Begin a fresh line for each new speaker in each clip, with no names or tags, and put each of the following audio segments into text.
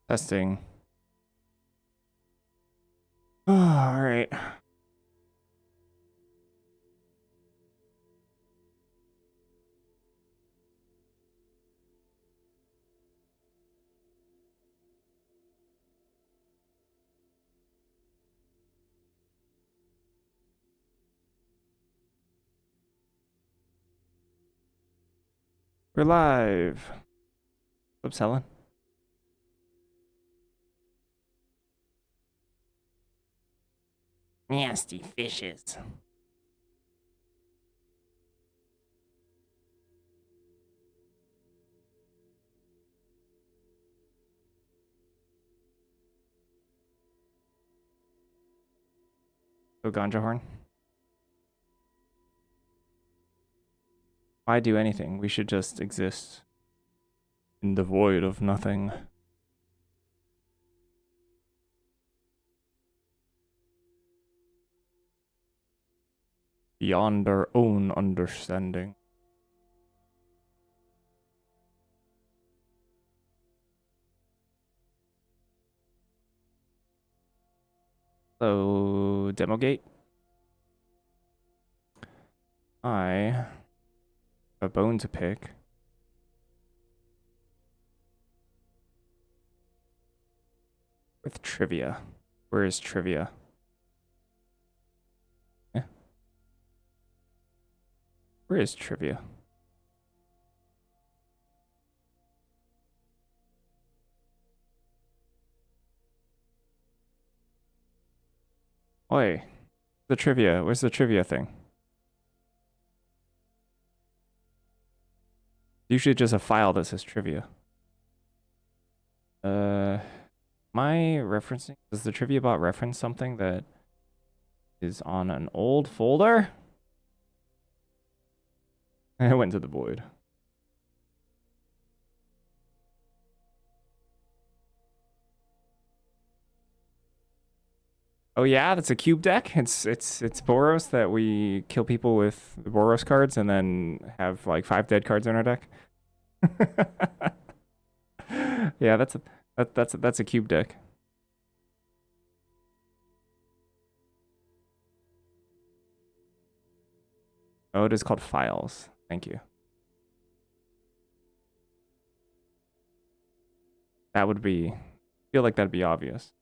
Testing. Oh, all right. We're live. What's Helen? Nasty fishes. Go ganja horn. Why do anything? We should just exist in the void of nothing. Beyond our own understanding. So, Demogate. I have a bone to pick. With trivia. Where is trivia? Eh? Where is trivia? Oi. The trivia. Where's the trivia thing? Usually just a file that says trivia. My referencing, does the trivia bot reference something that is on an old folder? I went to the void. Oh yeah, that's a cube deck. It's Boros that we kill people with the Boros cards and then have like 5 dead cards in our deck. Yeah, that's a cube deck. Oh, it is called files. Thank you. That would be, I feel like that'd be obvious.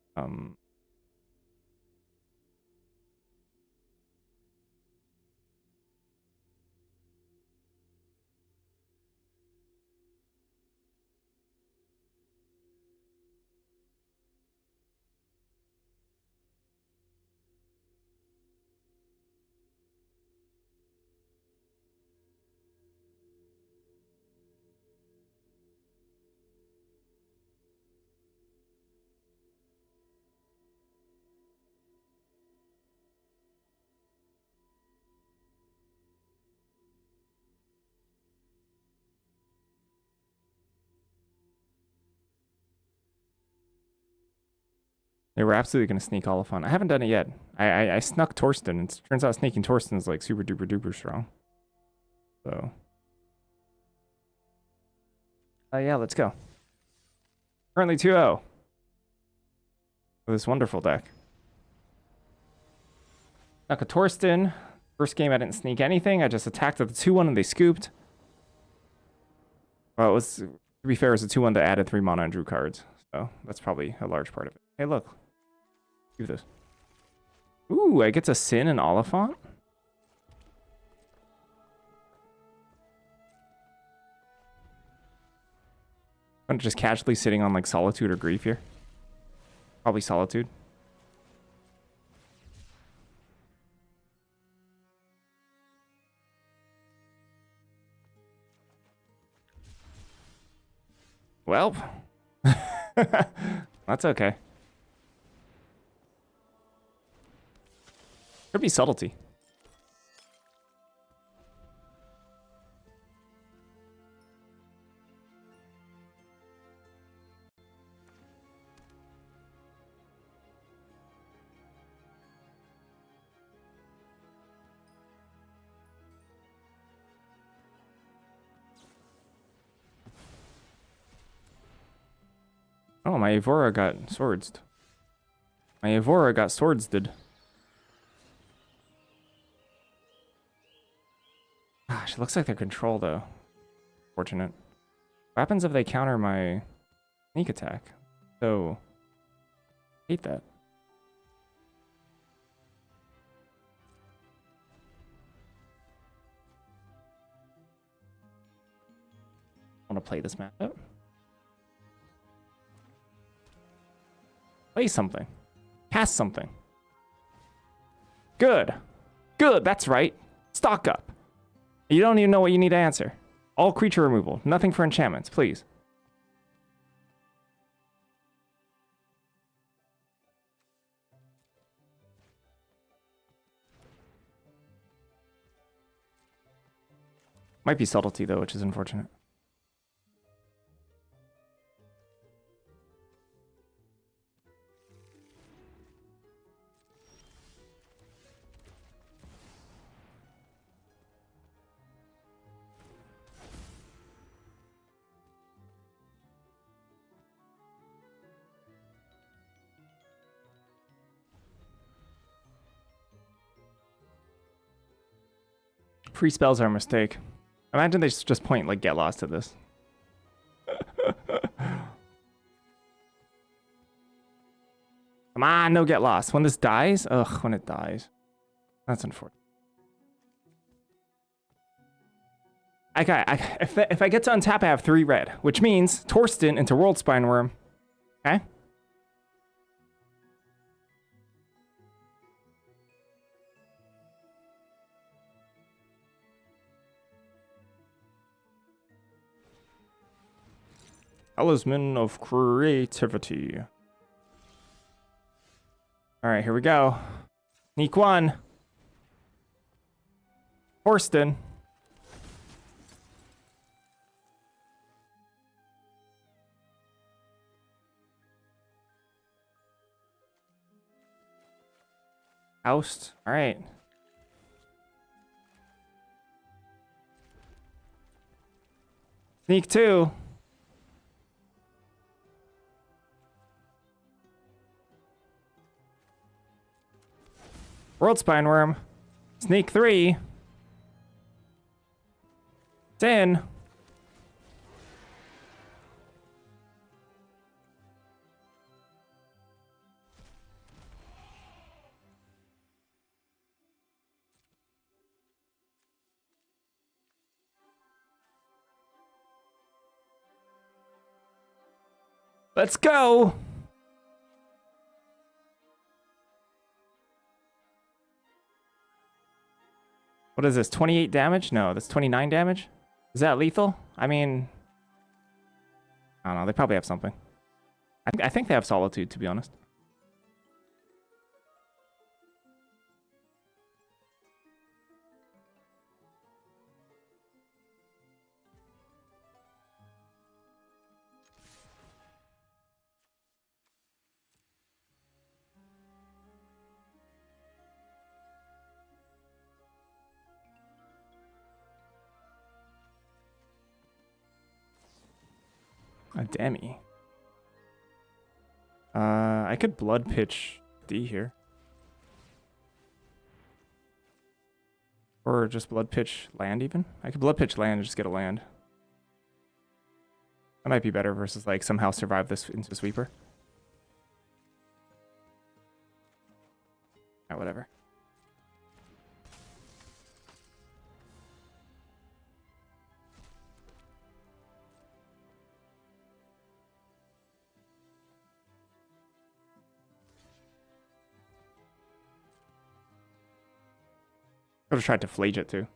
They were absolutely going to sneak Oliphant. I haven't done it yet. I snuck Torsten. It turns out sneaking Torsten is like super duper duper strong. So. Yeah, let's go. Currently 2-0. With this wonderful deck. Snuck a Torsten. First game I didn't sneak anything. I just attacked at the 2-1 and they scooped. Well, it was, to be fair, it was a 2-1 that added 3 mana and drew cards. So that's probably a large part of it. Hey, look. Do this. Ooh, I get to Sin and Oliphant? I'm just casually sitting on like Solitude or Grief here. Probably Solitude. Well, that's okay. Could be Subtlety. Oh, Oh, my Evora got swords. My Evora got swords, did. Gosh, it looks like they're control, though. Fortunate. What happens if they counter my sneak attack? So, hate that. I want to play this matchup. Play something. Cast something. Good. Good, that's right. Stock up. You don't even know what you need to answer. All creature removal. Nothing for enchantments, please. Might be subtlety, though, which is unfortunate. Free spells are a mistake. Imagine they just point, like, get lost to this. Come on, no get lost. When this dies? Ugh, when it dies. That's unfortunate. If I get to untap, I have 3 red, which means Torsten into World Spine Worm. Okay? Talisman of Creativity. Alright, here we go. Sneak 1. Torsten. Oust. Alright. Sneak 2. World Spine Worm. Sneak 3. It's in. Let's go. What is this? 28 damage? No, that's 29 damage. Is that lethal? I mean, I don't know. They probably have something. I think they have Solitude, to be honest. A Demi. I could Blood Pitch D here. Or just Blood Pitch land even. I could Blood Pitch land and just get a land. That might be better versus like somehow survive this into Sweeper. Yeah, whatever. Could have tried to Flage it too.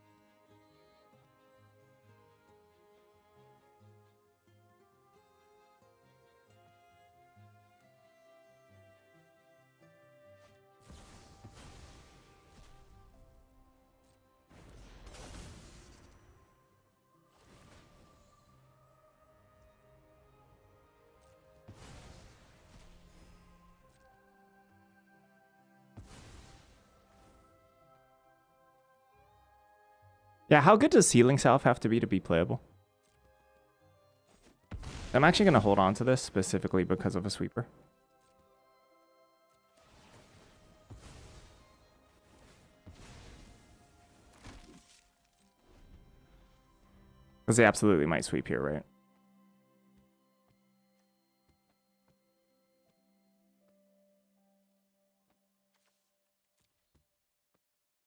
Yeah, how good does Sealing Salve have to be playable? I'm actually going to hold on to this specifically because of a sweeper. Because they absolutely might sweep here, right?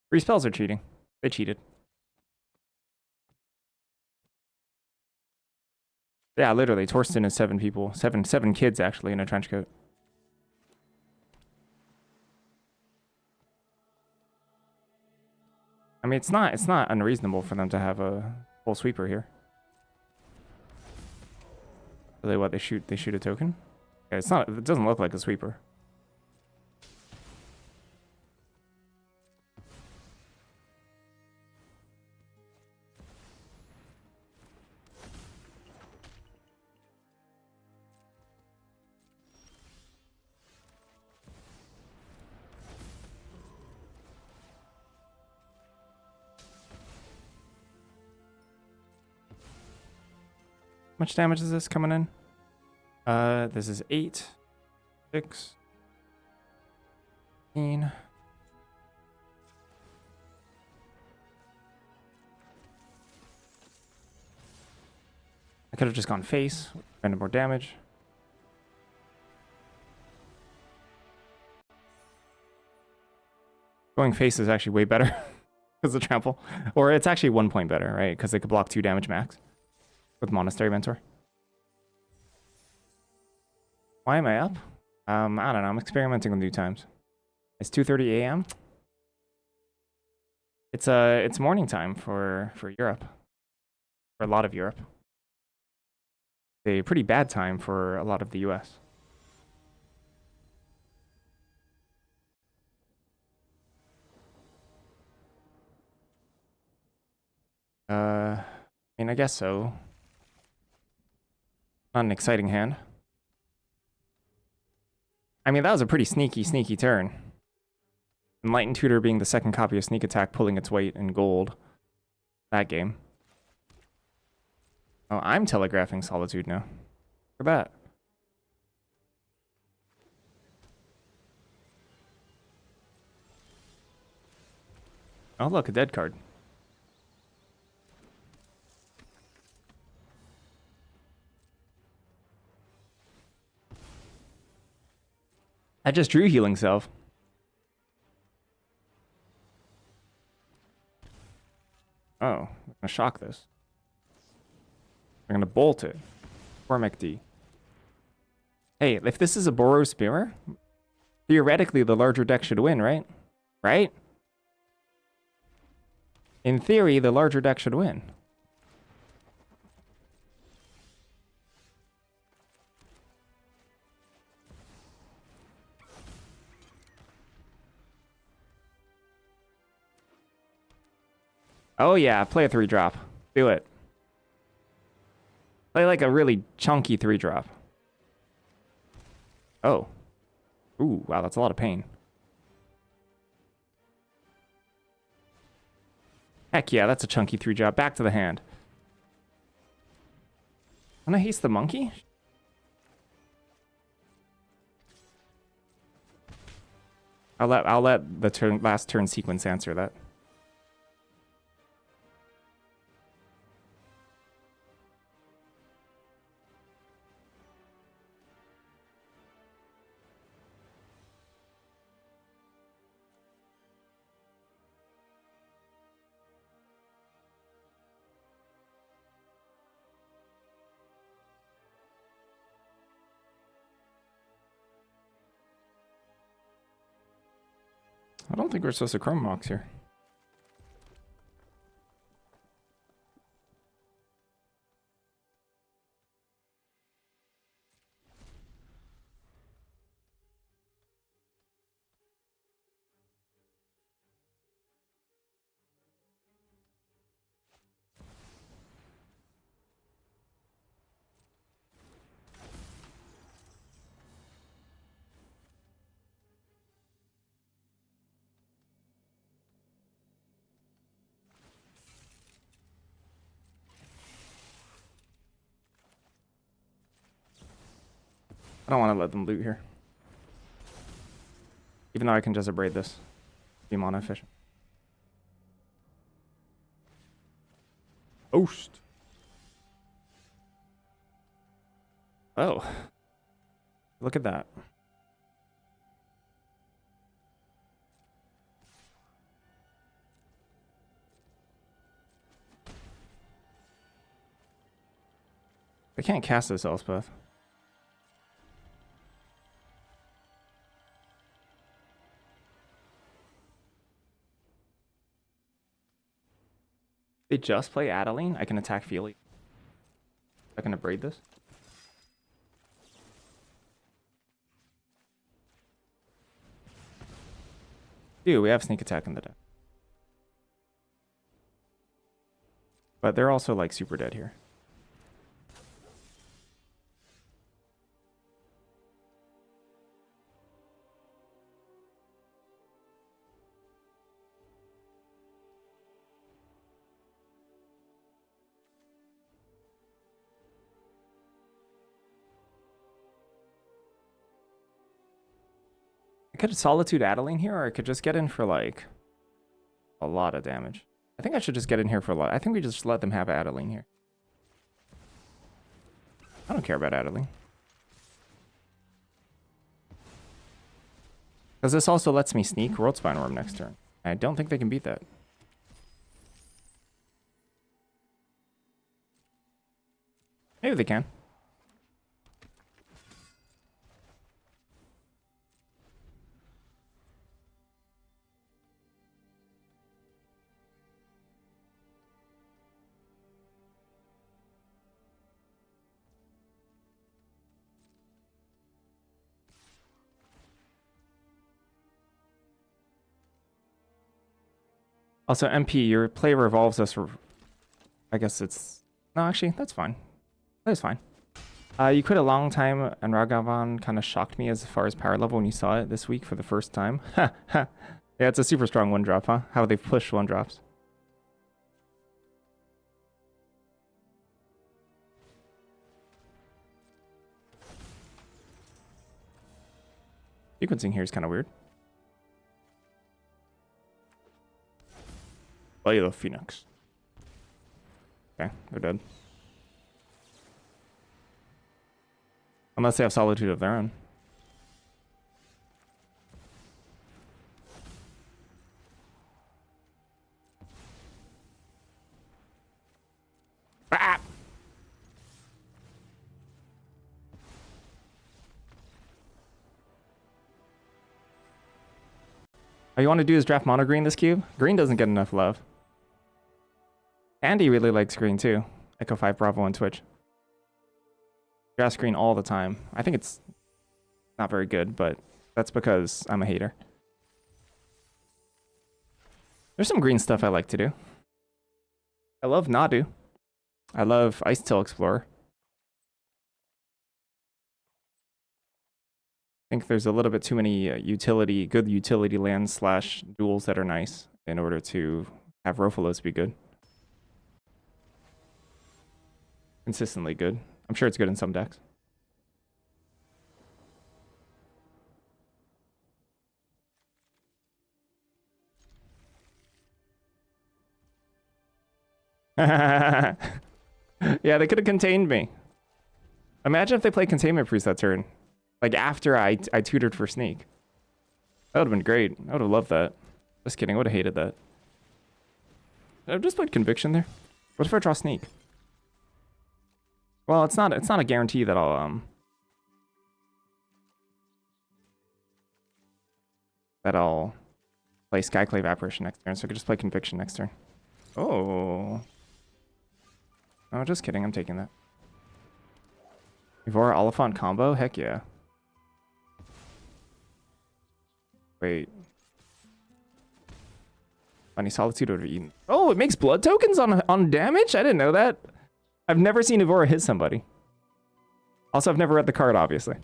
Free spells are cheating. They cheated. Yeah, literally, Torsten is 7 people. Seven kids, actually, in a trench coat. I mean, it's not unreasonable for them to have a full sweeper here. Are they what? They shoot a token? Okay, it's not. It doesn't look like a sweeper. How much damage is this coming in? This is 8, 6, 15. I could have just gone face, random more damage. Going face is actually way better because of trample. Or it's actually 1 point better, right? Because they could block 2 damage max with Monastery Mentor. Why am I up? I don't know. I'm experimenting with new times. It's 2:30 a.m. It's morning time for Europe. For a lot of Europe. A pretty bad time for a lot of the US. I mean, I guess so. Not an exciting hand. I mean, that was a pretty sneaky turn. Enlightened Tutor being the second copy of Sneak Attack, pulling its weight in gold. That game. Oh, I'm telegraphing Solitude now. For that. Oh, look, a dead card. I just drew Healing Salve. Oh, I'm gonna shock this. I'm gonna bolt it. Cormac D. Hey, if this is a Boros Mirror, theoretically the larger deck should win, right? Right? In theory, the larger deck should win. Oh yeah, play a 3-drop. Do it. Play like a really chunky 3-drop. Oh. Ooh, wow, that's a lot of pain. Heck yeah, that's a chunky 3-drop. Back to the hand. Wanna haste the monkey? I'll let the last turn sequence answer that. I don't think we're supposed to Chrome Mox here. I don't want to let them loot here. Even though I can just abrade this. Be mana efficient. Oast. Oh. Look at that. I can't cast this Elspeth. They just play Adeline. I can attack Feely. I can abrade this. Dude, we have sneak attack in the deck. But they're also like super dead here. I could Solitude Adeline here, or I could just get in for like a lot of damage. I think I should just get in here for a lot. I think we just let them have Adeline here. I don't care about Adeline. Because this also lets me sneak World Spine Worm next turn. I don't think they can beat that. Maybe they can. Also, MP, your play revolves us. I guess it's... No, actually, that's fine. That's fine. You quit a long time, and Ragavan kind of shocked me as far as power level when you saw it this week for the first time. Ha ha. Yeah, it's a super strong one drop, huh? How they've pushed one drops. Sequencing here is kind of weird. Play the Phoenix. Okay, they're dead. Unless they have Solitude of their own. Ah! All you want to do is draft mono green this cube? Green doesn't get enough love. Andy really likes green too. Echo 5 Bravo on Twitch. Draft green all the time. I think it's not very good, but that's because I'm a hater. There's some green stuff I like to do. I love Nadu. I love Ice Tail Explorer. I think there's a little bit too many good utility lands / duels that are nice in order to have Rofalos be good. Consistently good. I'm sure it's good in some decks. Yeah, they could have contained me. Imagine if they play Containment Priest that turn. Like after I tutored for Sneak. That would have been great. I would have loved that. Just kidding, I would have hated that. I've just played Conviction there. What if I draw Sneak? Well, it's not a guarantee that I'll play Skyclave Apparition next turn, so I could just play Conviction next turn. Oh. Oh, just kidding, I'm taking that. Evora Oliphant combo? Heck yeah. Wait. Funny Solitude would have eaten. Oh, it makes blood tokens on damage? I didn't know that. I've never seen Evora hit somebody. Also, I've never read the card, obviously.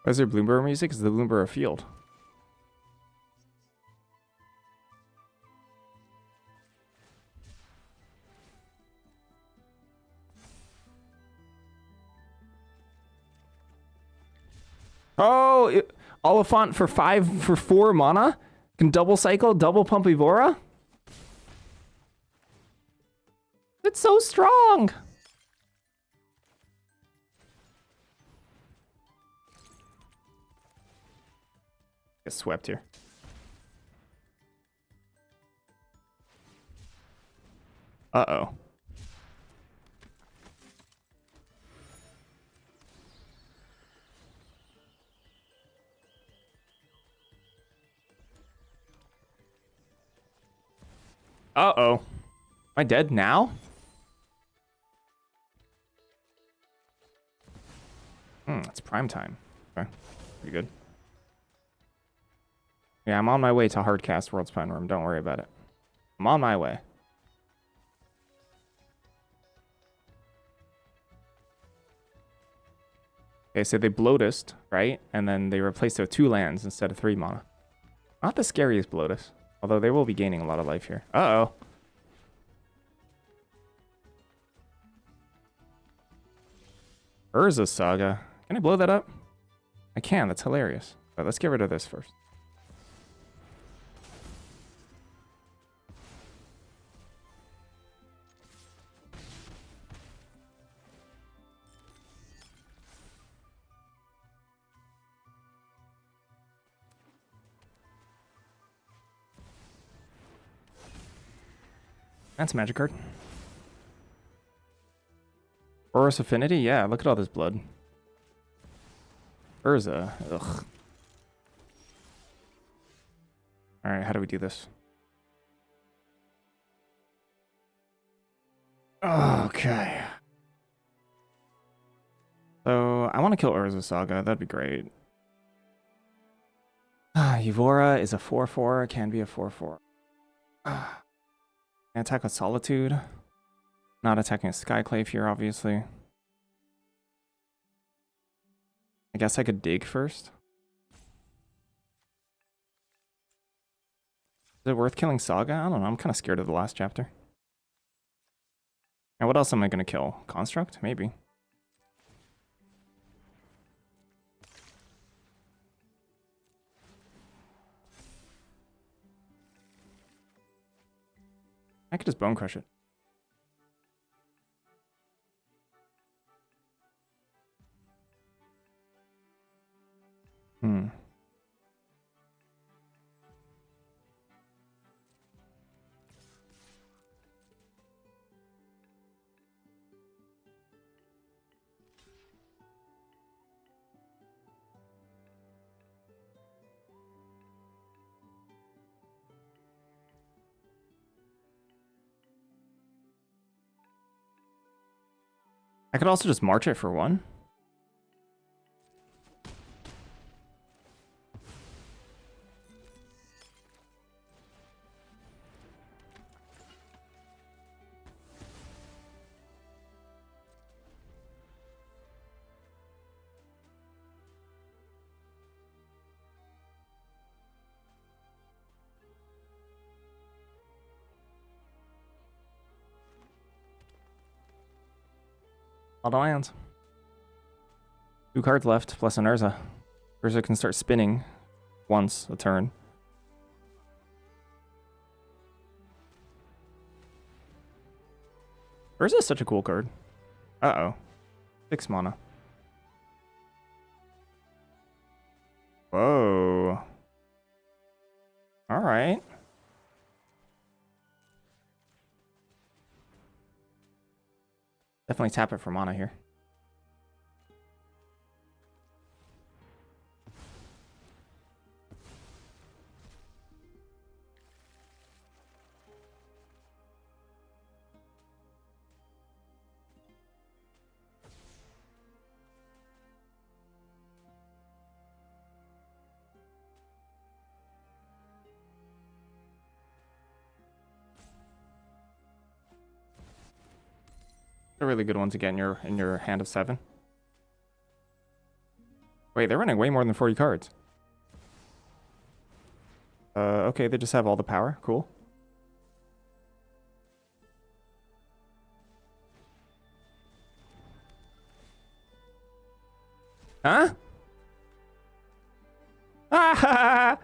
Why is there Bloomberg music? Is the Bloomberg field? Oh, Oliphant for 4 mana? Can double cycle, double pump Evora? It's so strong! Get swept here. Uh-oh. Uh-oh. Am I dead now? It's prime time. Okay, pretty good. Yeah, I'm on my way to Hardcast World's Spine Room. Don't worry about it. I'm on my way. Okay, so they Bloatus, right? And then they replaced it with 2 lands instead of 3 mana. Not the scariest Bloatus. Although they will be gaining a lot of life here. Uh-oh. Urza Saga. Can I blow that up? I can. That's hilarious. But let's get rid of this first. That's a magic card. Boros Affinity? Yeah, look at all this blood. Urza. Ugh. Alright, how do we do this? Okay. So, I want to kill Urza Saga. That'd be great. Evora is a 4/4. Can be a 4/4. Attack with Solitude. Not attacking a Skyclave here, obviously. I guess I could dig first. Is it worth killing Saga? I don't know. I'm kind of scared of the last chapter. And what else am I going to kill? Construct? Maybe. I could just Bone Crush it. I could also just march it for 1. All the lands. 2 cards left, plus an Urza. Urza can start spinning once a turn. Urza is such a cool card. Uh-oh. 6 mana. Whoa. Alright. Definitely tap it for mana here. A really good one to get in your hand of 7. Wait, they're running way more than 40 cards. Okay, they just have all the power. Cool. Huh? Ah!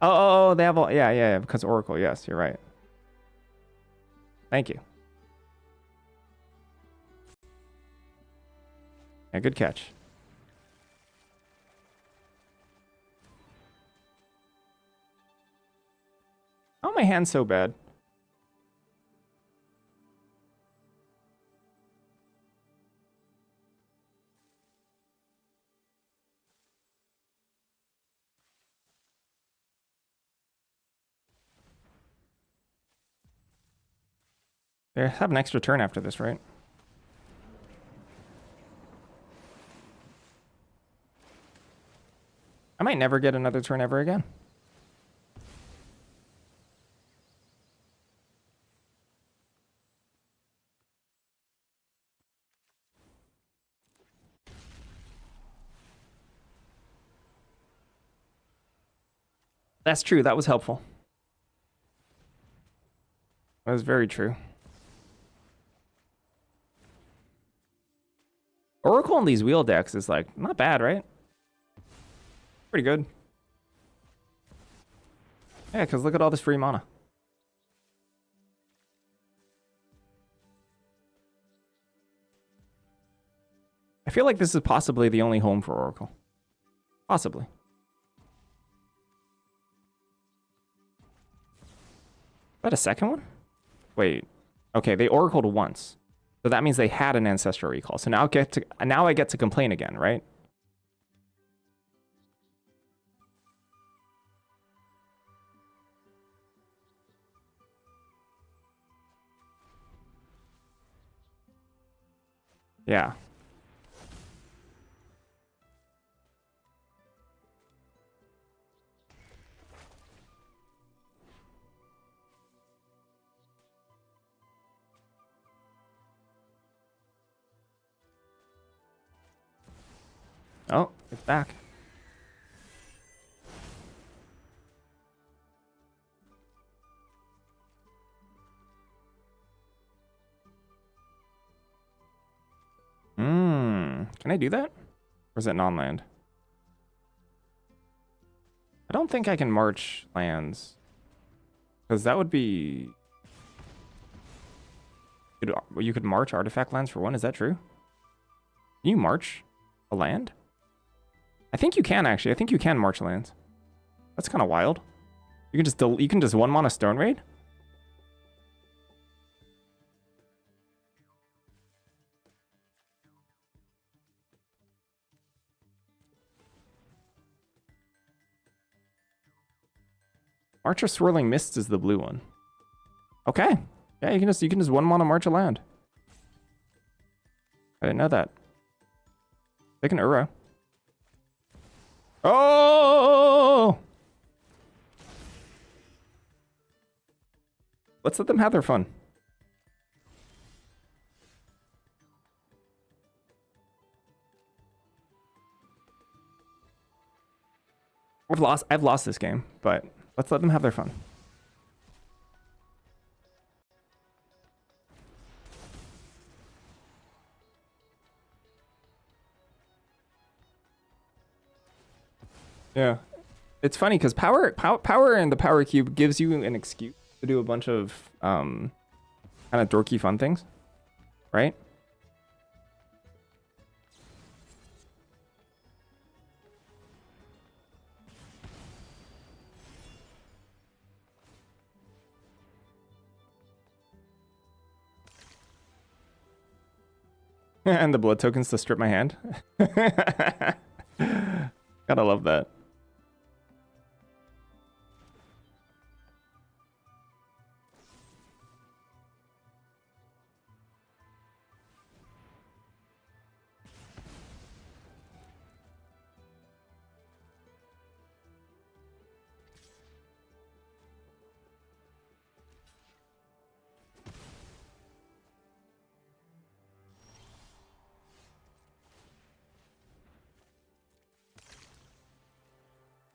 Oh, they have all. Yeah, because Oracle. Yes, you're right. Thank you. Yeah, good catch. Oh, my hand's so bad. They have an extra turn after this, right? I might never get another turn ever again. That's true. That was helpful. That was very true. Oracle in these wheel decks is like not bad, right? Pretty good. Yeah, because look at all this free mana. I feel like this is possibly the only home for Oracle. Possibly. Is that a second one? Wait. Okay, they oracled once. So that means they had an ancestral recall. So now I get to complain again, right? Yeah. Oh, it's back. Can I do that? Or is it non-land? I don't think I can march lands. Because that would be... You could march artifact lands for one, is that true? Can you march a land? I think you can, actually. I think you can march lands. That's kind of wild. You can just one mana Stone Raid? March of Swirling Mists is the blue one. Okay. Yeah, you can just one mana march a land. I didn't know that. Take an Uro. Oh! Let's let them have their fun. I've lost this game, but let's let them have their fun. Yeah. It's funny because power and the power cube gives you an excuse to do a bunch of kind of dorky fun things, right? And the blood tokens to strip my hand. Gotta love that.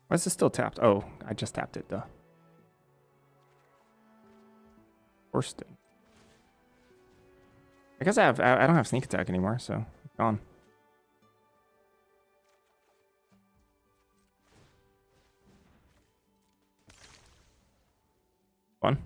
Why is this still tapped? Oh, I just tapped it, duh. Forced it. I guess I don't have sneak attack anymore, so gone. Fun.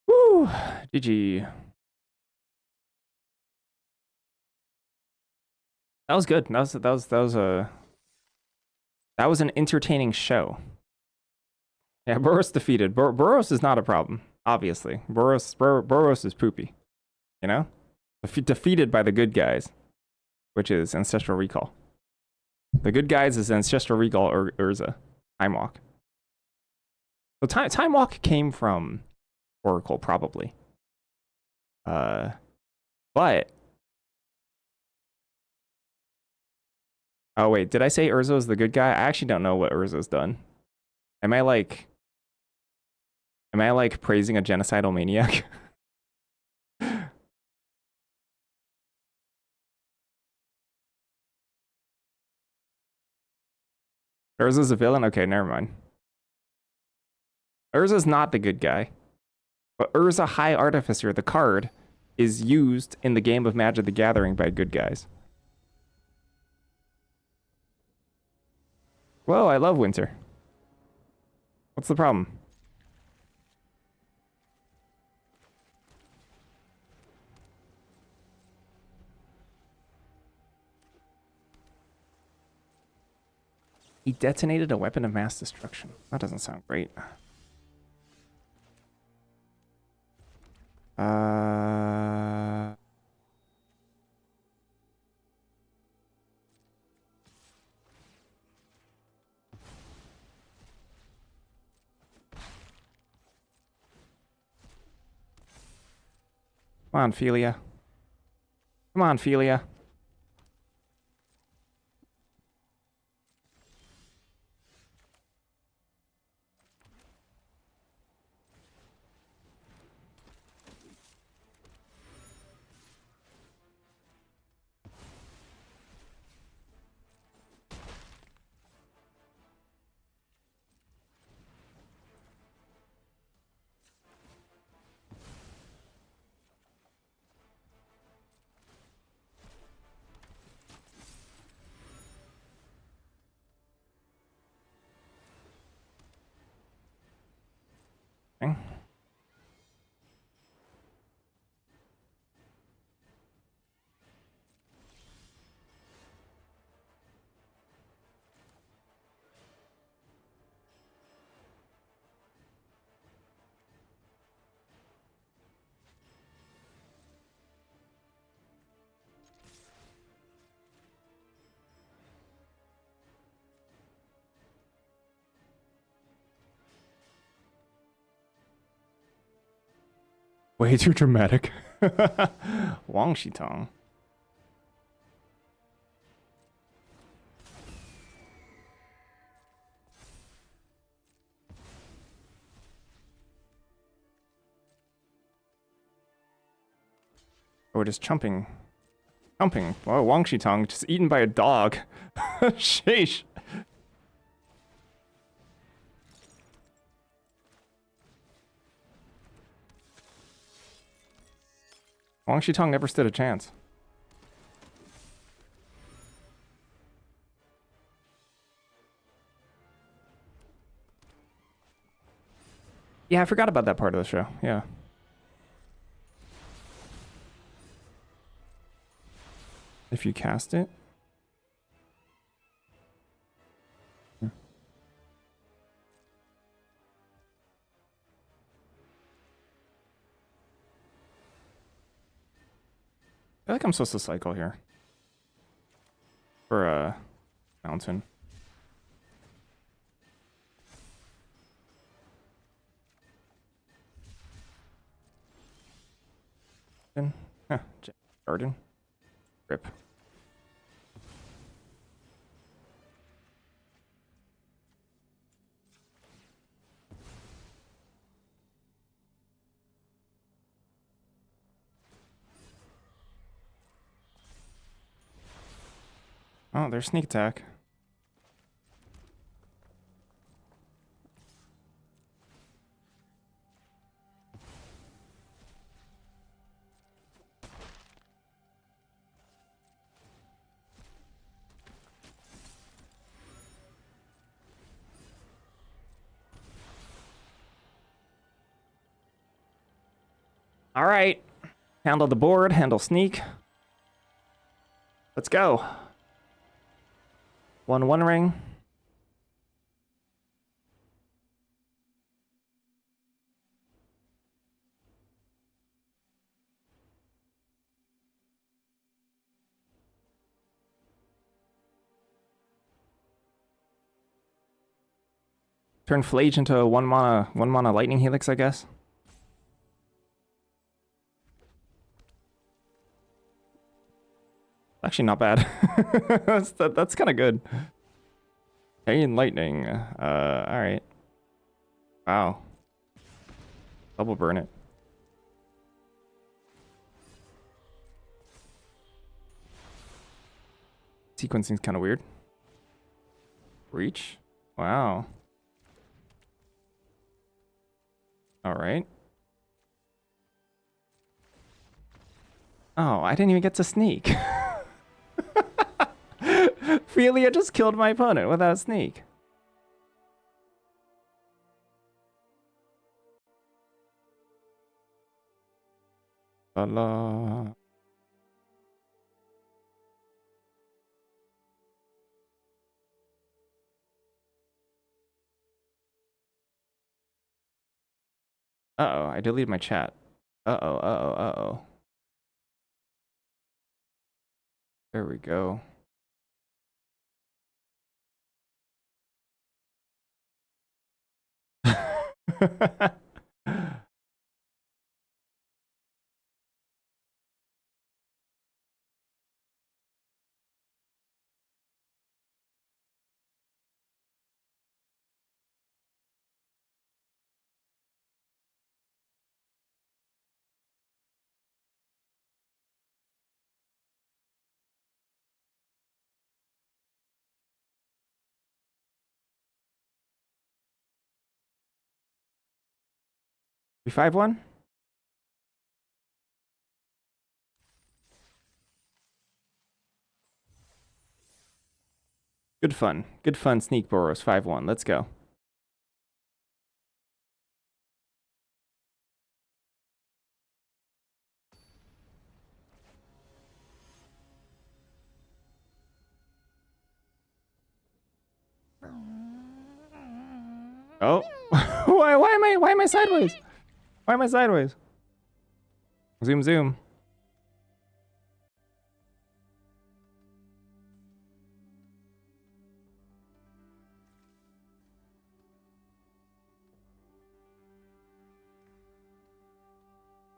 Woo! GG. That was good. That was an entertaining show. Yeah, Boros defeated. Boros is not a problem, obviously. Boros is poopy. You know? Defeated by the good guys, which is Ancestral Recall. The good guys is Ancestral Recall or Urza. Time Walk. So Time Walk came from Oracle, probably. But oh wait, did I say Urza's the good guy? I actually don't know what Urza's done. Am I like praising a genocidal maniac? Urza's a villain? Okay, never mind. Urza's not the good guy. But Urza High Artificer, the card, is used in the game of Magic the Gathering by good guys. Whoa, I love winter. What's the problem? He detonated a weapon of mass destruction. That doesn't sound great. Come on, Philia. Come on, Philia. Okay. Way too dramatic. Wang Shitong. Oh, it is chumping. Chumping. Whoa, Wang Shitong just eaten by a dog. Sheesh. Wang Shitong never stood a chance. Yeah, I forgot about that part of the show. Yeah. If you cast it. I feel like I'm supposed to cycle here. For a mountain. Huh, Garden. Rip. Oh, there's sneak attack. All right. Handle the board, handle sneak. Let's go. 1/1 ring. Turn Flage into a 1 mana lightning helix, I guess. Actually, not bad. that's kind of good. Chain lightning. All right. Wow. Double burn it. Sequencing's kind of weird. Reach. Wow. All right. Oh, I didn't even get to sneak. Felia just killed my opponent without sneak. La. Uh-oh, I deleted my chat. Uh-oh, uh-oh, uh-oh. There we go. We 5-1? Good fun. Good fun, Sneak Boros. 5-1. Let's go. Oh. why am I sideways? Why am I sideways? Zoom, zoom.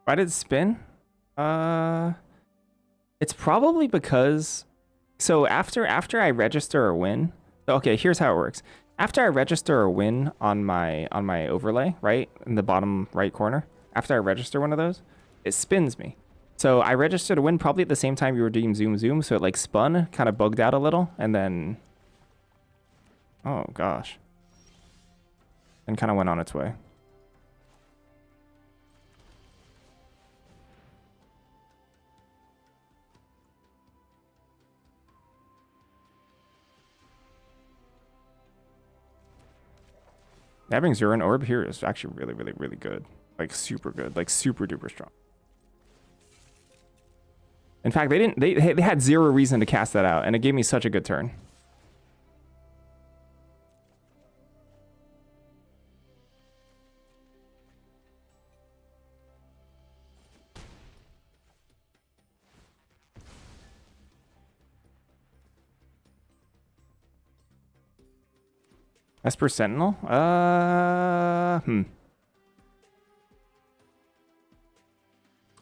Why did it spin? It's probably because... So after I register a win... Okay, here's how it works. After I register a win on my overlay, right? In the bottom right corner. After I register one of those, it spins me. So I registered a win probably at the same time you were doing zoom, zoom. So it like spun, kind of bugged out a little. And then... Oh, gosh. And kind of went on its way. Having Zuran Orb here is actually really, really, really good. Like super good. Like super duper strong. In fact, they had zero reason to cast that out, and it gave me such a good turn. Esper Sentinel? I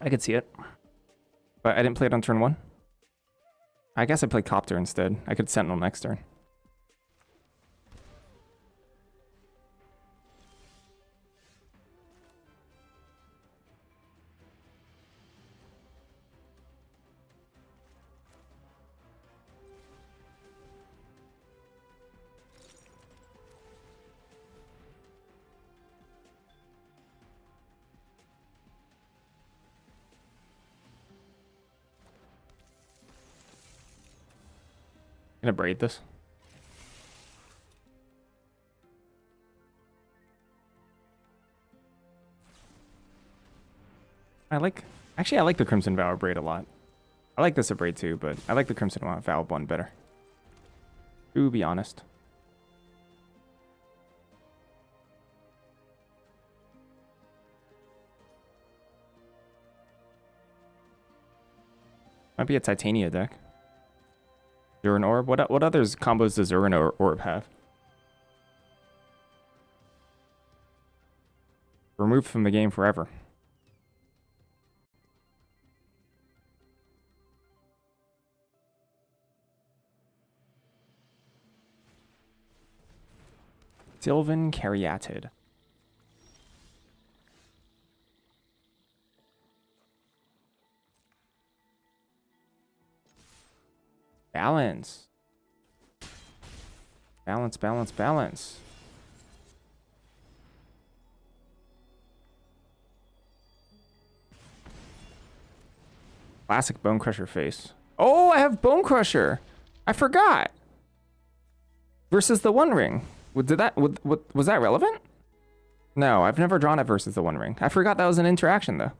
could see it. But I didn't play it on turn 1. I guess I played Copter instead. I could Sentinel next turn. Gonna braid this. Actually, I like the Crimson Vow braid a lot. I like this braid too, but I like the Crimson Vow one better. To be honest. Might be a Titania deck. Zurin Orb. What others combos does Zurin Orb have? Removed from the game forever. Sylvan Caryatid. Balance. Balance, balance, balance. Classic Bone Crusher face. Oh, I have Bone Crusher. I forgot. Versus the One Ring. Was that relevant? No, I've never drawn it versus the One Ring. I forgot that was an interaction though.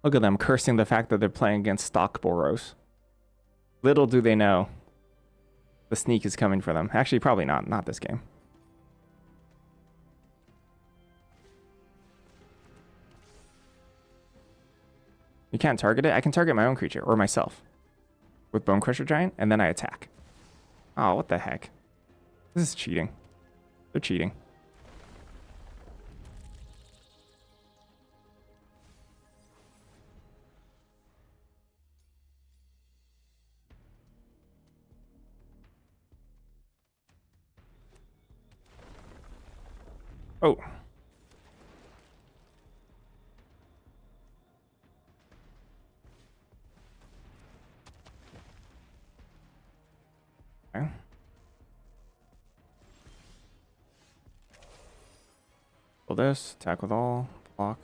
Look at them cursing the fact that they're playing against stock Boros. Little do they know the sneak is coming for them. Actually, probably not. Not this game. You can't target it. I can target my own creature or myself with Bone Crusher Giant, and then I attack. Oh, what the heck? This is cheating. They're cheating. Oh. Okay. Pull this, attack with all, block,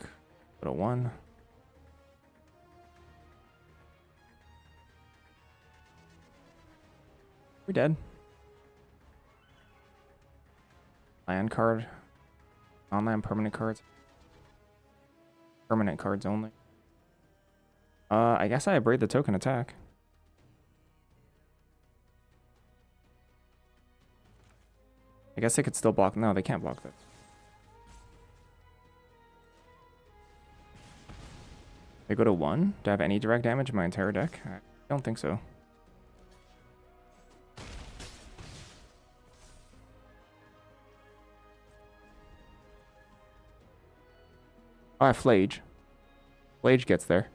put a 1. We're dead. Land card. Online permanent cards. Permanent cards only. I guess I braid the token attack. I guess they could still block. No, they can't block that. They go to 1? Do I have any direct damage in my entire deck? I don't think so. Oh, I have Flage. Flage gets there.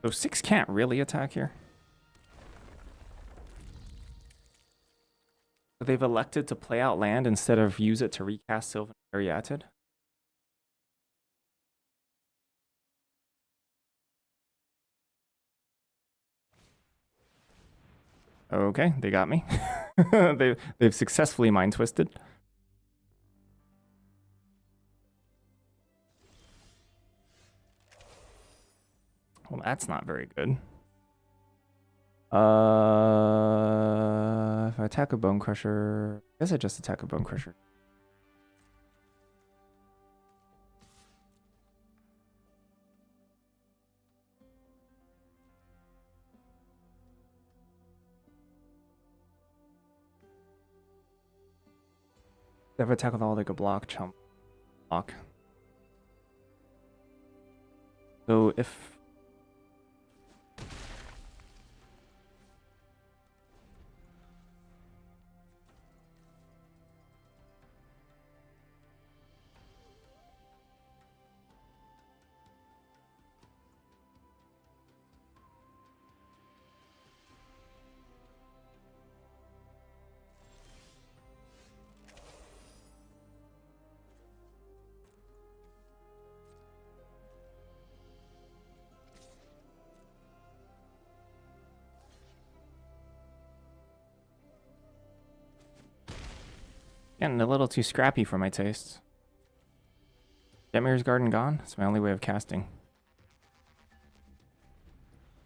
So 6 can't really attack here. But they've elected to play out land instead of use it to recast Sylvan Caryatid. Okay, they got me. They've successfully mind twisted. Well, that's not very good. If I attack a Bone Crusher, I guess I just attack a Bone Crusher. They have attack with all like a block, chump block. So if getting a little too scrappy for my tastes. Demir's Garden gone? It's my only way of casting.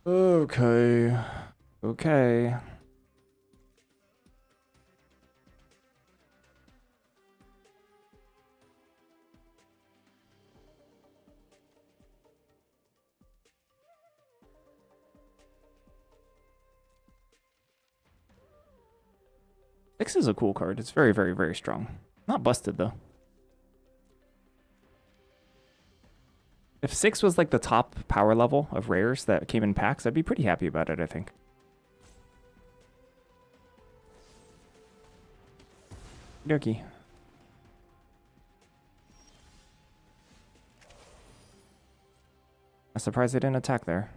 Okay. Okay. Six is a cool card. It's very, very, very strong. Not busted though. If 6 was like the top power level of rares that came in packs, I'd be pretty happy about it, I think. Dokie. I'm surprised they didn't attack there.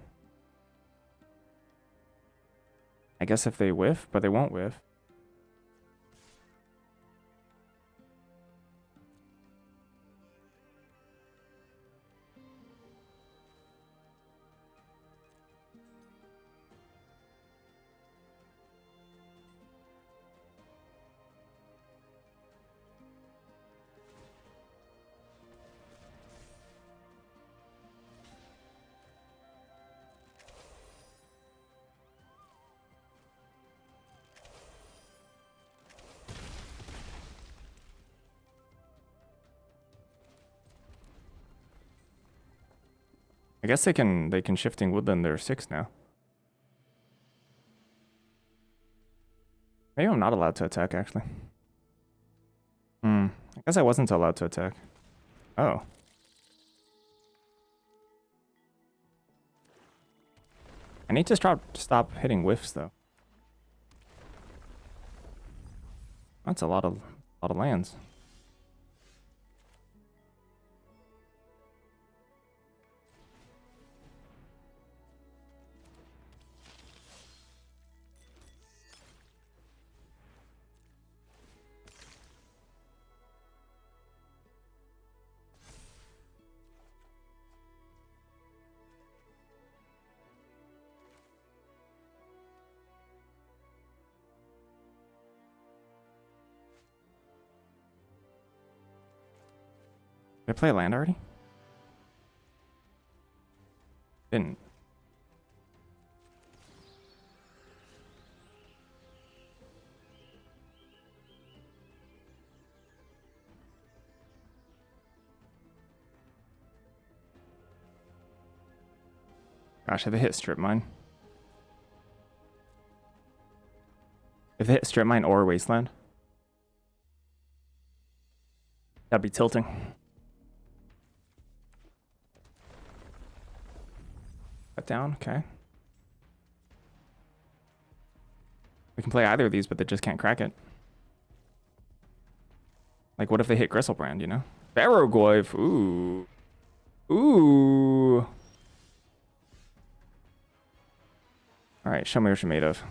I guess if they whiff, but they won't whiff. I guess they can Shifting Woodland their 6 now. Maybe I'm not allowed to attack actually. I guess I wasn't allowed to attack. Oh. I need to stop hitting whiffs though. That's a lot of lands. Did I play land already? Didn't. Gosh, if they hit Strip Mine. If they hit Strip Mine or Wasteland, that'd be tilting. Cut down, okay. We can play either of these, but they just can't crack it. Like, what if they hit Gristlebrand, you know? Barrogoyf, ooh. Ooh. Alright, show me what you're made of.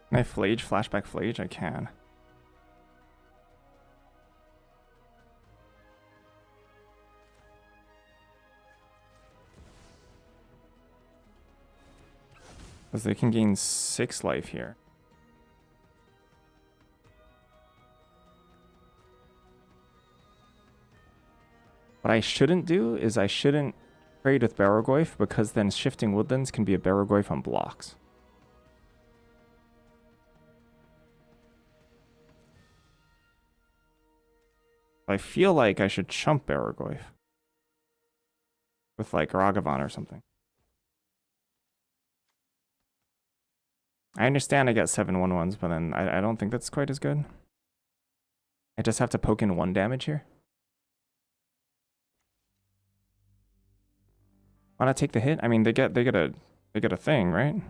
Can I Flage, flashback Flage? I can. Because they can gain 6 life here. What I shouldn't do is I shouldn't trade with Barrogoyf because then Shifting Woodlands can be a Barrogoyf on blocks. I feel like I should chump Barrogoyf with like Ragavan or something. I understand I get 7/1/1s, but then I don't think that's quite as good. I just have to poke in 1 damage here. Wanna take the hit? I mean, they get a thing, right?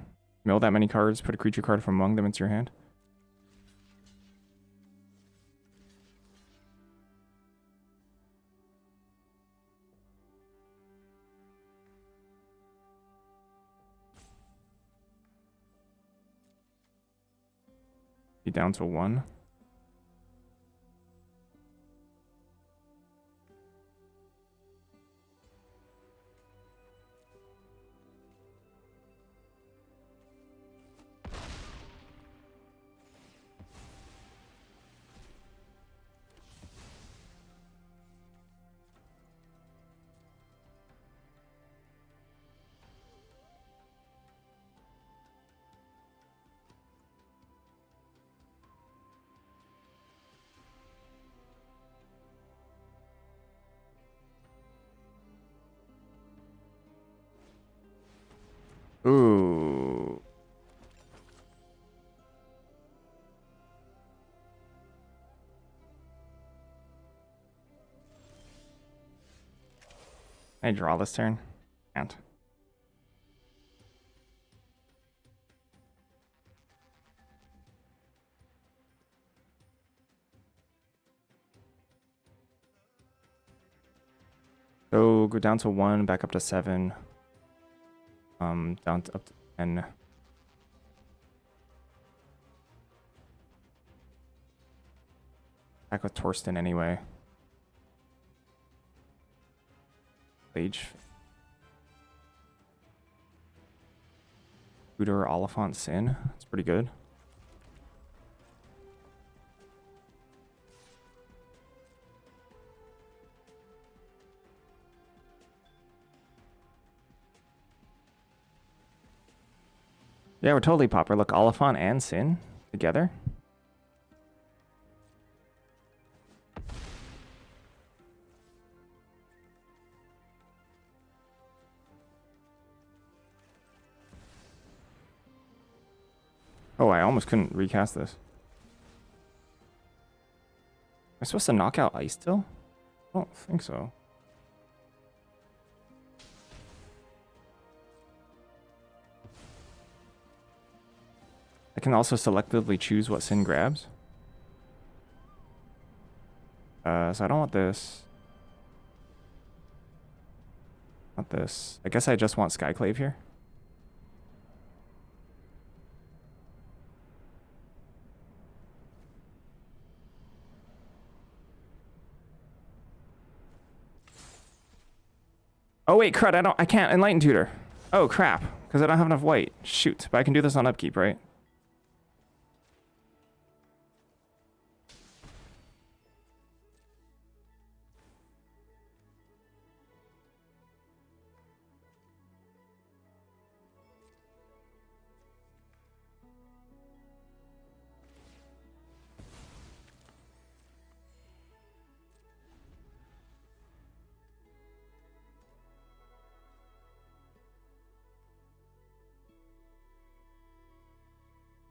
Mill that many cards, put a creature card from among them into your hand. Be down to 1. Ooh. Can I draw this turn? Can't. So go down to 1, back up to 7. Down to up to 10. Back with Torsten anyway. Sage. Tutor Oliphant Sin. That's pretty good. Yeah, we're totally popper. Look, Oliphant and Sin together. Oh, I almost couldn't recast this. Am I supposed to knock out Ice Till? I don't think so. I can also selectively choose what Sin grabs. So I don't want this. Not this. I guess I just want Skyclave here. Oh wait, crud, I can't Enlighten Tutor. Oh crap, because I don't have enough white. Shoot, but I can do this on upkeep, right?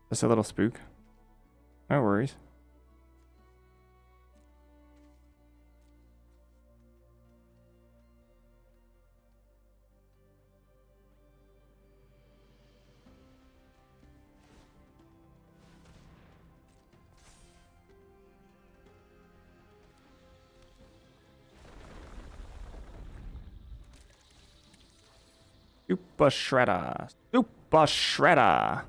Just a little spook. No worries. Super Shredder. Super Shredder.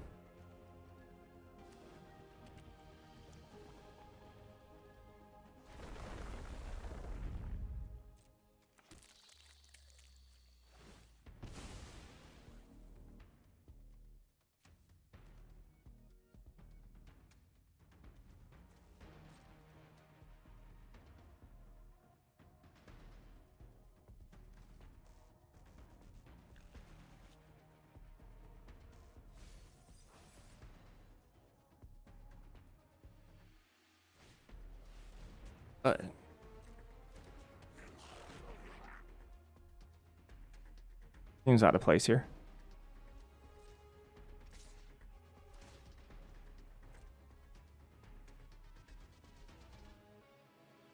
But seems out of place here.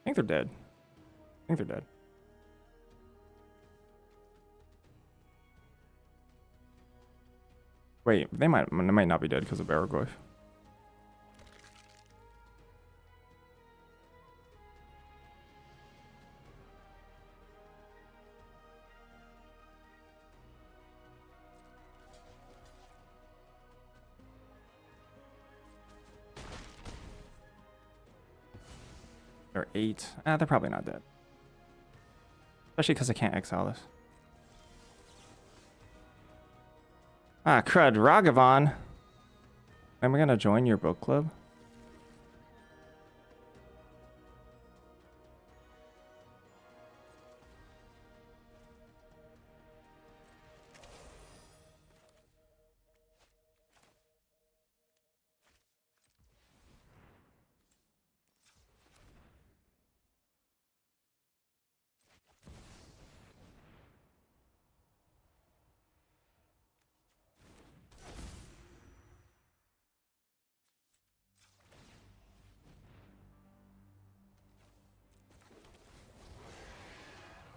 I think they're dead. I think they're dead. Wait, they might not be dead because of Baraglyph. They're 8. They're probably not dead. Especially because I can't exile this. Ah, crud. Ragavan. Am I going to join your book club?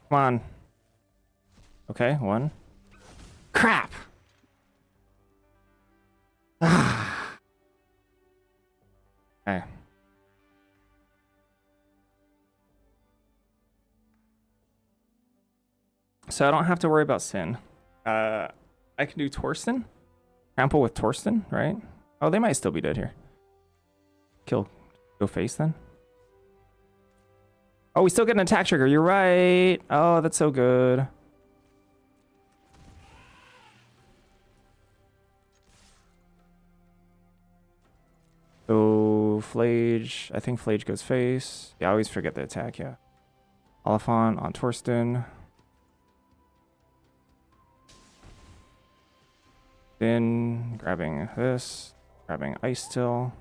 Come on. Okay, 1. Crap! Okay. So I don't have to worry about Sin. I can do Torsten. Trample with Torsten, right? Oh, they might still be dead here. Go face then. Oh, we still get an attack trigger. You're right. Oh, that's so good. So Flage. I think Flage goes face. Yeah, I always forget the attack, yeah. Oliphant on Torsten. Then grabbing this. Grabbing Ice Till.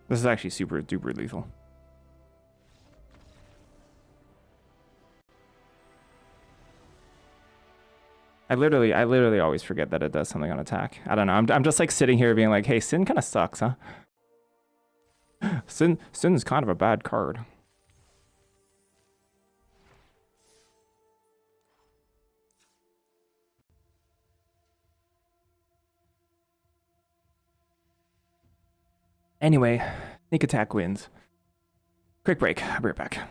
This is actually super duper lethal. I literally always forget that it does something on attack. I don't know. I'm just like sitting here being like, hey, Sin kind of sucks, huh? Sin's kind of a bad card. Anyway, sneak attack wins. Quick break. I'll be right back.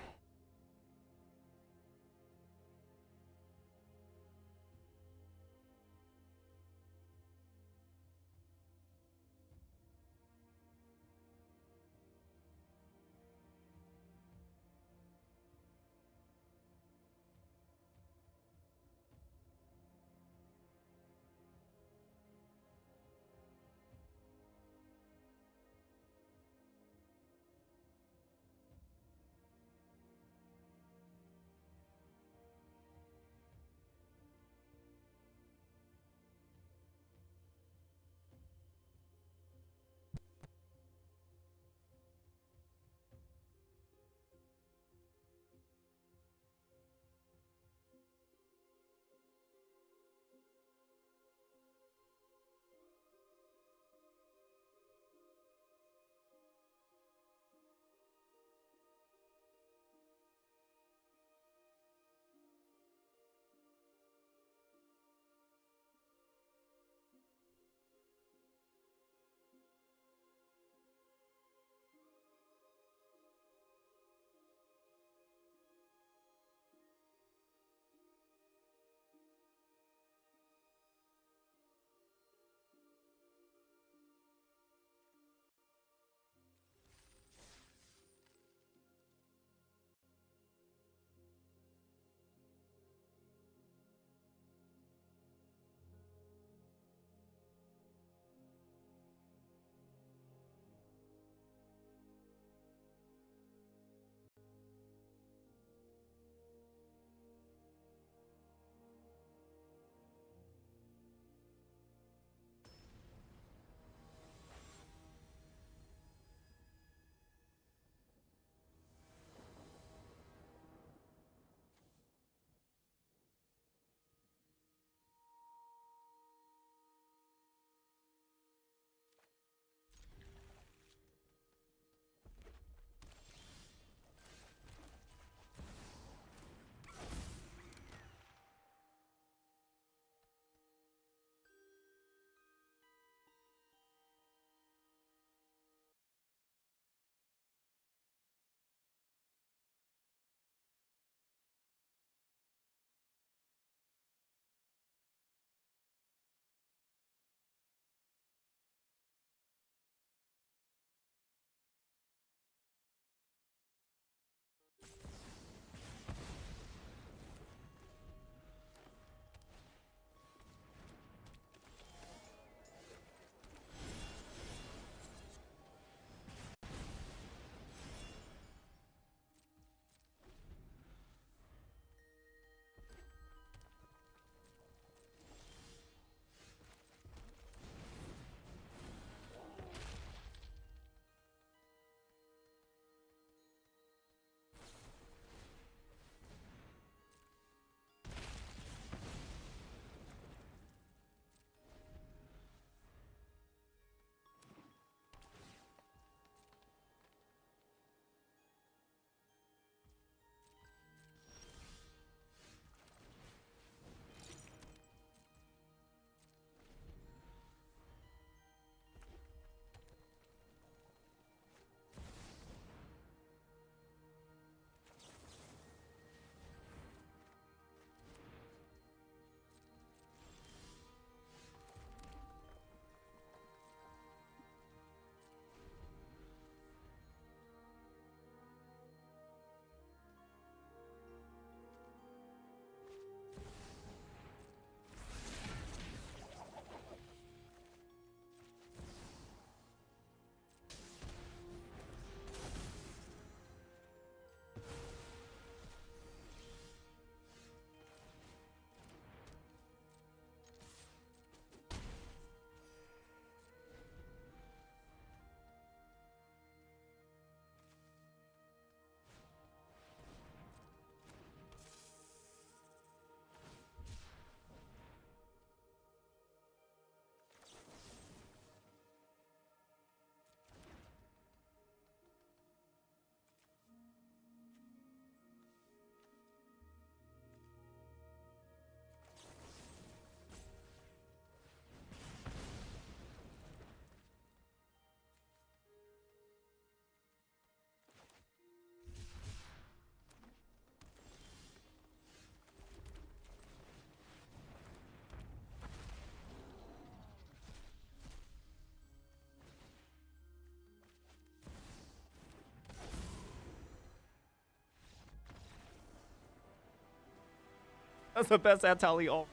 That's the best Atali all.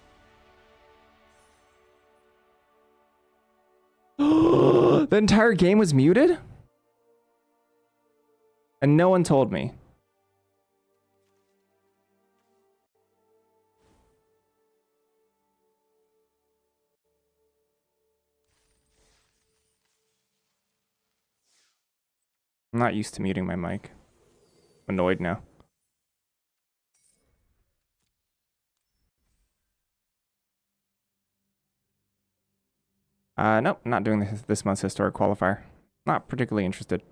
The entire game was muted? And no one told me. I'm not used to muting my mic. I'm annoyed now. Nope, not doing this month's historic qualifier. Not particularly interested.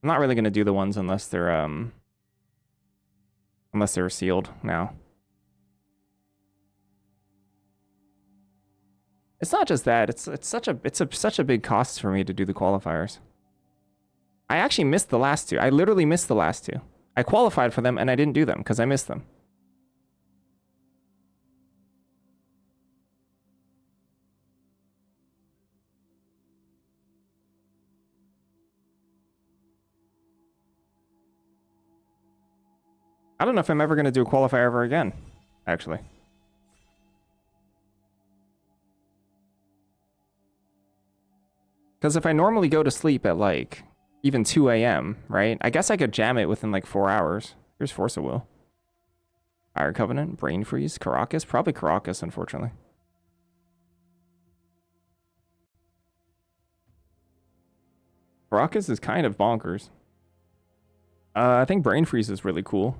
I'm not really gonna do the ones unless they're sealed now. It's not just that. It's such a big cost for me to do the qualifiers. I actually missed the last two. I literally missed the last two. I qualified for them and I didn't do them because I missed them. I don't know if I'm ever going to do a qualifier ever again, actually. Because if I normally go to sleep at like even 2 a.m., right? I guess I could jam it within like 4 hours. Here's Force of Will. Fire Covenant, Brain Freeze, Caracas. Probably Caracas, unfortunately. Caracas is kind of bonkers. I think Brain Freeze is really cool.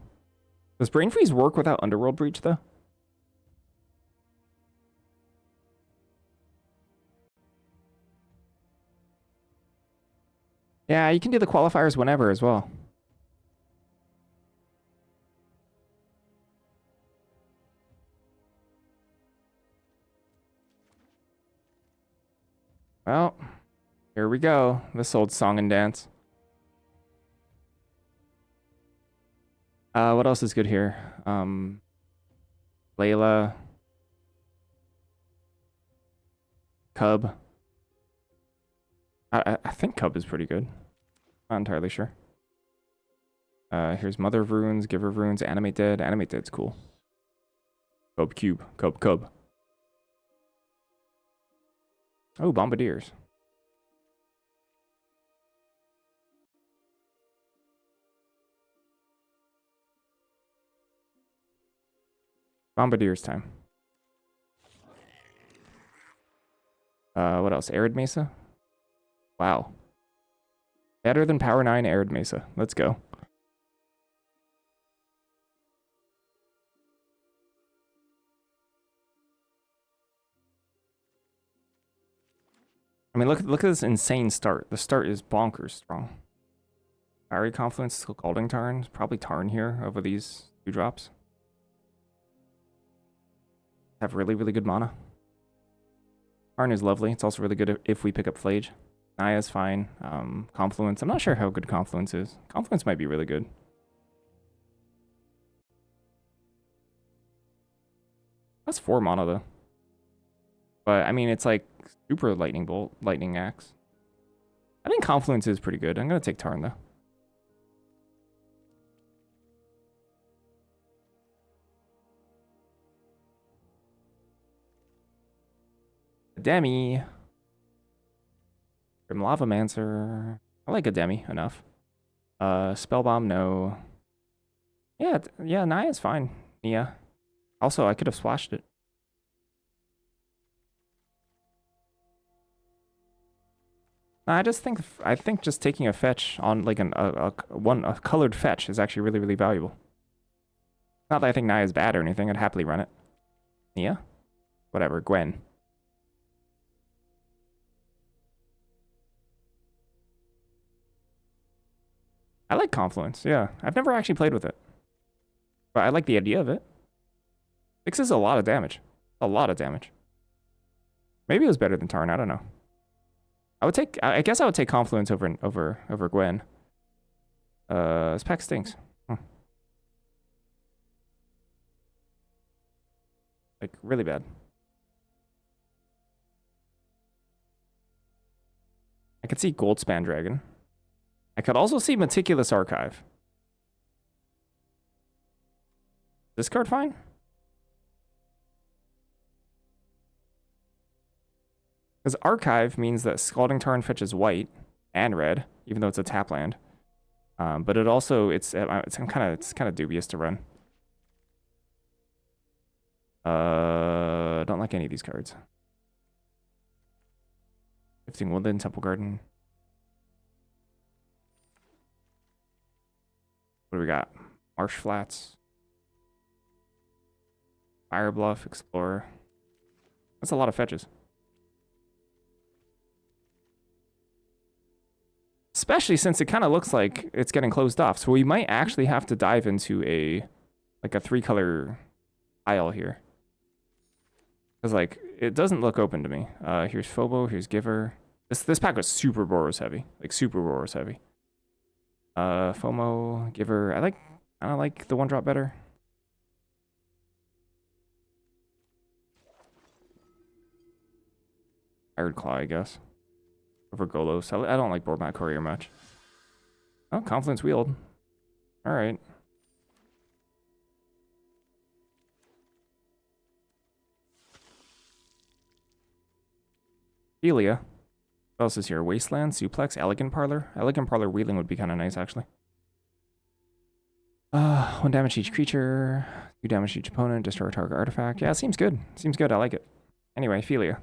Does Brain Freeze work without Underworld Breach, though? Yeah, you can do the qualifiers whenever as well. Well, here we go. This old song and dance. What else is good here? Layla. Cub. I think Cub is pretty good. Not entirely sure. Here's Mother of Runes, Giver of Runes, Animate Dead. Animate Dead's cool. Cub Cube. Cub. Oh, Bombardiers. Bombardiers time. What else? Arid Mesa? Wow. Better than Power 9 Arid Mesa. Let's go. I mean, look at this insane start. The start is bonkers strong. Fiery Confluence, Scalding Tarn. Probably Tarn here over these 2 drops. Have really, really good mana. Tarn is lovely. It's also really good if we pick up Flage. Naya's fine. Confluence. I'm not sure how good Confluence is. Confluence might be really good. That's 4 mana though. But I mean, it's like super Lightning Bolt, Lightning Axe. I think Confluence is pretty good. I'm gonna take Tarn though. Demi. From Lavamancer. I like a Demi enough. Spellbomb, no. Yeah, Naya's fine. Yeah. Also, I could have splashed it. I think just taking a fetch on like a colored fetch is actually really, really valuable. Not that I think Naya's bad or anything. I'd happily run it. Nia? Whatever. Gwen. I like Confluence, yeah. I've never actually played with it. But I like the idea of it. 6 is a lot of damage. A lot of damage. Maybe it was better than Tarn, I don't know. I guess I would take Confluence over Gwen. This pack stinks. Like, really bad. I could see Goldspan Dragon. I could also see Meticulous Archive. This card fine? Because Archive means that Scalding Tarn fetches white and red, even though it's a tap land. But it also it's kind of dubious to run. Don't like any of these cards. Shifting Woodland, Temple Garden. What do we got? Marsh Flats. Fire Bluff, Explorer. That's a lot of fetches. Especially since it kind of looks like it's getting closed off. So we might actually have to dive into a 3-color aisle here. Because like it doesn't look open to me. Here's Phobo, here's Giver. This pack was super Boros heavy. Like super Boros heavy. FOMO, Giver. I like the 1-drop better. Iron Claw, I guess. Over Golos. I don't like Boardmat Courier much. Oh, Confluence Wield. Alright. Helia. What else is here? Wasteland, Suplex, Elegant Parlor. Elegant Parlor wheeling would be kind of nice, actually. 1 damage each creature. 2 damage each opponent. Destroy a target artifact. Yeah, seems good. Seems good. I like it. Anyway, Philia.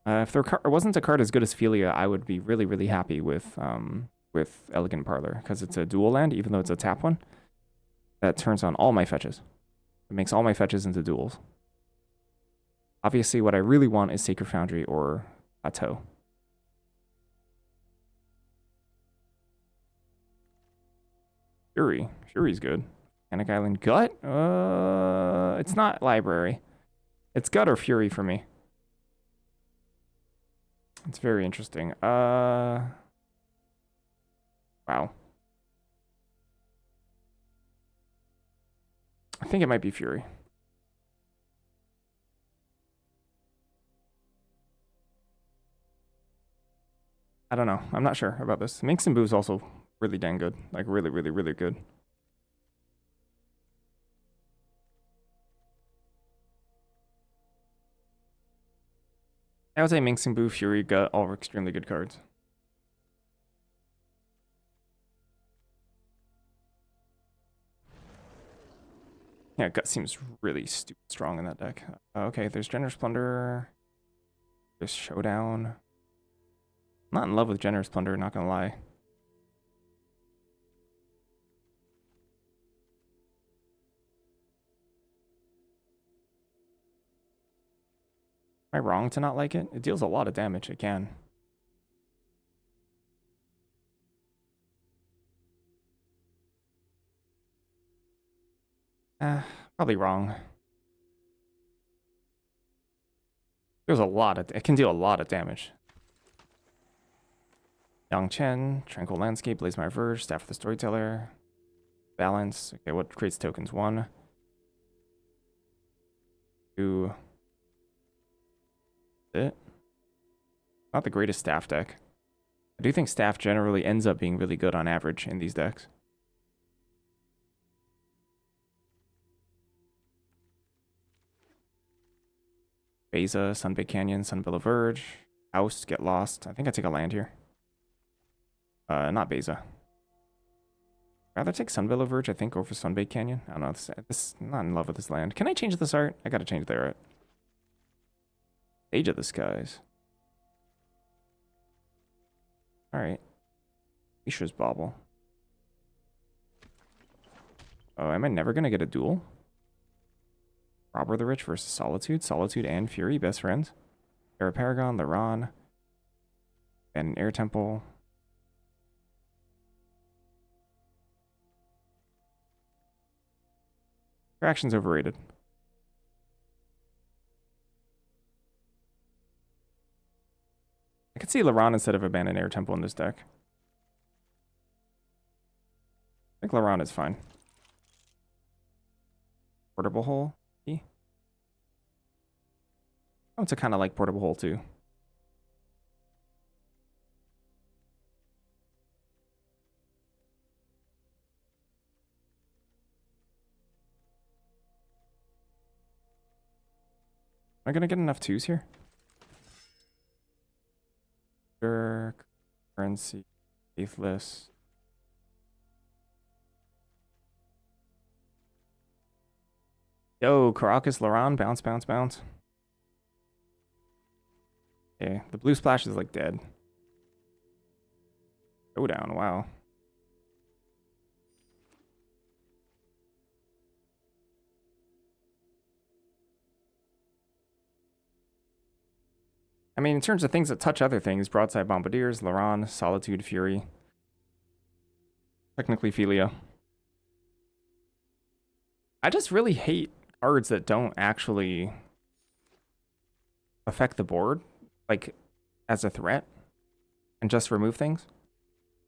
If there wasn't a card as good as Philia, I would be really, really happy with Elegant Parlor, because it's a dual land, even though it's a tap one. That turns on all my fetches. It makes all my fetches into duels. Obviously, what I really want is Sacred Foundry or Plateau. Fury. Fury's good. Panic Island. Gut? It's not Library. It's Gut or Fury for me. It's very interesting. Wow. I think it might be Fury. I don't know. I'm not sure about this. Minx and Boo is also really dang good. Like, really, really, really good. I would say Minx and Boo, Fury, Gut, all extremely good cards. Yeah, Gut seems really stupid strong in that deck. Okay, there's Generous Plunder. There's Showdown. I'm not in love with Generous Plunder, not gonna lie. Am I wrong to not like it? It deals a lot of damage, it can. Probably wrong. It can deal a lot of damage. Yang Chen, Tranquil Landscape, Blazemire Verge, Staff of the Storyteller, Balance. Okay, what creates tokens? 1, 2. It. Not the greatest staff deck. I do think staff generally ends up being really good on average in these decks. Beza, Sunbaked Canyon, Sunbillow Verge, House, Get Lost. I think I take a land here. Not Beza. Rather take Sunbillow Verge, I think, over Sunbaked Canyon. I don't know. I'm not in love with this land. Can I change this art? I gotta change the art. Age of the Skies. Alright. Mishra's Bauble. Oh, am I never gonna get a duel? Robber the Rich versus Solitude. Solitude and Fury, best friends. Era Paragon, Laran. And Air Temple. Your action's overrated. I could see Laran instead of Abandoned Air Temple in this deck. I think Laran is fine. Portable Hole. Oh, it's a kind of like Portable Hole too. I gonna get enough twos here? Dirk, currency, faithless. Yo, Caracas, Laron, bounce, bounce, bounce. Okay, the blue splash is like dead. Go down, wow. I mean, in terms of things that touch other things, Broadside Bombardiers, Laron, Solitude, Fury. Technically Philia. I just really hate cards that don't actually affect the board, like, as a threat, and just remove things.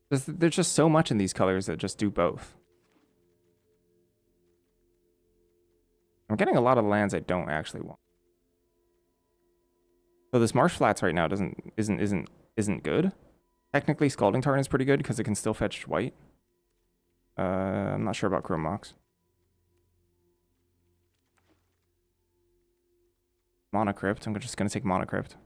There's just so much in these colors that just do both. I'm getting a lot of lands I don't actually want. So this Marsh Flats right now isn't good. Technically, Scalding Tarn is pretty good because it can still fetch white. I'm not sure about Chrome Mox. Mana Crypt. I'm just gonna take Mana Crypt.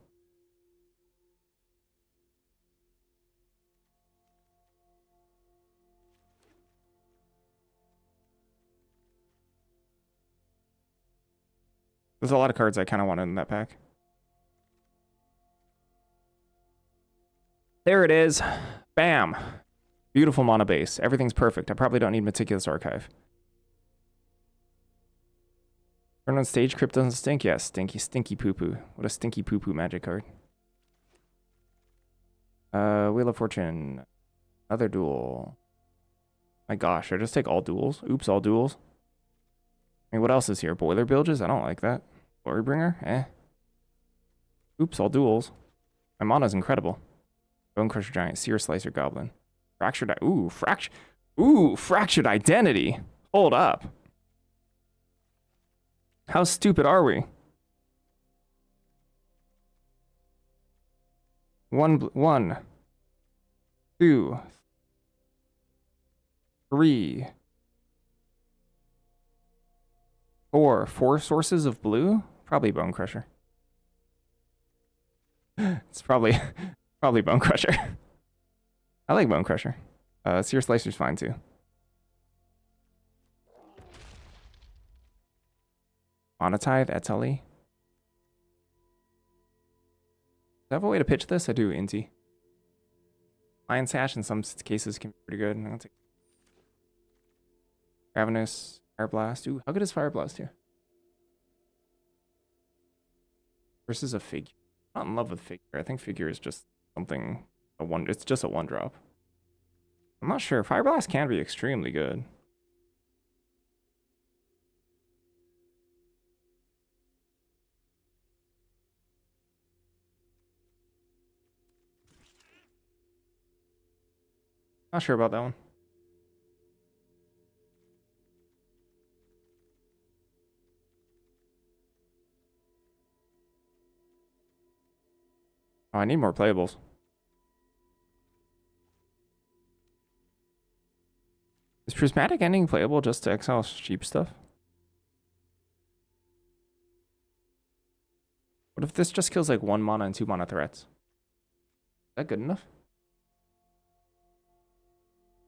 There's a lot of cards I kind of wanted in that pack. There it is. Bam. Beautiful mana base. Everything's perfect. I probably don't need Meticulous Archive. Turn on stage, Crypt doesn't stink? Yes, stinky, stinky poo-poo. What a stinky poo-poo magic card. Wheel of Fortune. Another duel. My gosh, should I just take all duels? Oops, all duels. I mean, what else is here? Boiler Bilges? I don't like that. Glorybringer? Eh. Oops, all duels. My mana's incredible. Bone Crusher Giant, Seer Slicer Goblin. Fractured... Fractured Identity! Hold up. How stupid are we? One, two, three, four sources of blue? Probably Bone Crusher. It's probably Bone Crusher. I like Bone Crusher. Seer Slicer's fine too. Monotithe, Etali. Do I have a way to pitch this? I do, Inti. Lion Sash in some cases can be pretty good. I'll take Ravenous, Fire Blast. Ooh, how good is Fire Blast here? Versus a Figure. I'm not in love with Figure. I think Figure is just something, it's just a 1-drop. I'm not sure. Fire Blast can be extremely good. Not sure about that one. Oh, I need more playables. Is Prismatic Ending playable just to exile cheap stuff? What if this just kills like 1 mana and 2 mana threats? Is that good enough?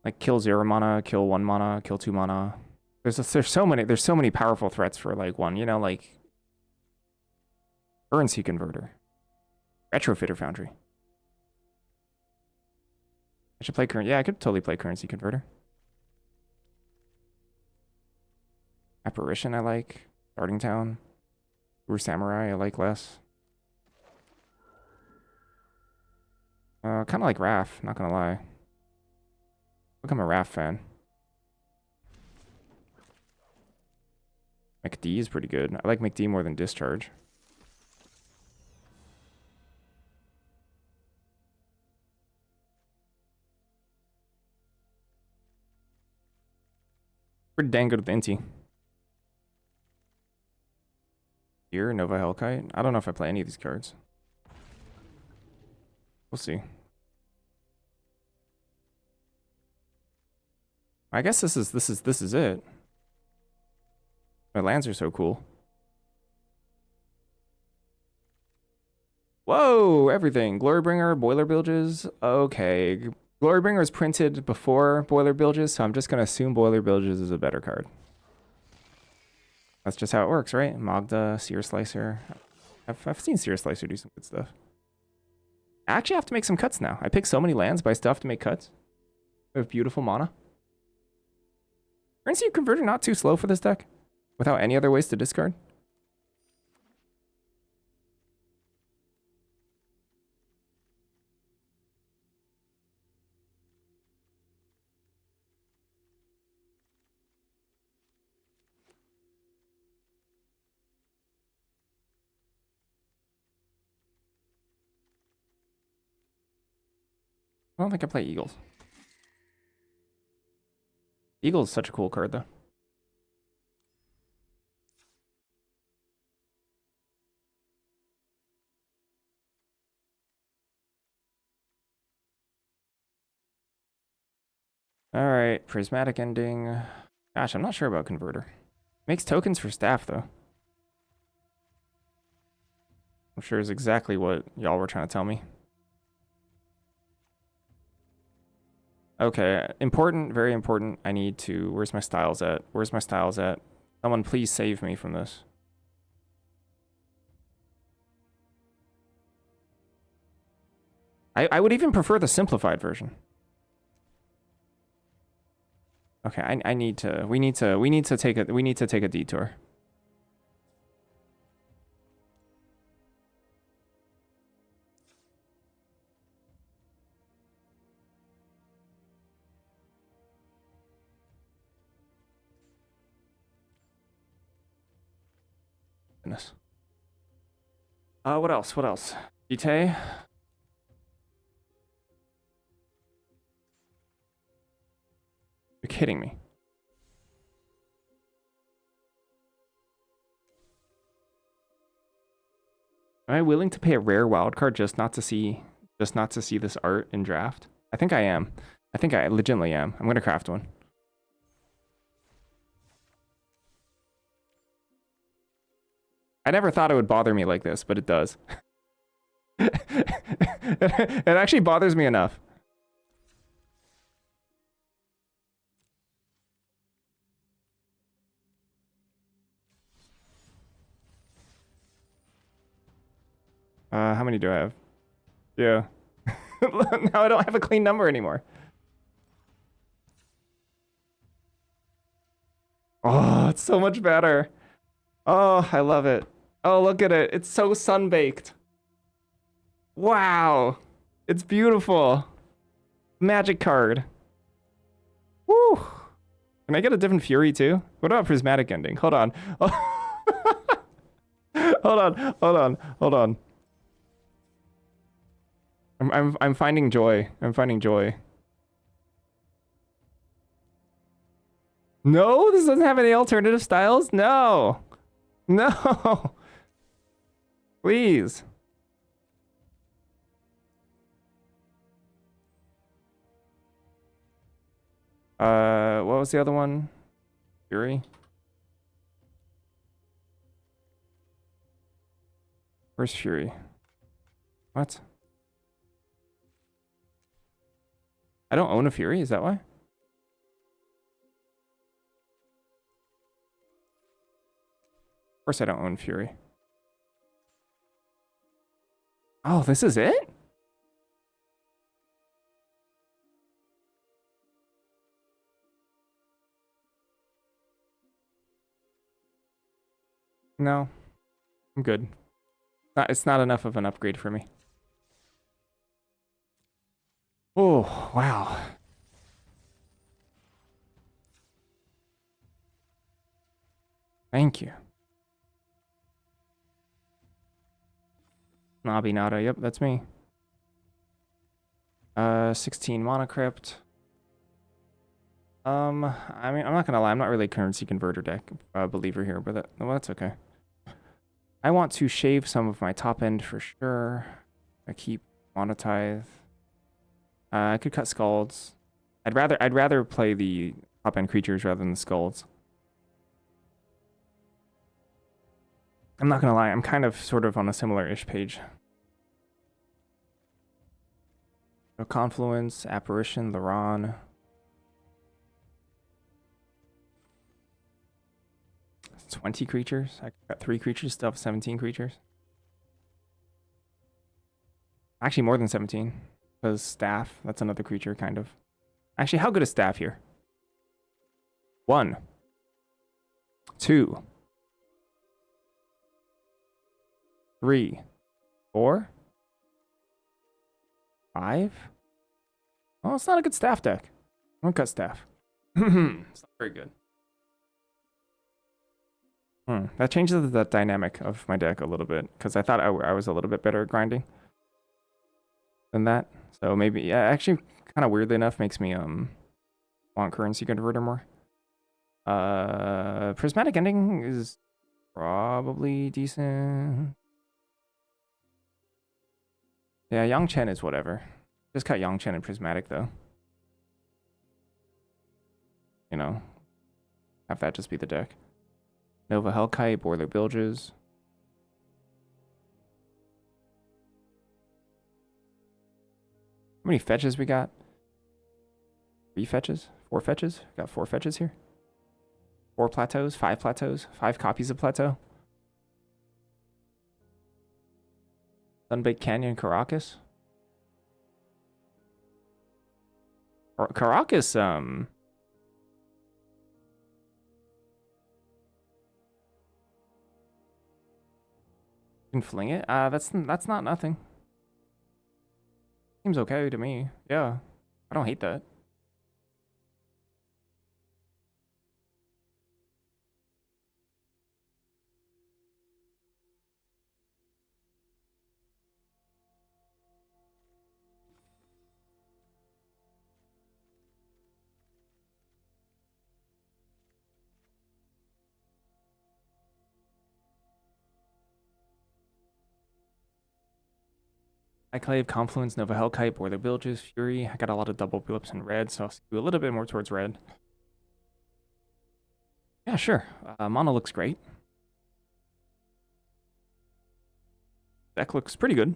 Like kill 0 mana, kill 1 mana, kill 2 mana. There's so many powerful threats for like one, you know, like Currency Converter. Retrofitter Foundry. I should play current. Yeah, I could totally play Currency Converter. Apparition I like. Starting Town. Ur Samurai I like less. Kind of like Raph, not gonna lie. Look, I'm a Raph fan. McD is pretty good. I like McD more than Discharge. Pretty dang good with Inti. Here, Nova Hellkite. I don't know if I play any of these cards. We'll see. I guess this is it. My lands are so cool. Whoa, everything. Glorybringer, Boiler Bilges. Okay. Glorybringer is printed before Boiler Bilges, so I'm just going to assume Boiler Bilges is a better card. That's just how it works, right? Magda, Seer Slicer. I've seen Seer Slicer do some good stuff. I actually have to make some cuts now. I pick so many lands, but I still have to make cuts. We have beautiful mana. Currency Converter not too slow for this deck, without any other ways to discard. I don't think I play Eagles. Eagles is such a cool card, though. All right, Prismatic Ending. Gosh, I'm not sure about Converter. Makes tokens for staff, though. I'm sure is exactly what y'all were trying to tell me. Okay, important, very important. I need to... Where's my styles at? Where's my styles at? Someone please save me from this. I would even prefer the simplified version. Okay, I need to... We need to take a detour. Goodness. What else? What else? Vitae? You're kidding me. Am I willing to pay a rare wildcard just not to see this art in draft? I think I am. I think I legitimately am. I'm gonna craft one. I never thought it would bother me like this, but it does. It actually bothers me enough. How many do I have? Yeah. Now I don't have a clean number anymore. Oh, it's so much better. Oh, I love it. Oh, look at it. It's so sun-baked. Wow. It's beautiful. Magic card. Woo. Can I get a different Fury too? What about Prismatic Ending? Hold on. Hold on. Hold on. Hold on. I'm finding joy. I'm finding joy. No, this doesn't have any alternative styles? No. No. Please. What was the other one? Fury? Where's Fury? What? I don't own a Fury, is that why? Of course I don't own Fury. Oh, this is it? No. I'm good. It's not enough of an upgrade for me. Oh, wow. Thank you. Nabinata, yep, that's me. 16 Mana Crypt. I mean, I'm not gonna lie, I'm not really a currency converter deck believer here, but well, that's okay. I want to shave some of my top end for sure. I keep Monetize. I could cut Scalds. I'd rather play the top end creatures rather than the Scalds. I'm not gonna lie, I'm kind of sort of on a similar-ish page. So Confluence, Apparition, Laron. It's 20 creatures. I got 3 creatures, still have 17 creatures. Actually, more than 17. Because Staff, that's another creature, kind of. Actually, how good is Staff here? 1, 2, 3, 4, 5. Oh, it's not a good Staff deck. I don't cut Staff. It's not very good. That changes the dynamic of my deck a little bit, because I thought I was a little bit better at grinding than that. So maybe, yeah, actually, kind of weirdly enough, makes me want Currency Converter more. Prismatic Ending is probably decent. Yeah, Yang Chen is whatever. Just cut Yang Chen and Prismatic though. You know, have that just be the deck. Nova Hellkite, Boiler Bilges. How many fetches we got? 3 fetches? 4 fetches? Got 4 fetches here. 4 plateaus, 5 plateaus, 5 copies of plateau. Sunbaked Canyon, Caracas. Caracas, can fling it. That's not nothing. Seems okay to me. Yeah, I don't hate that. Iclave, Confluence, Nova Hellkite, Boiler Bilges, Fury. I got a lot of double blips in red, so I'll do a little bit more towards red. Yeah, sure. Mono looks great. Deck looks pretty good.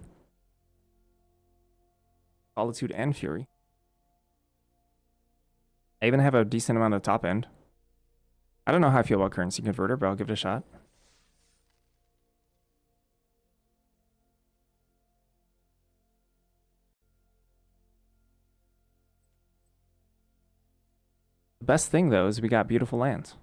Solitude and Fury. I even have a decent amount of top end. I don't know how I feel about Currency Converter, but I'll give it a shot. The best thing, though, is we got beautiful lands.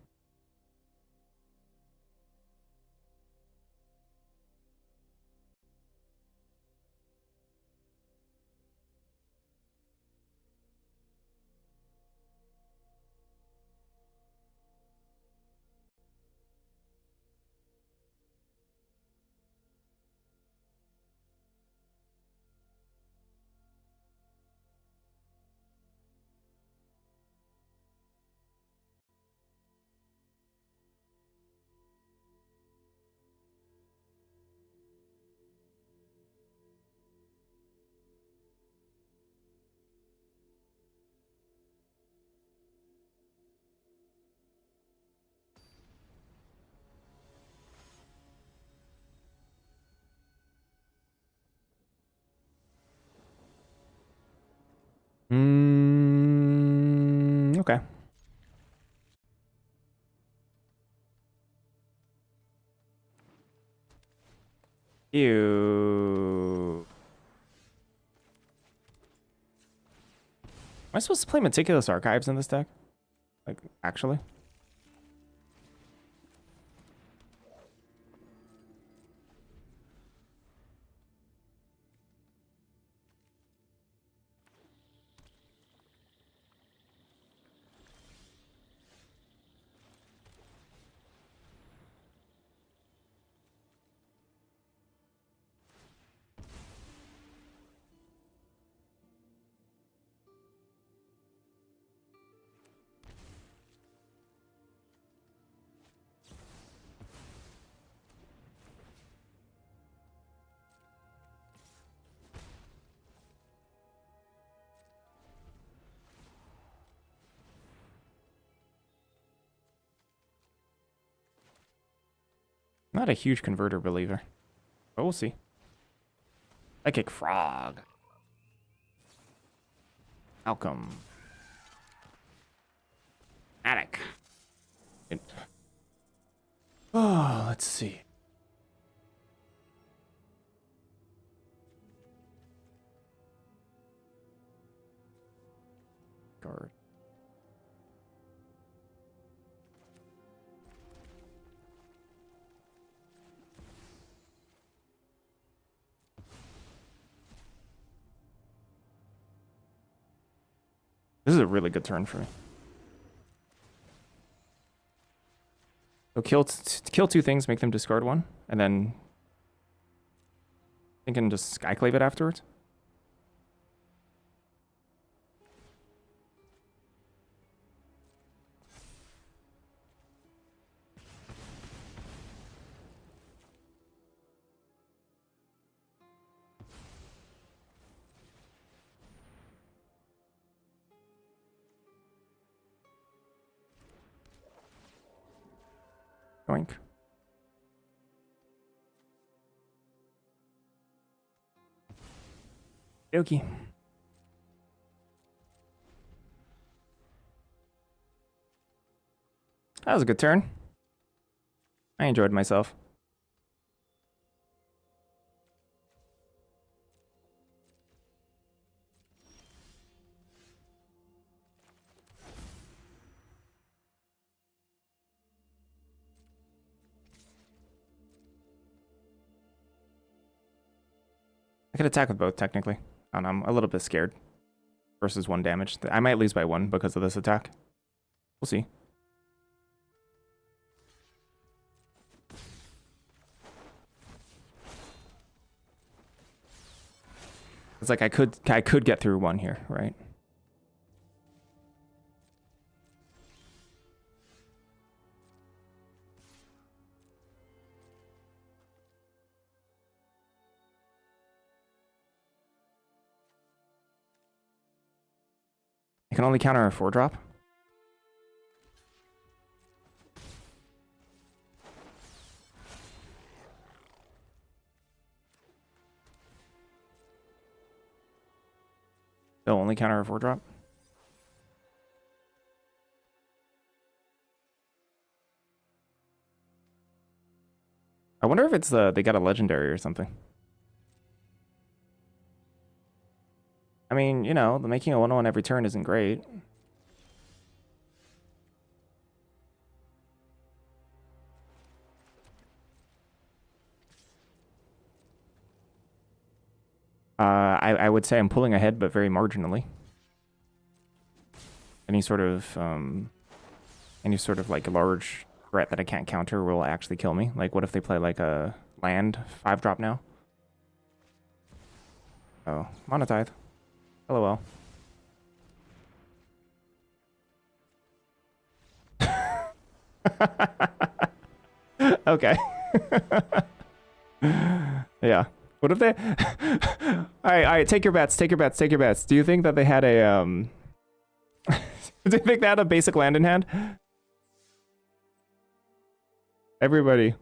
Okay. Ew. Am I supposed to play Meticulous Archives in this deck? Like, actually? Not a huge converter believer, but we'll see. Psychic Frog. Malcolm. Attic. Oh, let's see. Guard. This is a really good turn for me. So kill two things, make them discard one, and then thinking just Skyclave it afterwards. Yoink. Okie. That was a good turn. I enjoyed myself. I could attack with both, technically. I don't know, I'm a little bit scared. Versus 1 damage. I might lose by 1 because of this attack. We'll see. It's like I could get through 1 here, right? I can only counter a 4-drop. They'll only counter a 4-drop. I wonder if it's they got a legendary or something. I mean, you know, the making a 1/1 every turn isn't great. I would say I'm pulling ahead, but very marginally. Any sort of like large threat that I can't counter will actually kill me. Like, what if they play like a land 5-drop now? Oh, Monotithe. LOL. Okay. Yeah. What if they... all right, take your bets, take your bets, take your bets. Do you think that they had a, do you think they had a basic land in hand? Everybody. Do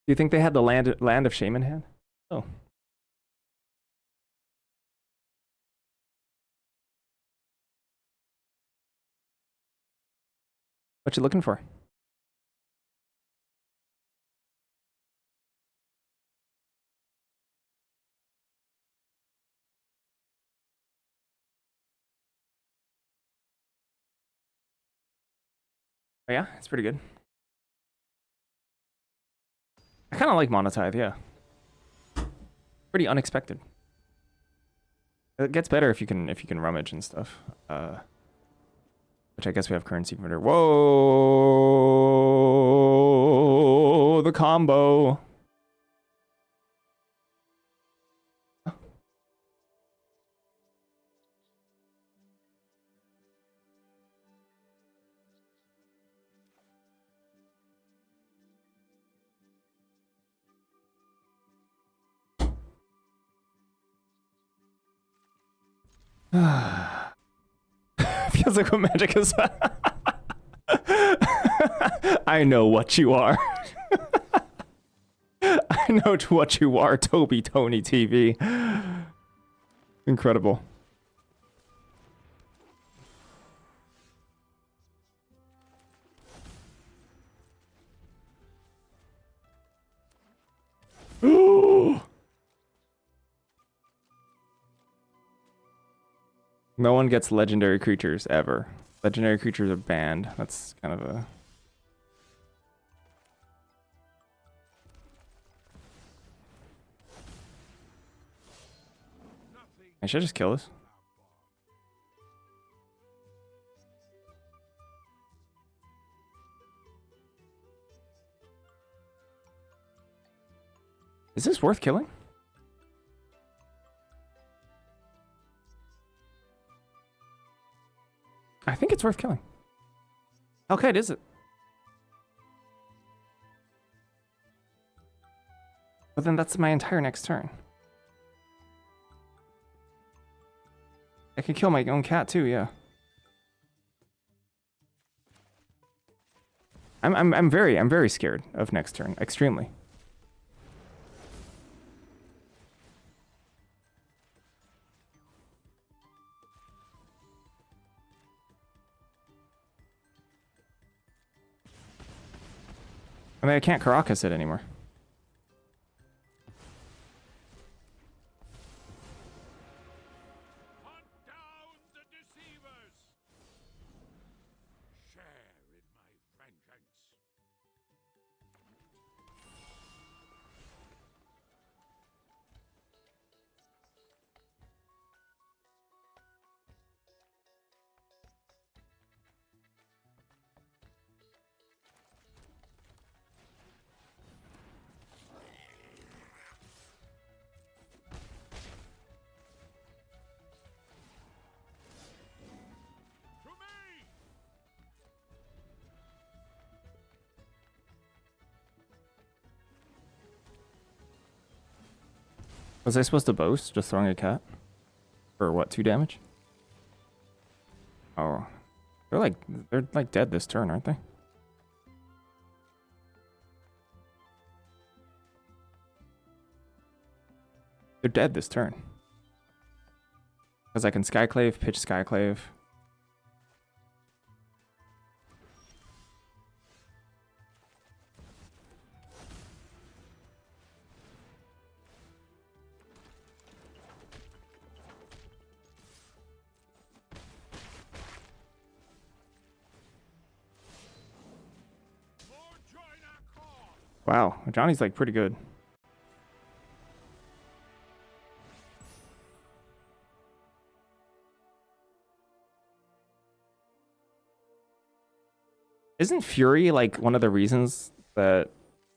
you think they had the land of Shame in hand? Oh. What you looking for? Oh yeah, it's pretty good. I kind of like Monotithe, yeah. Pretty unexpected. It gets better if you can rummage and stuff. Which I guess we have currency converter. Whoa, the combo. Feels like what magic is. I know what you are. I know what you are, Toby Tony TV. Incredible. No one gets legendary creatures ever. Legendary creatures are banned. That's kind of a... I should just kill this. Is this worth killing? I think it's worth killing. Okay, it is it. But then that's my entire next turn. I can kill my own cat too, yeah. I'm very scared of next turn. Extremely. I mean, I can't Caracas it anymore.
Hunt down the deceivers. Share in my vengeance. To me!
Was I supposed to boast just throwing a cat? For what, 2 damage? Oh. They're like dead this turn, aren't they? They're dead this turn. Because I can Skyclave, pitch Skyclave.
More join our cause.
Wow, Johnny's like pretty good. Isn't Fury like one of the reasons that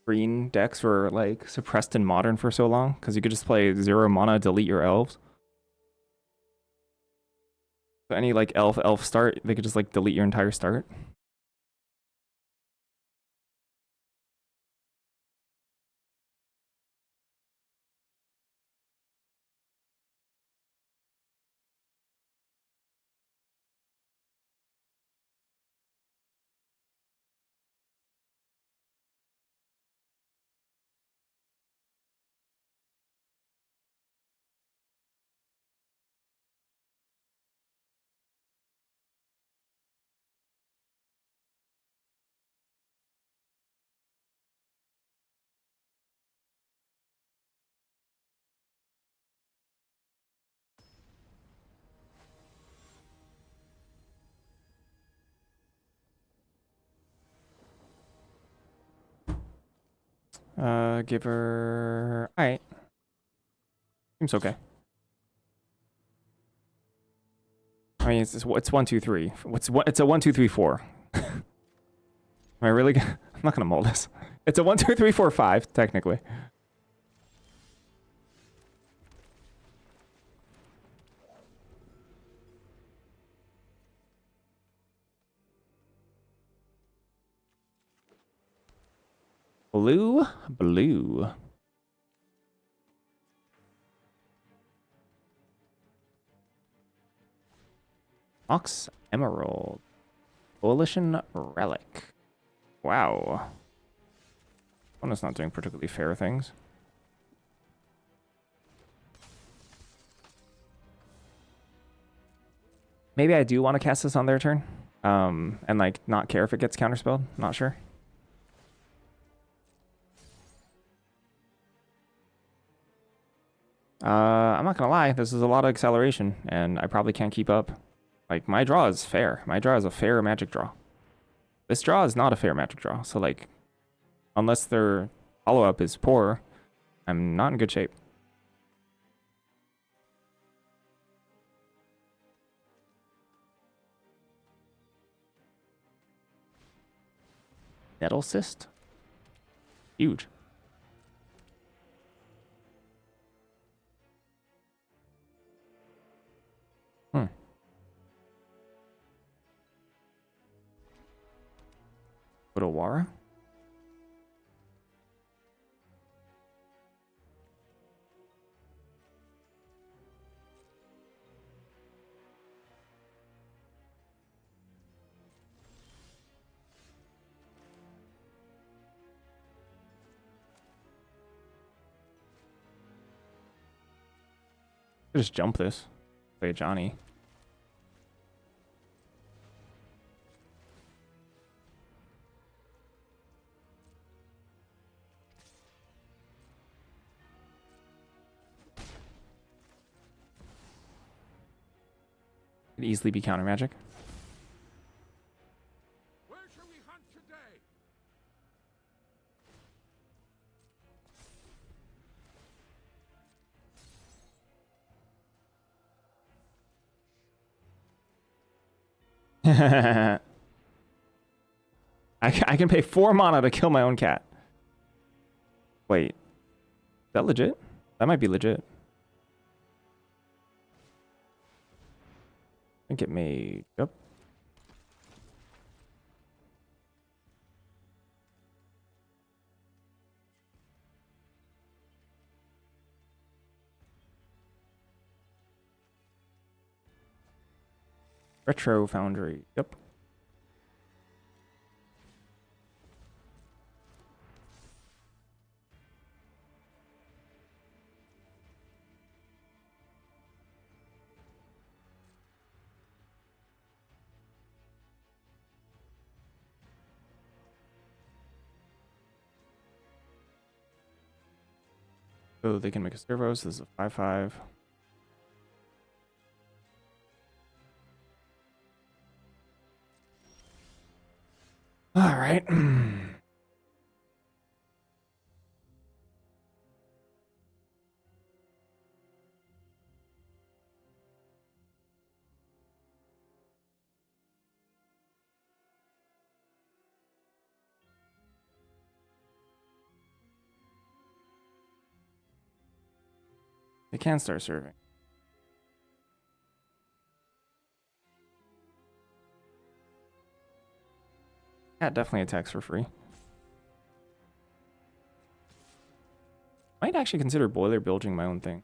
green decks were like suppressed in Modern for so long? Because you could just play 0 mana, delete your elves. So any like elf start, they could just like delete your entire start. Give her... Alright. Seems okay. I mean, it's 1, 2, 3. It's a 1, 2, 3, 4. Am I really gonna... I'm not gonna mull this. It's a 1, 2, 3, 4, 5, technically. Blue. Ox Emerald. Coalition Relic. Wow. One is not doing particularly fair things. Maybe I do want to cast this on their turn. And like not care if it gets counterspelled. Not sure. I'm not gonna lie, this is a lot of acceleration, and I probably can't keep up. Like, my draw is fair. My draw is a fair magic draw. This draw is not a fair magic draw, so like, unless their follow-up is poor, I'm not in good shape. Nettle Cyst? Huge. Odawara? Just jump this. Play Johnny. Could easily be counter magic.
Where shall we hunt today?
I can pay 4 mana to kill my own cat. Wait. Is that legit? That might be legit. I think it may... Yep. Retro Foundry. Yep. So they can make a servos. This is a 5/5. All right. They can start serving. Cat definitely attacks for free. Might actually consider boiler bilging my own thing.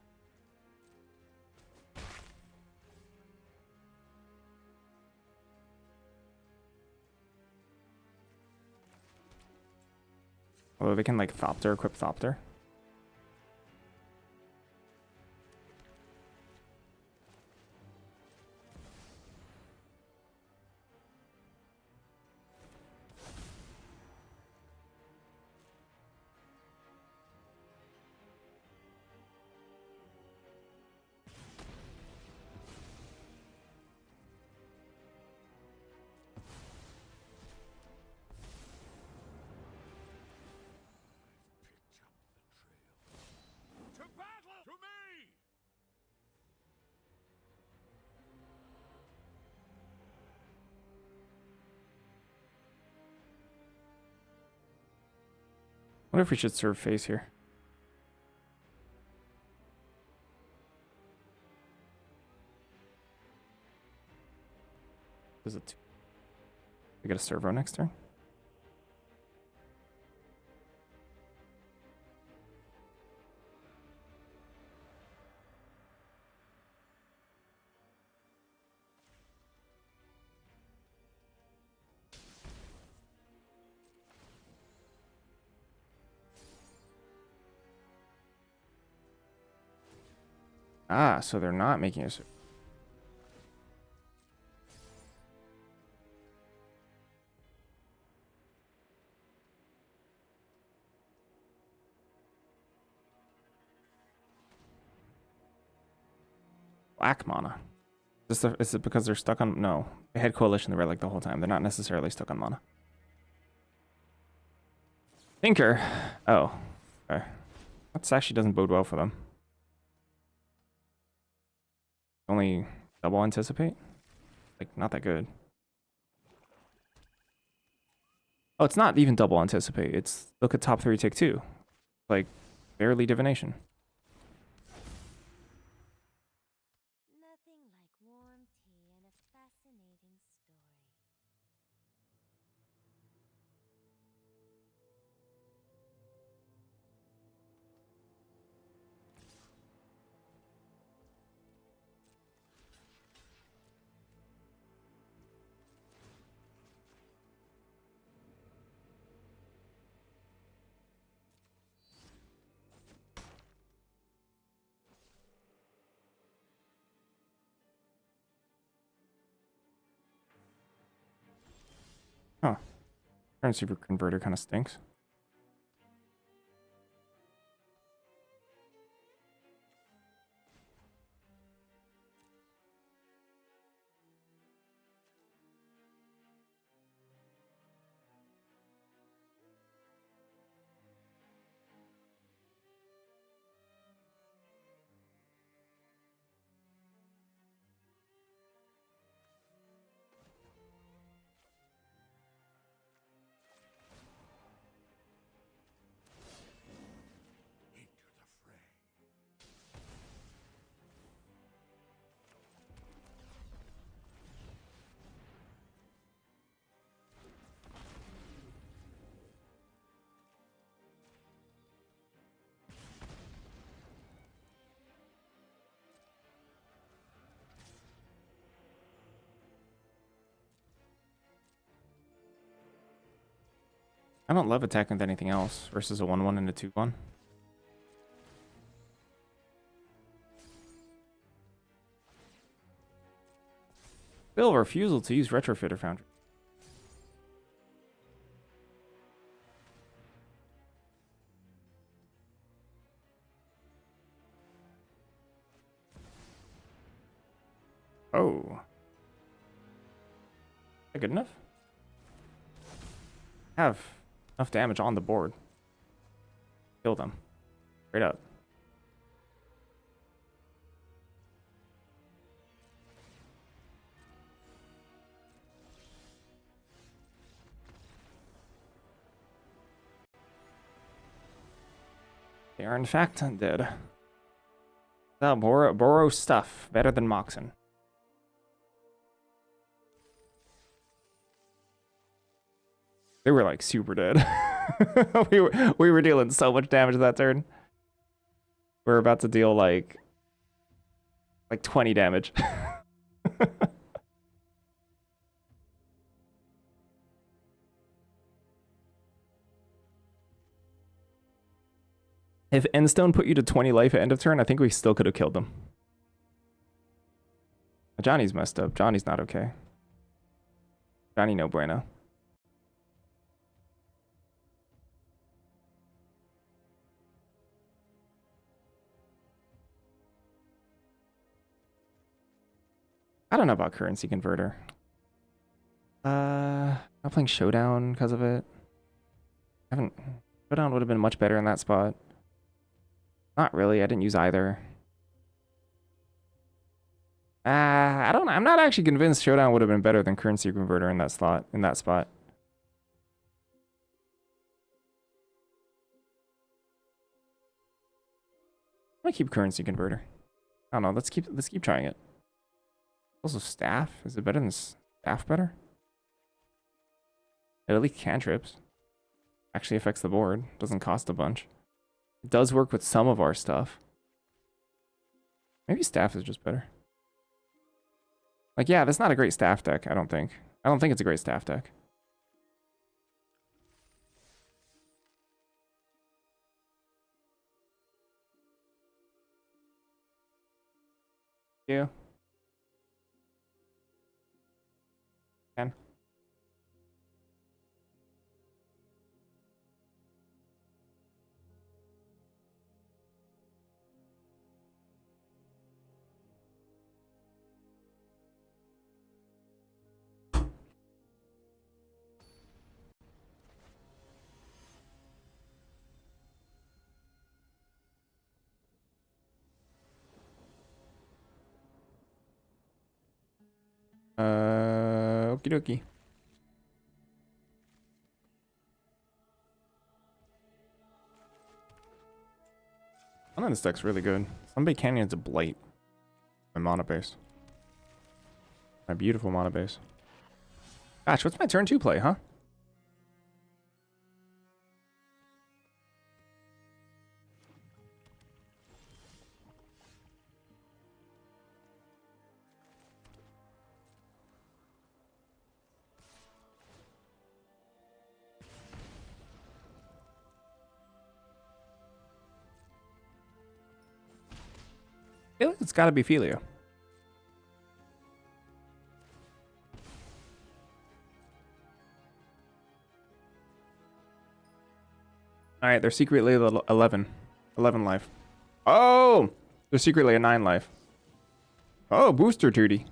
Although they can like Thopter, equip Thopter.
To battle! To me!
What if we should serve face here? Is it? We get a servo next turn. Ah, so they're not making a servo. black mana. Is it because they're stuck on? No, they had Coalition the red like the whole time. They're not necessarily stuck on mana. Tinker. Oh, okay. That actually doesn't bode well for them. Only double anticipate? Like, not that good. Oh, it's not even double anticipate. It's look at top 3, take 2. Like, barely divination.
Nothing like warm tea and a fascinating story.
Huh. Currency converter kind of stinks.
Into the fray.
I don't love attacking with anything else versus a 1/1 and a 2/1. Still refusal to use Retrofitter Foundry. Oh. Is that good enough? Have enough damage on the board. Kill them. Straight up. They are in fact undead. The Boro stuff. Better than Moxen. They were like super dead. we were dealing so much damage that turn. We're about to deal like 20 damage. If Endstone put you to 20 life at end of turn, I think we still could have killed them. Johnny's messed up. Johnny's not okay. Johnny no bueno. I don't know about currency converter. Not playing Showdown because of it. Showdown would have been much better in that spot. Not really. I didn't use either. I don't know. I'm not actually convinced Showdown would have been better than currency converter in that spot. I might keep currency converter. I don't know. Let's keep trying it. Also, staff. Is it better than staff? Better? It at least cantrips. Actually affects the board. Doesn't cost a bunch. It does work with some of our stuff. Maybe staff is just better. Like, yeah, that's not a great staff deck, I don't think. I don't think it's a great staff deck. You? Ken? Okie dokie. One of this deck's really good. Sunbay Canyon's a blight. My mana base. My beautiful mana base. Gosh, what's my turn 2 play, huh? I feel like it's gotta be Felio. Alright, they're secretly 11. 11 life. Oh! They're secretly a 9 life. Oh, booster duty.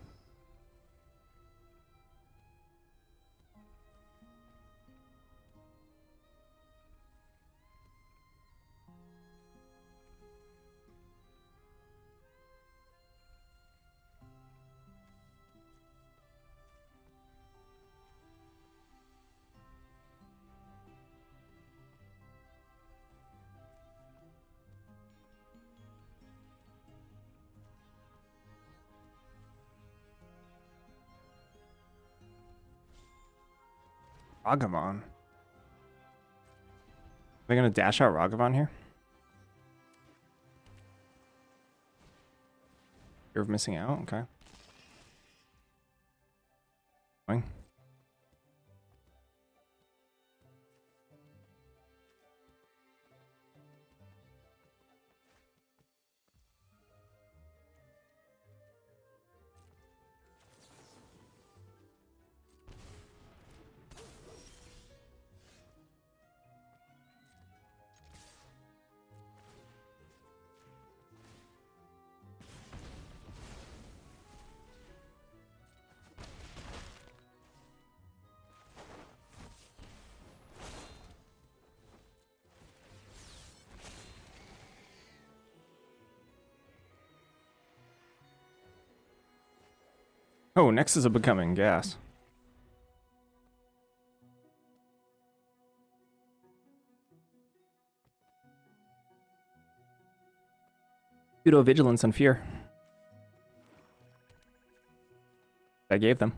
Ragavan. Are they gonna dash out Ragavan here? Fear of missing out? Okay. Fine. Oh, next is a becoming gas. Pseudo vigilance and fear. I gave them.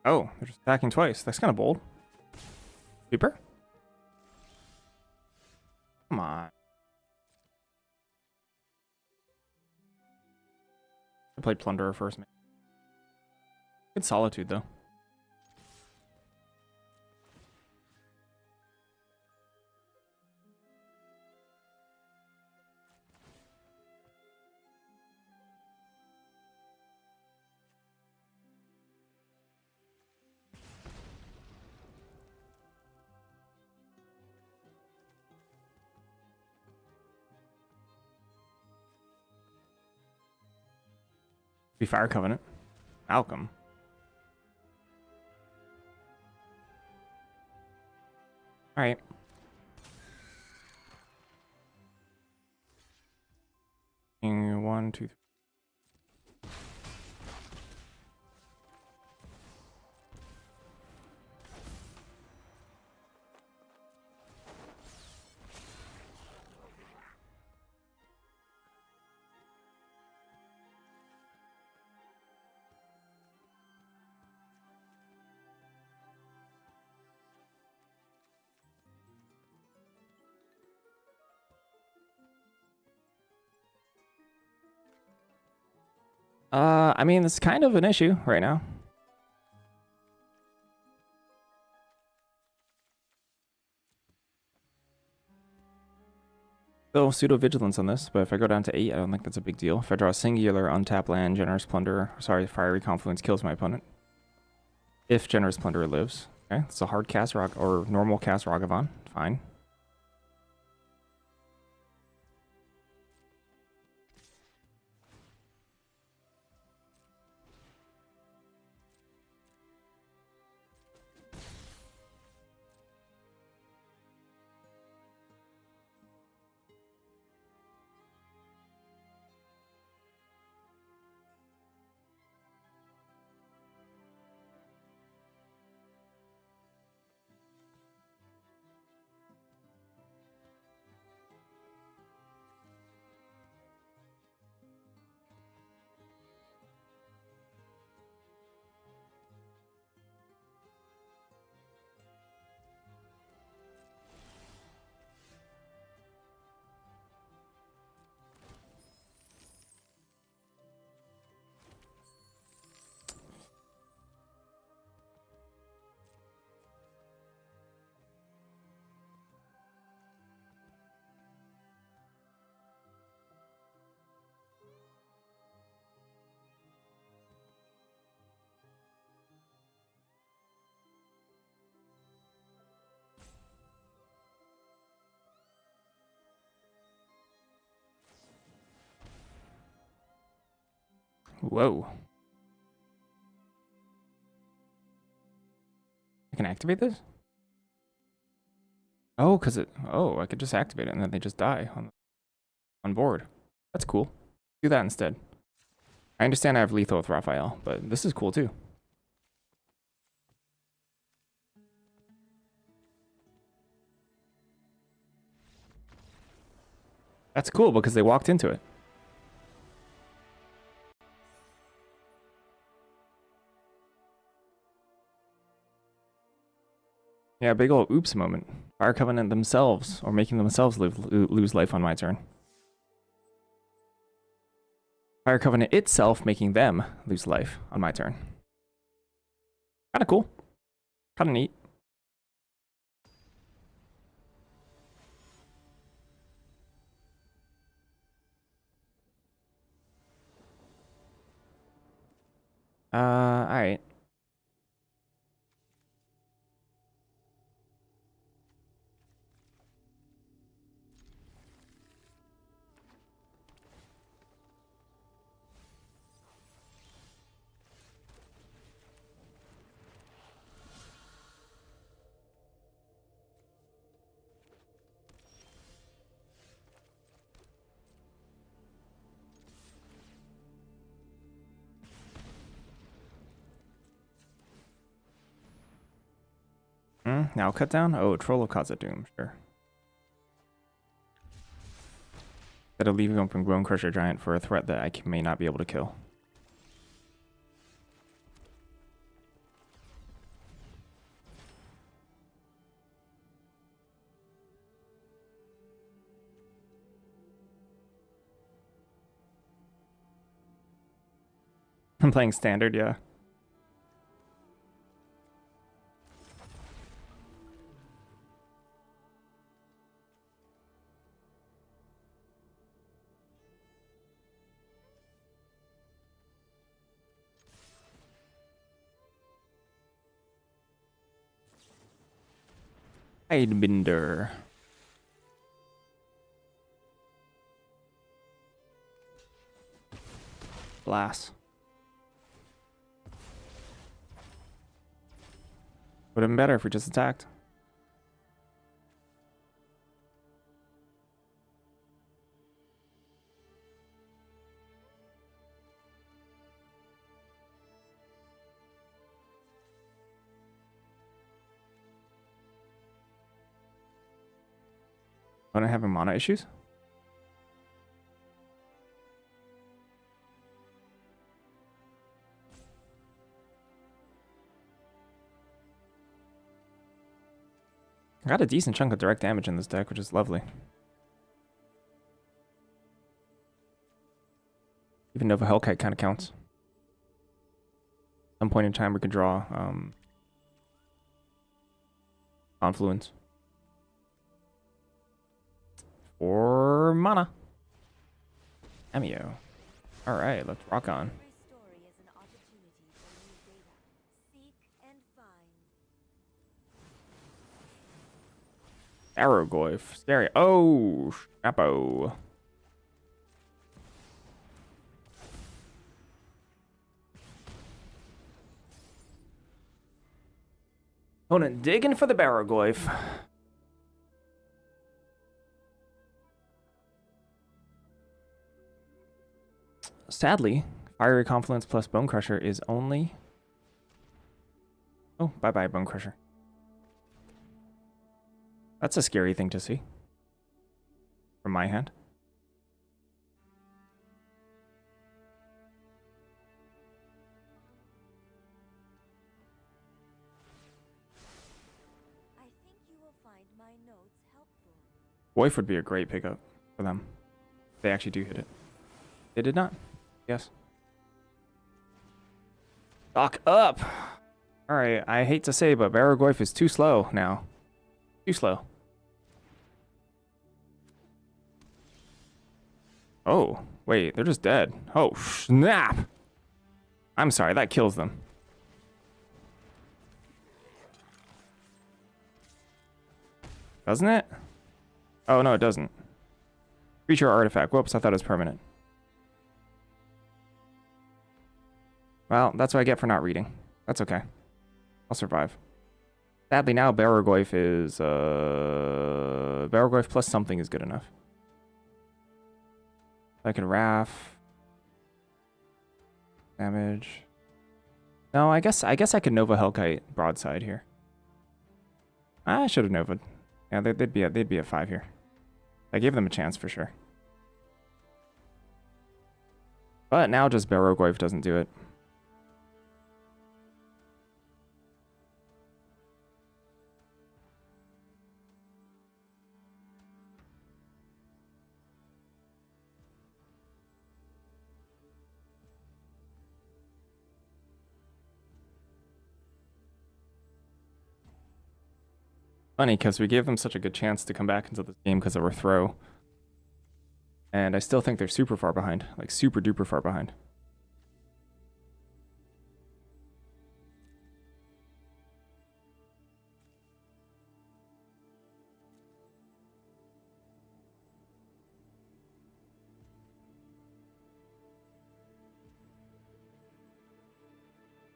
Oh, they're just attacking twice. That's kind of bold. Super? Come on. I played Plunderer first. Good Solitude, though. Be Fire Covenant. Malcolm. Alright. One, two, three. I mean, it's kind of an issue right now. Still pseudo vigilance on this, but if I go down to 8, I don't think that's a big deal. If I draw a singular untap land, Generous Plunderer, sorry, Fiery Confluence kills my opponent. If Generous Plunderer lives. Okay, it's a hard cast or normal cast Ragavan. Fine. Whoa. I can activate this? Oh, because it... Oh, I could just activate it and then they just die on board. That's cool. Do that instead. I understand I have lethal with Raphael, but this is cool too. That's cool because they walked into it. Yeah, big ol' oops moment. Fire Covenant themselves, or making themselves lose life on my turn. Fire Covenant itself making them lose life on my turn. Kinda cool. Kinda neat. Alright. Now cut down? Oh, Troll of Khazad-dûm, sure. Instead of leaving open Bone Crusher Giant for a threat that I may not be able to kill. I'm playing standard, yeah. Tidebinder. Blast. Would have been better if we just attacked. Am I having mana issues? I got a decent chunk of direct damage in this deck, which is lovely. Even Nova Hellkite kind of counts. At some point in time, we can draw Confluence. For mana. Amio. Alright, let's rock on.
Every story is an opportunity for new data. Seek and find.
Arrowgoyf. Scary. Oh, Chapo. Opponent digging for the Barrowgoyf. Sadly, Fiery Confluence plus Bone Crusher is only... Oh, bye-bye, Bone Crusher. That's a scary thing to see. From my hand.
I think you will find my notes helpful.
Goyf would be a great pickup for them. They actually do hit it. They did not. Yes. Stock up! Alright, I hate to say, but Barrowgoyf is too slow now. Too slow. Oh, wait, they're just dead. Oh, snap! I'm sorry, that kills them. Doesn't it? Oh, no, it doesn't. Creature artifact. Whoops, I thought it was permanent. Well, that's what I get for not reading. That's okay. I'll survive. Sadly now, Barrogoyf is, Barrogoyf plus something is good enough. I can Wrath. Damage. No, I guess I could Nova Hellkite broadside here. I should have Nova'd. Yeah, they'd be a 5 here. I gave them a chance for sure. But now just Barrogoyf doesn't do it. Funny, because we gave them such a good chance to come back into this game because of our throw. And I still think they're super far behind. Like, super duper far behind.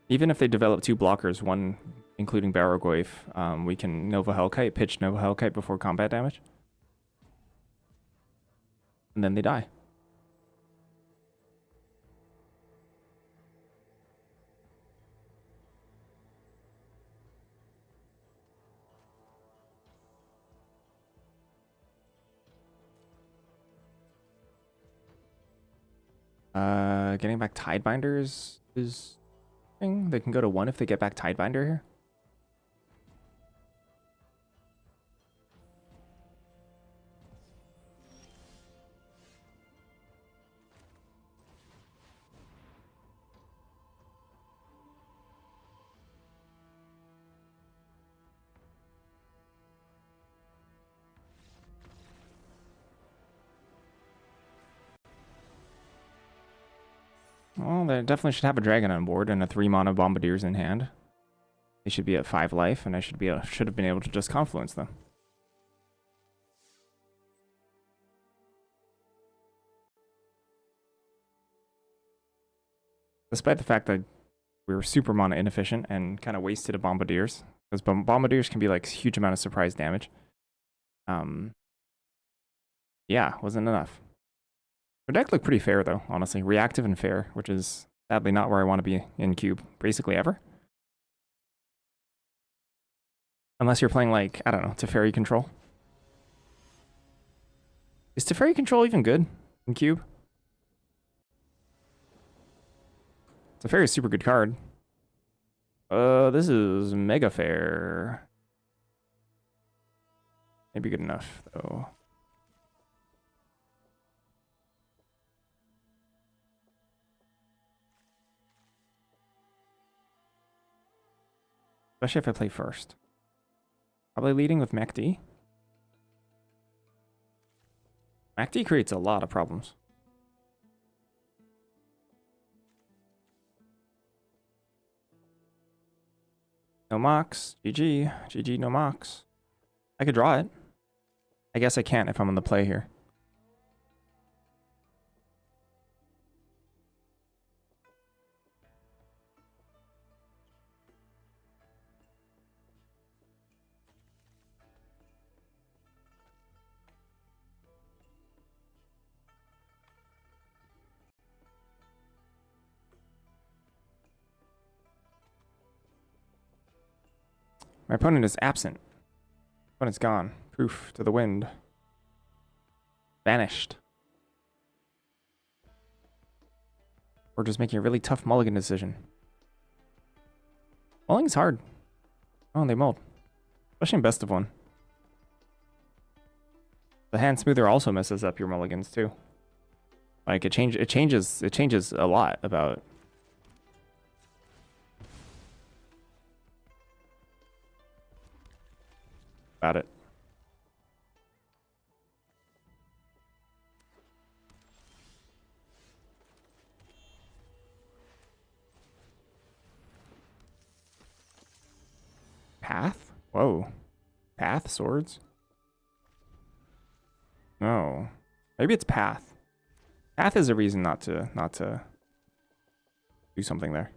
Even if they develop 2 blockers, one including Barrogoyf, we can Nova Hellkite, pitch Nova Hellkite before combat damage. And then they die. Getting back Tidebinders is... They can go to 1 if they get back Tidebinder here. Well, they definitely should have a dragon on board and a 3-mana Bombardiers in hand. They should be at 5 life, and I should have been able to just Confluence them. Despite the fact that we were super mana inefficient and kind of wasted a Bombardiers, because Bombardiers can be like huge amount of surprise damage. Yeah, wasn't enough. Our deck looked pretty fair though, honestly. Reactive and fair, which is sadly not where I want to be in Cube, basically ever. Unless you're playing like, I don't know, Teferi Control. Is Teferi Control even good in Cube? Teferi is a super good card. This is mega fair. Maybe good enough, though. Especially if I play first. Probably leading with MacD. MacD creates a lot of problems. No Mox. GG. GG, no Mox. I could draw it. I guess I can't if I'm on the play here. My opponent is absent. Opponent's gone. Poof to the wind. Vanished. We're just making a really tough mulligan decision. Mulling's hard. Oh, they mulled. Especially in best of 1. The hand smoother also messes up your mulligans too. Like it changes a lot about it. Path? Whoa. Path swords? No. Maybe it's path. Path is a reason not to do something there.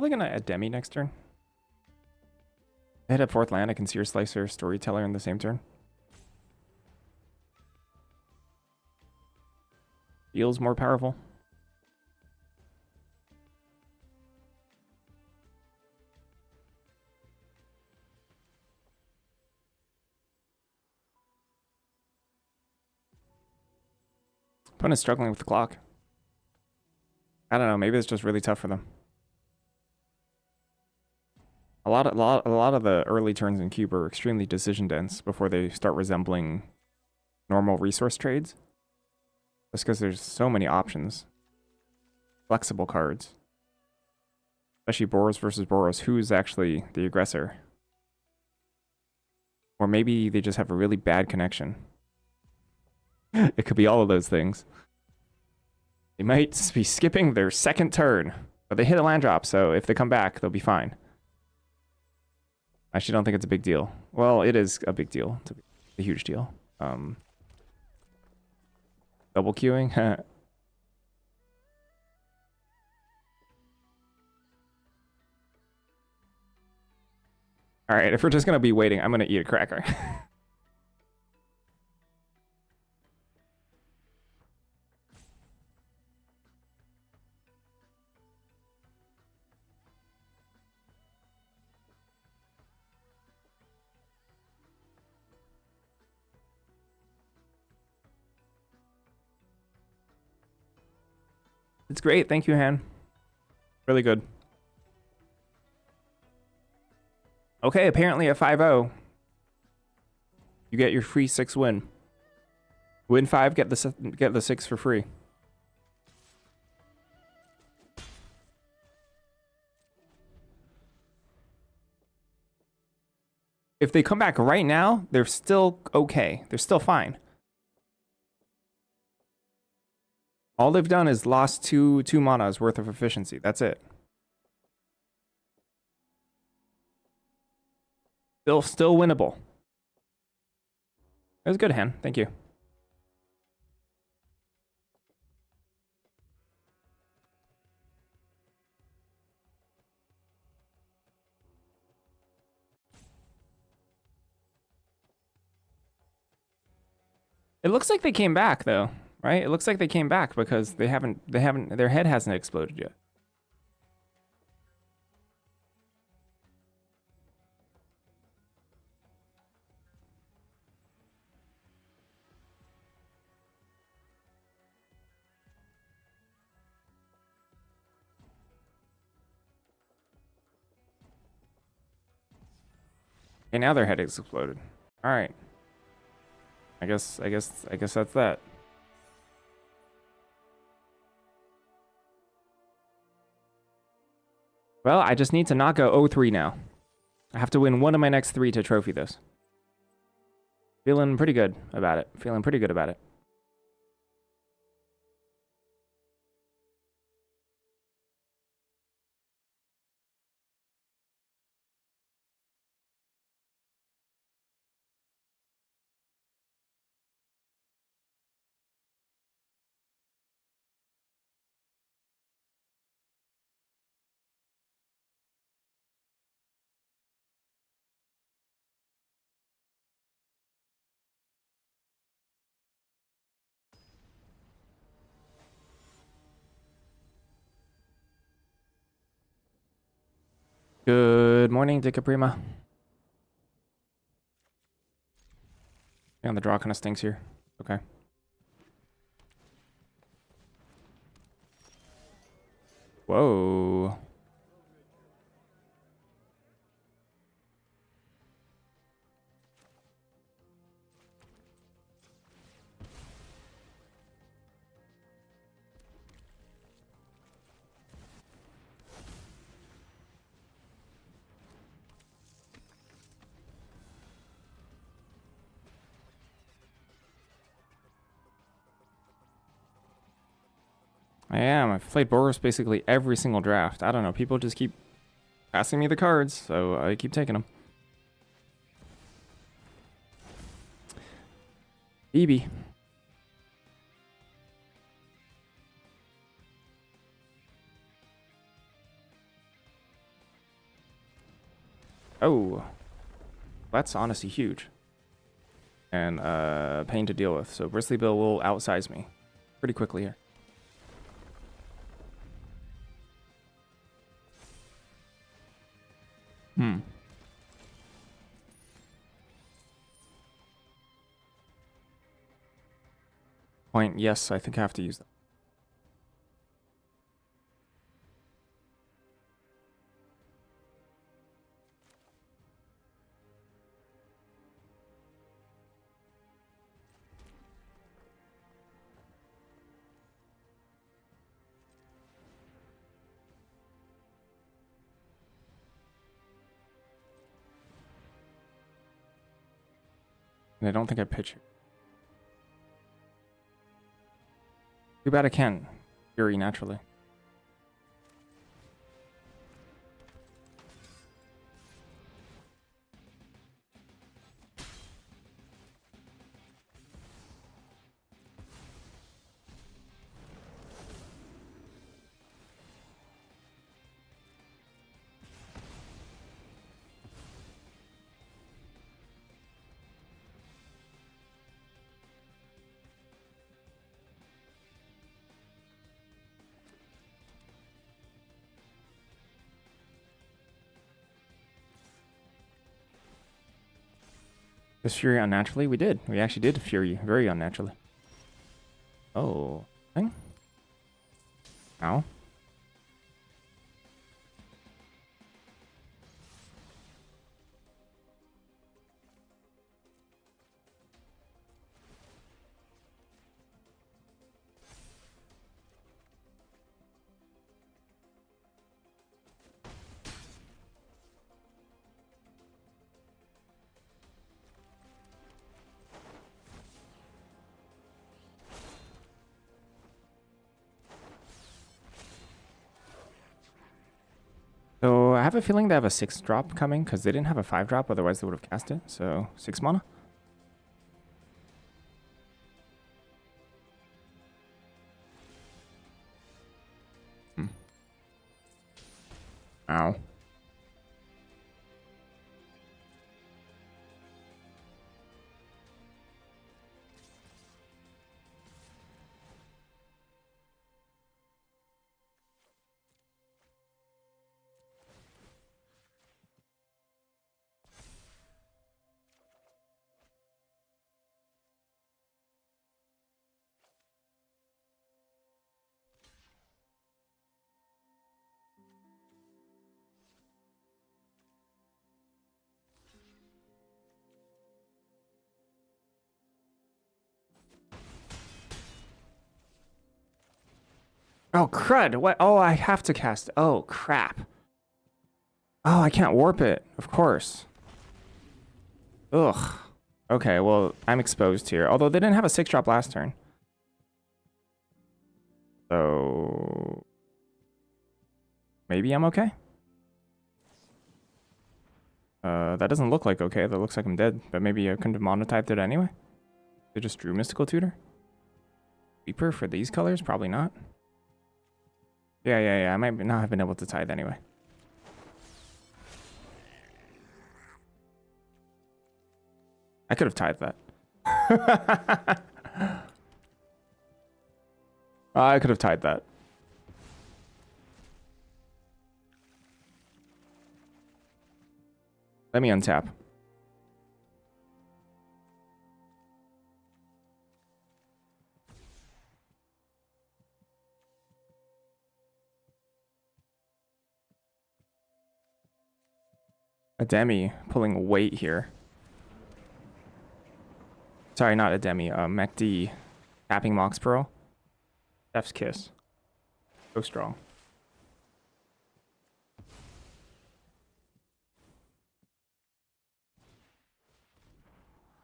Probably gonna add Demi next turn. I hit up 4th land, I can Seer Slicer, Storyteller in the same turn. Feels more powerful. Opponent's struggling with the clock. I don't know, maybe it's just really tough for them. A lot of the early turns in Cube are extremely decision dense before they start resembling normal resource trades. Just because there's so many options. Flexible cards. Especially Boros versus Boros. Who's actually the aggressor? Or maybe they just have a really bad connection. It could be all of those things. They might be skipping their 2nd turn. But they hit a land drop, so if they come back, they'll be fine. I actually don't think it's a big deal. Well, it is a big deal. It's a huge deal. Double queuing? Alright, if we're just gonna be waiting, I'm gonna eat a cracker. It's great. Thank you, Han. Really good. Okay, apparently at 5-0, you get your free 6 win. Win 5, get the 6 for free. If they come back right now, they're still okay. They're still fine. All they've done is lost two mana's worth of efficiency. That's it. Still winnable. It was good, Han. Thank you. It looks like they came back though, right? It looks like they came back because their head hasn't exploded yet. Okay, now their head has exploded. All right. I guess that's that. Well, I just need to not go 0-3 now. I have to win one of my next 3 to trophy this. Feeling pretty good about it. Feeling pretty good about it. Good morning, DiCaprima. Yeah, the draw kind of stinks here. Okay. Whoa. I am. I've played Boros basically every single draft. I don't know. People just keep passing me the cards, so I keep taking them. BB. Oh, that's honestly huge. And pain to deal with. So Bristly Bill will outsize me pretty quickly here. Point, yes, I think I have to use that. And I don't think I pitch it. Too bad I can't Fury naturally. Just Fury unnaturally? We did. We actually did Fury very unnaturally. Oh. Thing? Ow. So I have a feeling they have a 6 drop coming because they didn't have a 5 drop, otherwise they would have cast it. So 6 mana. Ow. Oh, crud. What? Oh, I have to cast. Oh, crap. Oh, I can't warp it. Of course. Ugh. Okay, well, I'm exposed here. Although they didn't have a 6 drop last turn. So maybe I'm okay. That doesn't look like okay. That looks like I'm dead. But maybe I couldn't have monotyped it anyway. They just drew Mystical Tutor. Reaper for these colors? Probably not. Yeah. I might not have been able to tithe anyway. I could have tithed that. I could have tied that. Let me untap. A Demi pulling weight here. Sorry, not a Demi. MacD tapping Mox Pearl. Chef's kiss. So strong.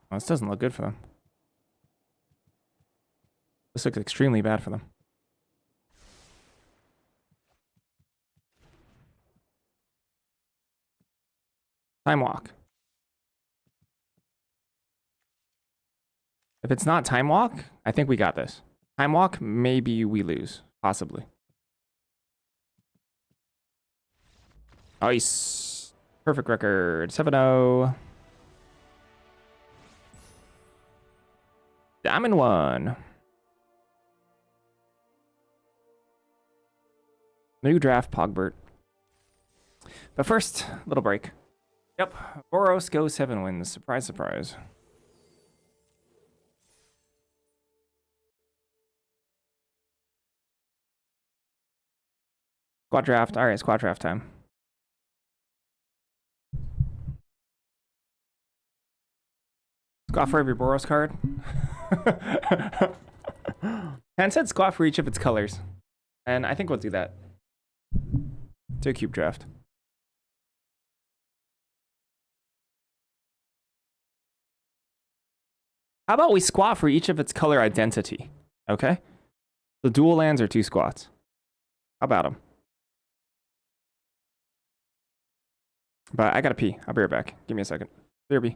Well, this doesn't look good for them. This looks extremely bad for them. Time Walk. If it's not Time Walk, I think we got this. Time Walk, maybe we lose. Possibly. Nice. Perfect record. 7-0. Diamond 1. New draft Pogbert. But first, little break. Yep, Boros goes 7 wins. Surprise, surprise. Squad draft. All right, squad draft time. Squat for every Boros card. Han said squat for each of its colors. And I think we'll do that. To a cube draft. How about we squat for each of its color identity? Okay? The dual lands are 2 squats. How about them? But I gotta pee. I'll be right back. Give me a second. BRB.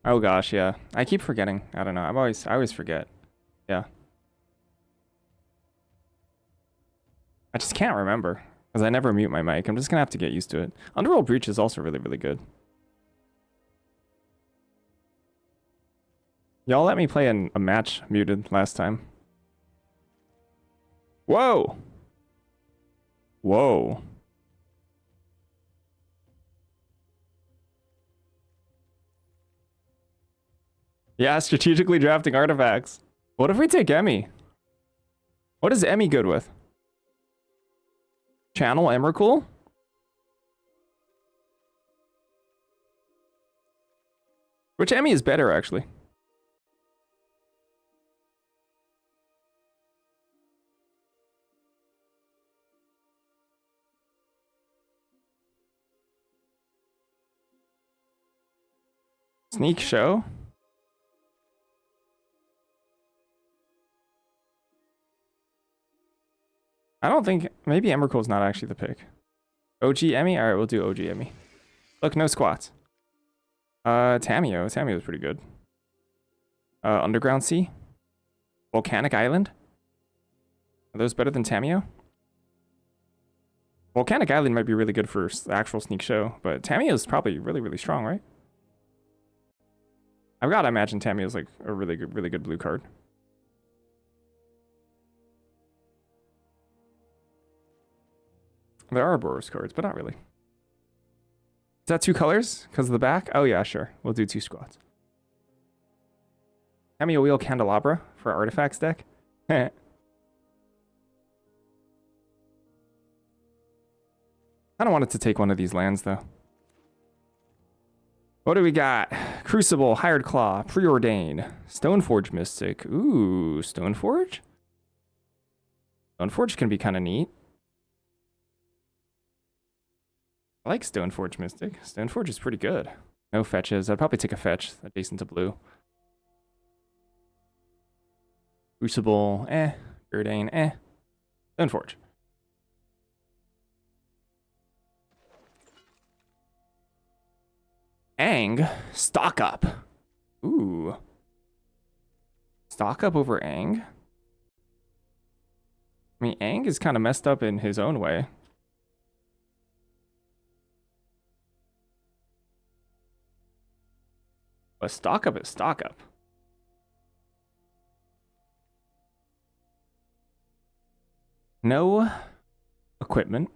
Oh gosh, yeah. I keep forgetting. I don't know. I always forget. Yeah. I just can't remember. Because I never mute my mic. I'm just gonna have to get used to it. Underworld Breach is also really, really good. Y'all let me play a match muted last time. Whoa! Whoa. Yeah, strategically drafting artifacts. What if we take Emmy? What is Emmy good with? Channel Emrakul? Which Emmy is better, actually? Sneak Show? I don't think, maybe Emrakul's not actually the pick. OG Emmy? Alright, we'll do OG Emmy. Look, no squats. Tamio. Tamio's pretty good. Underground Sea? Volcanic Island? Are those better than Tamio? Volcanic Island might be really good for the actual sneak show, but Tamio's probably really, really strong, right? I've got to imagine Tamio's like a really good blue card. There are Boros cards, but not really. Is that 2 colors? Because of the back? Oh yeah, sure. We'll do 2 squats. Tamio Wheel Candelabra for Artifacts deck. I don't want it to take one of these lands, though. What do we got? Crucible, Hired Claw, Preordain, Stoneforge Mystic. Ooh, Stoneforge? Stoneforge can be kind of neat. I like Stoneforge Mystic. Stoneforge is pretty good. No fetches. I'd probably take a fetch adjacent to blue. Crucible, Preordain, Stoneforge. Ang, Stock Up. Ooh. Stock Up over Ang? I mean, Ang is kind of messed up in his own way. But Stock Up is Stock Up. No equipment.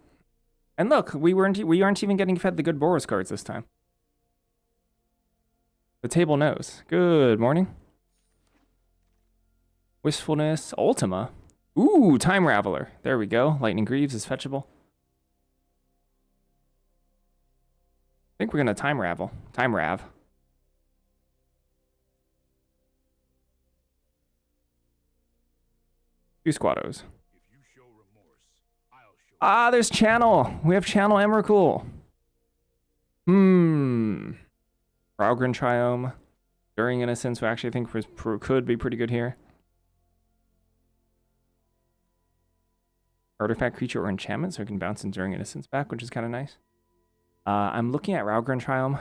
And look, we aren't even getting fed the good Boros cards this time. The table knows. Good morning. Wistfulness, Ultima. Ooh, Time Raveler. There we go. Lightning Greaves is fetchable. I think we're gonna Time Ravel. Time Rav. Two Squattos.
If you show remorse, I'll show.
Ah, there's Channel. We have Channel Emrakul. Raugrin Triome. During Innocence, who I actually think could be pretty good here. Artifact creature or enchantment, so it can bounce Enduring Innocence back, which is kind of nice. I'm looking at Raugrin Triome.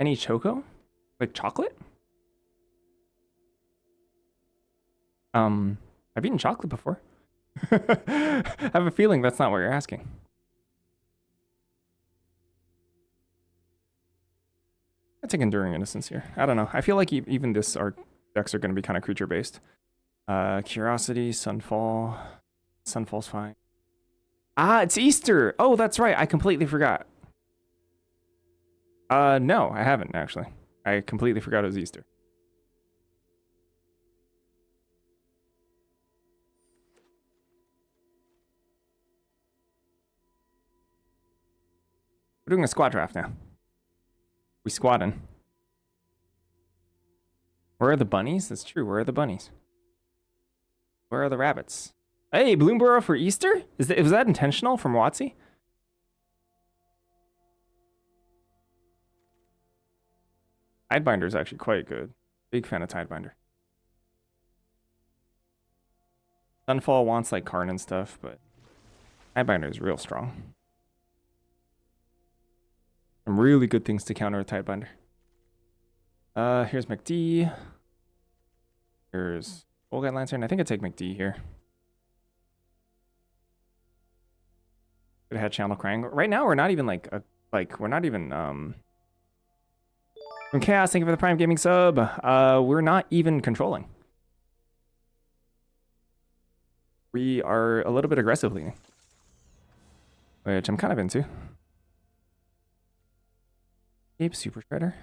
Any Choco? Like chocolate? I've eaten chocolate before. I have a feeling that's not what you're asking. I take Enduring Innocence here. I don't know. I feel like even our decks are going to be kind of creature based. Curiosity, Sunfall. Sunfall's fine. Ah, it's Easter. Oh, that's right. I completely forgot. No, I haven't actually. I completely forgot it was Easter. We're doing a squad draft now. We squatting. Where are the bunnies? That's true. Where are the bunnies? Where are the rabbits? Hey, Bloomborough for Easter? Was that intentional from WotC? Tidebinder is actually quite good. Big fan of Tidebinder. Sunfall wants like Karn and stuff, but Tidebinder is real strong. Some really good things to counter with Tidebinder. Here's McD. Here's Volguide Lantern. I think I'd take McD here. Could have had Channel Krang. Right now, we're not even we're not even from Chaos, thank you for the Prime Gaming sub. We're not even controlling. We are a little bit aggressive leaning, which I'm kind of into. Ape Super Shredder.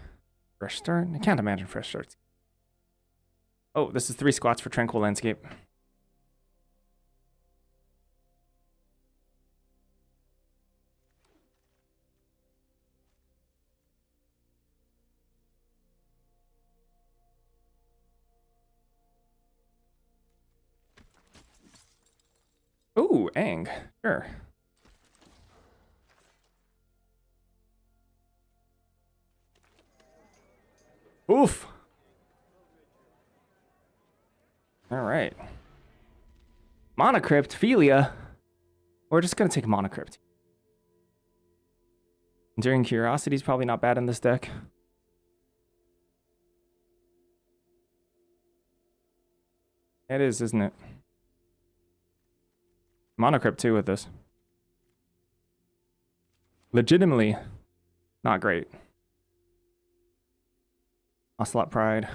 Fresh Start. I can't imagine Fresh Starts. Oh, this is 3 squats for Tranquil Landscape. Ooh, Ang. Sure. Oof. All right. Monocrypt, Philia. We're just gonna take Monocrypt. Enduring Curiosity is probably not bad in this deck. It is, isn't it? Monocrypt too with this. Legitimately not great. Ocelot Pride.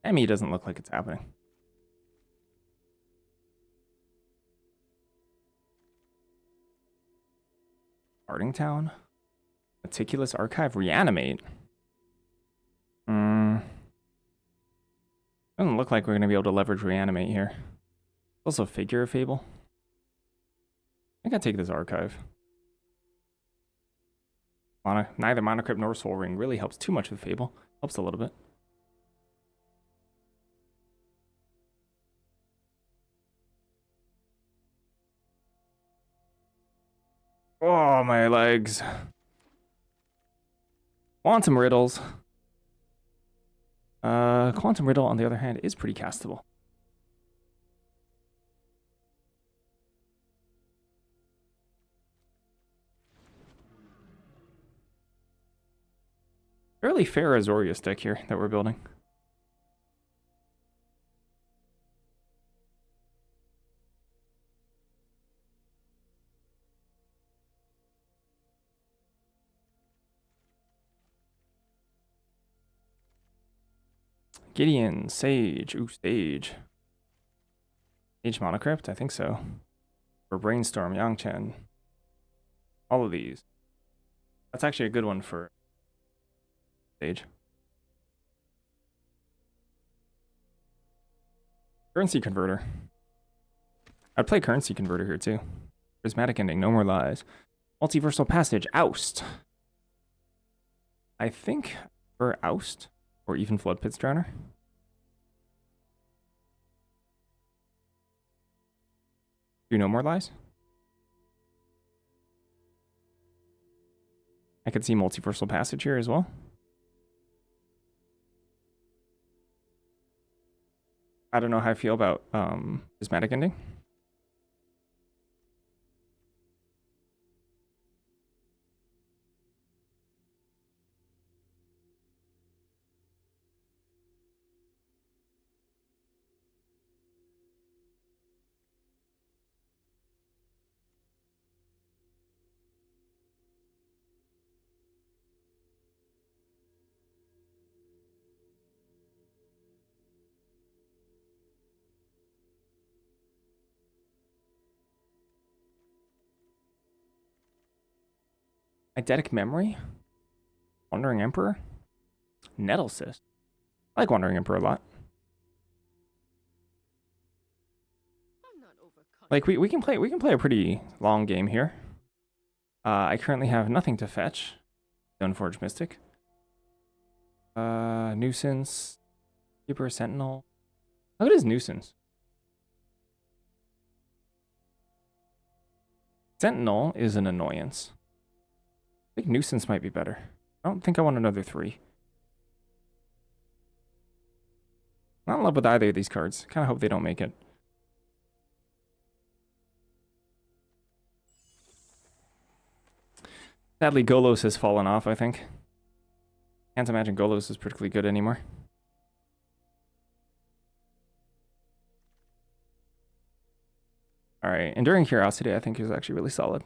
Emmy doesn't look like it's happening. Starting Town. Meticulous Archive. Reanimate. Doesn't look like we're going to be able to leverage Reanimate here. Also Figure of Fable. I think I take this Archive. Neither Monocrypt nor Soul Ring really helps too much with Fable. Helps a little bit. Oh, my legs. Quantum Riddles. Quantum Riddle, on the other hand, is pretty castable. Fairly fair Azorius deck here that we're building. Gideon, Sage, ooh, Sage. Sage Monocrypt, I think so. Or Brainstorm, Yangchen. All of these. That's actually a good one for Sage. Currency Converter. I'd play Currency Converter here too. Prismatic Ending, No More Lies. Multiversal Passage, Oust. I think for Oust. Or even Flood Pits Drowner. Do No More Lies? I could see Multiversal Passage here as well. I don't know how I feel about Prismatic Ending. Eidetic Memory? Wandering Emperor? Nettlecyst. I like Wandering Emperor a lot. Like we can play a pretty long game here. I currently have nothing to fetch. Stoneforge Mystic. Nuisance. Keeper Sentinel. How good is Nuisance? Sentinel is an annoyance. I think Nuisance might be better. I don't think I want another 3. Not in love with either of these cards. Kind of hope they don't make it. Sadly, Golos has fallen off, I think. Can't imagine Golos is particularly good anymore. Alright, Enduring Curiosity I think is actually really solid.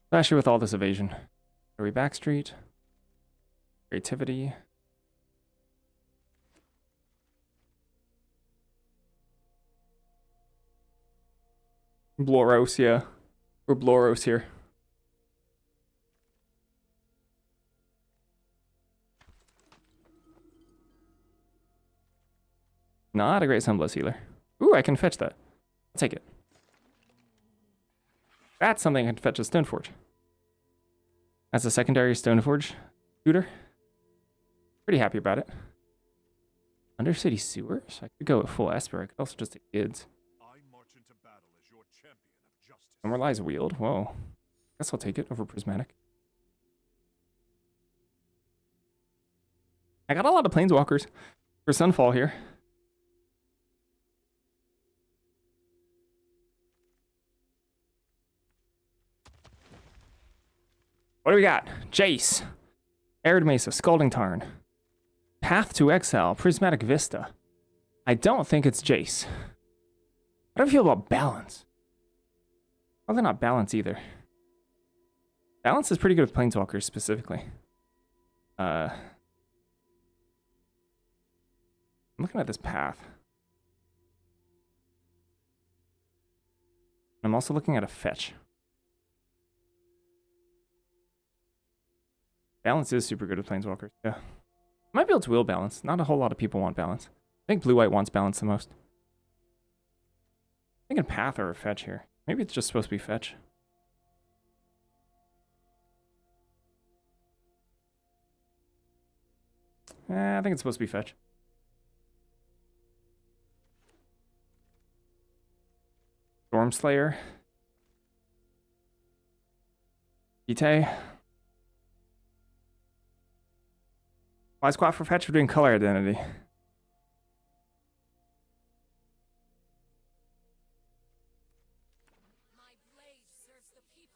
Especially with all this evasion. Are we Backstreet? Creativity. Bloros, yeah. We're Bloros here. Not a great Sunbless Healer. Ooh, I can fetch that. I'll take it. That's something I can fetch a Stoneforge. As a secondary Stoneforge shooter. Pretty happy about it. Undercity sewers? I could go with full Esper. I could also just take kids.
I march into battle as your champion of justice.
Memorialize wield. Whoa. Guess I'll take it over prismatic. I got a lot of planeswalkers for Sunfall here. What do we got? Jace. Arid Mesa, Scalding Tarn. Path to Exile, Prismatic Vista. I don't think it's Jace. How do I feel about Balance? Probably not Balance either. Balance is pretty good with Planeswalkers specifically. I'm looking at this path. I'm also looking at a fetch. Balance is super good with Planeswalkers, yeah. Might be able to wheel balance. Not a whole lot of people want balance. I think blue-white wants balance the most. I'm thinking path or a fetch here. Maybe it's just supposed to be fetch. I think it's supposed to be fetch. Stormslayer. Ite. Why squat for fetch? We're doing color identity.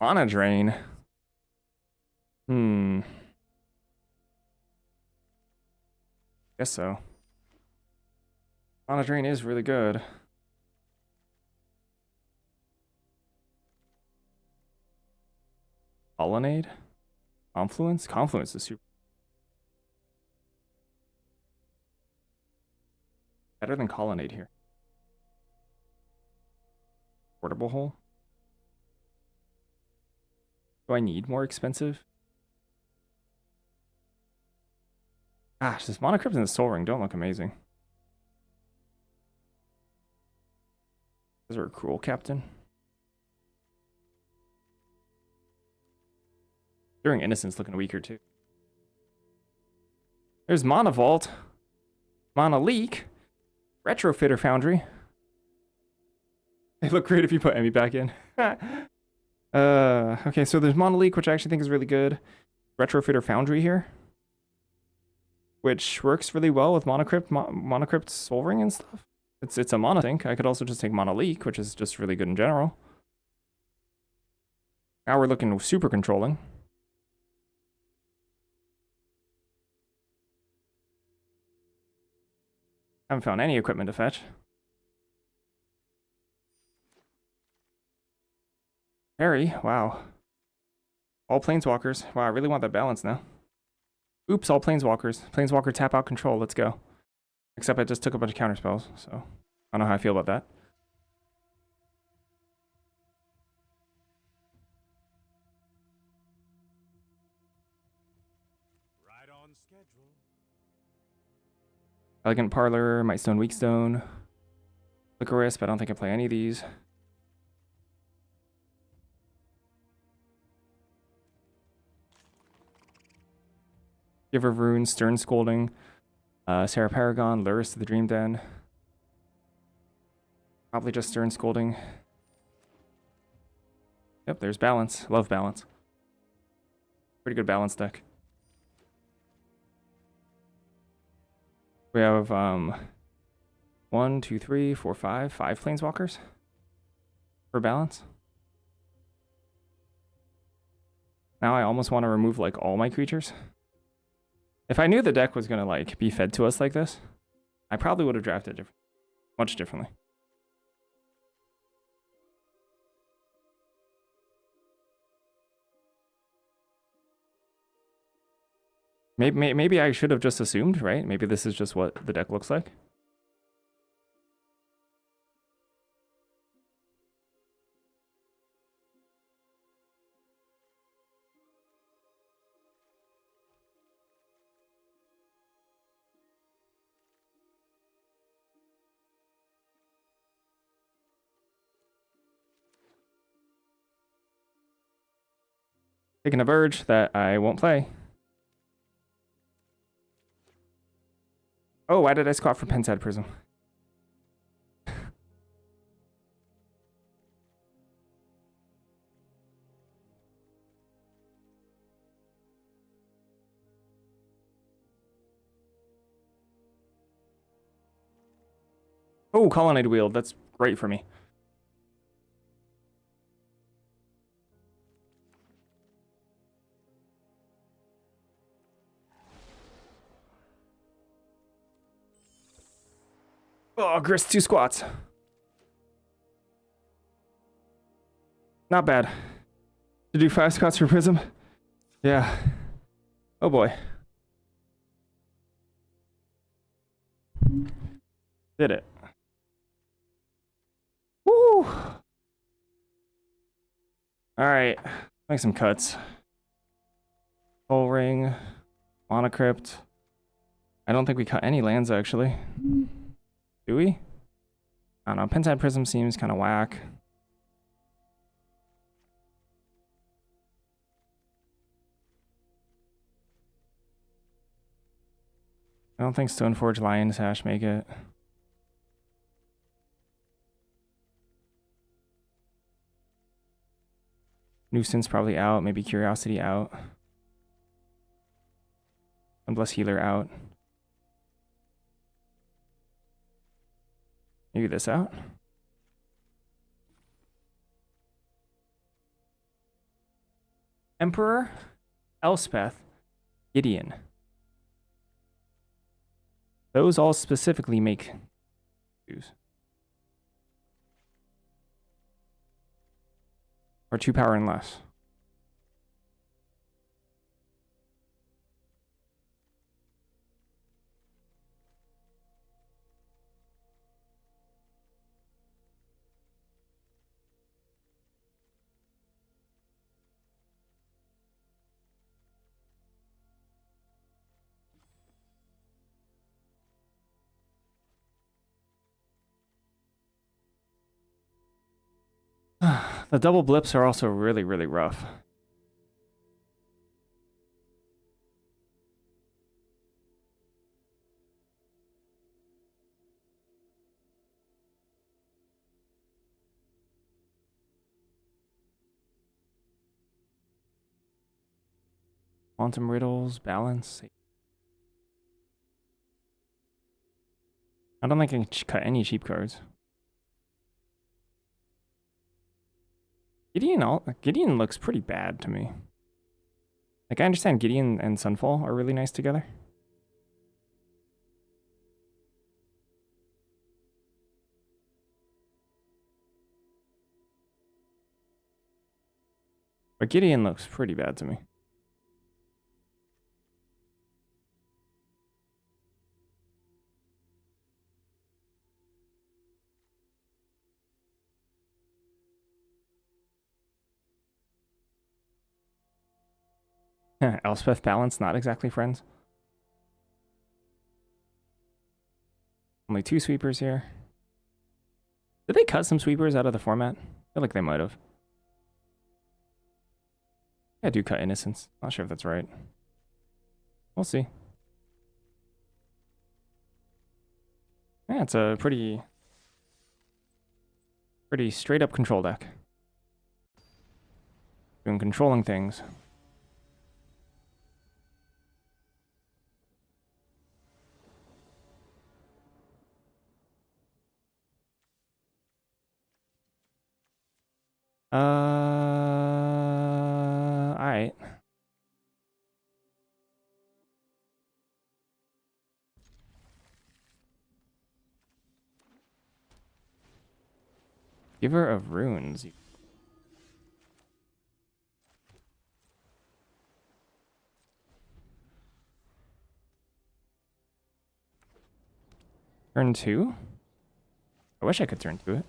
Mana drain. Guess so. Mana drain is really good. Colonnade? Confluence? Confluence is super. Better than Colonnade here. Portable hole? Do I need more expensive? Gosh, this Mana Crypt and the Sol Ring don't look amazing. Is there a Cruel Captain? During Innocence looking weaker too. There's Mana Vault. Mana Leak. Retrofitter Foundry. They look great if you put Emmy back in. Okay, so there's Mana Leak, which I actually think is really good. Retrofitter Foundry here, which works really well with Mana Crypt Sol Ring and stuff. It's a mana sink. I could also just take Mana Leak, which is just really good in general. Now we're looking super controlling. Haven't found any equipment to fetch. Harry, wow. All Planeswalkers. Wow, I really want that balance now. Oops, all Planeswalkers. Planeswalker tap out control, let's go. Except I just took a bunch of counterspells, so I don't know how I feel about that.
Right on schedule.
Elegant Parlor, Might Stone, Weak Stone. Licorice, but I don't think I play any of these. Giver of Runes, Stern Scolding, Sarah Paragon, Luris to the Dream Den. Probably just Stern Scolding. Yep, there's balance. Love balance. Pretty good balance deck. We have 1, 2, 3, 4, 5 Planeswalkers for balance. Now I almost want to remove like all my creatures. If I knew the deck was gonna like be fed to us like this, I probably would have drafted much differently. Maybe I should have just assumed, right? Maybe this is just what the deck looks like. Taking a Verge that I won't play. Oh, why did I squat for Pensad Prism? Oh, Colonnade Wield. That's great for me. Oh, Grist 2 squats. Not bad. To do 5 squats for Prism? Yeah. Oh boy. Did it. Woo! Alright. Make some cuts. Soul Ring. Monocrypt. I don't think we cut any lands actually. Do we? I don't know. Pensad Prism seems kind of whack. I don't think Stoneforge Lion's Hash make it. Nuisance probably out. Maybe Curiosity out. Unblessed Healer out. Maybe this out. Emperor, Elspeth, Gideon. Those all specifically make twos. Or 2 power and less. The double blips are also really, really rough. Quantum Riddles, Balance. I don't think I can cut any cheap cards. Gideon looks pretty bad to me. Like, I understand Gideon and Sunfall are really nice together. But Gideon looks pretty bad to me. Elspeth Balance, not exactly friends. Only 2 sweepers here. Did they cut some sweepers out of the format? I feel like they might have. I do cut Innocence. Not sure if that's right. We'll see. Yeah, it's a pretty straight up control deck. Doing controlling things. Alright. Giver of Runes. Turn 2? I wish I could turn 2 it.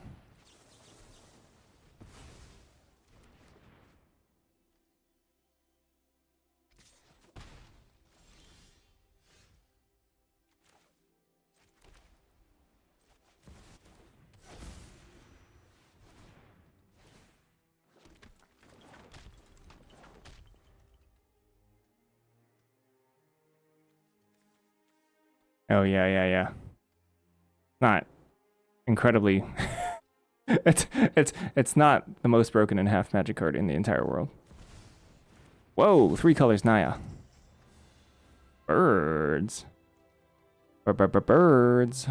Oh yeah, yeah, yeah. Not incredibly. It's not the most broken in half magic card in the entire world. Whoa, 3 colors Naya. Birds. Birds.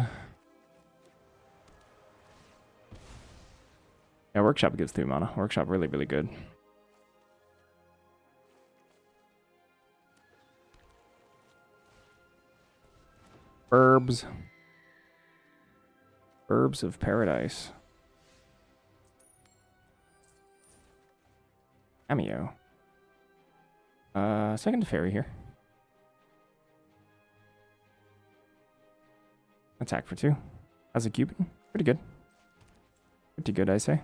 Yeah, Workshop gives 3 mana. Workshop really, really good. Herbs. Herbs of Paradise. Cameo. Second fairy here. Attack for 2. How's a Cupid? Pretty good. Pretty good, I say.
I'm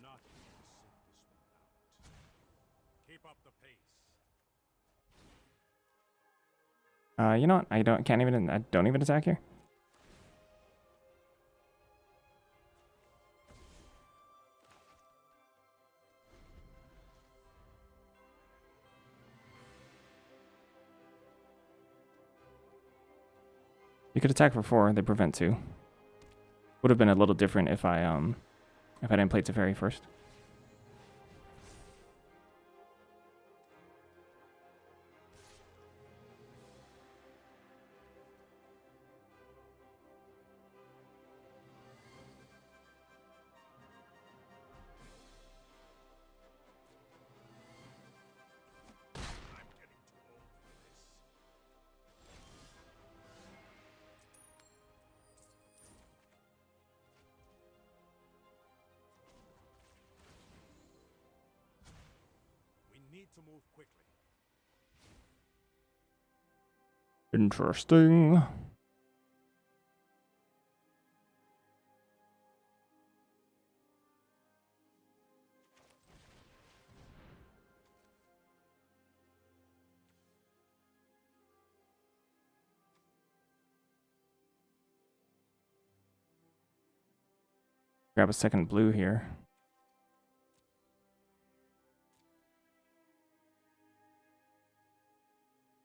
not here to sit this one out. Keep up the pace.
You know what? I don't even attack here. You could attack for 4, they prevent 2. Would have been a little different if I didn't play Teferi first.
I'm getting too old for this. We need to move quickly.
Interesting. Grab a second blue here.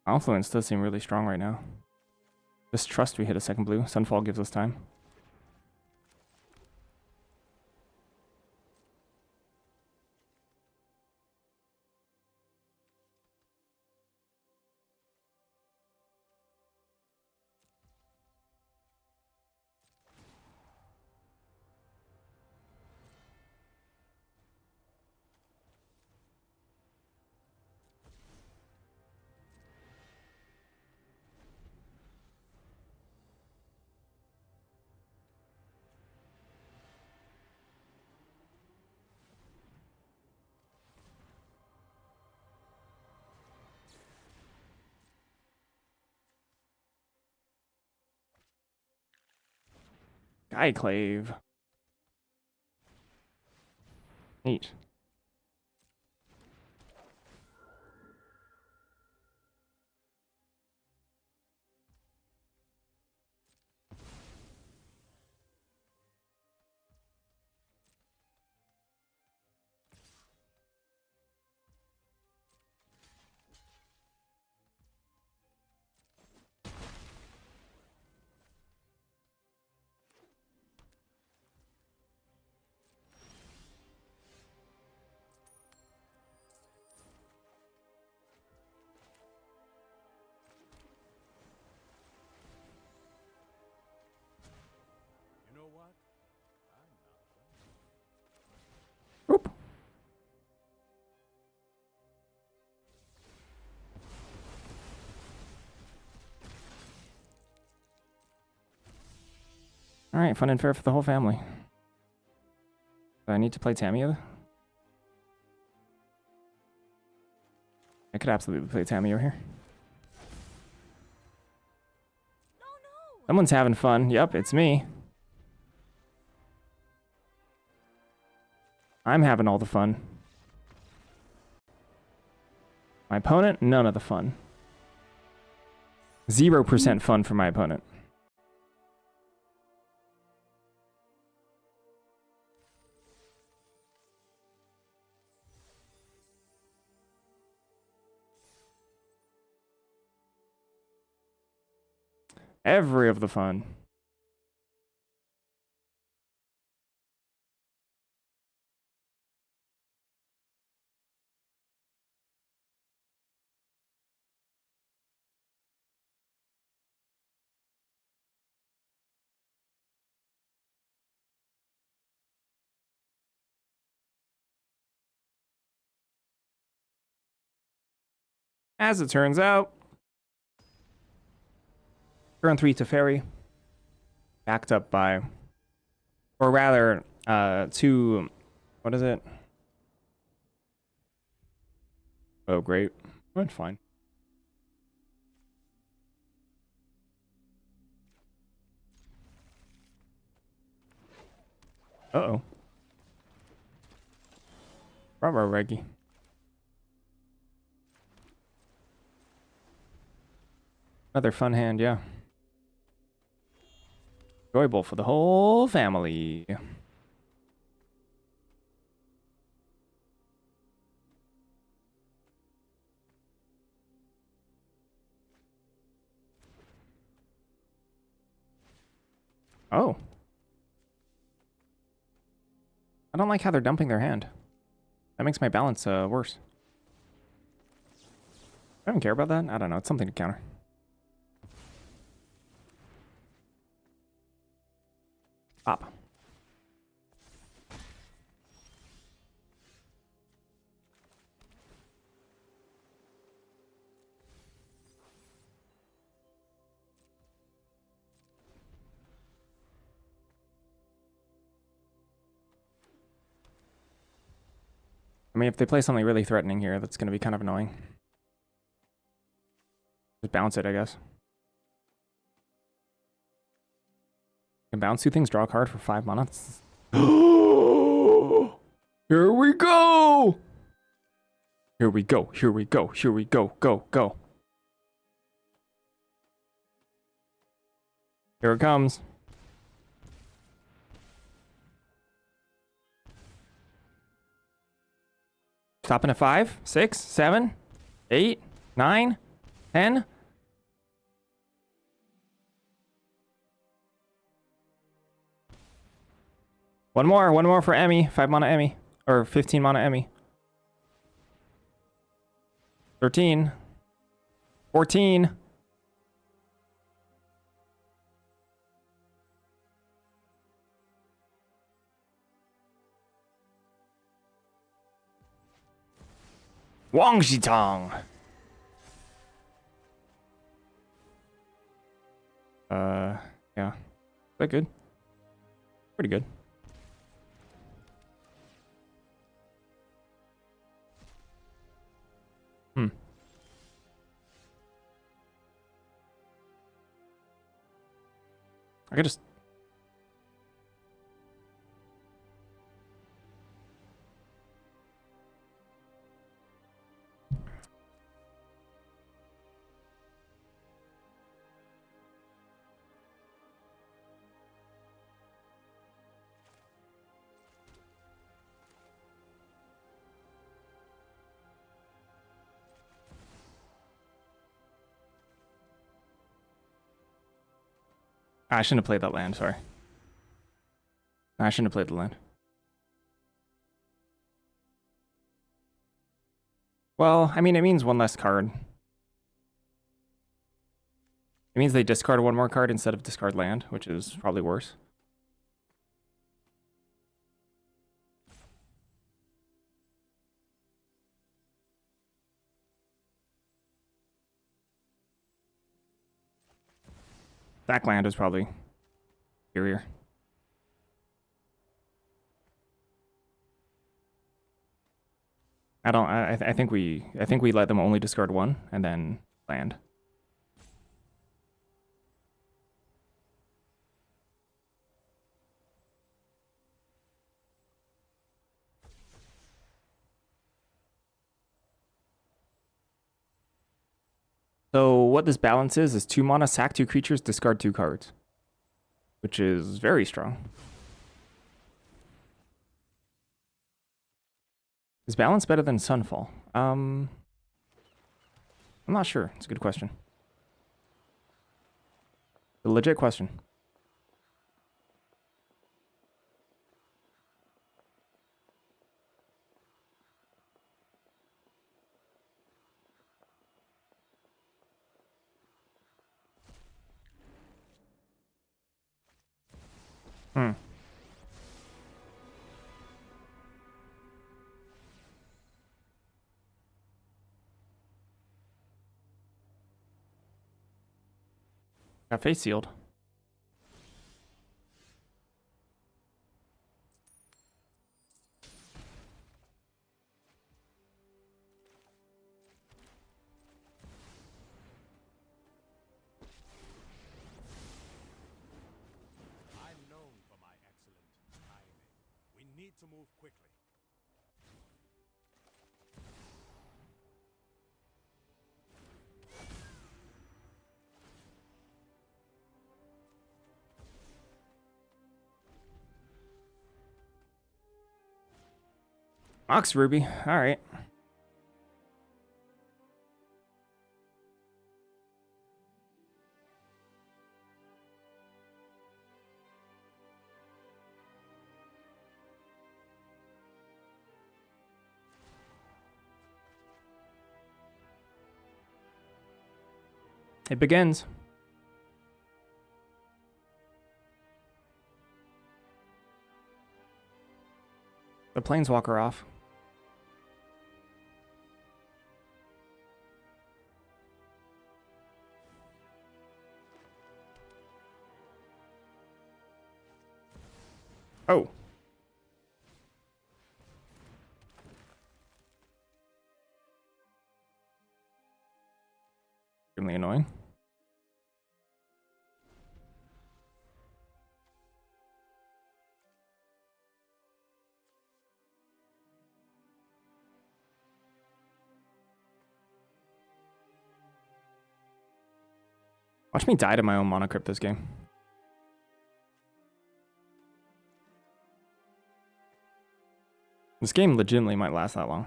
Confluence does seem really strong right now. Just trust we hit a second blue. Sunfall gives us time. Skyclave. Neat.
You know what? I'm not done.
Oop. All right, fun and fair for the whole family. Do I need to play Tamiyo? I could absolutely play Tamiyo here.
No, no!
Someone's having fun. Yep, it's me. I'm having all the fun. My opponent, none of the fun. 0% fun for my opponent. Every of the fun. As it turns out, turn 3 Teferi, backed up by, or rather, 2, what is it? Oh, great. Went fine. Uh-oh. Bravo, Reggie. Another fun hand, yeah. Enjoyable for the whole family. Oh. I don't like how they're dumping their hand. That makes my balance worse. I don't care about that. I don't know. It's something to counter. Pop. I mean, if they play something really threatening here, that's going to be kind of annoying. Just bounce it, I guess. Can bounce 2 things, draw a card for 5 mana. Here we go! Here we go, here we go, here we go, go, go. Here it comes. Stopping at 5, 6, 7, 8, 9, 10. One more for Emmy. 5 mana Emmy. Or 15 mana Emmy. 13. 14. Wang Zhitong. Yeah. Is that good? Pretty good. I could just... I shouldn't have played that land, sorry. I shouldn't have played the land. Well, I mean, it means 1 less card. It means they discard 1 more card instead of discard land, which is probably worse. Backland is probably superior. I think we let them only discard 1 and then land. So what this balance is 2 mana, sack 2 creatures, discard 2 cards. Which is very strong. Is balance better than Sunfall? I'm not sure. It's a good question. A legit question. Hmm. Got face sealed.
I'm known for my excellent timing. We need to move quickly.
Ox Ruby. All right. It begins. The planeswalker off. Oh. Extremely annoying. Watch me die to my own Mono Crypt this game. This game legitimately might last that long.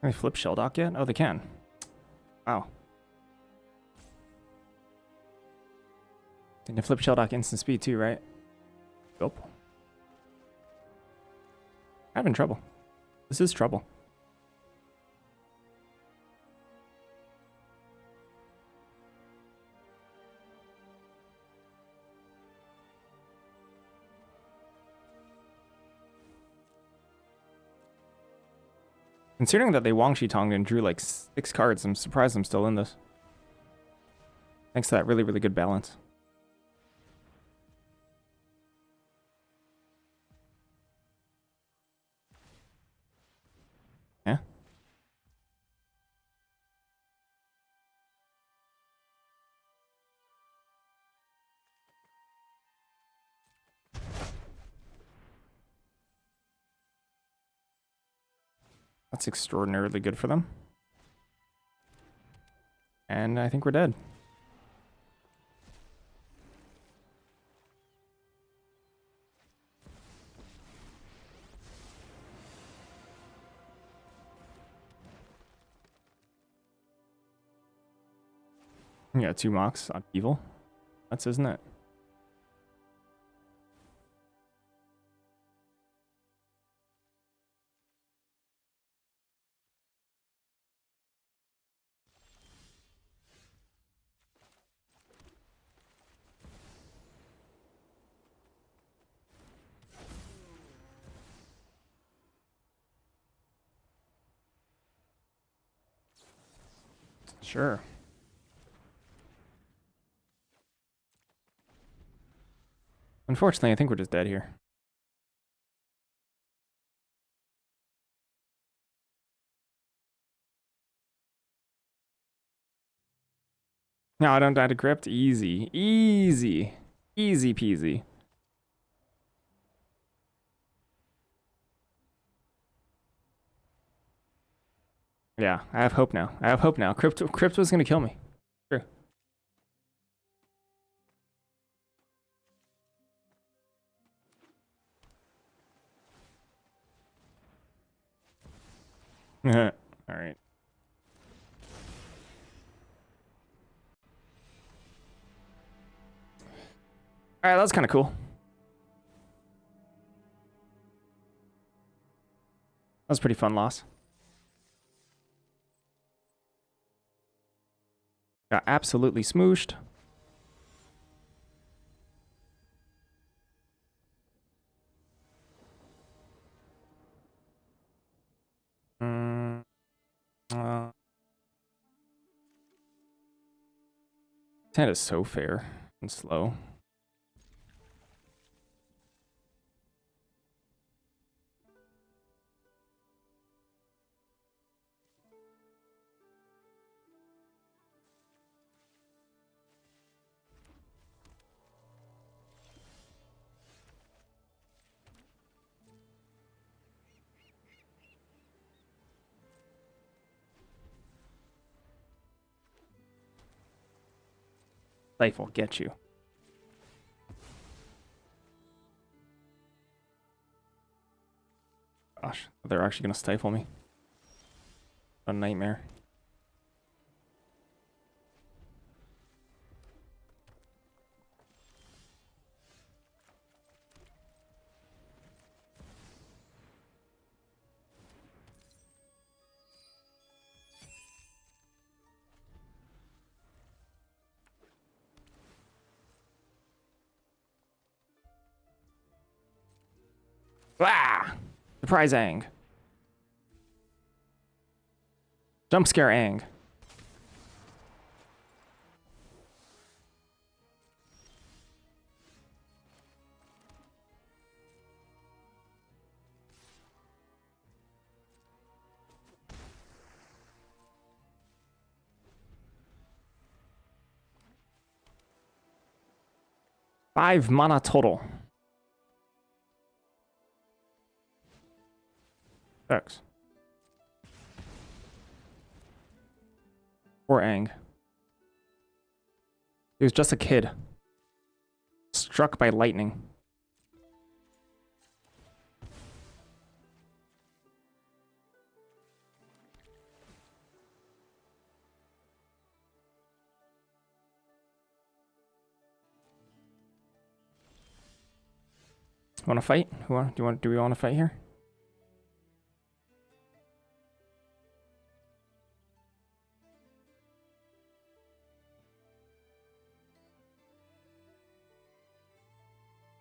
Can they flip Shelldock yet? Oh, they can. Wow. They can flip Shelldock instant speed too, right? Nope. I'm in trouble. This is trouble. Considering that they Wang Tonged and drew like 6 cards, I'm surprised I'm still in this. Thanks to that really, really good balance. Yeah. That's extraordinarily good for them. And I think we're dead. Yeah, 2 mocks on evil. That's, isn't it? Sure. Unfortunately, I think we're just dead here. No, I don't die to crypt. Easy. Easy. Easy peasy. Yeah, I have hope now. I have hope now. Crypt was gonna kill me. True. Alright. Alright, that was kind of cool. That was a pretty fun loss. Got absolutely smooshed. Uh, That is so fair and slow. Life will get you. Gosh, they're actually gonna stifle me. A nightmare. Ah! Surprise Aang. Jump scare Aang. Five mana total. X. Or Aang. He was just a kid. Struck by lightning. Want to fight? Do we want to fight here?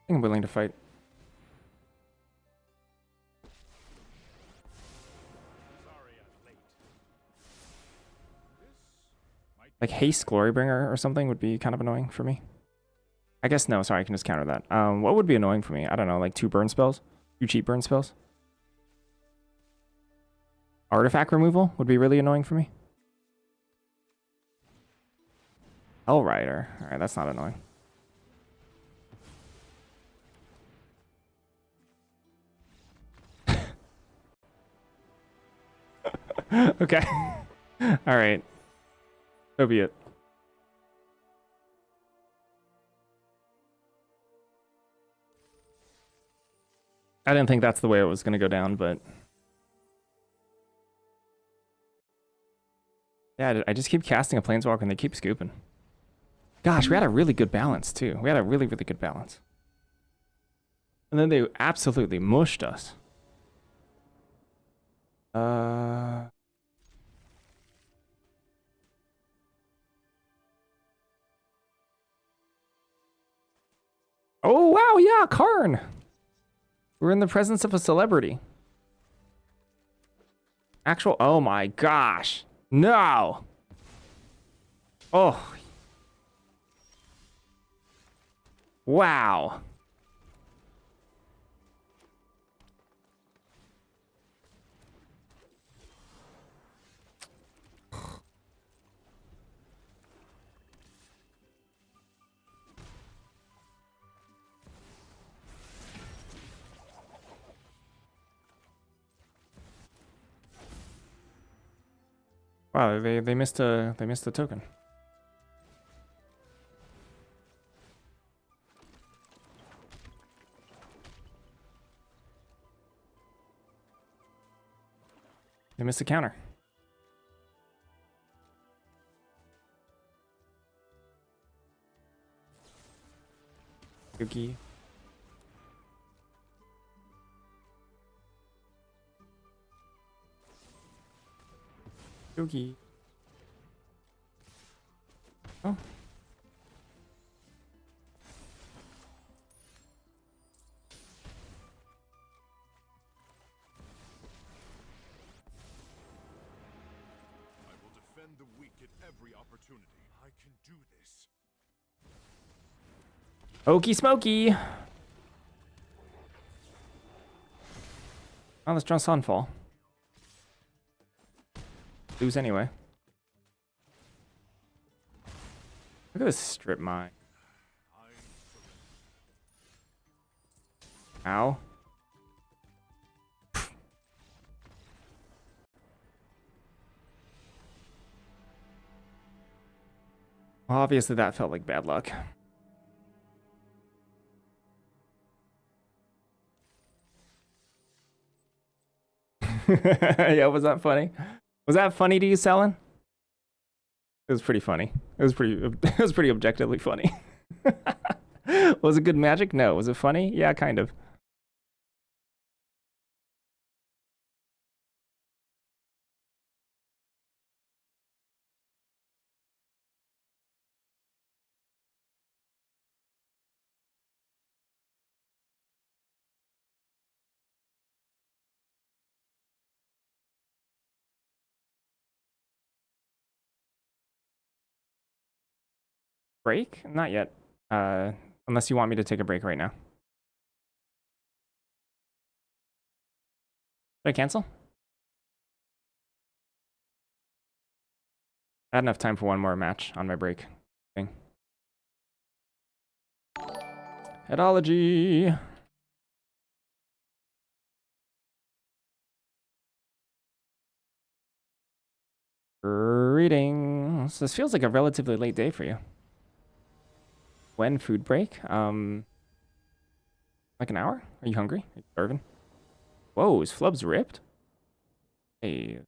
I think I'm willing to fight.
Sorry I'm late. This might
Like Haste Glorybringer or something would be kind of annoying for me. I guess no, sorry, I can just counter that. What would be annoying for me? I don't know, like 2 burn spells? 2 cheap burn spells? Artifact removal would be really annoying for me. Hellrider. Alright, that's not annoying. Okay. Alright. So be it. I didn't think that's the way it was going to go down, but... Yeah, I just keep casting a Planeswalker and they keep scooping. Gosh, we had a really good balance, too. We had a really, really good balance. And then they absolutely mushed us. Oh, wow, yeah, Karn! We're in the presence of a celebrity. Actual, oh my gosh. No! Oh. Wow. Wow, they missed a token. They missed a counter. Yuki. Yuki. Oh.
I will defend the weak at every opportunity. I can do this.
Okey smoky. Oh, let's draw Sunfall. Lose anyway. Look at this strip mine. Ow. Well, obviously that felt like bad luck. Yeah, was that funny? Was that funny to you, Selin? It was pretty funny. It was pretty it was pretty objectively funny. Was it good magic? No. Was it funny? Yeah, kind of. Break? Not yet. Unless you want me to take a break right now. Should I cancel? I had enough time for one more match on my break thing. Headology. Greetings. This feels like a relatively late day for you. When food break? Like an hour? Are you hungry? Are you starving? Whoa, is Flubs ripped? Hey.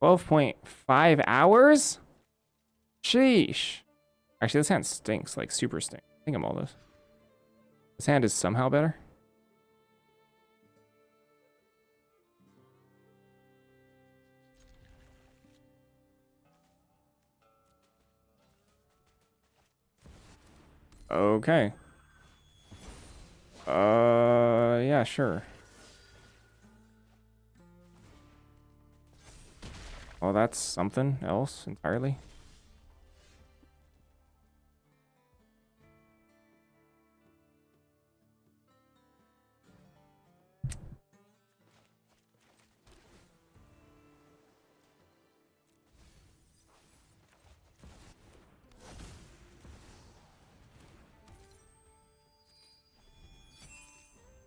12.5 hours? Sheesh. Actually, this hand stinks, like super stinks. I think I'm all this. This hand is somehow better. Okay. Yeah, sure. Well, that's something else entirely.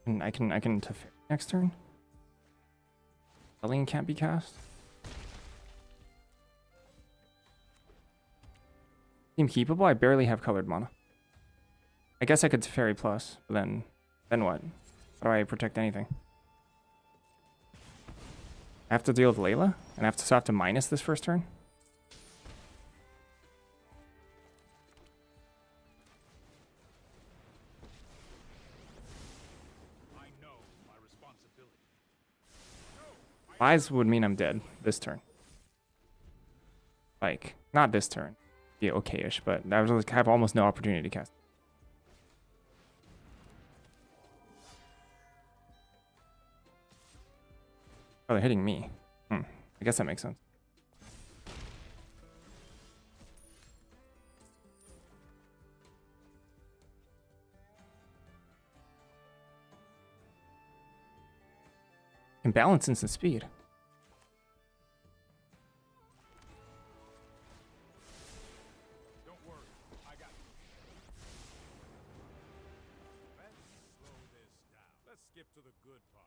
And I can Teferi next turn. Helene can't be cast. Seem keepable. I barely have colored mana. I guess I could Teferi plus, but then what? How do I protect anything? I have to deal with Layla, and I have to minus this first turn.
I know my responsibility.
Lies would mean I'm dead this turn. Like, not this turn. Be okay-ish, but I would have almost no opportunity to cast. Oh, they're hitting me. I guess that makes sense. Can balance instant speed.
Don't worry, I got you. Let's slow this down. Let's skip to the good part.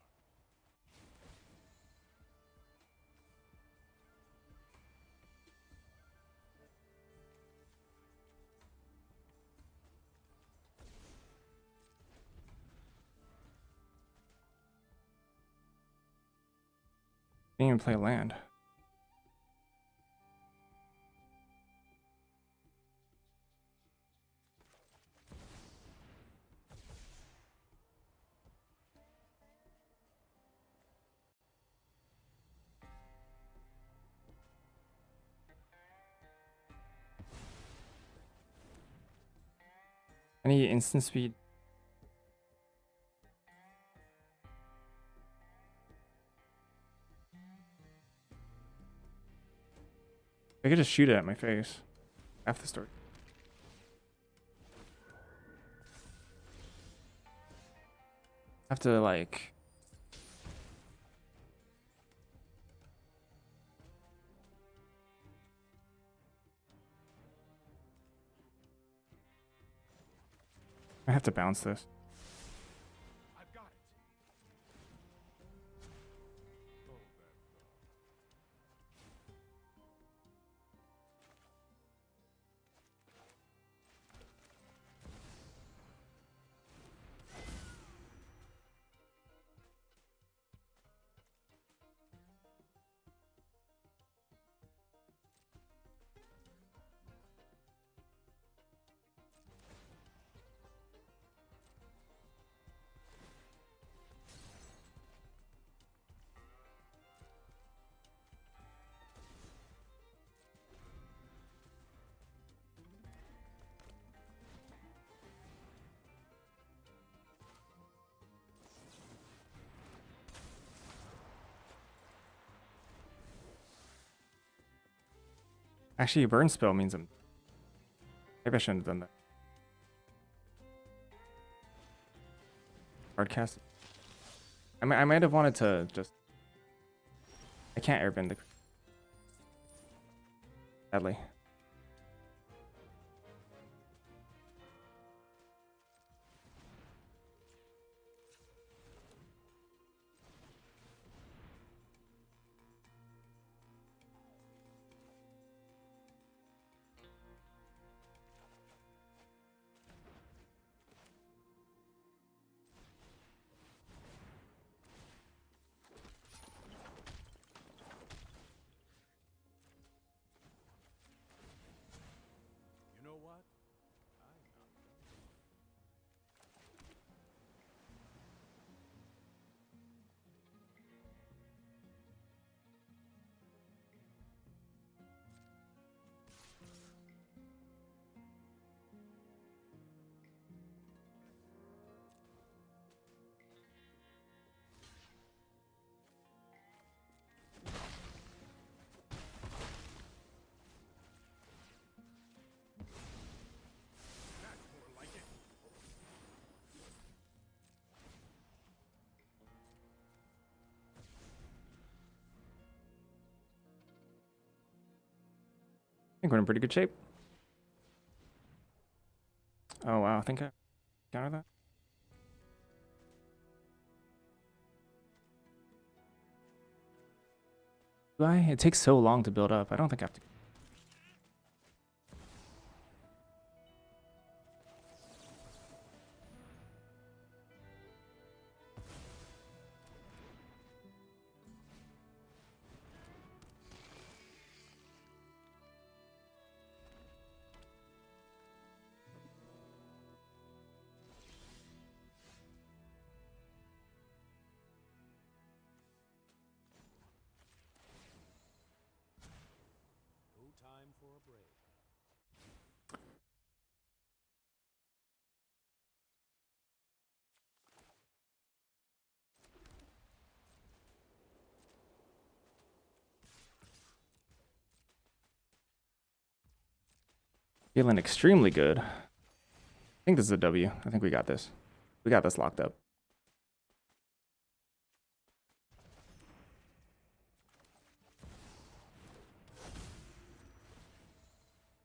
Didn't even play land. Any instant speed? I could just shoot it at my face. Half the story. Have to like. I have to bounce this.
I've got it. Oh, that
Actually, a burn spell means I'm. Maybe I shouldn't have done that. Hard cast. I might have wanted to just. I can't airbend the. Sadly.
You know what? I'm not done. That's more like it.
I think we're in pretty good shape. Oh wow, I think I counter that. Do I? It takes so long to build up. I don't think I have to.
No time for a break.
Feeling extremely good. I think this is a W. I think we got this. We got this locked up.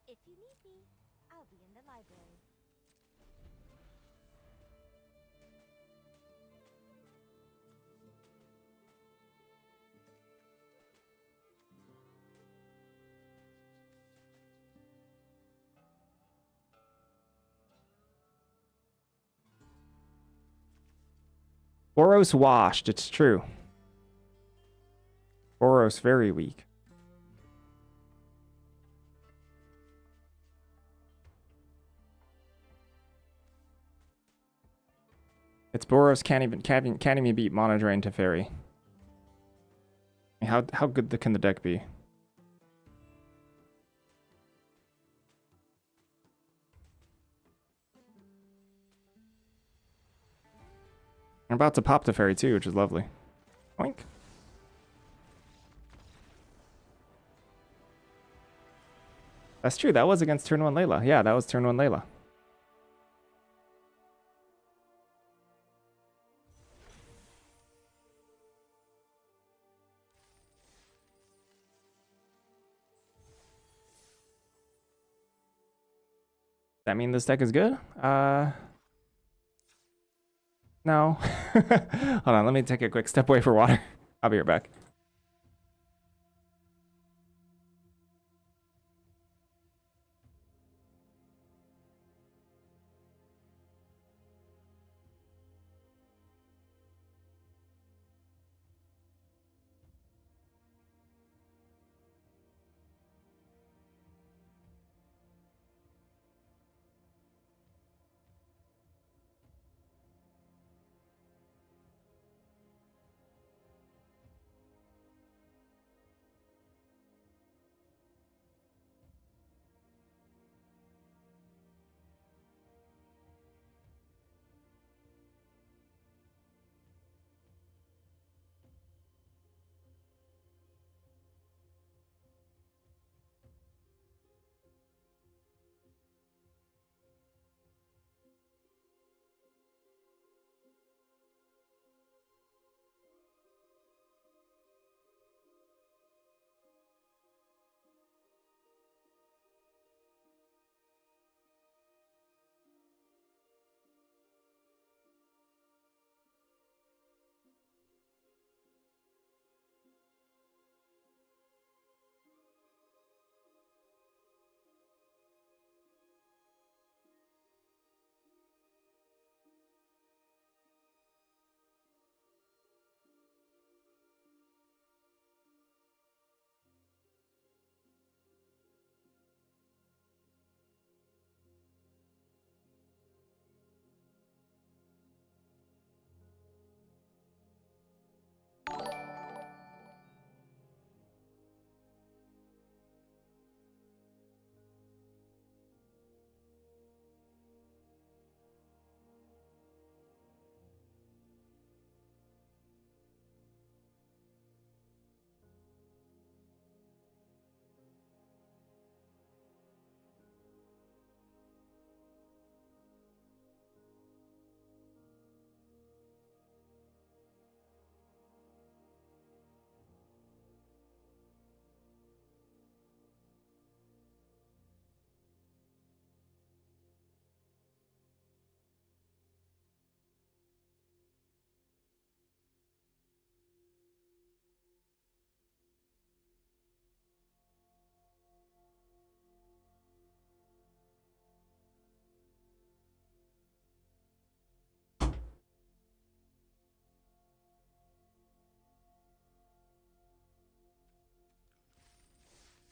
If you need me, I'll be in the library.
Boros washed. It's true. Boros very weak. It's Boros can't even beat Mono Drain Teferi. How good can the deck be? I'm about to pop the fairy too, which is lovely. Oink. That's true. That was against turn 1 Layla. Yeah, that was turn 1 Layla. That mean this deck is good? No. Hold on, let me take a quick step away for water. I'll be right back.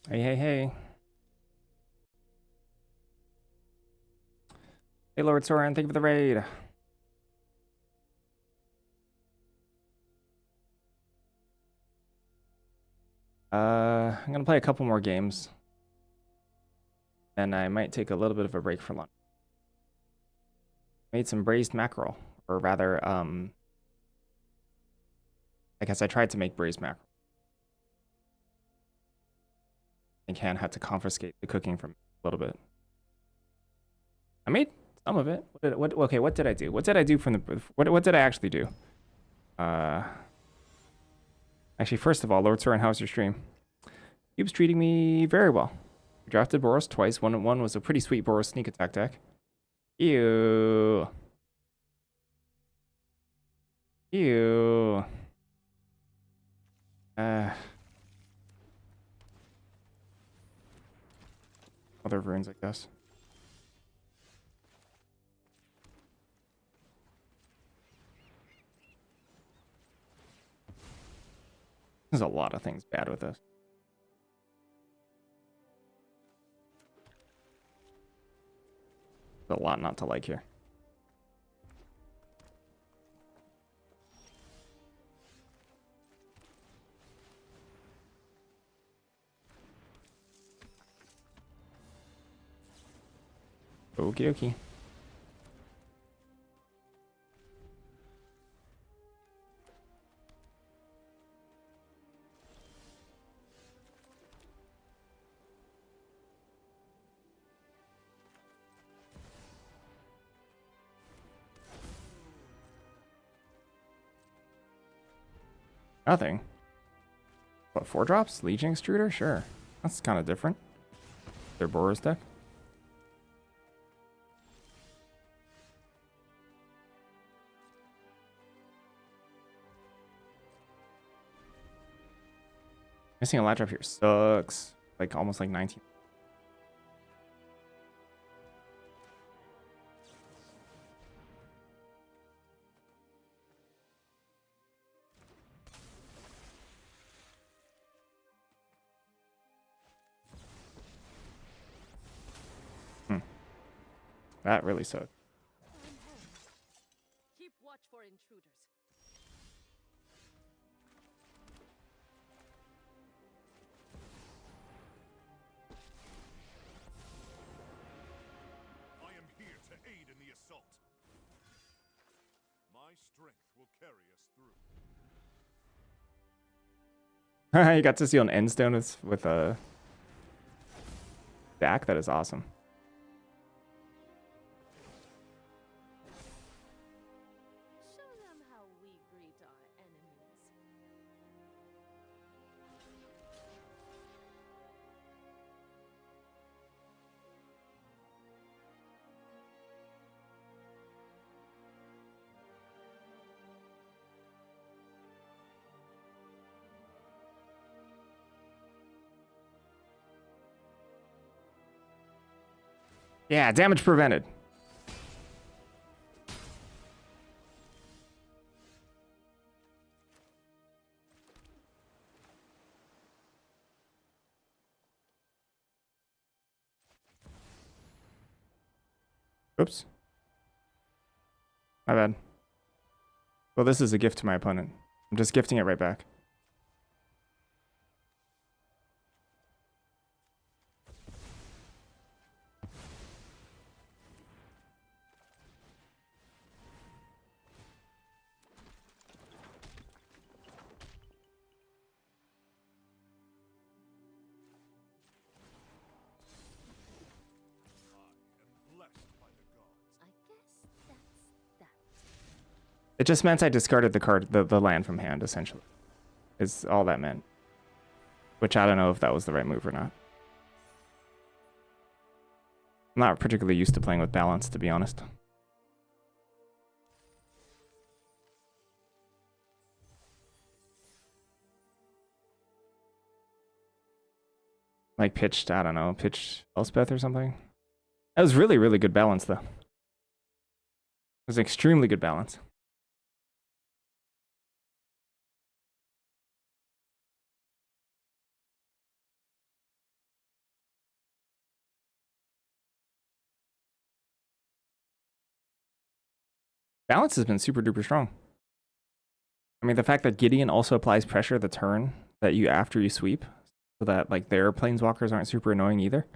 Hey, hey, hey. Hey, Lord Soren, thank you for the raid. I'm gonna play a couple more games. Then I might take a little bit of a break for lunch. Made some braised mackerel. Or rather, I guess I tried to make braised mackerel. I think Han had to confiscate the cooking from a little bit. I made some of it. Okay, what did I do? What did I do from the... What did I actually do? Actually, first of all, Lord Soren, how's your stream? Cube's treating me very well. We drafted Boros twice. One was a pretty sweet Boros sneak attack deck. Ew. Ew. Other runes, I guess. There's a lot of things bad with this. There's a lot not to like here. Okie dokie. Nothing. What, 4 drops? Legion Extruder? Sure. That's kind of different. Their Boros deck. Missing a light drop here sucks. Like almost like 19. That really sucked.
Keep watch for intruders.
I am here to aid in the assault. My strength will carry us through.
You got to see on Endstone with a Dak. That is awesome.
Show them how we greet our enemies.
Yeah, damage prevented. Oops. My bad. Well, this is a gift to my opponent. I'm just gifting it right back.
Blessed by the gods.
I guess that's that.
It just meant I discarded the card, the land from hand, essentially. Is all that meant. Which I don't know if that was the right move or not. I'm not particularly used to playing with balance, to be honest. Like pitched, I don't know, pitched Elspeth or something. That was really, really good balance, though. It was extremely good balance. Balance has been super duper strong. I mean, the fact that Gideon also applies pressure the turn that you after you sweep, so that like their planeswalkers aren't super annoying either.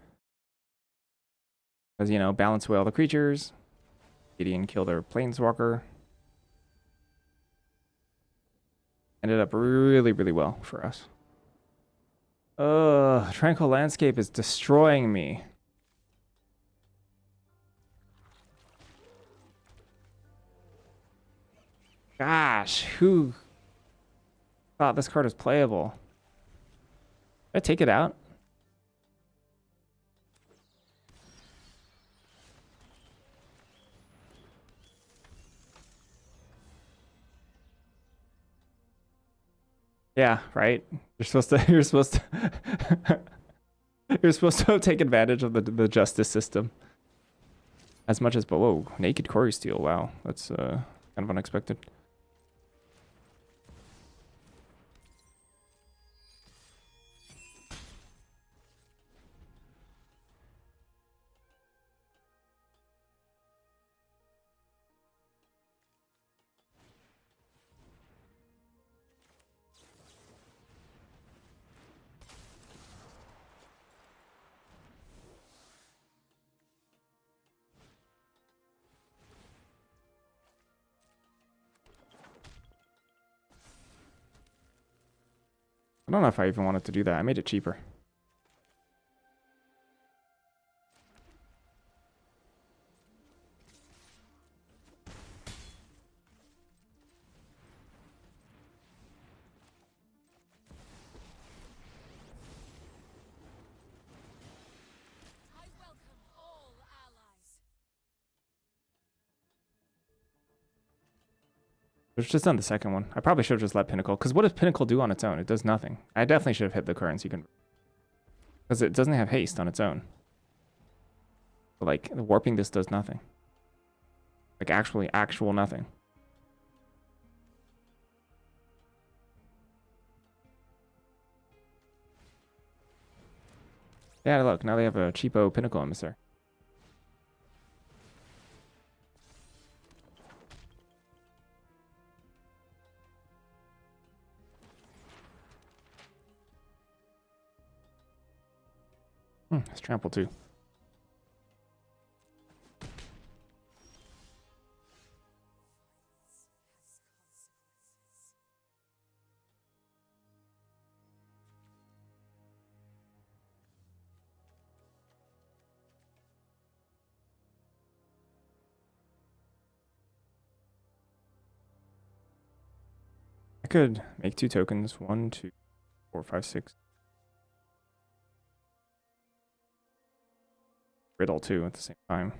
Because, you know, balance away all the creatures. Gideon killed their planeswalker. Ended up really, really well for us. Tranquil Landscape is destroying me. Gosh, who thought this card was playable? Did I take it out? Yeah, right. You're supposed to. You're supposed to. You're supposed to take advantage of the justice system as much as. But whoa, naked Corey Steel. Wow, that's kind of unexpected. I don't know if I even wanted to do that. I made it cheaper. I've just done the second one. I probably should have just let Pinnacle. Because what does Pinnacle do on its own? It does nothing. I definitely should have hit the currency convert. Because it doesn't have haste on its own. But like, warping this does nothing. Like, actual nothing. Yeah, look, now they have a cheapo Pinnacle Emissary. It's trample too. I could make 2 tokens. 1, 2, 4, 5, 6. Riddle too at the same time.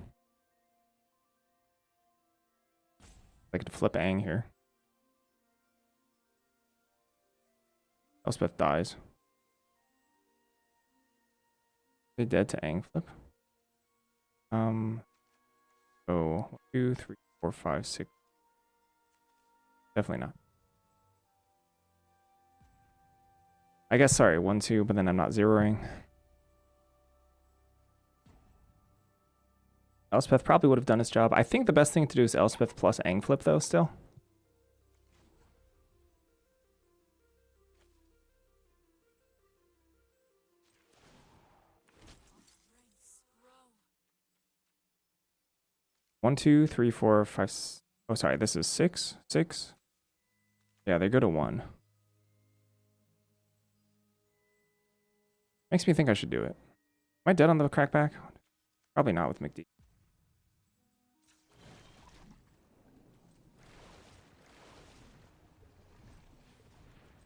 I could flip Aang here. Elspeth dies. They dead to Aang flip. So 1, 2, 3, 4, 5, 6. Definitely not. I guess sorry, 1, 2, but then I'm not zeroing. Elspeth probably would have done its job. I think the best thing to do is Elspeth plus Aang flip though still. One, 2, 3, 4, 5. Oh, sorry. This is 6. 6. Yeah, they go to 1. Makes me think I should do it. Am I dead on the crackback? Probably not with McD.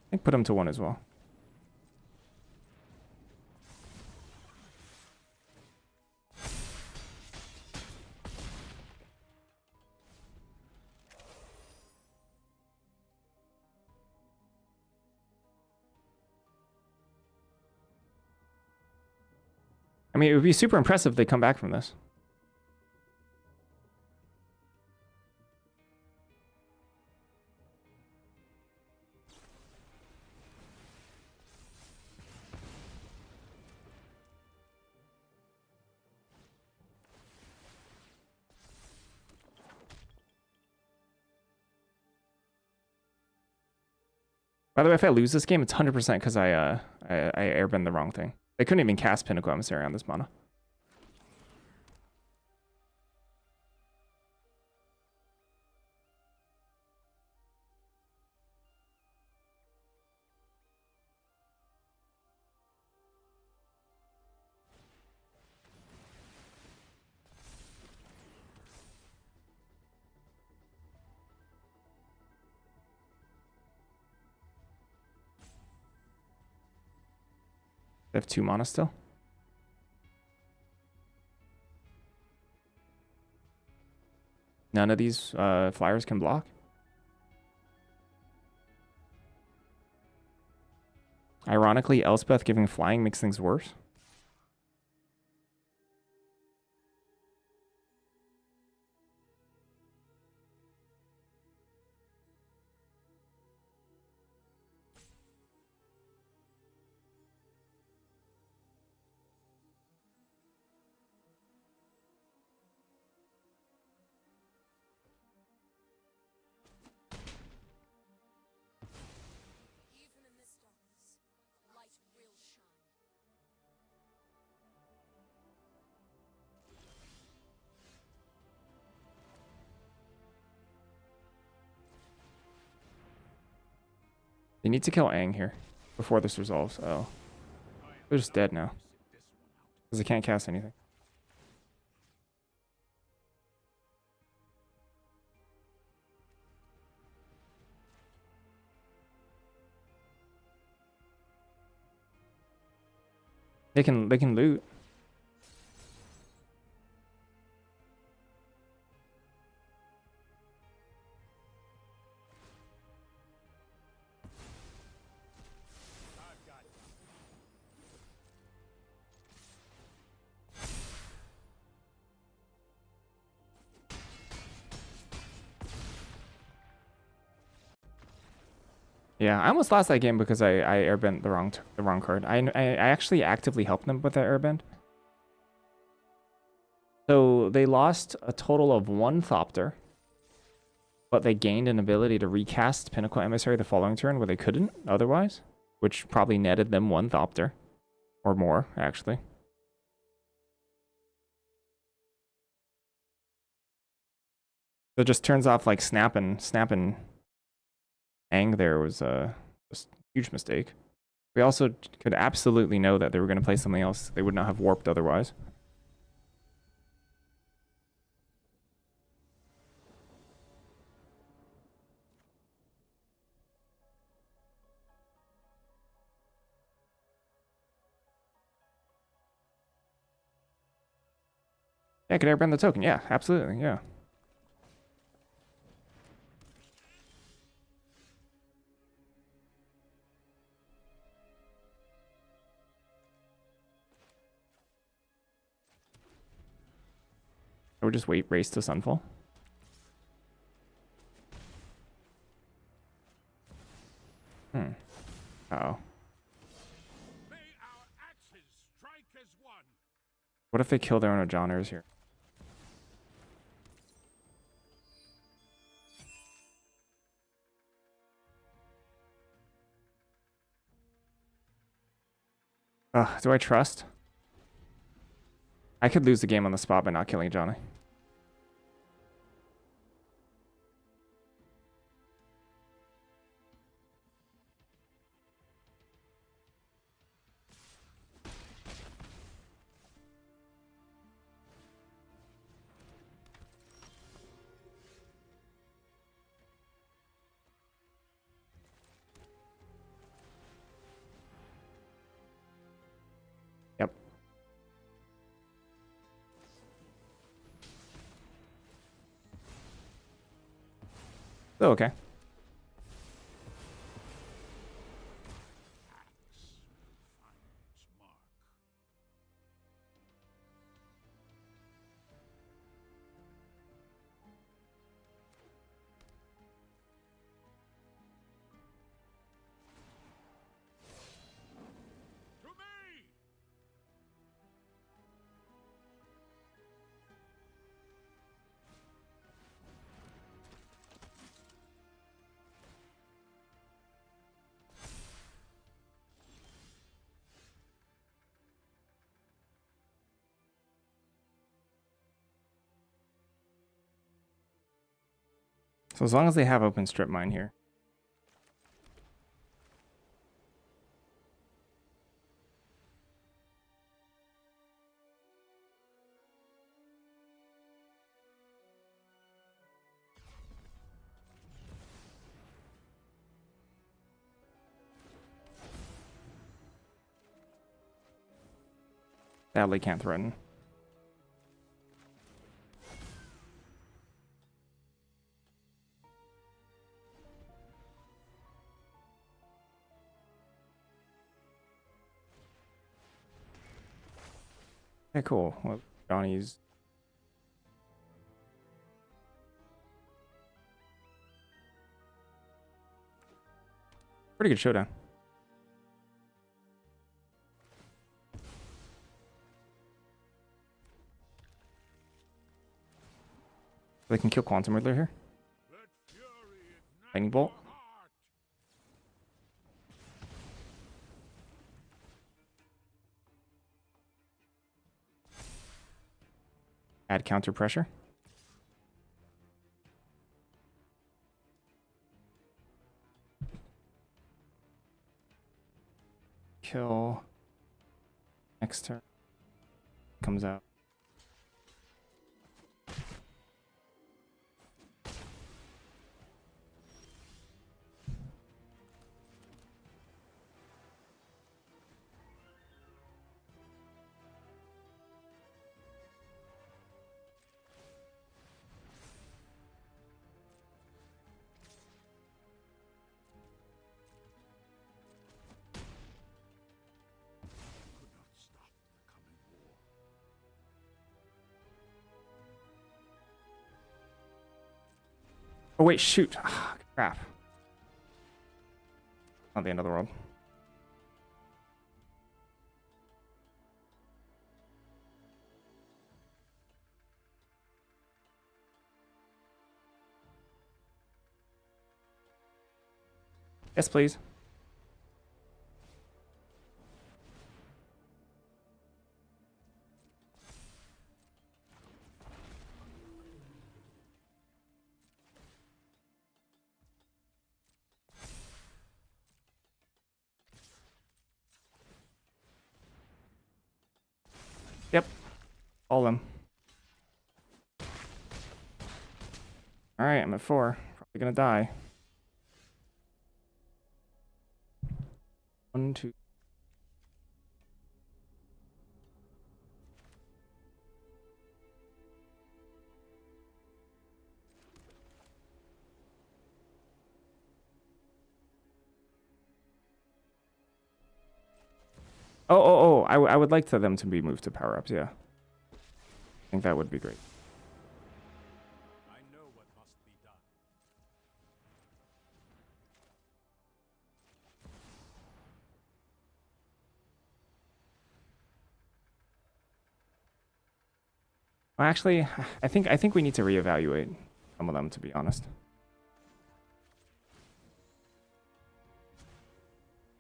I think put him to 1 as well. I mean, it would be super impressive if they come back from this. By the way, if I lose this game, it's 100% because I airbend the wrong thing. They couldn't even cast Pinnacle Emissary on this mana. They have 2 mana still. None of these flyers can block. Ironically, Elspeth giving flying makes things worse.
Even in this darkness, light will shine.
They need to kill Aang here before this resolves. Oh. They're just dead now. Because they can't cast anything. They can loot. Yeah, I almost lost that game because I airbent the wrong card. I actually actively helped them with that airbend. So they lost a total of 1 Thopter, but they gained an ability to recast Pinnacle Emissary the following turn where they couldn't otherwise, which probably netted them 1 Thopter. Or more, actually. So it just turns off like snapping Ang there was just a huge mistake. We also could absolutely know that they were going to play something else. They would not have warped otherwise. Yeah, could airbend the token. Yeah, absolutely. Yeah. I would just wait, race to Sunfall. Uh-oh.
May our axes strike as one.
What if they kill their own Ojoners here? Do I trust? I could lose the game on the spot by not killing Johnny. Yep. Oh, okay.
Axe will find its mark. To me!
So as long as they have open strip mine here. Sadly can't threaten. Okay, cool. Well, Johnny's... Pretty good showdown. They can kill Quantum Riddler here.
Let fury ignite
Lightning Bolt.
your heart.
Add counter pressure. Kill. Next turn. Comes out.
Could not stop the coming war.
Oh wait, shoot. Ah, crap. Not the end of the world. Yes, please. Yep. All them. Alright, I'm at 4. Probably gonna die. 1, 2. Oh, I would like them to be moved to power-ups, yeah. I think that would be great.
I know what must be done.
Well, actually, I think we need to reevaluate some of them, to be honest.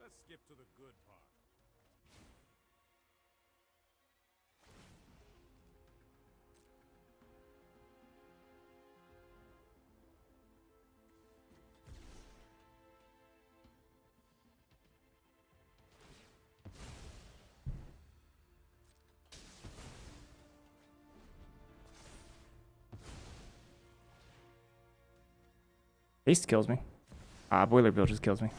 Let's skip to the good part.
Haste kills me. Boiler Bill just kills me.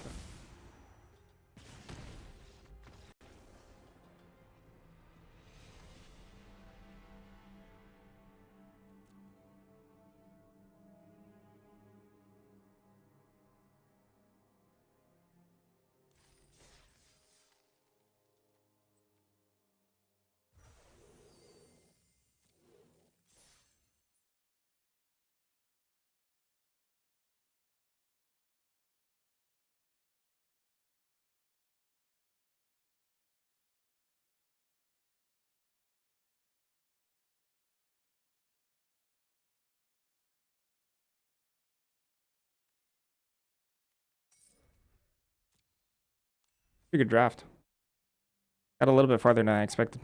Pretty good draft. Got a little bit farther than I expected.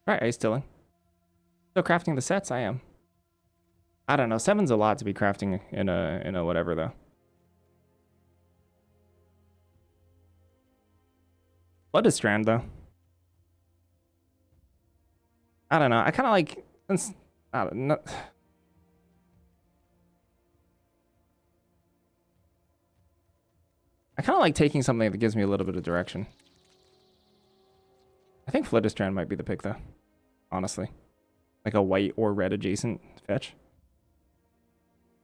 Alright, ice stilling. Still crafting the sets, I am. I don't know, 7's a lot to be crafting in a whatever though. Blood Strand though. I don't know. I kind of like since I don't know. I kind of like taking something that gives me a little bit of direction. I think Flitterstrand might be the pick though. Honestly, like a white or red adjacent fetch.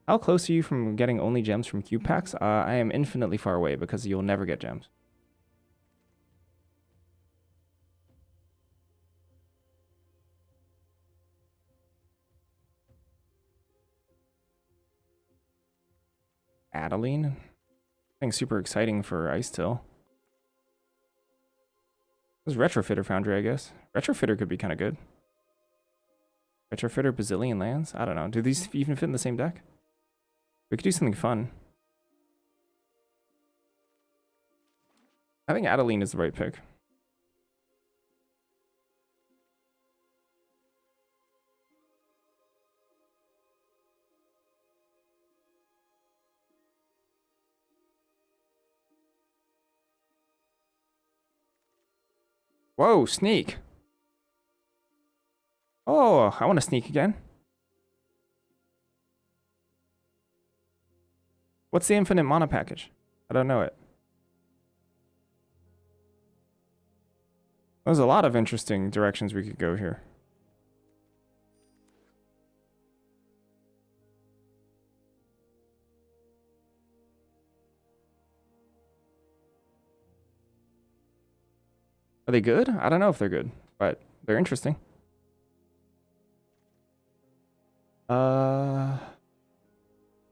How close are you from getting only gems from cube packs? I am infinitely far away because you'll never get gems. Adeline? Something super exciting for Ice Till. This is Retrofitter Foundry, I guess. Retrofitter could be kind of good. Retrofitter Bazillion Lands? I don't know. Do these even fit in the same deck? We could do something fun. I think Adeline is the right pick. Whoa, sneak. Oh, I want to sneak again. What's the infinite mana package? I don't know it. There's a lot of interesting directions we could go here. Are they good? I don't know if they're good, but they're interesting.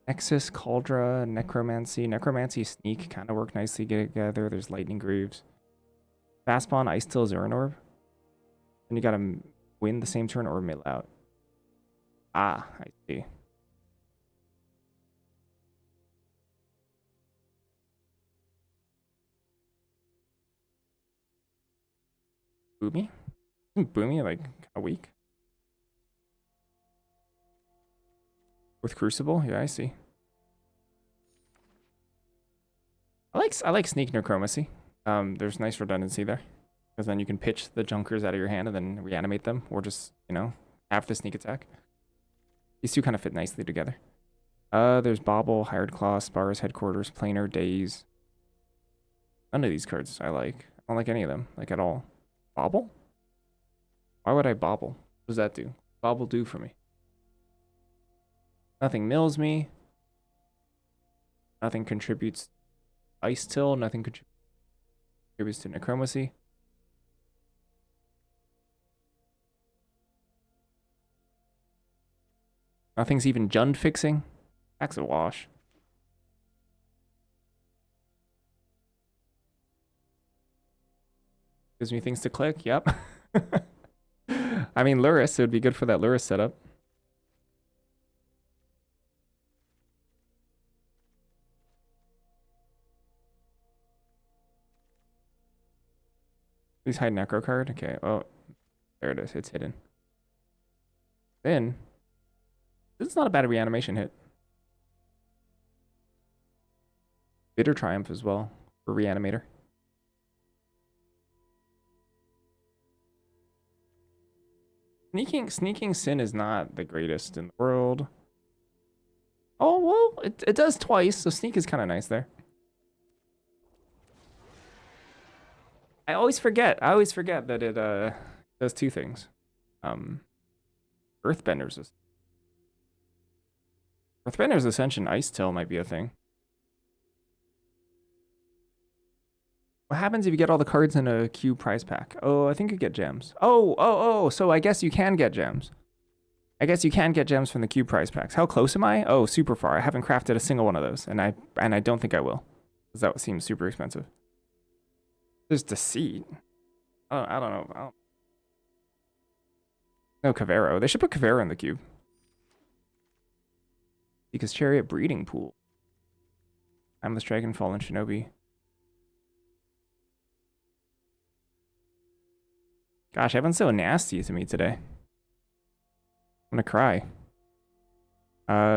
Nexus, Cauldra, Necromancy. Necromancy, Sneak kind of work nicely together. There's Lightning Greaves. Fastpawn, Ice Till, Zern Orb. And you gotta win the same turn or mill out. Ah, I see. Boomy? Isn't Boomy like a week? With Crucible? Yeah, I see. I like Sneak Necromancy. There's nice redundancy there. Because then you can pitch the Junkers out of your hand and then reanimate them. Or just, you know, have the sneak attack. These two kind of fit nicely together. There's Bobble, Hired Claw, Spars, Headquarters, Planar, Daze. None of these cards I like. I don't like any of them, like at all. Bobble? Why would I Bobble? What does that do? Bobble do for me? Nothing mills me. Nothing contributes Ice Till. Nothing contributes to Necromancy. Nothing's even Jund fixing. That's a wash. Gives me things to click. Yep. I mean, Lurrus, it would be good for that Lurrus setup. Please hide Necro card. Okay. Oh, there it is. It's hidden. Then, this is not a bad reanimation hit. Bitter Triumph as well for Reanimator. Sneaking Sin is not the greatest in the world. Oh, well, it does twice, so Sneak is kind of nice there. I always forget that it does two things. Earthbender's Ascension Ice Till might be a thing. What happens if you get all the cards in a Q prize pack? Oh, I think you get gems. Oh, so I guess you can get gems. I guess you can get gems from the Q prize packs. How close am I? Oh, super far. I haven't crafted a single one of those, and I don't think I will, because that seems super expensive. There's Deceit. Oh, I don't know. No, Cavero. They should put Cavero in the cube. Because Chariot Breeding Pool. Timeless Dragon, Fallen Shinobi. Gosh, everyone's so nasty to me today. I'm gonna cry.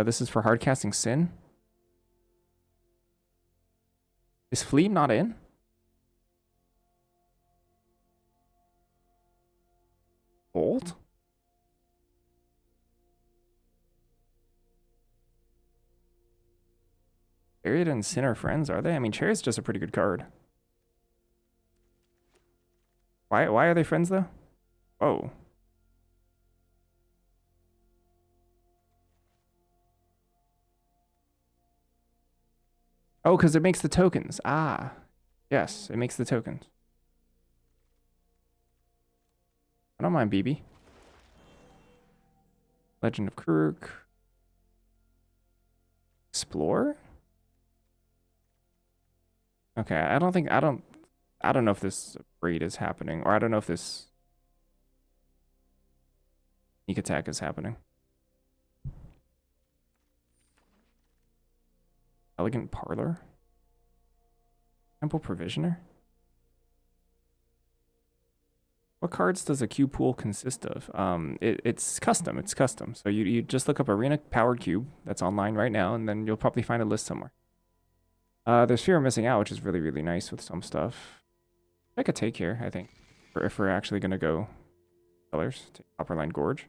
This is for Hardcasting Sin. Is Fleam not in? Bolt? Chariot and Sin are friends, are they? I mean, Chariot's just a pretty good card. Why are they friends, though? Oh. Oh, because it makes the tokens. Ah. Yes, it makes the tokens. I don't mind BB. Legend of Kuruk. Explore? Okay, I don't know if this raid is happening, or I don't know if this sneak attack is happening. Elegant Parlor? Temple Provisioner? What cards does a cube pool consist of? It's custom. So you just look up Arena Powered Cube that's online right now, and then you'll probably find a list somewhere. There's Fear of Missing Out, which is really, really nice with some stuff. I could take here, I think, if we're actually gonna go colors. Take Copperline Gorge.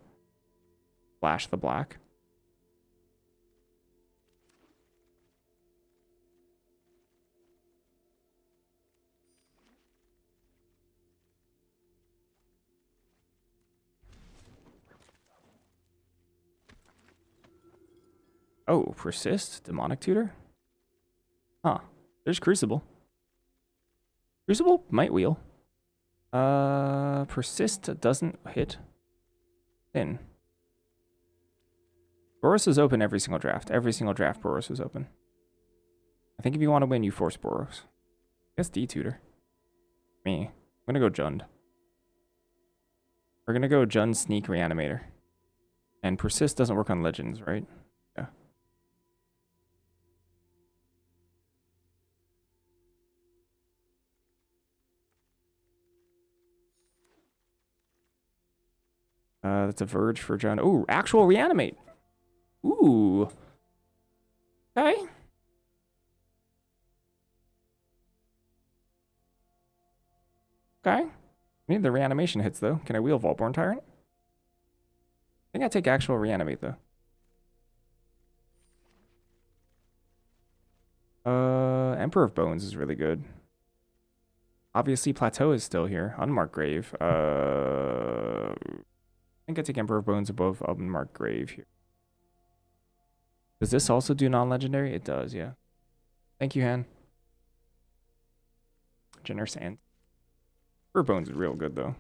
Flash the Black. Oh, persist? Demonic tutor? Huh. There's Crucible. Crucible might wheel. Persist doesn't hit. Thin. Boros is open every single draft. Every single draft Boros is open. I think if you want to win, you force Boros. I guess D-tutor. Me. I'm gonna go Jund. We're gonna go Jund Sneak Reanimator. And Persist doesn't work on Legends, right? Yeah. That's a Verge for Jund. Ooh, actual Reanimate. Ooh. Okay. Okay. We need the reanimation hits, though. Can I wheel Vaultborn Tyrant? I think I take actual reanimate, though. Emperor of Bones is really good. Obviously, Plateau is still here. Unmarked Grave. I think I take Emperor of Bones above Unmarked Grave here. Does this also do non-legendary? It does, yeah. Thank you, Han. Generous Sand. Emperor of Bones is real good, though.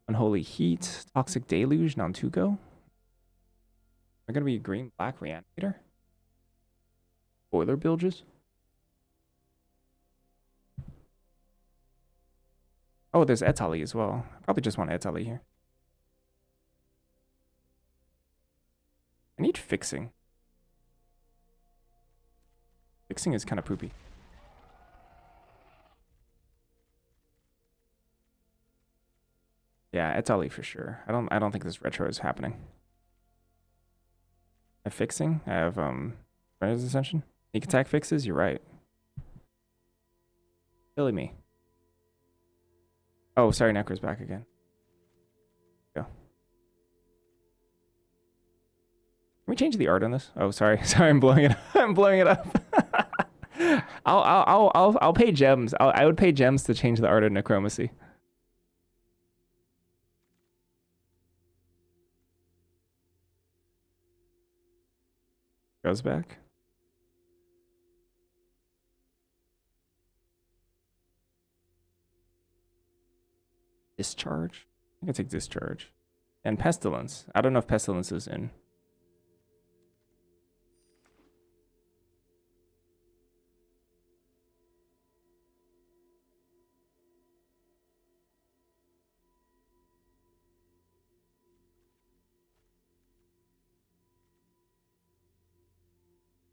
Unholy Heat. Toxic Deluge. Nantuko. Am I going to be green-black Reanimator? Boiler Bilges? Oh, there's Etali as well. I probably just want Etali here. I need Fixing. Fixing is kind of poopy. Yeah, Etali for sure. I don't think this retro is happening. I have Fixing. I have Rider's Ascension. Sneak attack fixes, you're right. Silly me. Oh, sorry, Necro's back again. Go. Can we change the art on this? Oh, sorry. Sorry, I'm blowing it up. I'm blowing it up. I'll pay gems. I would pay gems to change the art of Necromancy. Goes back. Discharge? I think I take Discharge. And Pestilence. I don't know if Pestilence is in.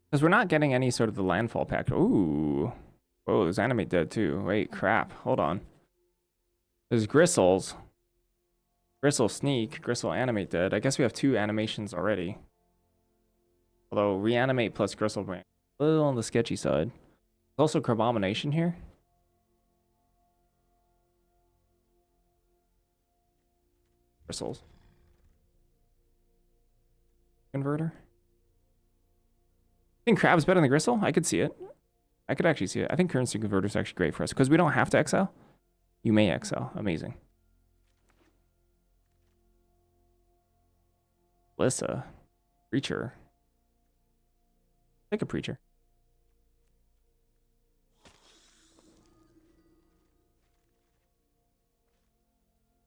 Because we're not getting any sort of the landfall pack. Ooh. Oh, there's Animate dead too. Wait, crap. Hold on. There's Gristles. Gristle Sneak. Gristle Animate dead. I guess we have 2 animations already. Although Reanimate plus Gristle Brand. A little on the sketchy side. There's also Crabomination here. Gristles. Converter. I think Crab's better than Gristle. I could see it. I could actually see it. I think Currency Converter is actually great for us because we don't have to exile. You may exile. Amazing. Lissa. Preacher. Take a Preacher.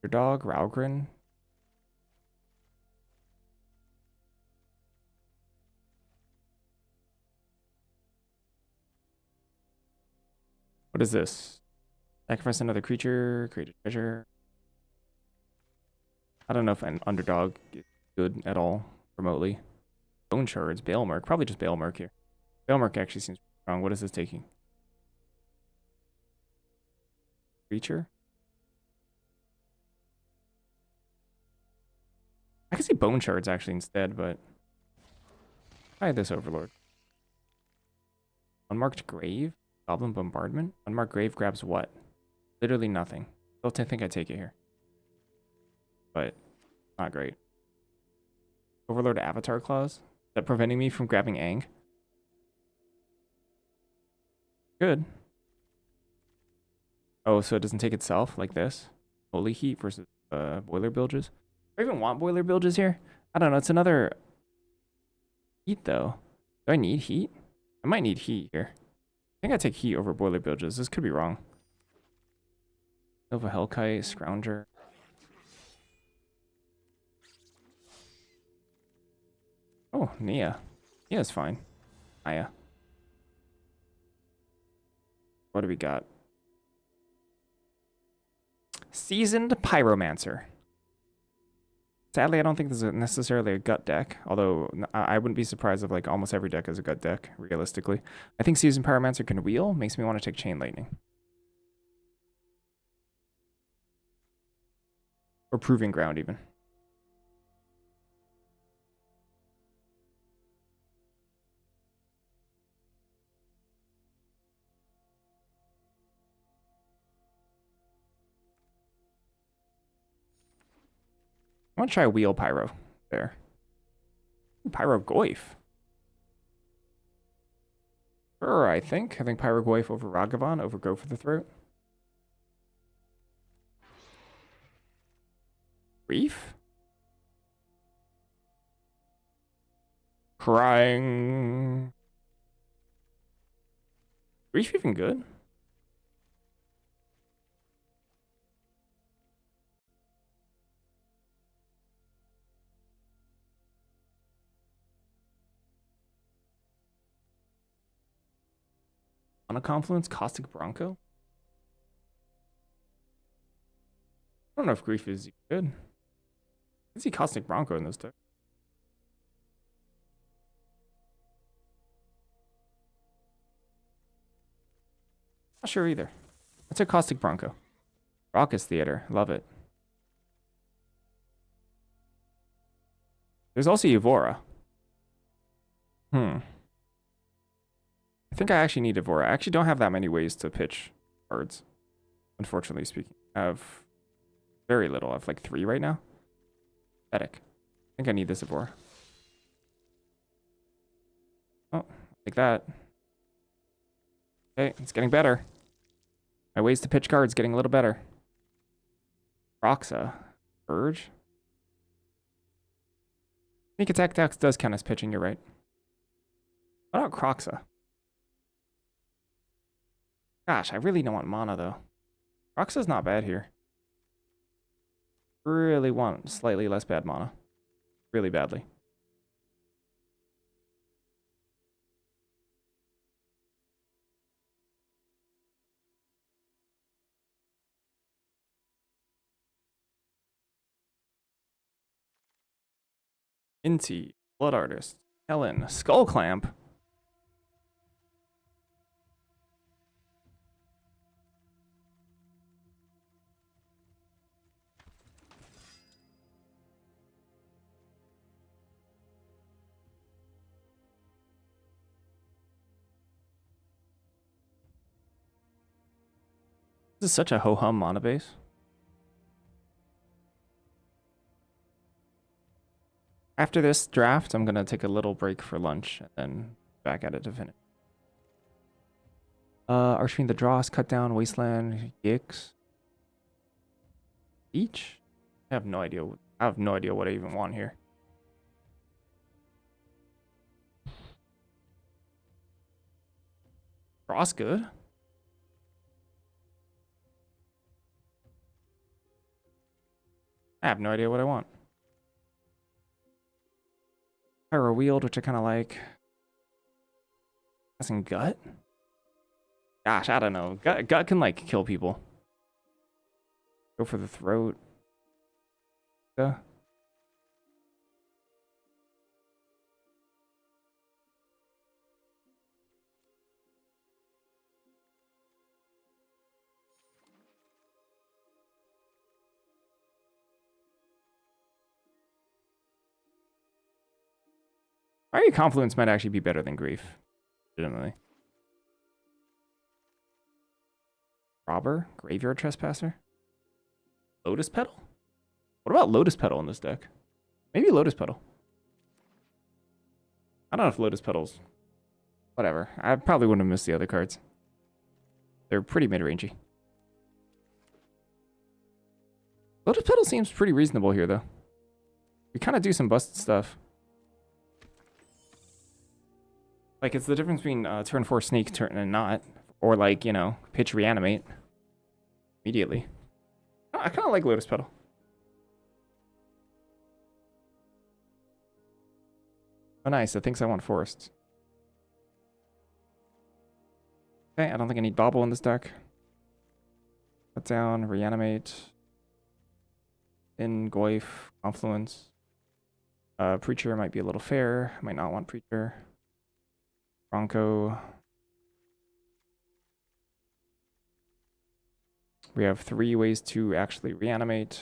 Your dog, Raugrin. What is this? Sacrifice another creature, create a treasure. I don't know if an underdog is good at all remotely. Bone Shards, Baelmerk. Probably just Baelmerk here. Baelmerk actually seems strong. What is this taking? Creature? I could see Bone Shards actually instead, but try this Overlord. Unmarked Grave? Goblin Bombardment? Unmarked Grave grabs what? Literally nothing. Still think I take it here. But not great. Overlord Avatar Claws? Is that preventing me from grabbing Ang? Good. Oh, so it doesn't take itself like this? Holy Heat versus Boiler Bilges? Do I even want Boiler Bilges here? I don't know. It's another Heat, though. Do I need heat? I might need heat here. I think I take heat over boiler bilges. This could be wrong. Nova Hellkite, Scrounger. Oh, Nia. Nia's fine. Aya. What do we got? Seasoned Pyromancer. Sadly, I don't think this is necessarily a gut deck, although I wouldn't be surprised if like almost every deck is a gut deck, realistically. I think Seasoned Pyromancer can wheel, makes me want to take Chain Lightning. Or Proving Ground, even. I want to try Wheel Pyro there. Ooh, Pyro Goyf. Sure, I think. I think Pyro Goyf over Ragavan, over Go for the Throat. Reef? Crying. Reef even good? On a Confluence, Caustic Bronco? I don't know if Grief is good. I can see Caustic Bronco in this deck. Not sure either. That's a Caustic Bronco. Raucous Theater. Love it. There's also Evora. I think I actually need Evora. I actually don't have that many ways to pitch cards, unfortunately speaking. I have very little. I have like 3 right now. Pathetic. I think I need this Evora. Oh, like that. Okay, it's getting better. My ways to pitch cards getting a little better. Roxa. Urge. Sneak Attack does count as pitching, you're right. What about Croxa? Gosh, I really don't want mana though. Croxa's not bad here. Really want slightly less bad mana. Really badly. Inti, Blood Artist, Helen, Skull Clamp. This is such a ho-hum mana base. After this draft, I'm going to take a little break for lunch and then back at it to finish. Archfiend the Dross, Cut Down, Wasteland, Gix. Each? I have no idea. I have no idea what I even want here. Dross good? I have no idea what I want. Pyro Wield, which I kind of like. Guessing Gut? Gosh, I don't know. Gut can, like, kill people. Go for the Throat. Yeah. Fiery Confluence might actually be better than Grief. Legitimately. Robber? Graveyard Trespasser? Lotus Petal? What about Lotus Petal in this deck? Maybe Lotus Petal. I don't know if Lotus Petal's... Whatever. I probably wouldn't have missed the other cards. They're pretty mid-rangey. Lotus Petal seems pretty reasonable here, though. We kind of do some busted stuff. Like, it's the difference between turn 4 sneak turn and not. Or, like, you know, pitch reanimate immediately. I kind of like Lotus Petal. Oh, nice. It thinks I want Forest. Okay, I don't think I need Bobble in this deck. Cut down, reanimate. In Goyf, Confluence. Preacher might be a little fair. Might not want Preacher. Bronco. We have 3 ways to actually reanimate.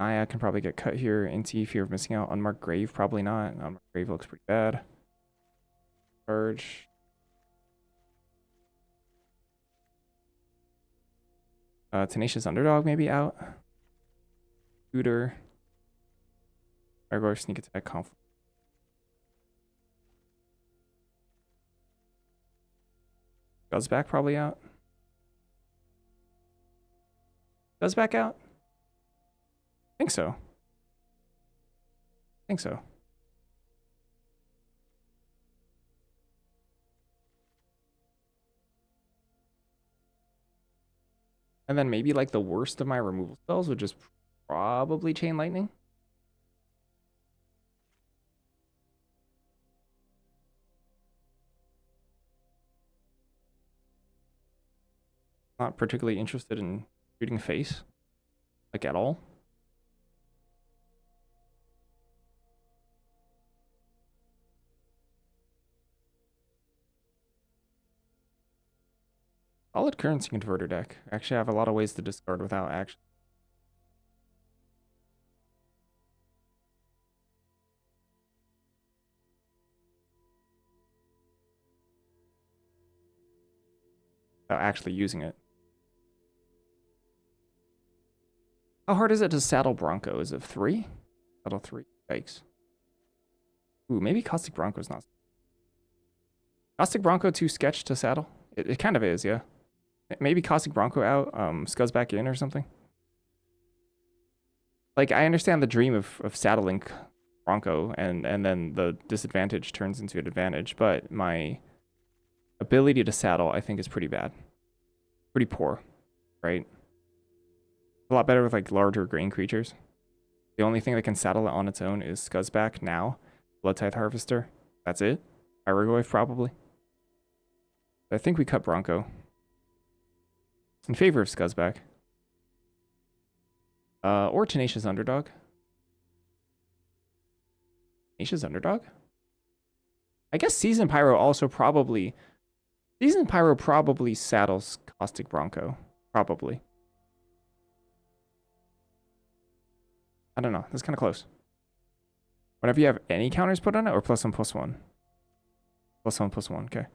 Naya can probably get cut here. Inti, fear of missing out. Unmarked Grave, probably not. Unmarked Grave looks pretty bad. Charge. Tenacious Underdog maybe out. Tutor. Argor, Sneak Attack, Conflict. Guzzback probably out. Guzzback out? I think so. I think so. And then maybe like the worst of my removal spells would just probably Chain Lightning. Not particularly interested in shooting face, like at all. Solid currency converter deck. Actually, I have a lot of ways to discard without action. Without actually using it. How hard is it to saddle Bronco? Is it 3? Saddle 3. Yikes. Ooh, maybe Caustic Bronco's not. Caustic Bronco too sketch to saddle? It kind of is, yeah. Maybe Caustic Bronco out, Scuzz back in or something. Like, I understand the dream of saddling Bronco, and then the disadvantage turns into an advantage, but my ability to saddle, I think, is pretty bad. Pretty poor, right? A lot better with, like, larger grain creatures. The only thing that can saddle it on its own is Scuzzback now, Blood Tithe Harvester. That's it. Pyrogoyf, probably. I think we cut Bronco. In favor of Scuzzback. Or Tenacious Underdog. Tenacious Underdog? I guess Season Pyro also probably... Season Pyro probably saddles Caustic Bronco. Probably. I don't know. That's kind of close. Whenever you have any counters put on it, or +1/+1? +1/+1, okay.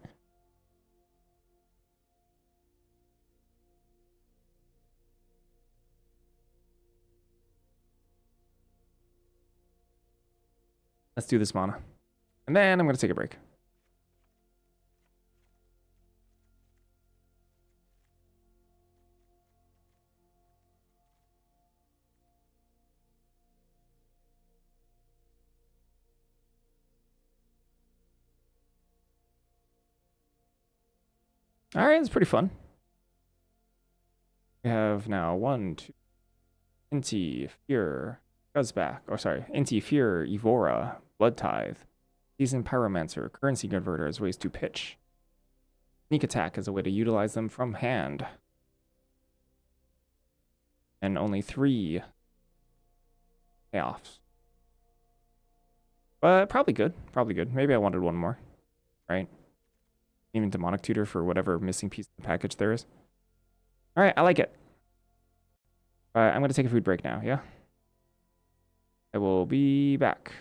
Let's do this mana. And then I'm going to take a break. All right, it's pretty fun. We have now 1, 2, Inti, Fear, Guzzback, or sorry, Inti, Fear, Evora, Blood Tithe, Seasoned Pyromancer, Currency Converter as ways to pitch. Sneak Attack as a way to utilize them from hand. And only 3 payoffs. But probably good. Probably good. Maybe I wanted one more. Right? Even Demonic Tutor for whatever missing piece of the package there is. Alright, I like it. I'm going to take a food break now, yeah? I will be back.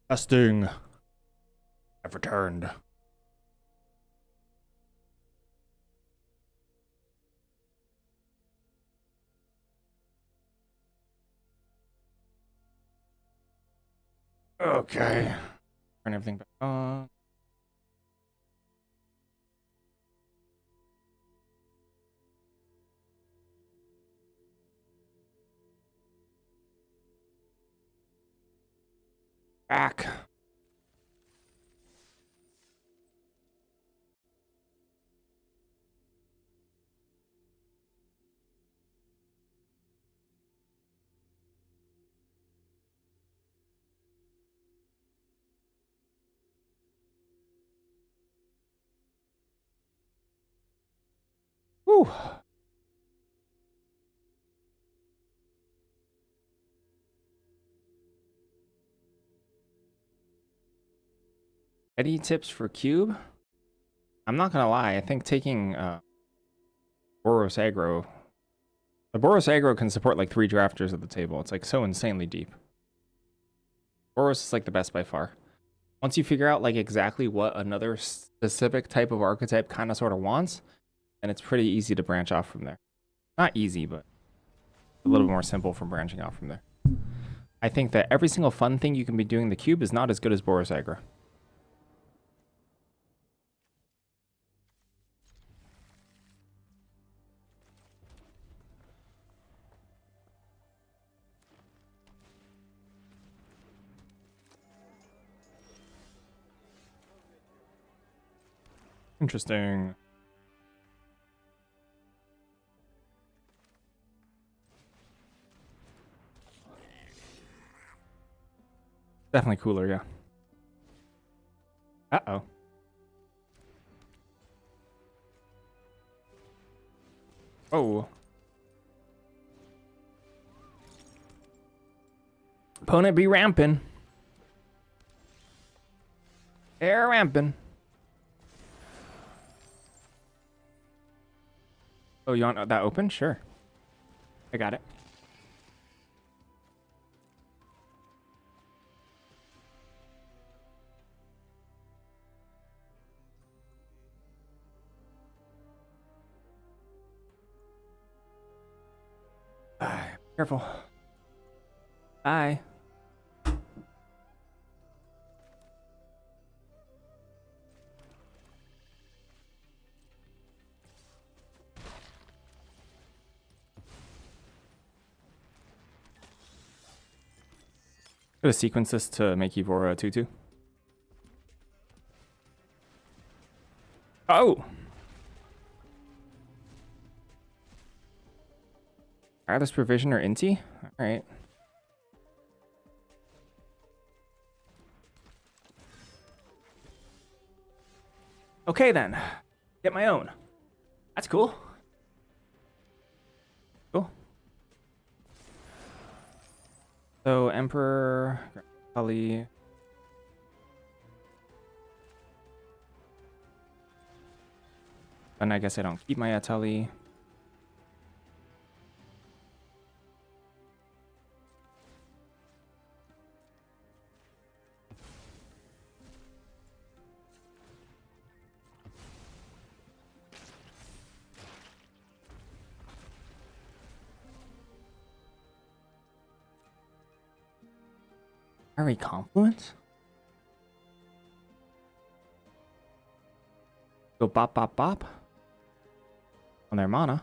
Testing. I've returned. Okay. Turn everything back on. Back. Whew. Any tips for cube? I'm not gonna lie, I think taking Boros aggro. The Boros aggro can support like 3 drafters at the table. It's like so insanely deep. Boros is like the best by far. Once you figure out like exactly what another specific type of archetype kind of sort of wants, then it's pretty easy to branch off from there. Not easy, but a little more simple from branching out from there. I think that every single fun thing you can be doing in the cube is not as good as Boros aggro. Interesting. Definitely cooler, yeah. Uh-oh. Oh. Opponent be ramping. Air ramping. Oh, you want that open? Sure. I got it. Careful. Bye. Gonna sequence this to make Evora 2-2. Oh! Tireless Provision or Inti? Alright. Okay then. Get my own. That's cool. Cool. So Emperor, Kali. And I guess I don't keep my Atali. Are we confluent? Go bop bop bop on their mana.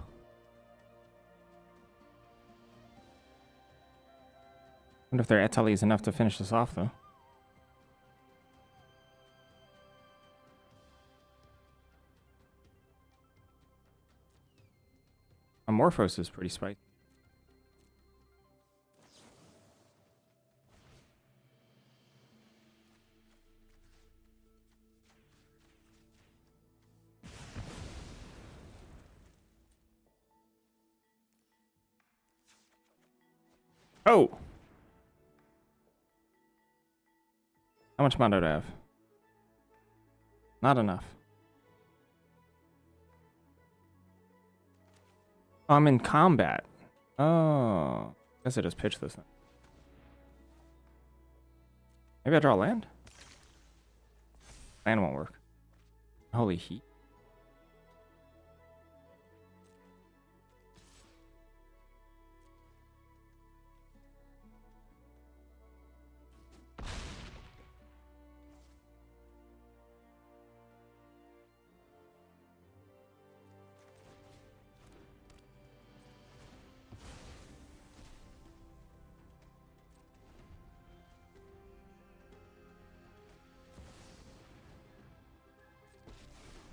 Wonder if their Etali is enough to finish this off though. Amorphos is pretty spicy. Oh! How much mana do I have? Not enough. Oh, I'm in combat. Oh. I guess I just pitched this then. Maybe I draw land? Land won't work. Holy heat.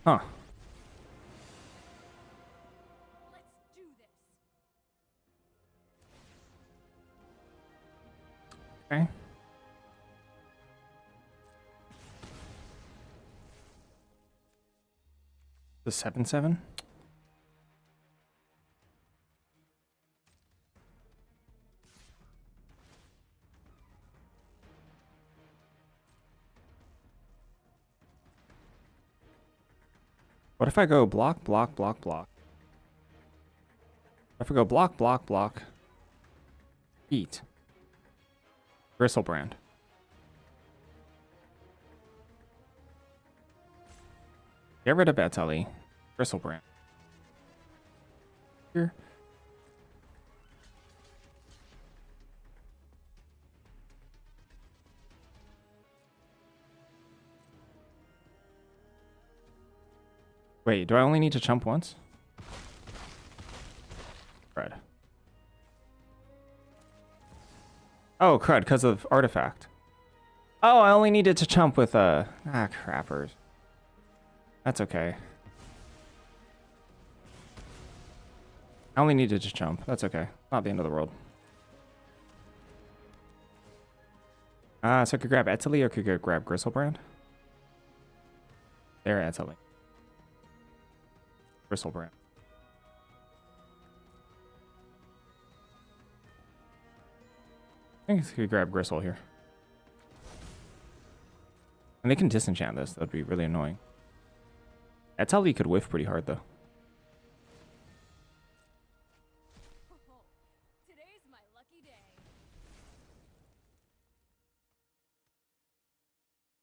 Huh.
Let's do this.
Okay. The 7/7? What if I go block, block, block, block? What if I go block, block, block, eat? Bristlebrand. Get rid of Betali. Bristlebrand. Here. Wait, do I only need to chump once? Crud. Oh, crud, because of artifact. Oh, I only needed to chump with crappers. That's okay. I only needed to jump. That's okay. Not the end of the world. So I could grab Etali or could grab Gristlebrand? There, Etali. Gristlebrand. I think I could grab Gristle here. And they can disenchant this. That'd be really annoying. Etali could whiff pretty hard, though.
Today's my lucky day.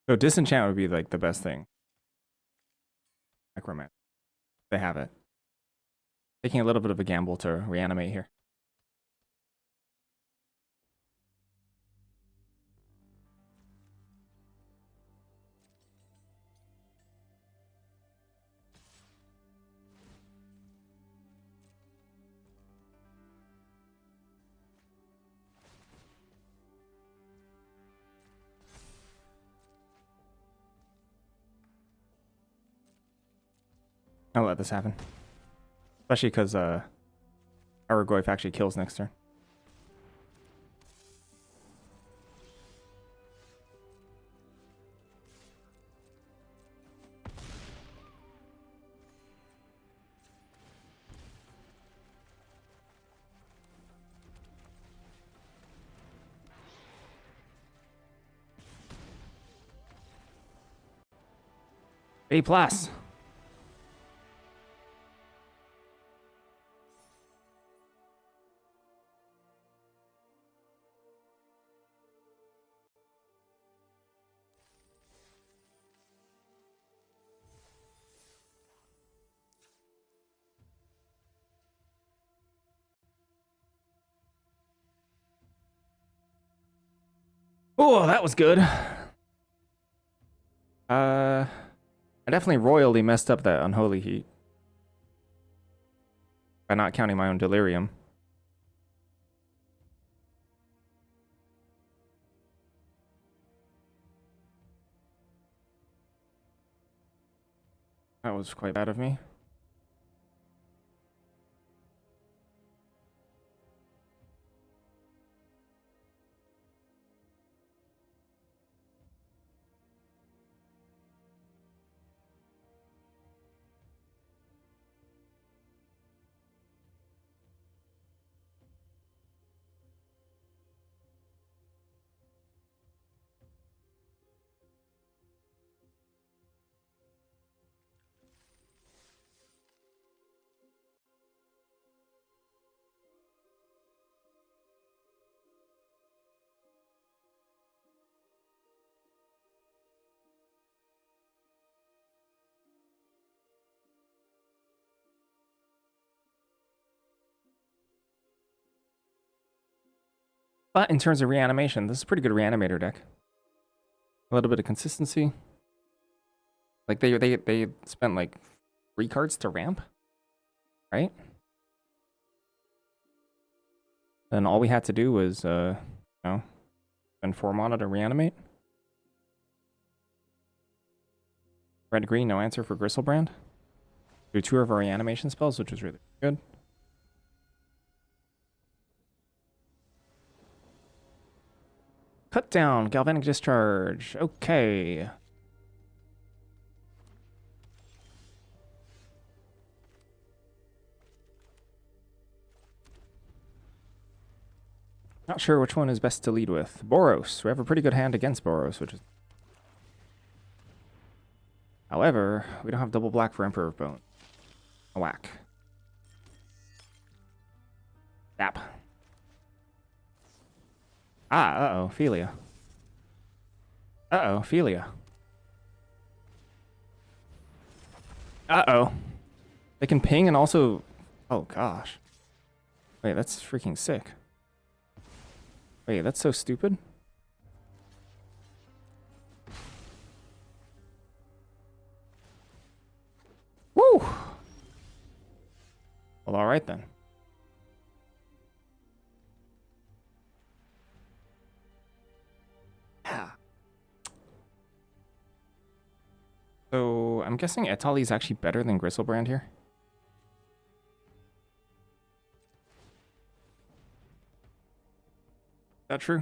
So disenchant would be like the best thing. Necromancer. They have it. Taking a little bit of a gamble to reanimate here. I'll let this happen. Especially because Aragoyf actually kills next turn. A plus. Oh, that was good. I definitely royally messed up that Unholy Heat. By not counting my own Delirium. That was quite bad of me. But in terms of reanimation, this is a pretty good reanimator deck. A little bit of consistency. Like they spent like 3 cards to ramp, right? Then all we had to do was you know, spend 4 mana to reanimate. Red green, no answer for Gristlebrand. Do 2 of our reanimation spells, which was really good. Cut down, Galvanic Discharge. Okay. Not sure which one is best to lead with. Boros. We have a pretty good hand against Boros, which is... However, we don't have double black for Emperor of Bone. A whack. Tap. Ah, uh-oh, Philia. Uh-oh, Philia. Uh-oh. They can ping and also... Oh, gosh. Wait, that's freaking sick. Wait, that's so stupid. Woo! Well, alright then. Yeah. So, I'm guessing Etali is actually better than Gristlebrand here. Is that true?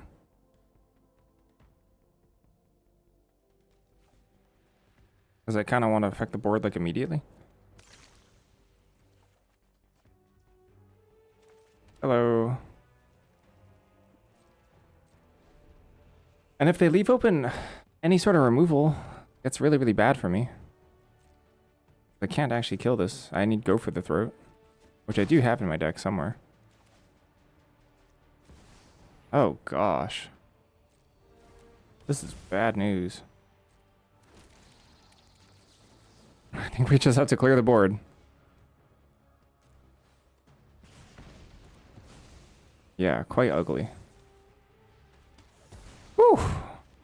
Because I kind of want to affect the board like immediately. Hello. And if they leave open any sort of removal, it's really, really bad for me. I can't actually kill this. I need Go for the Throat, which I do have in my deck somewhere. Oh gosh. This is bad news. I think we just have to clear the board. Yeah, quite ugly. Whew.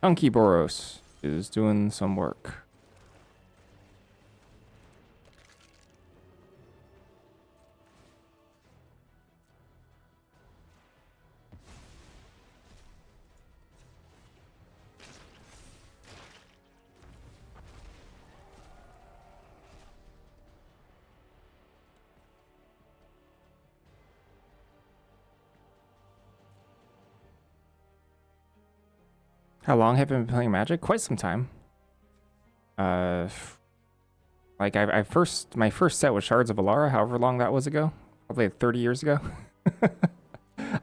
Chunky Boros is doing some work. How long have I been playing Magic? Quite some time. Like my first set was Shards of Alara, however long that was ago. Probably 30 years ago.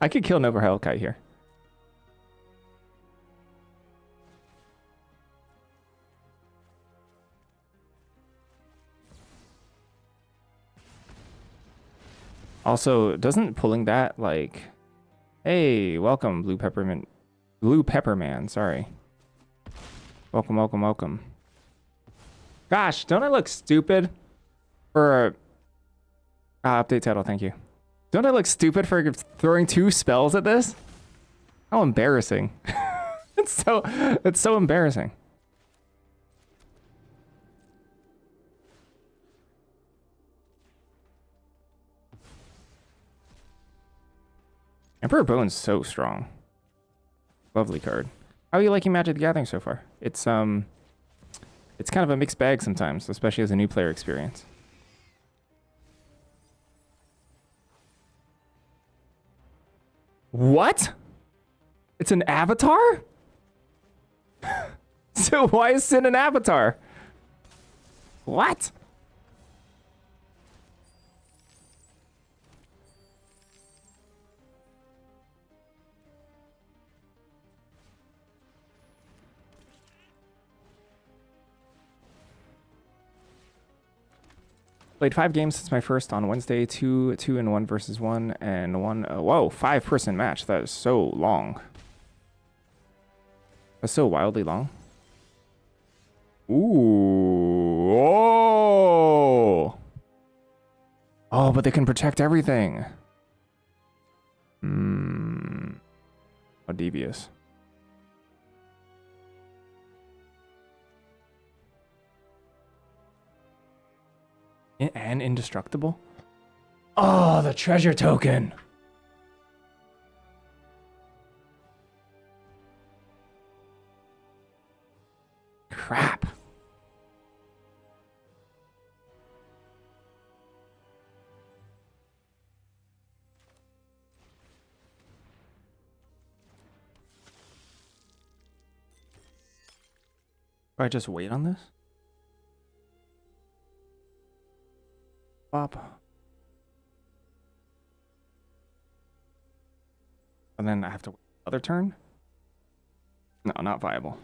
I could kill Nova Hellkite here. Also, doesn't pulling that like, hey, welcome, Blue Pepperman, sorry. Welcome, welcome, welcome. Gosh, don't I look stupid for a... update title, thank you. Don't I look stupid for throwing 2 spells at this? How embarrassing. It's so embarrassing. Emperor Bone's so strong. Lovely card. How are you liking Magic the Gathering so far? It's kind of a mixed bag sometimes, especially as a new player experience. What? It's an avatar? So why is Sin an avatar? What? Played 5 games since my first on Wednesday. 2 and 1 versus 1 and 1. Whoa, 5-person match. That is so long. That's so wildly long. Ooh. Oh. Oh, but they can protect everything. devious. And indestructible? Oh, the treasure token! Crap. Do I just wait on this? Bop. And then I have to wait another turn? No, not viable.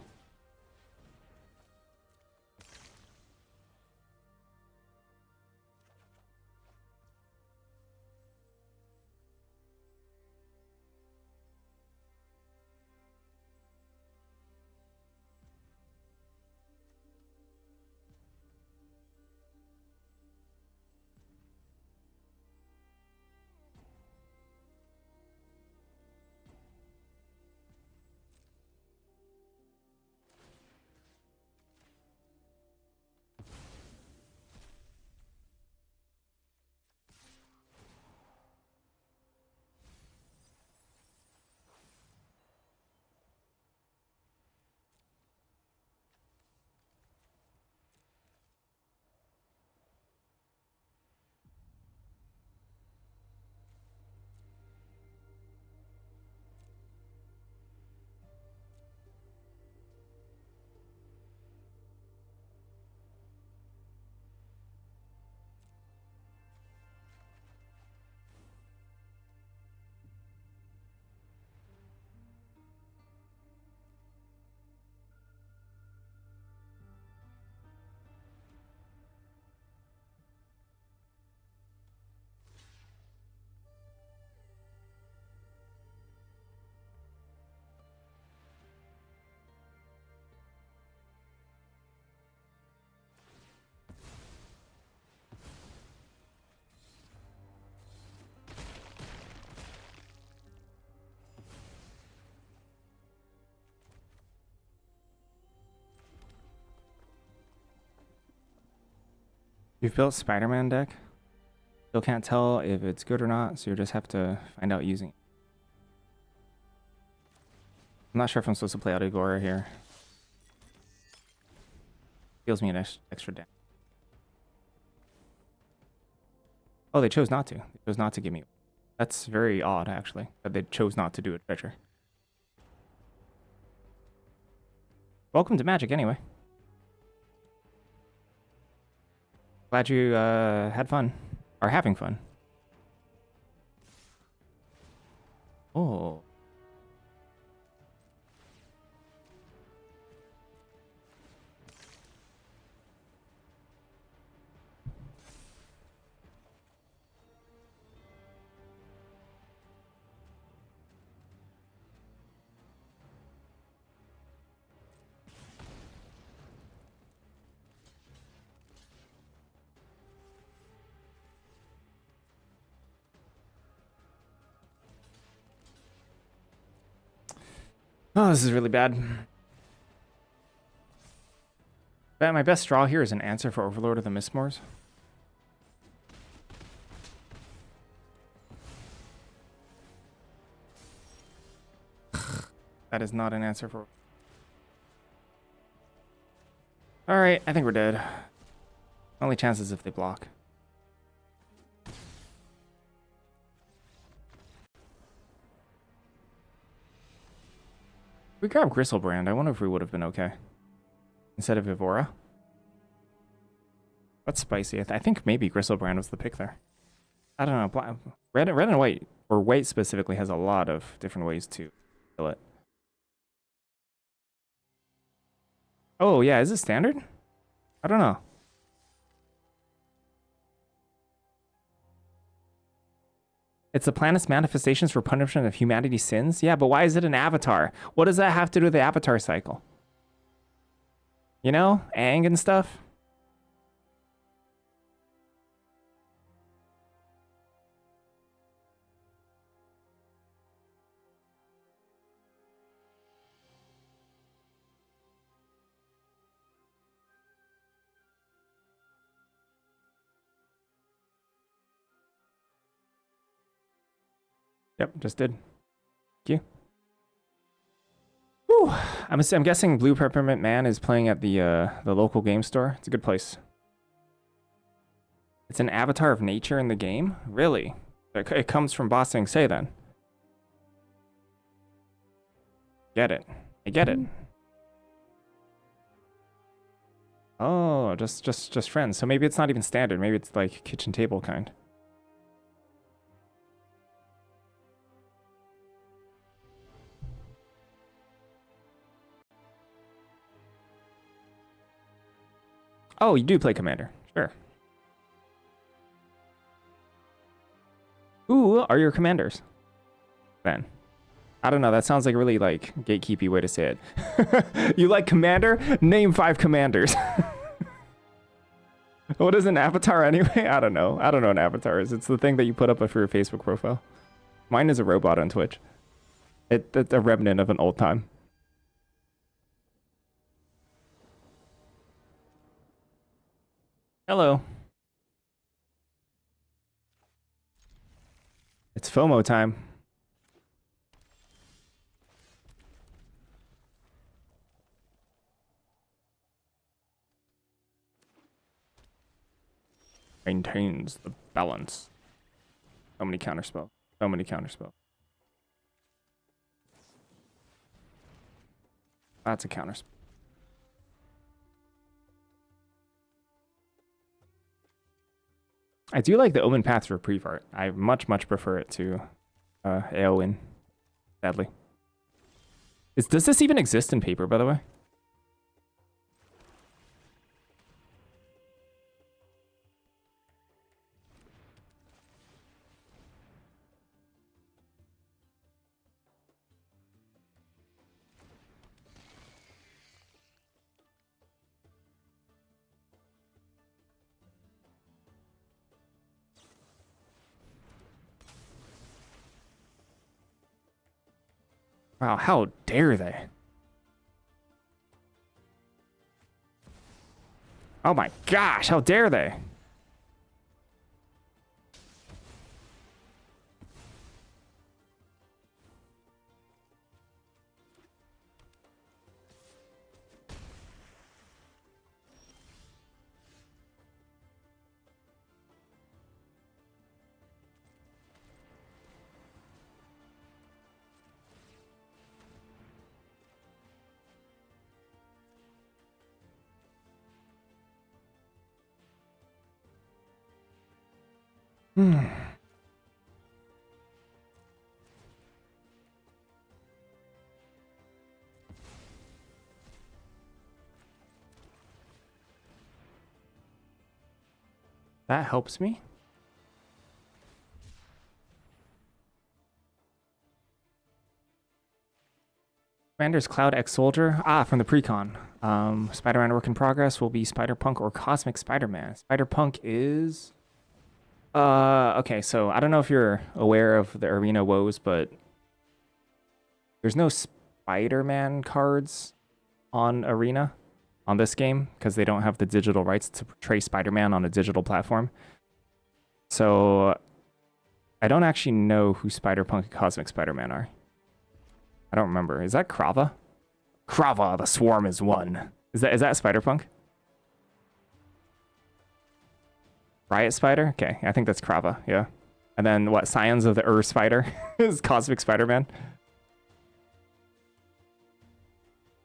You've built Spider-Man deck. Still can't tell if it's good or not, so you just have to find out using it. I'm not sure if I'm supposed to play out Agora here. Deals me an extra damage. Oh, they chose not to. They chose not to give me. That's very odd, actually, that they chose not to do a treasure. Welcome to Magic, anyway. Glad you had fun. Are having fun. Oh. Oh, this is really bad. But my best draw here is an answer for Overlord of the Mistmores. That is not an answer for... Alright, I think we're dead. Only chances if they block. We grabbed Gristlebrand. I wonder if we would have been okay. Instead of Evora. That's spicy. I think maybe Gristlebrand was the pick there. I don't know. Red and white, or white specifically, has a lot of different ways to kill it. Oh, yeah. Is it standard? I don't know. It's the planet's manifestations for punishment of humanity's sins? Yeah, but why is it an avatar? What does that have to do with the avatar cycle? You know? Aang and stuff? Yep, just did. Thank you. Whew. I'm guessing Blue Peppermint Man is playing at the local game store. It's a good place. It's an avatar of nature in the game? Really? It comes from Ba Sing Se then. Get it. I get it. Oh, just friends. So maybe it's not even standard. Maybe it's like kitchen table kind. Oh, you do play Commander. Sure. Who are your commanders? Then. I don't know. That sounds like a really like gatekeepy way to say it. You like Commander? Name 5 commanders. What is an avatar anyway? I don't know. I don't know what an avatar is. It's the thing that you put up for your Facebook profile. Mine is a robot on Twitch. It's a remnant of an old time. Hello. It's FOMO time. Maintains the balance. So many counterspell. So many counterspell. That's a counterspell. I do like the Omen Path Reprieve art. I much prefer it to Eowyn, sadly. Does this even exist in paper, by the way? Wow, how dare they? Oh my gosh, how dare they? That helps me. Commander's Cloud X Soldier. Ah, from the precon. Spider-Man work in progress will be Spider-Punk or Cosmic Spider-Man. Spider-Punk is... okay, so I don't know if you're aware of the arena woes, but there's no Spider-Man cards on Arena on this game because they don't have the digital rights to portray Spider-Man on a digital platform. So I don't actually know who Spider-Punk and Cosmic Spider-Man are. I don't remember. Is that Krava? Krava, the swarm is one. Is that Spider-Punk? Riot Spider? Okay, I think that's Krava, yeah. And then what, Scions of the Spider is Cosmic Spider-Man.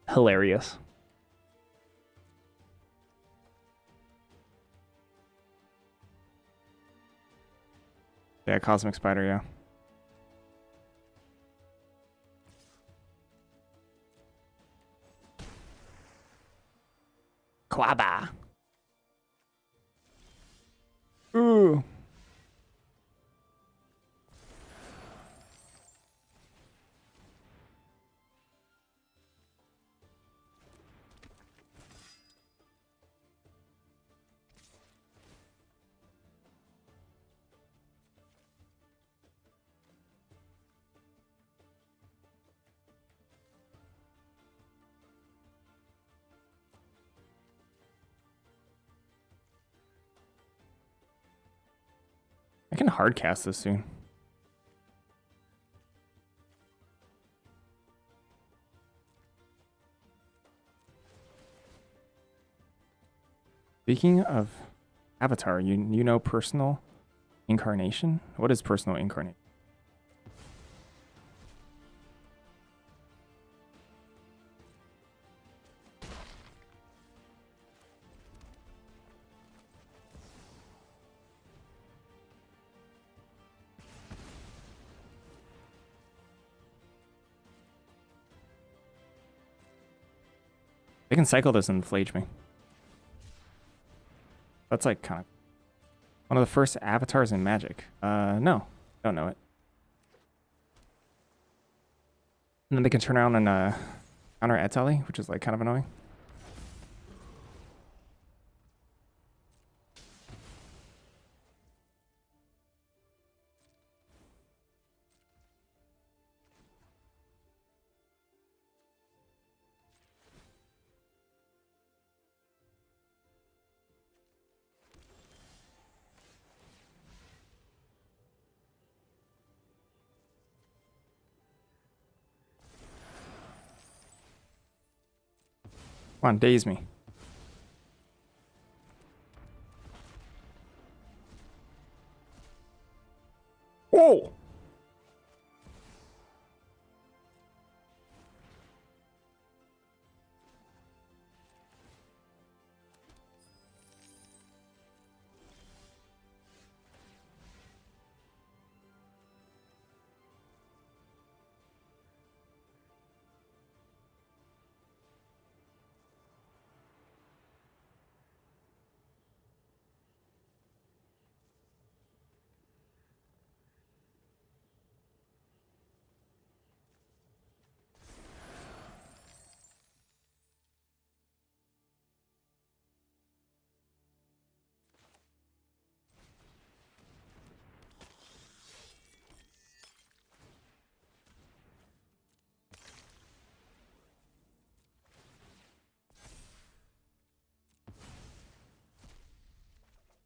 Hilarious. Yeah, Cosmic Spider, yeah. Quaba. Ooh. I can hardcast this soon. Speaking of Avatar, you know personal incarnation? What is personal incarnation? They can cycle this and flage me. That's like kind of one of the first avatars in Magic. No, don't know it. And then they can turn around and counter Etali, which is like kind of annoying. Come on, daze me. Whoa!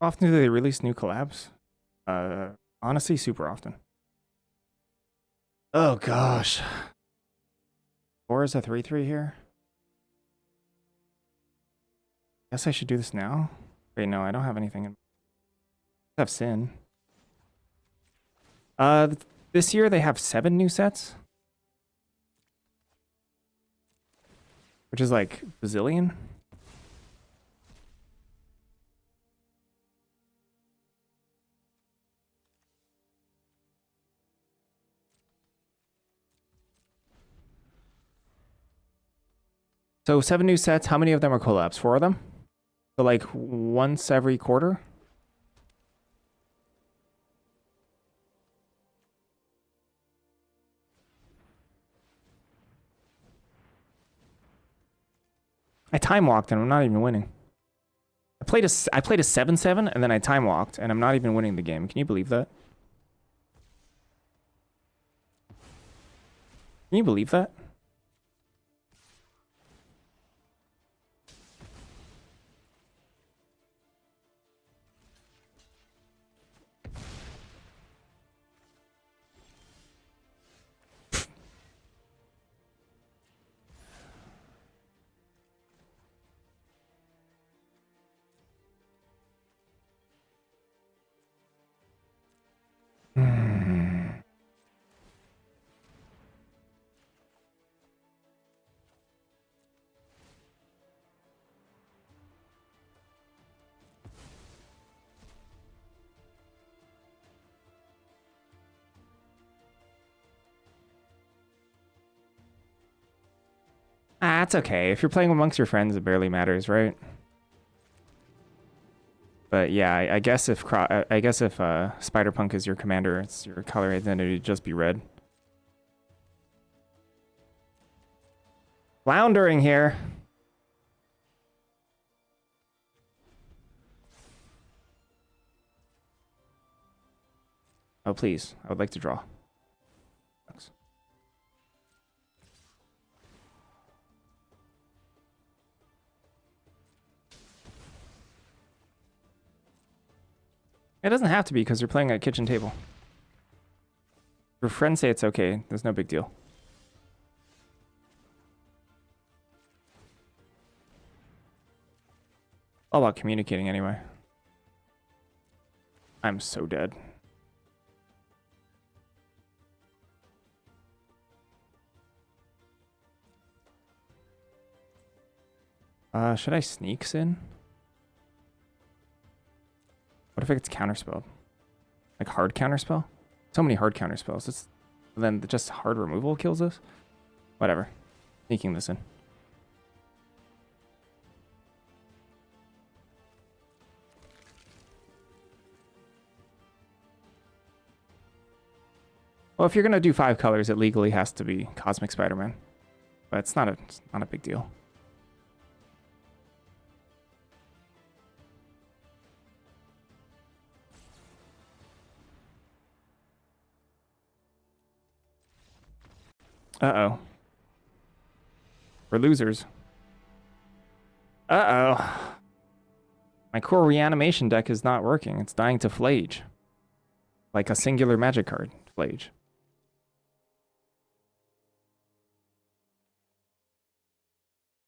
How often do they release new collabs? Honestly, super often. Oh gosh. 4 is a 3/3 here. Guess I should do this now. Wait, no, I don't have anything in. I have Sin. This year they have 7 new sets, which is like bazillion. So 7 new sets. How many of them are collabs? 4 of them? So like once every quarter? I time walked and I'm not even winning. I played a 7/7 and then I time walked and I'm not even winning the game. Can you believe that? Can you believe that? Ah, it's okay. If you're playing amongst your friends, it barely matters, right? But yeah, I guess if Spider-Punk is your commander, it's your color identity to just be red. Floundering here. Oh, please. I would like to draw. Thanks. It doesn't have to be because you're playing at a kitchen table. If your friends say it's okay, there's no big deal. All about communicating anyway. I'm so dead. Should I sneaks in? What if it gets counterspelled? Like hard counterspell? So many hard counterspells. It's then just hard removal kills us? Whatever. Sneaking this in. Well, if you're gonna do 5 colors, it legally has to be Cosmic Spider-Man. But it's not a big deal. Uh-oh. We're losers. Uh-oh. My core reanimation deck is not working. It's dying to Flage. Like a singular magic card, Flage.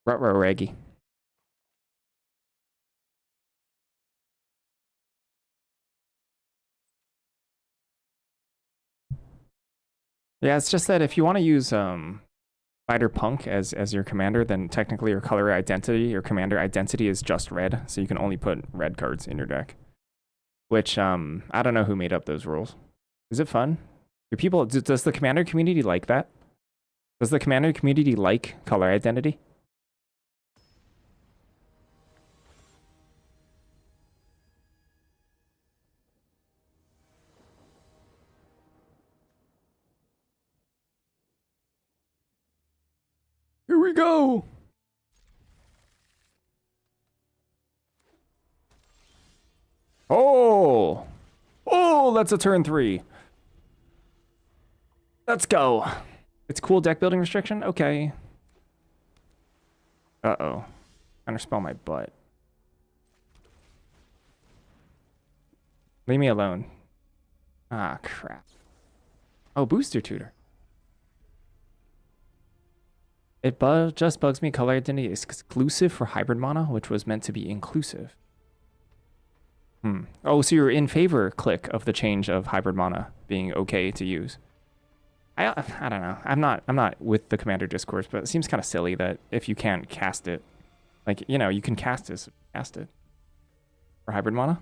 Ruh-roh, Reggie. Yeah, it's just that if you want to use Spider-Punk as your commander, then technically your color identity, your commander identity is just red, so you can only put red cards in your deck. Which, I don't know who made up those rules. Is it fun? Do people, does the commander community like that? Does the commander community like color identity? Here we go! Oh! Oh, that's a turn 3. Let's go. It's cool deck building restriction? Okay. Uh-oh. Counterspell my butt. Leave me alone. Ah, crap. Oh, Booster Tutor. It just bugs me. Color identity is exclusive for hybrid mana, which was meant to be inclusive. Oh, so you're in favor, click, of the change of hybrid mana being okay to use. I don't know. I'm not with the commander discourse, but it seems kind of silly that if you can't cast it, like, you know, you can cast it for hybrid mana.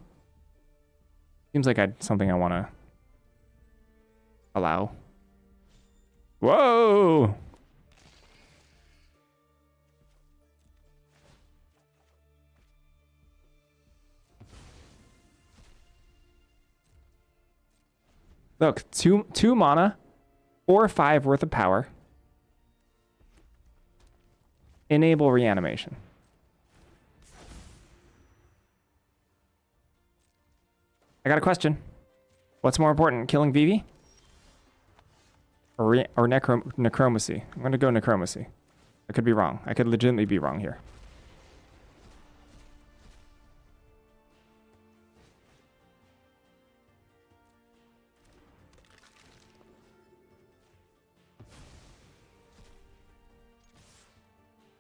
Seems like something I want to allow. Whoa! Look, two mana, 4 or 5 worth of power. Enable reanimation. I got a question. What's more important, killing Vivi? Or necromancy? I'm gonna go necromancy. I could be wrong. I could legitimately be wrong here.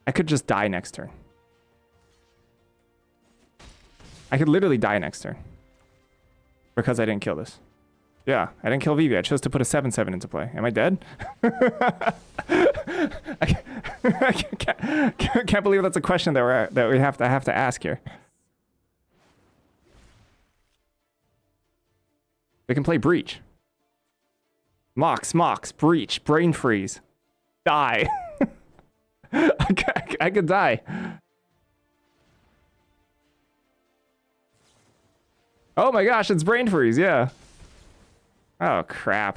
I could just die next turn. I could literally die next turn. Because I didn't kill this. Yeah, I didn't kill Vivi. I chose to put a 7/7 into play. Am I dead? I can't believe that's a question that we have to ask here. We can play Breach. Mox, Breach, Brain Freeze. Die. I could die. Oh my gosh, it's Brain Freeze, yeah. Oh crap.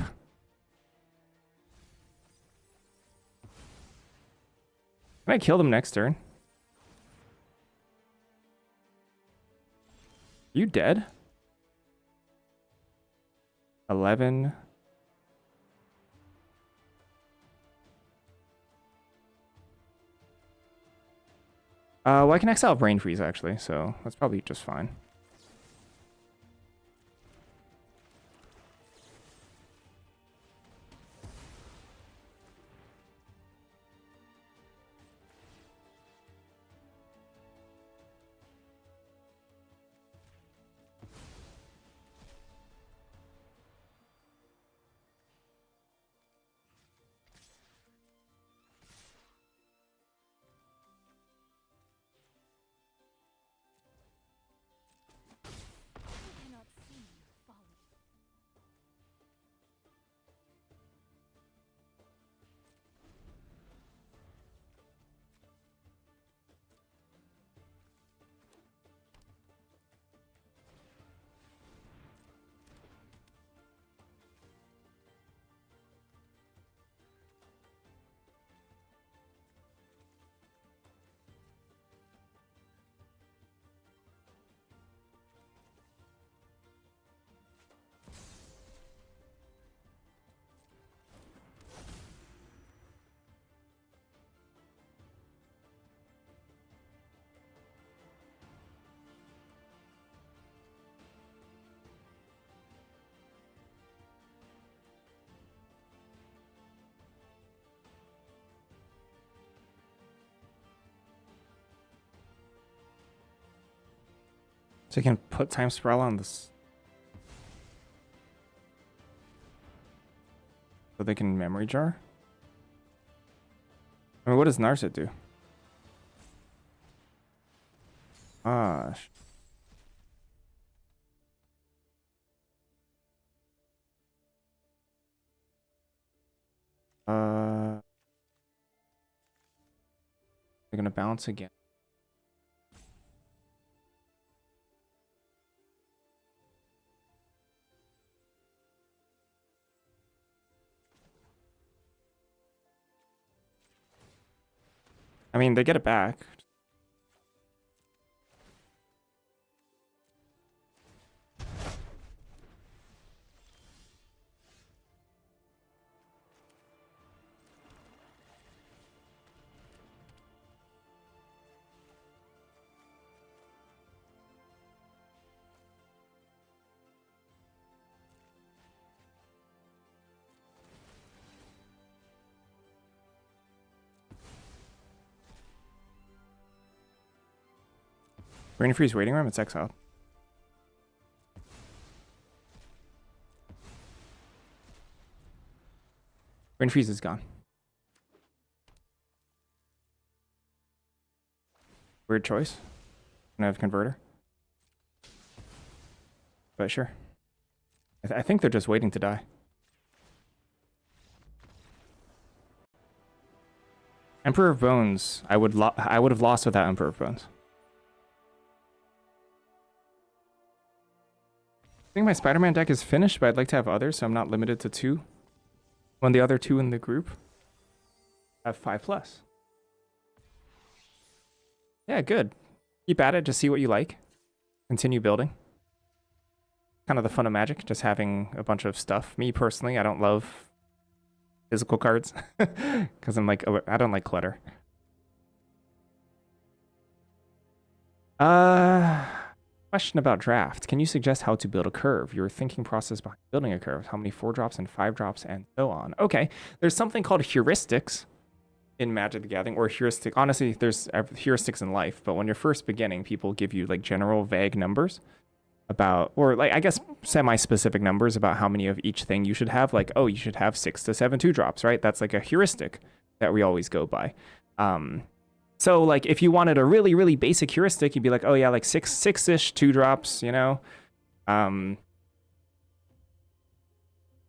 Can I kill them next turn? You dead? 11. Well, I can exile Brain Freeze, actually, so that's probably just fine. So you can put Time Spiral on this. So they can Memory Jar? I mean, what does Narset do? Ah, they're gonna bounce again. I mean, they get it back. Rain Freeze Waiting Room, it's exiled. Rain Freeze is gone. Weird choice. I have Converter. But sure. I think they're just waiting to die. Emperor of Bones, I would have lost without Emperor of Bones. I think my Spider-Man deck is finished, but I'd like to have others, so I'm not limited to 2. When the other 2 in the group have 5+. Yeah, good. Keep at it, just see what you like. Continue building. Kind of the fun of Magic, just having a bunch of stuff. Me personally, I don't love physical cards because I'm like, I don't like clutter. Question about draft. Can you suggest how to build a curve? Your thinking process behind building a curve. How many 4-drops and 5-drops and so on. Okay, there's something called heuristics in Magic the Gathering, or heuristic. Honestly, there's heuristics in life, but when you're first beginning, people give you like general vague numbers about, or like, I guess semi-specific numbers about how many of each thing you should have. Like, oh, you should have 6 to 7 2-drops, right? That's like a heuristic that we always go by. So like if you wanted a really, really basic heuristic, you'd be like, oh yeah, like 6-ish 2-drops, you know?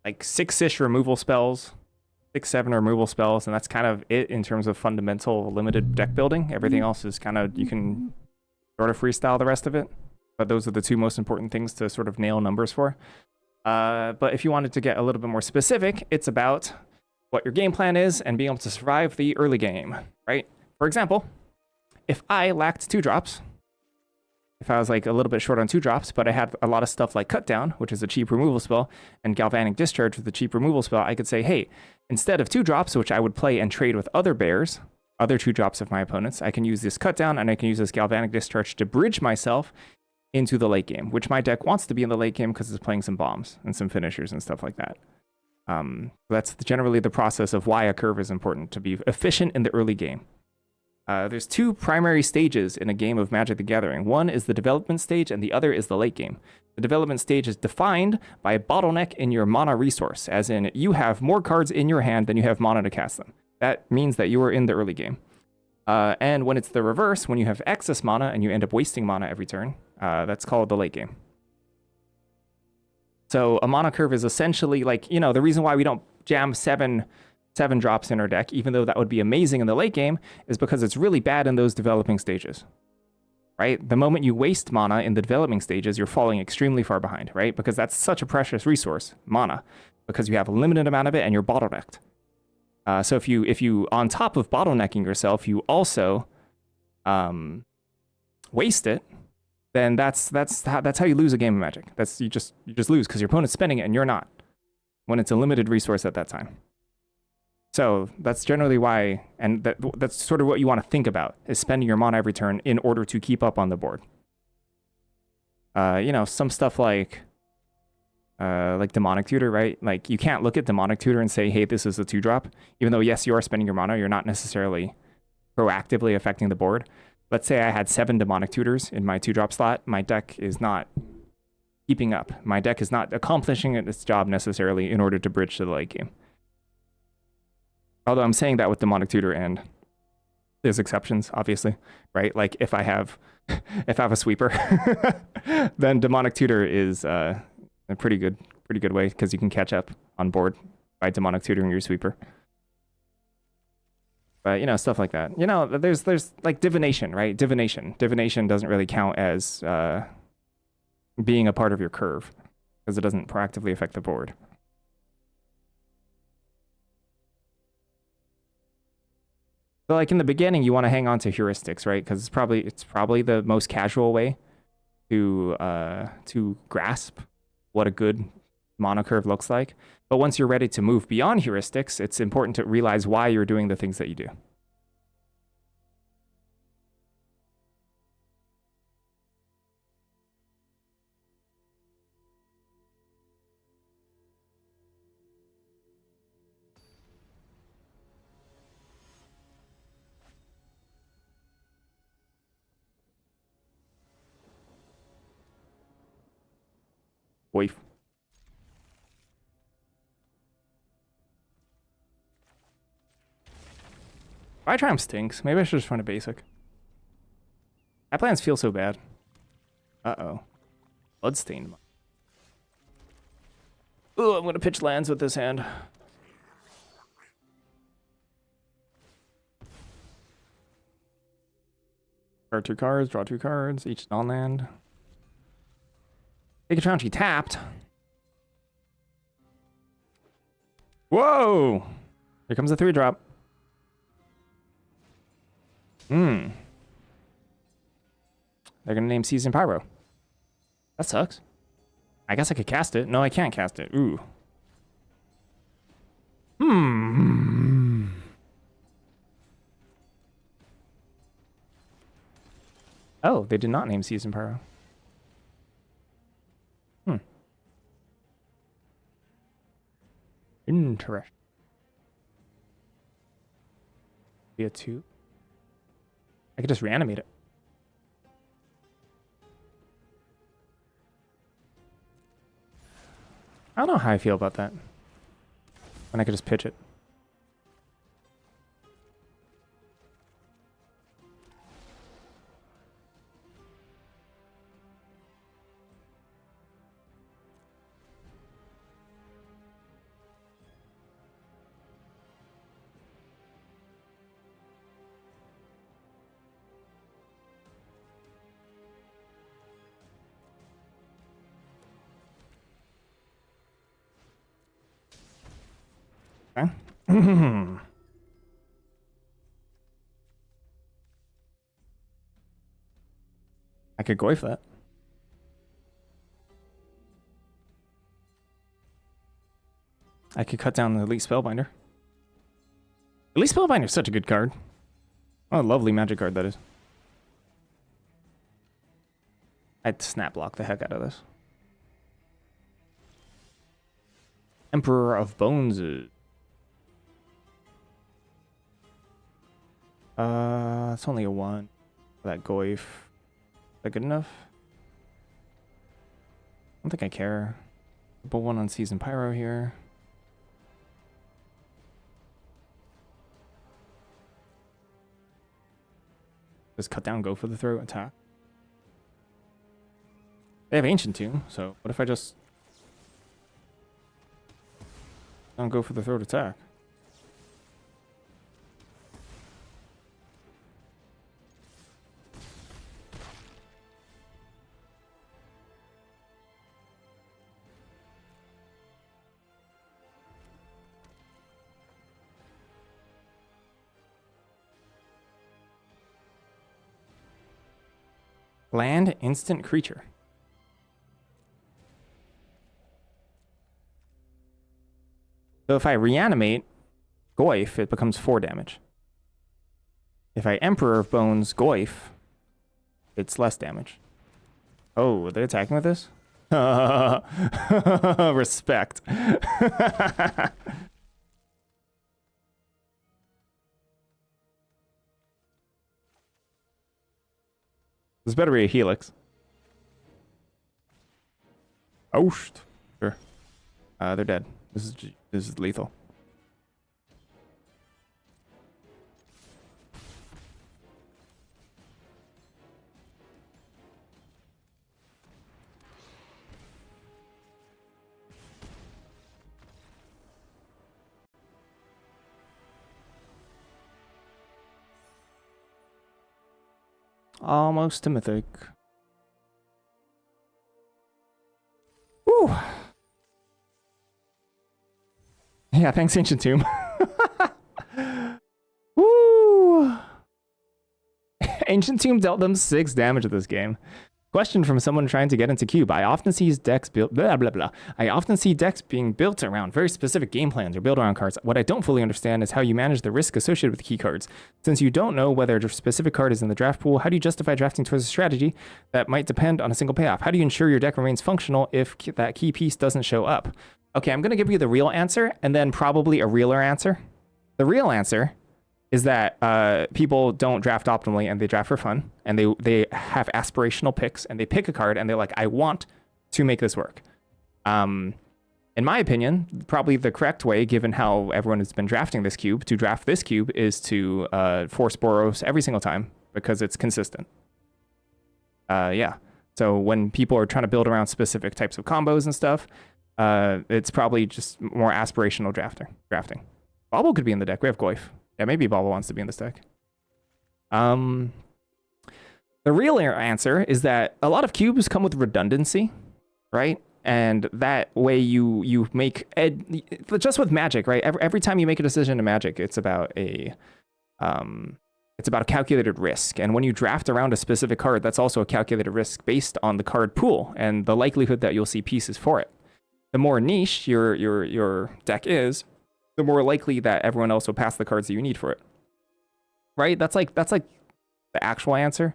Like 6-ish removal spells, 6-7 removal spells, and that's kind of it in terms of fundamental limited deck building. Everything else is kind of, you can sort of freestyle the rest of it. But those are the 2 most important things to sort of nail numbers for. But if you wanted to get a little bit more specific, it's about what your game plan is and being able to survive the early game, right? For example, if I lacked 2-drops, if I was like a little bit short on 2-drops, but I had a lot of stuff like Cut Down, which is a cheap removal spell, and Galvanic Discharge with a cheap removal spell, I could say, hey, instead of 2-drops, which I would play and trade with other bears, other 2-drops of my opponents, I can use this Cut Down and I can use this Galvanic Discharge to bridge myself into the late game, which my deck wants to be in the late game because it's playing some bombs and some finishers and stuff like that. That's generally the process of why a curve is important, to be efficient in the early game. There's 2 primary stages in a game of Magic the Gathering. One is the development stage and the other is the late game. The development stage is defined by a bottleneck in your mana resource, as in you have more cards in your hand than you have mana to cast them. That means that you are in the early game. And when it's the reverse, when you have excess mana and you end up wasting mana every turn, that's called the late game. So a mana curve is essentially like, you know, the reason why we don't jam 7 drops in our deck, even though that would be amazing in the late game, is because it's really bad in those developing stages, right? The moment you waste mana in the developing stages, you're falling extremely far behind, right? Because that's such a precious resource, mana, because you have a limited amount of it and you're bottlenecked. So if you on top of bottlenecking yourself, you also waste it, then that's how you lose a game of Magic. You just lose because your opponent's spending it and you're not, when it's a limited resource at that time. So that's generally why, and that's sort of what you want to think about, is spending your mana every turn in order to keep up on the board. You know, some stuff like Demonic Tutor, right? Like you can't look at Demonic Tutor and say, hey, this is a 2-drop. Even though, yes, you are spending your mana, you're not necessarily proactively affecting the board. let's say I had 7 demonic tutors in my 2-drop slot, my deck is not keeping up. My deck is not accomplishing its job necessarily in order to bridge to the late game. Although I'm saying that with demonic tutor, and there's exceptions, obviously, right? Like if I have a sweeper, then demonic tutor is a pretty good way because you can catch up on board by demonic tutoring your sweeper. But, you know, stuff like that. You know, there's like divination, right? Divination doesn't really count as being a part of your curve because it doesn't proactively affect the board. So like in the beginning, you want to hang on to heuristics, right? Because it's probably the most casual way to grasp what a good monocurve looks like. But once you're ready to move beyond heuristics, it's important to realize why you're doing the things that you do. Wait. Fire Triumph stinks. Maybe I should just run a basic. My plans feel so bad. Uh-oh. Bloodstained. Ooh, I'm gonna pitch lands with this hand. Draw 2 cards, draw 2 cards, each non-land. Pikachu tapped. Whoa! Here comes a 3-drop. They're gonna name Season Pyro. That sucks. I guess I could cast it. No, I can't cast it. Ooh. Oh, they did not name Season Pyro. Interesting. Be a 2. I could just reanimate it. I don't know how I feel about that. When I could just pitch it. Okay. I could Goyf that. I could cut down the Elite Spellbinder. Elite Spellbinder is such a good card. What a lovely magic card that is. I'd snap block the heck out of this. Emperor of Bones. It's only a 1. That Goyf. Is that good enough? I don't think I care. Put 1 on Season Pyro here. Just cut down, go for the throat, attack. They have Ancient Tomb, so what if I just don't go for the throat attack? Land instant creature. So if I reanimate Goyf, it becomes 4 damage. If I Emperor of Bones Goyf, it's less damage. Oh, are they attacking with this? Respect. This better be a Helix. Oh, sure. They're dead. This is lethal. Almost to mythic. Woo! Yeah, thanks, Ancient Tomb. Woo! Ancient Tomb dealt them 6 damage at this game. Question from someone trying to get into Cube. I often see decks built blah blah blah. I often see decks being built around very specific game plans or build around cards. What I don't fully understand is how you manage the risk associated with key cards. Since you don't know whether a specific card is in the draft pool, how do you justify drafting towards a strategy that might depend on a single payoff? How do you ensure your deck remains functional if that key piece doesn't show up? Okay, I'm gonna give you the real answer and then probably a realer answer. The real answer is that people don't draft optimally and they draft for fun, and they have aspirational picks and they pick a card and they're like, I want to make this work. In my opinion, probably the correct way, given how everyone has been drafting this cube, to draft this cube is to force Boros every single time because it's consistent. Yeah. So when people are trying to build around specific types of combos and stuff, it's probably just more aspirational drafting. Bobble could be in the deck. We have Goyf. Yeah, maybe Bobble wants to be in this deck. The real answer is that a lot of cubes come with redundancy, right? And that way you make just with Magic, right? Every time you make a decision in Magic, it's about a calculated risk. And when you draft around a specific card, that's also a calculated risk based on the card pool and the likelihood that you'll see pieces for it. The more niche your deck is, the more likely that everyone else will pass the cards that you need for it. Right? That's like the actual answer.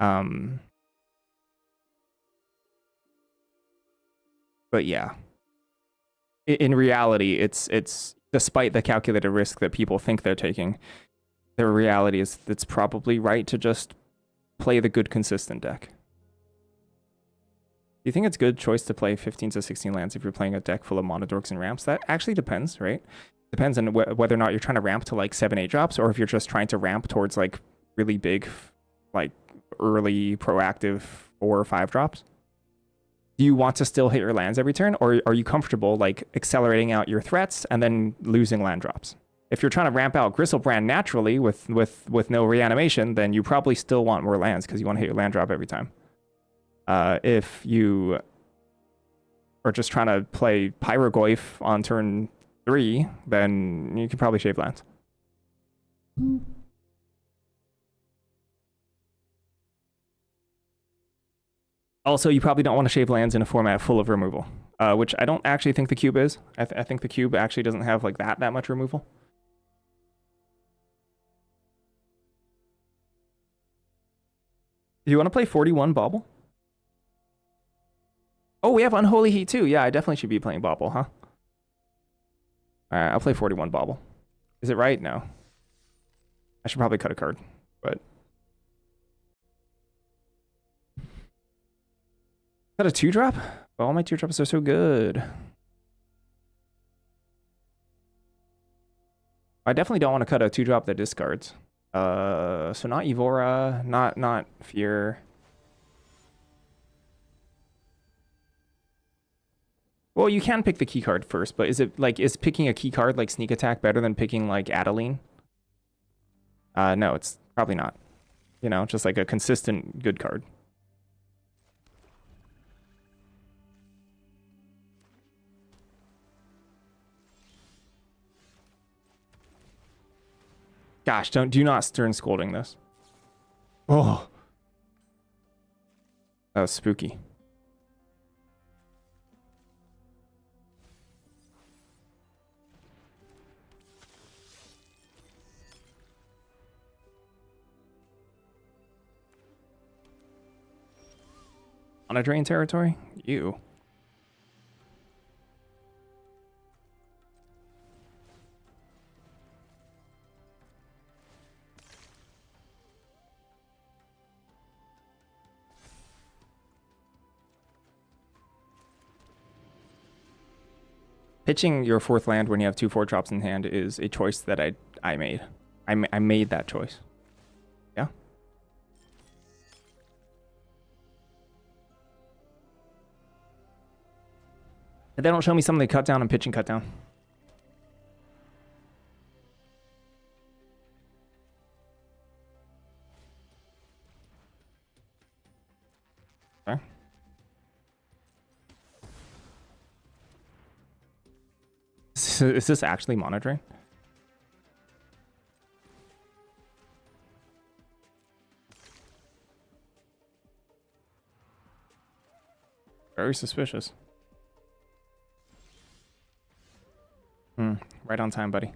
But yeah. In reality, it's despite the calculated risk that people think they're taking, the reality is it's probably right to just play the good consistent deck. Do you think it's a good choice to play 15 to 16 lands if you're playing a deck full of monodorks and ramps? That actually depends, right? Depends on whether or not you're trying to ramp to like 7-8 drops, or if you're just trying to ramp towards like really big, like early proactive 4 or 5 drops. Do you want to still hit your lands every turn, or are you comfortable like accelerating out your threats and then losing land drops? If you're trying to ramp out Gristlebrand naturally with no reanimation, then you probably still want more lands because you want to hit your land drop every time. If you are just trying to play Pyrogoyf on turn 3, then you can probably shave lands. Also, you probably don't want to shave lands in a format full of removal, which I don't actually think the cube is. I think the cube actually doesn't have like that much removal. Do you want to play 41 Bauble? Oh, we have Unholy Heat too. Yeah, I definitely should be playing Bauble, huh? Alright, I'll play 41 Bauble. Is it right? No. I should probably cut a card, but... Cut a 2-drop? Oh, all my 2-drops are so good. I definitely don't want to cut a 2-drop that discards. So not Evora, not Fear. Well, you can pick the key card first, but is picking a key card like Sneak Attack better than picking like Adeline? No, it's probably not. You know, just like a consistent good card. Gosh, do not Stern Scolding this. Oh. That was spooky. On a drain territory? You. Pitching your 4th land when you have 2 4-drops in hand is a choice that I made. I made that choice. Yeah. But they don't show me some of the cut down and pitching cut down. Okay. Is this actually Mana Drain? Very suspicious. Right on time, buddy.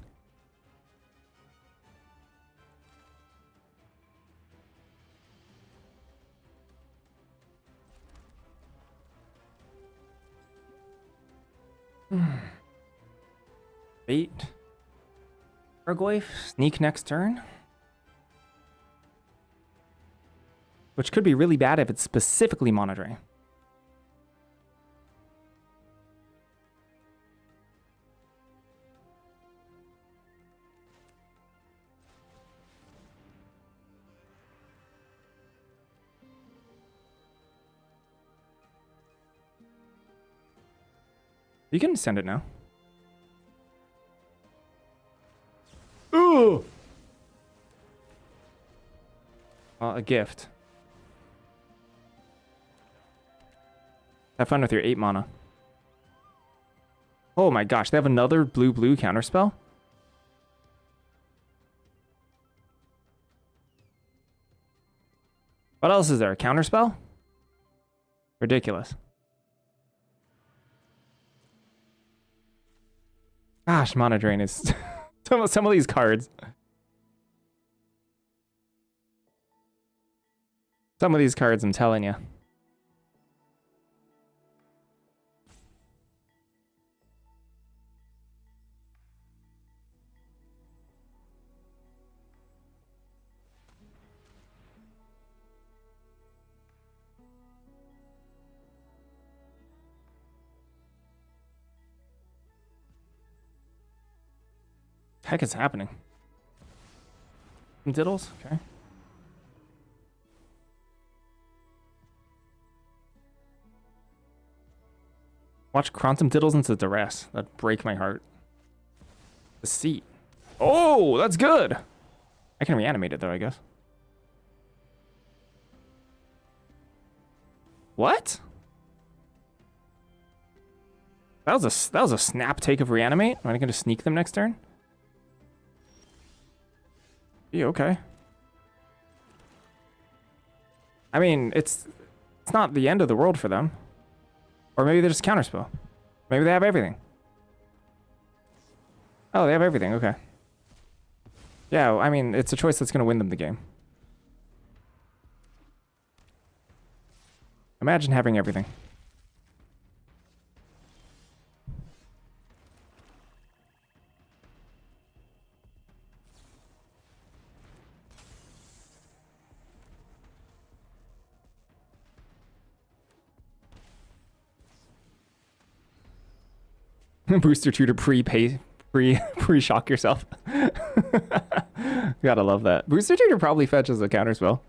Bait. Argoyf, sneak next turn. Which could be really bad if it's specifically Mana Drain. You can send it now. Ooh! A gift. Have fun with your 8 mana. Oh my gosh, they have another blue-blue counterspell? What else is there? A counterspell? Ridiculous. Gosh, Mana Drain is... some of these cards. Some of these cards, I'm telling you. Heck is happening? Some diddles? Okay. Watch Quantum Diddles into duress. That'd break my heart. The seat. Oh, that's good. I can reanimate it though, I guess. What? That was a snap take of reanimate. Am I gonna sneak them next turn? Yeah, okay. I mean, it's not the end of the world for them. Or maybe they just counterspell. Maybe they have everything. Oh, they have everything, okay. Yeah, I mean, it's a choice that's gonna win them the game. Imagine having everything. Booster tutor pre-shock yourself. Gotta love that. Booster tutor probably fetches a counterspell.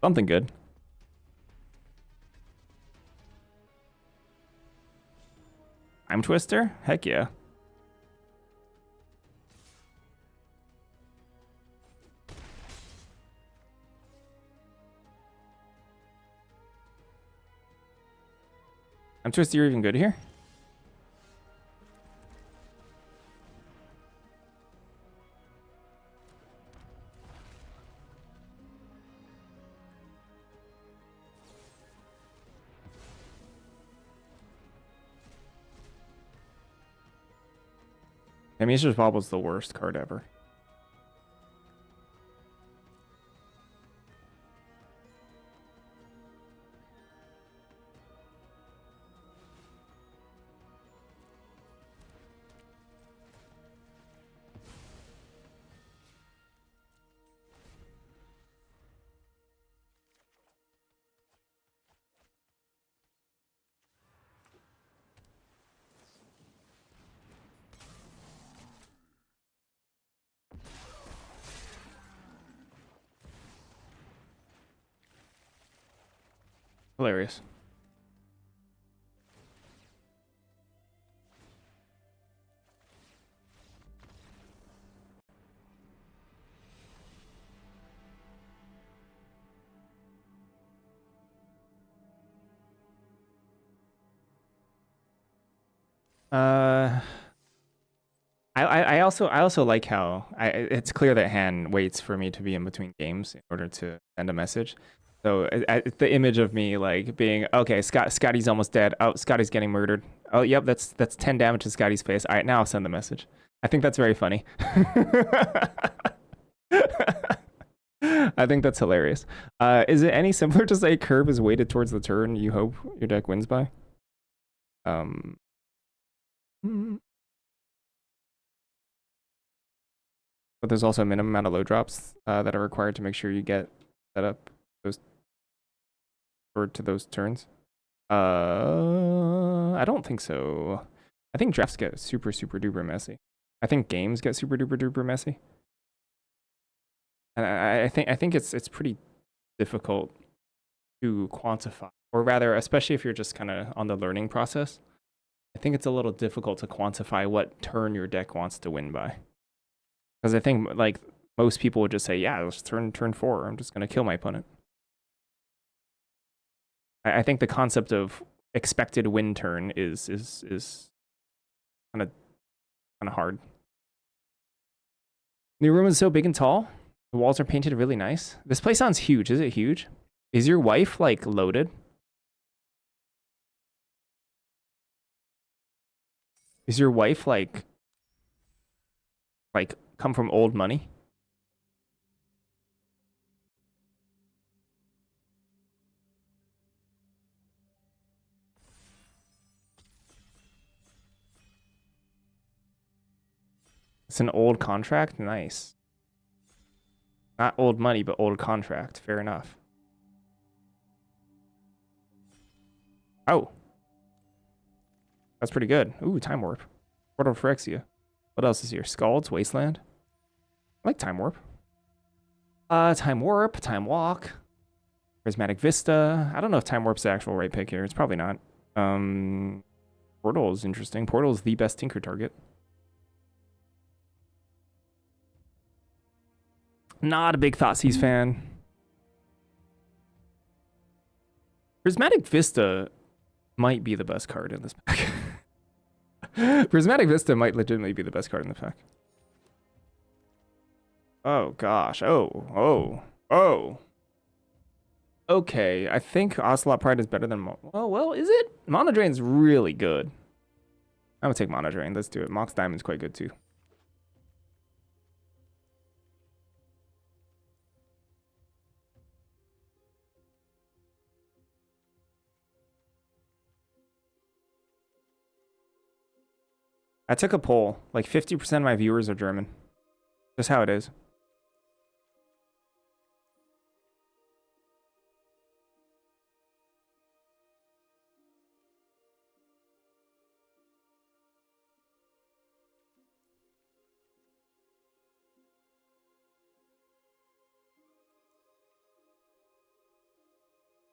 Something good. Time Twister? Heck yeah. Time Twister, you're even good here? Amnesia's Bob was the worst card ever. Hilarious. I also like how it's clear that Han waits for me to be in between games in order to send a message. So the image of me like being okay, Scotty's almost dead. Oh, Scotty's getting murdered. Oh, yep, that's 10 damage to Scotty's face. All right, now I'll send the message. I think that's very funny. I think that's hilarious. Is it any simpler to say curve is weighted towards the turn you hope your deck wins by? But there's also a minimum amount of low drops that are required to make sure you get set up those or to those turns. I don't think so. I think drafts get super duper messy. I think games get super duper messy. And I think it's pretty difficult to quantify, or rather, especially if you're just kind of on the learning process. I think it's a little difficult to quantify what turn your deck wants to win by. Because I think like most people would just say, yeah, let's turn 4. I'm just gonna kill my opponent. I think the concept of expected win turn is kind of hard. New room is so big and tall. The walls are painted really nice. This place sounds huge. Is it huge? Is your wife like loaded? Is your wife like come from old money? It's an old contract? Nice. Not old money, but old contract. Fair enough. Oh. That's pretty good. Ooh, Time Warp. Portal of Phyrexia. What else is here? Scald's Wasteland. I like Time Warp. Time Warp, Time Walk. Prismatic Vista. I don't know if Time Warp's the actual right pick here. It's probably not. Portal is interesting. Portal is the best Tinker target. Not a big Thoughtseize fan. Prismatic Vista might be the best card in this pack. Prismatic Vista might legitimately be the best card in the pack. Oh gosh. Oh. Okay, I think Ocelot Pride is better than well, is it? Mono Drain's really good. I'm gonna take Mono Drain. Let's do it. Mox Diamond's quite good too. I took a poll. Like 50% of my viewers are German. Just how it is.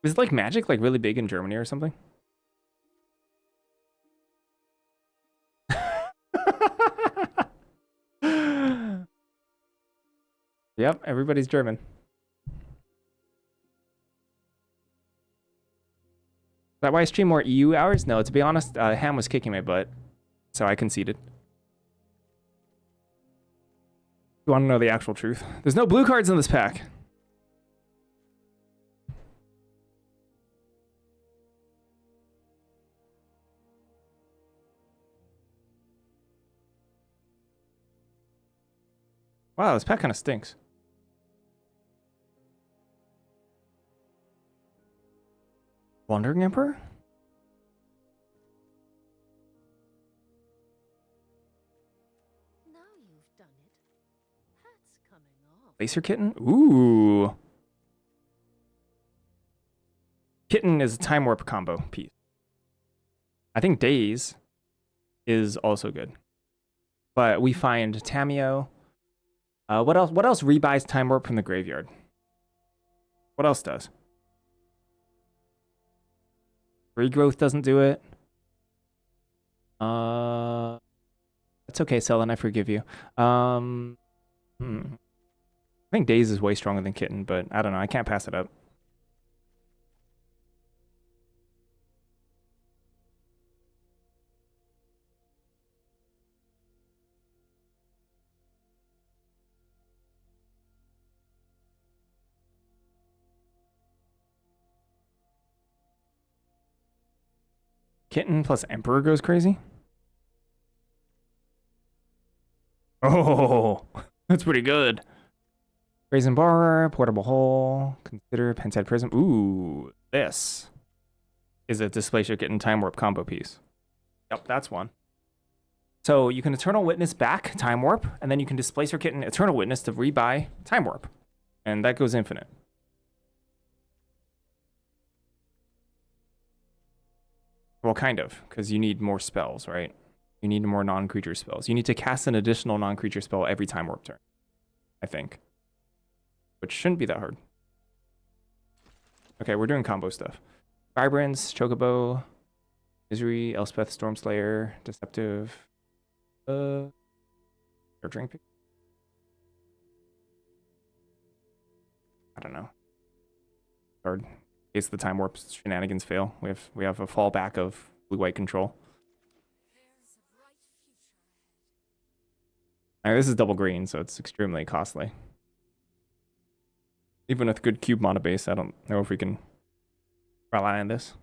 Is like Magic like really big in Germany or something? Yep, everybody's German. Is that why I stream more EU hours? No, to be honest, Ham was kicking my butt, so I conceded. You want to know the actual truth? There's no blue cards in this pack. Wow, this pack kind of stinks. Wandering Emperor?
Now you've done it. Hat's coming off.
Laser Kitten? Ooh. Kitten is a Time Warp combo piece. I think Daze is also good. But we find Tameo. What else? What else rebuys Time Warp from the graveyard? What else does? Regrowth doesn't do it. It's okay, Selen, I forgive you. I think Daze is way stronger than Kitten, but I don't know. I can't pass it up. Kitten plus Emperor goes crazy. Oh, that's pretty good. Brazen Bar, Portable Hole, consider Pensad Prism. Ooh, this is a Displace Your Kitten Time Warp combo piece. Yep, that's one. So you can Eternal Witness back Time Warp, and then you can Displace Your Kitten Eternal Witness to rebuy Time Warp. And that goes infinite. Well, kind of, because you need more spells, right? You need more non-creature spells. You need to cast an additional non-creature spell every Time Warp turn, I think. Which shouldn't be that hard. Okay, we're doing combo stuff. Vibrance, Chocobo, Misery, Elspeth, Stormslayer, Deceptive, or Drink. I don't know. Hard. In case the Time Warp shenanigans fail, we have a fallback of blue-white control. I mean, this is double green, so it's extremely costly. Even with good cube mono base, I don't know if we can rely on this.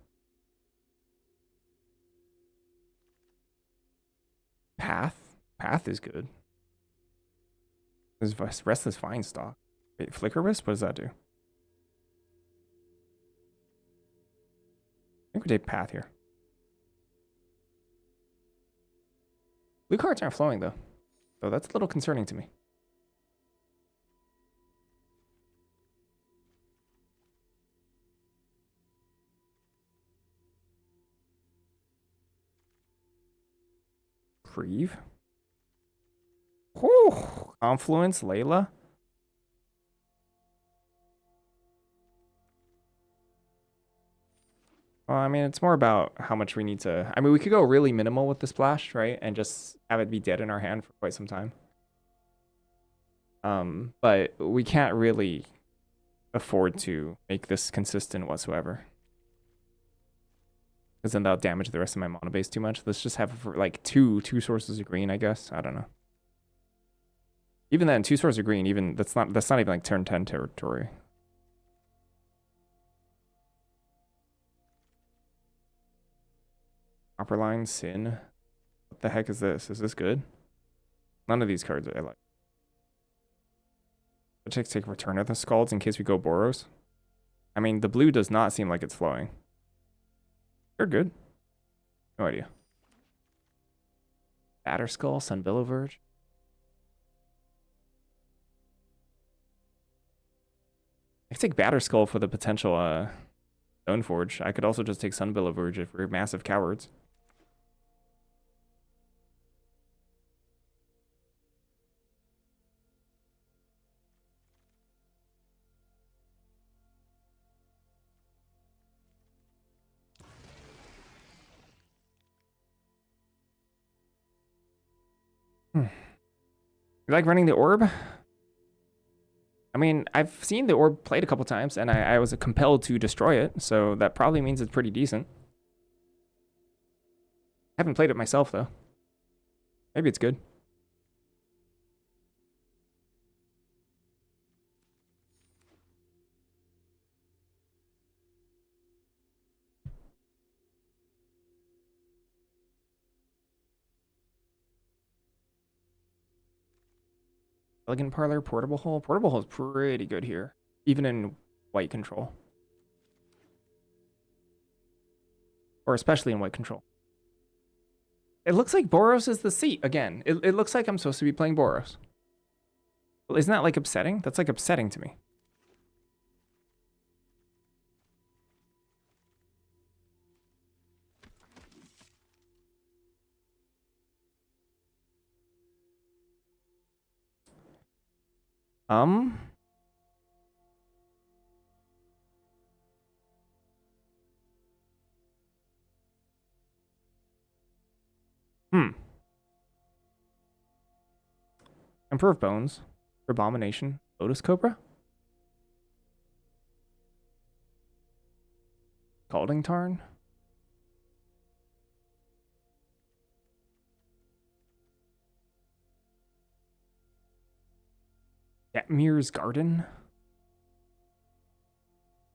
Path? Path is good. There's Restless Vine stock. Wait, Flicker Wisp? What does that do? I think we take Path here. Blue cards aren't flowing, though. So that's a little concerning to me. Preve. Whew. Confluence, Layla. Well, I mean, it's more about how much we need to... I mean, we could go really minimal with the splash, right? And just have it be dead in our hand for quite some time. But we can't really afford to make this consistent whatsoever. Because then that'll damage the rest of my mono base too much. Let's just have like two sources of green, I guess. I don't know. Even then, 2 sources of green, even that's not even like turn 10 territory. Copperline, Sin. What the heck is this? Is this good? None of these cards I like. I'll take Return of the Scalds in case we go Boros. I mean, the blue does not seem like it's flowing. They're good. No idea. Batterskull, Sunbillow Verge. I could take Batterskull for the potential Stoneforge. I could also just take Sunbillow Verge if we're massive cowards. You like running the orb? I mean, I've seen the orb played a couple times, and I was compelled to destroy it, so that probably means it's pretty decent. I haven't played it myself, though. Maybe it's good. Elegant Parlor, Portable Hole. Portable Hole is pretty good here, even in white control. Or especially in white control. It looks like Boros is the seat again. It looks like I'm supposed to be playing Boros. Well, isn't that like upsetting? That's like upsetting to me. Emperor of Bones, Abomination, Lotus Cobra, Scalding Tarn. Detmir's Garden.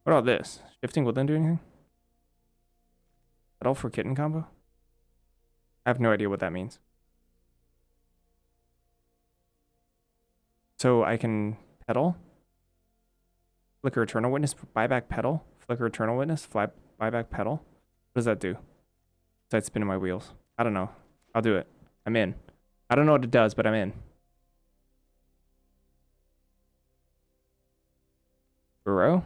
What about this? Shifting Woodland do anything? Pedal for Kitten combo? I have no idea what that means. So I can pedal, flicker Eternal Witness, buyback pedal, flicker Eternal Witness, buyback pedal. What does that do? Besides spinning my wheels. I don't know. I'll do it. I'm in. I don't know what it does, but I'm in. Burrow.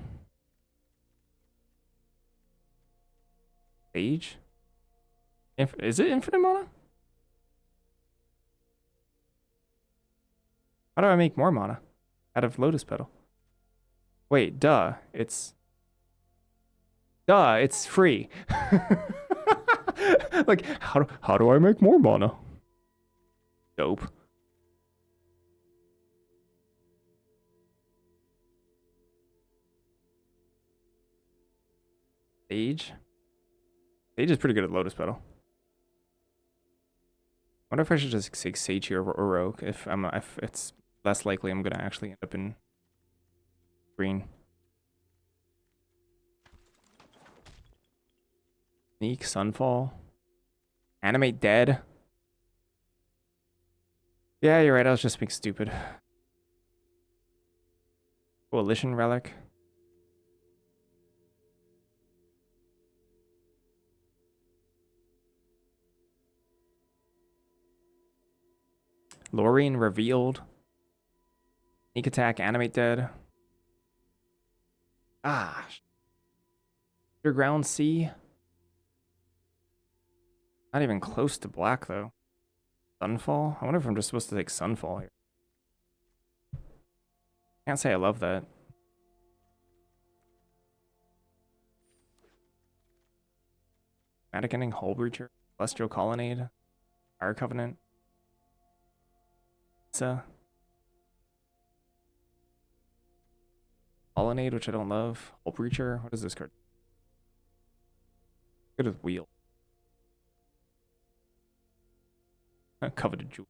Sage. Is it infinite mana? How do I make more mana out of Lotus Petal? Wait, duh. It's free. Like, how do I make more mana? Dope. Sage. Sage is pretty good at Lotus Petal. Wonder if I should just take Sage here or Rogue if it's less likely I'm gonna actually end up in green. Sneak, Sunfall. Animate Dead. Yeah, you're right, I was just being stupid. Coalition Relic. Lorien Revealed. Sneak Attack, Animate Dead. Ah. Underground Sea. Not even close to black, though. Sunfall? I wonder if I'm just supposed to take Sunfall here. Can't say I love that. Dramatic Ending, Hull Breacher, Celestial Colonnade, Fire Covenant. Colonnade, which I don't love. Hull Breacher. What is this card? Good with Wheel. Coveted Jewel.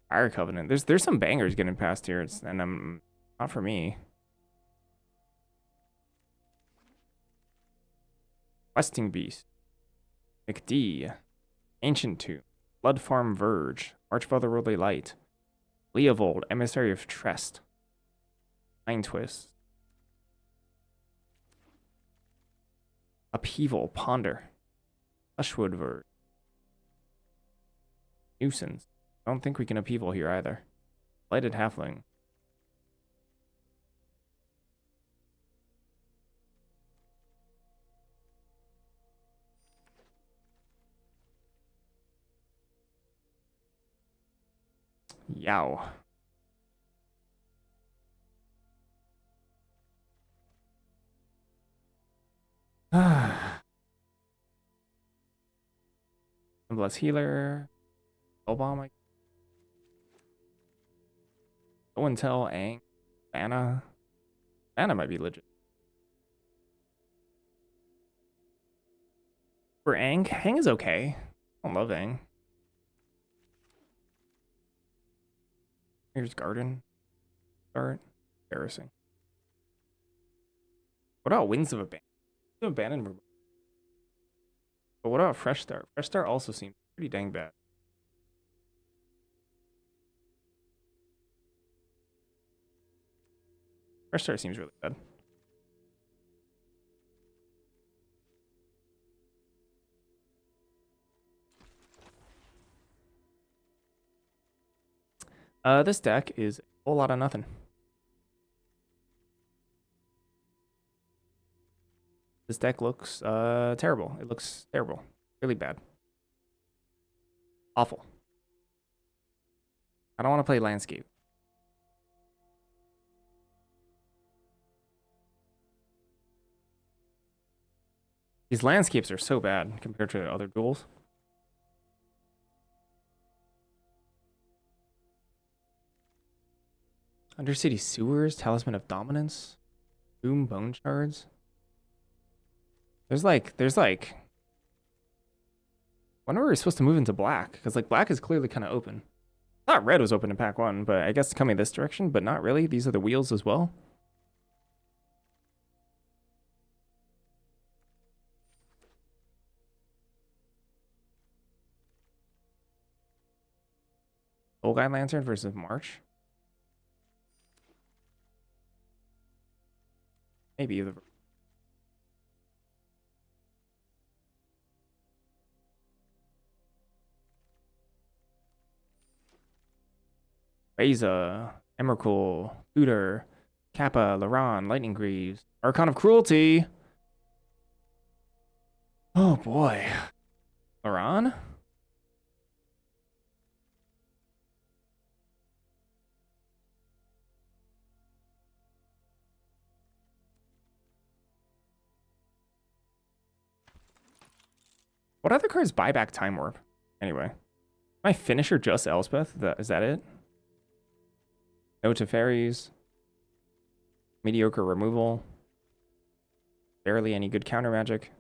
Fire Covenant. There's some bangers getting past here, and I'm not for me. Questing Beast. McD. Ancient Tomb. Blood Farm Verge. March of Otherworldly Light. Leovold, Emissary of Trest. Mind Twist. Upheaval, Ponder. Hushwood Verge. Nuisance. I don't think we can upheaval here either. Lighted Halfling. Yow. Bless Healer. Bomb. Go and tell Aang. Anna. Anna might be legit. For Aang, Aang is okay. I don't love Aang. Here's Garden. Start. Embarrassing. What about Winds of Abandon? Winds of Abandon. But what about Fresh Start? Fresh Start also seems pretty dang bad. Fresh Start seems really bad. This deck is a whole lot of nothing. This deck looks terrible. It looks terrible. Really bad. Awful. I don't want to play Landscape. These landscapes are so bad compared to other duels. Undercity Sewers, Talisman of Dominance, Boom Bone Shards. There's like. When were we supposed to move into black? Because like black is clearly kind of open. I thought red was open in pack 1, but I guess coming this direction, but not really. These are the wheels as well. Soul Guide Lantern versus March. Maybe the Reza, Emrakul, Tutor, Kappa, Laran, Lightning Greaves, Archon of Cruelty. Oh boy. Laran? What other cards buy back Time Warp? Anyway. My finisher just Elspeth? Is that it? No Teferis. Mediocre removal. Barely any good counter magic.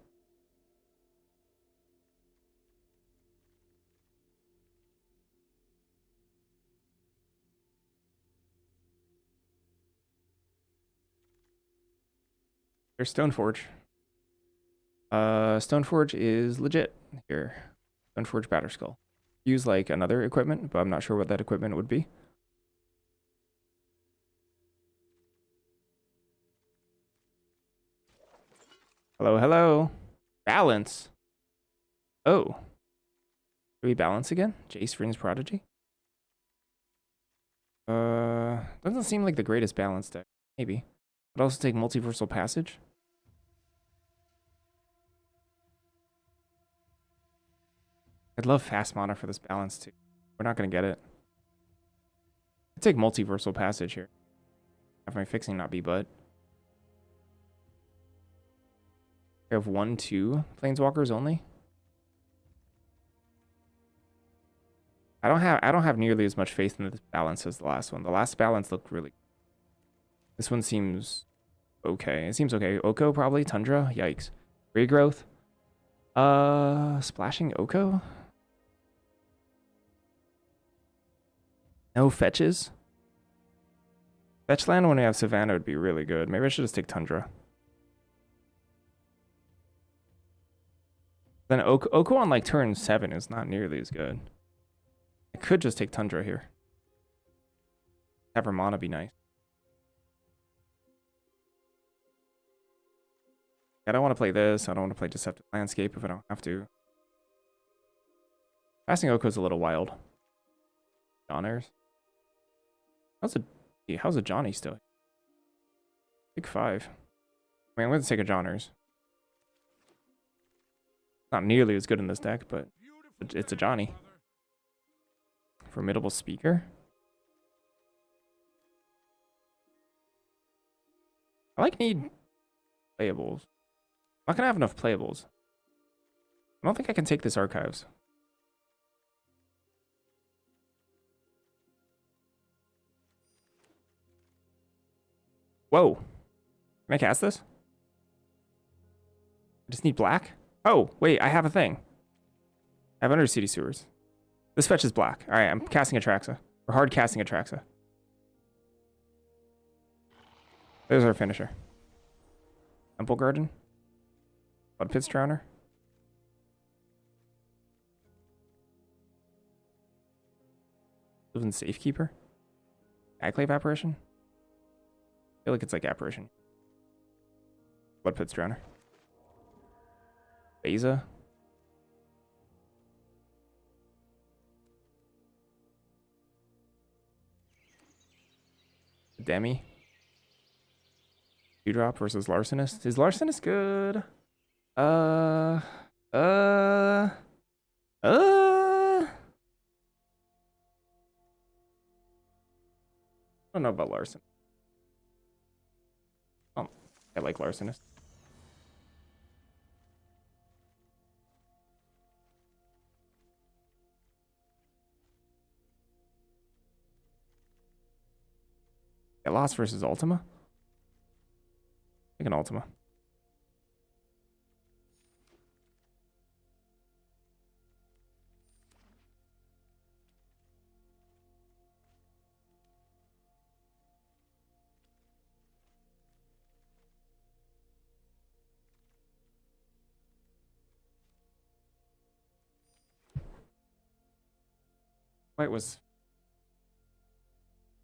There's Stoneforge. Stoneforge is legit here. Stoneforge Batterskull. Use like another equipment, but I'm not sure what that equipment would be. Hello, hello. Balance. Oh. Do we balance again? Jace Rings Prodigy? Doesn't seem like the greatest balance deck. Maybe. I'd also take Multiversal Passage. I'd love fast mana for this balance too. We're not gonna get it. I'd take Multiversal Passage here. Have my fixing not be but. I have 1-2 Planeswalkers only. I don't have nearly as much faith in this balance as the last one. The last balance looked really. This one seems okay. It seems okay. Oko probably. Tundra. Yikes. Regrowth. Splashing Oko. No fetches. Fetch land when we have Savannah would be really good. Maybe I should just take Tundra. Then Oko on like turn 7 is not nearly as good. I could just take Tundra here. Have her mana be nice. I don't want to play this. I don't want to play Deceptive Landscape if I don't have to. Passing Oko's a little wild. Johners. How's a Johnny still? Pick 5. I mean, I'm going to take a Johners. Not nearly as good in this deck, but it's a Johnny. Formidable Speaker. I like need playables. I'm not gonna have enough playables. I don't think I can take this Archives. Whoa. Can I cast this? I just need black? Oh, wait, I have a thing. I have Undercity Sewers. This fetch is black. Alright, I'm casting Atraxa. Or hard casting Atraxa. There's our finisher. Temple Garden. Blood Pit's Drowner. Sylvan Safekeeper. Agclave Apparition. I feel like it's like Apparition. Blood Pit's Drowner. Beza. Demi. Dewdrop versus Larcenist. Is Larcenist good? I don't know about Larcenist. Oh, I like Larcenist. lost versus Ultima? Take an Ultima. White was...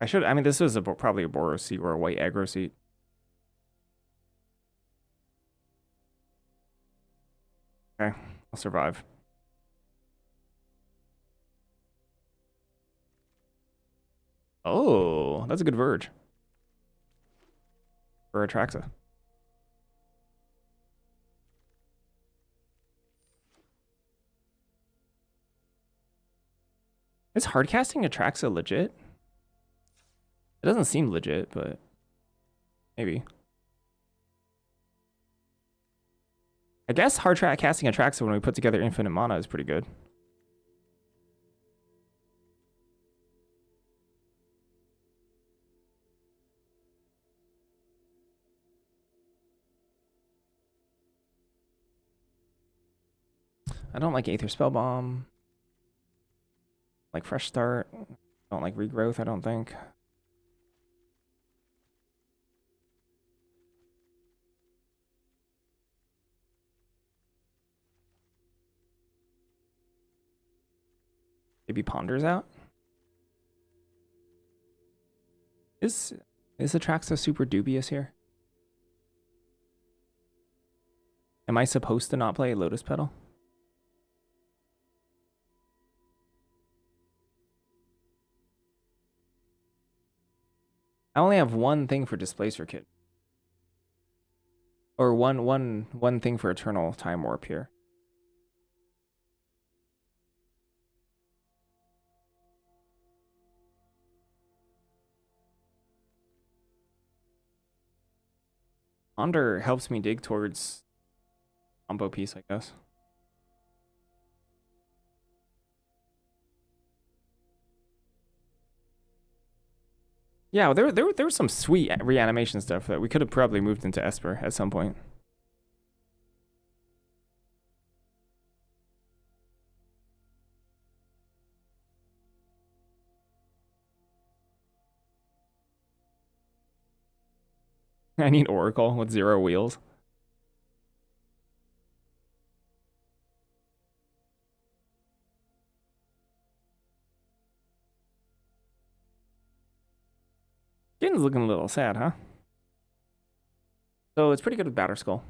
I mean, this was probably a Boros seat or a white aggro seat. Okay, I'll survive. Oh, that's a good Verge. For Atraxa. Is hardcasting Atraxa legit? It doesn't seem legit, but maybe. I guess casting Atraxa when we put together infinite mana is pretty good. I don't like Aether Spellbomb. Like Fresh Start. I don't like Regrowth, I don't think. Maybe Ponder's out? Is Atraxa super dubious here? Am I supposed to not play Lotus Petal? I only have one thing for Displacer Kit. Or one thing for Eternal Time Warp here. Ponder helps me dig towards combo piece, I guess. Yeah, there was some sweet reanimation stuff that we could have probably moved into Esper at some point. I need Oracle with 0 wheels. Skin's looking a little sad, huh? So it's pretty good with Batterskull.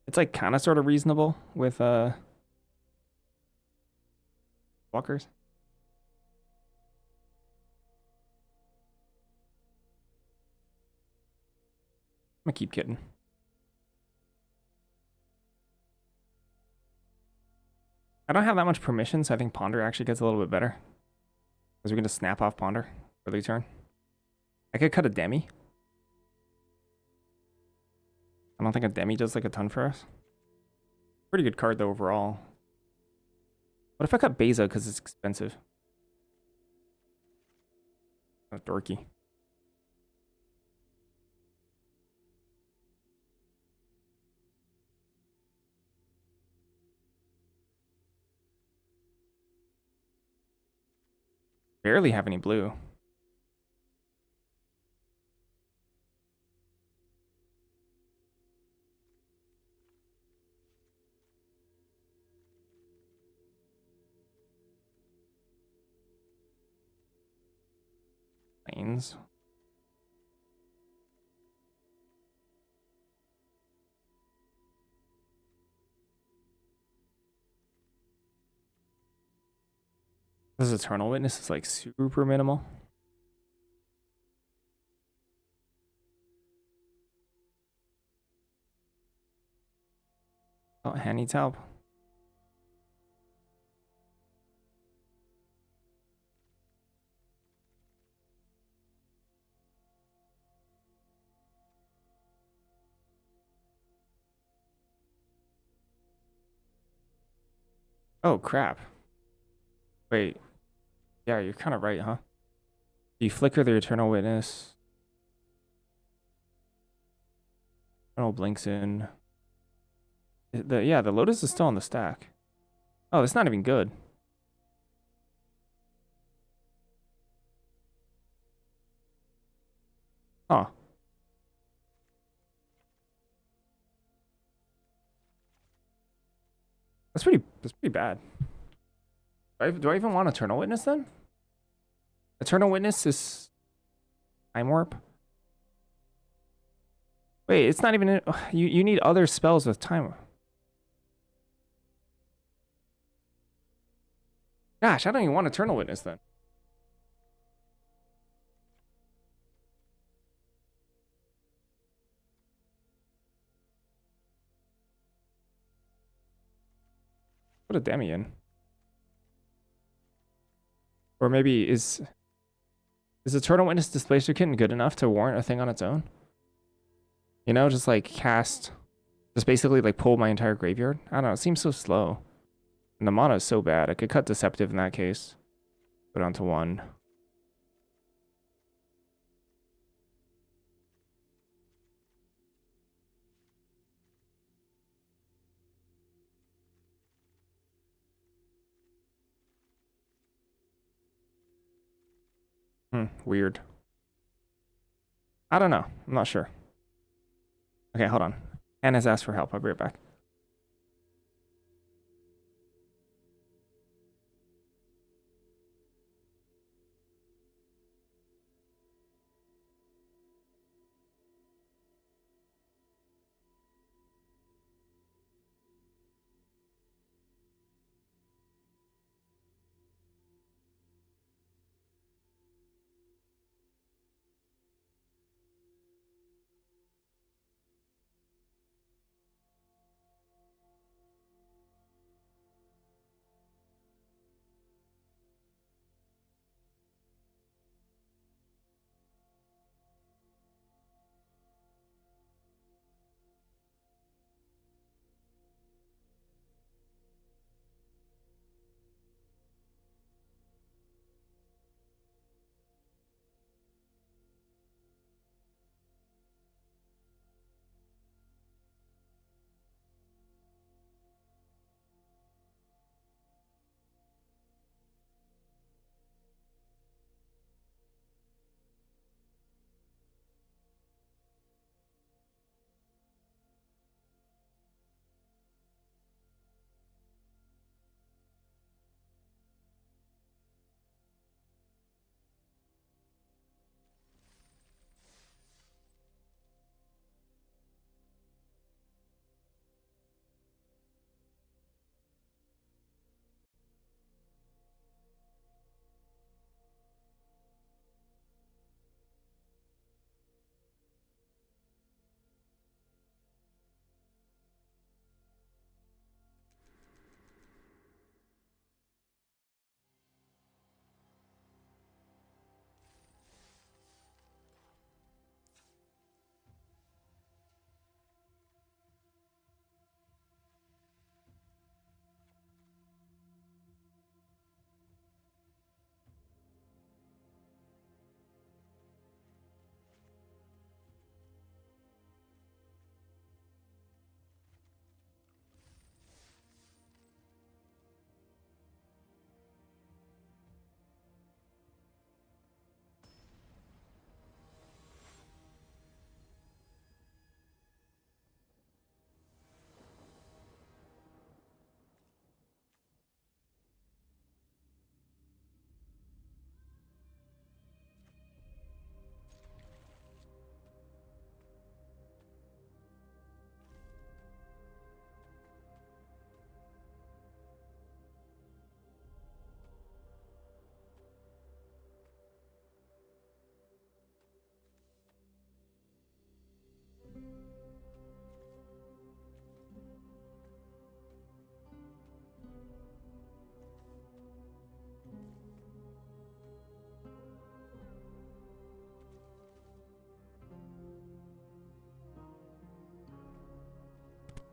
It's like kind of sort of reasonable with walkers. I'm gonna keep kidding. I don't have that much permission, so I think Ponder actually gets a little bit better. Because we're gonna snap off Ponder early turn. I could cut a Demi. I don't think a Demi does like a ton for us. Pretty good card though overall. What if I cut Beza because it's expensive? Oh, dorky. Barely have any blue. Lanes. This Eternal Witness is like super minimal. Oh, Hanny Taub. Oh crap. Wait. Yeah, you're kind of right, huh? You flicker the Eternal Witness. Eternal blinks in. The Lotus is still on the stack. Oh, that's not even good. Huh. That's pretty bad. Do I even want Eternal Witness then? Eternal Witness is Time Warp? Wait, it's not even you need other spells with Time Warp. Gosh, I don't even want Eternal Witness then. Put a Demi in. Or maybe is Eternal Witness Displacer Kitten good enough to warrant a thing on its own? You know, just like cast, just basically like pull my entire graveyard. I don't know, it seems so slow. And the mana is so bad. I could cut Deceptive in that case. Put it onto 1. Weird. I don't know. I'm not sure. Okay, hold on. Anna's asked for help. I'll be right back.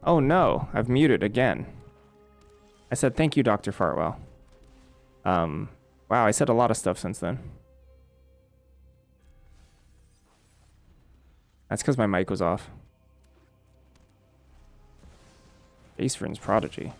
Oh no, I've muted again. I said thank you, Dr. Fartwell. Wow, I said a lot of stuff since then. That's because my mic was off. Ace Vryn's Prodigy.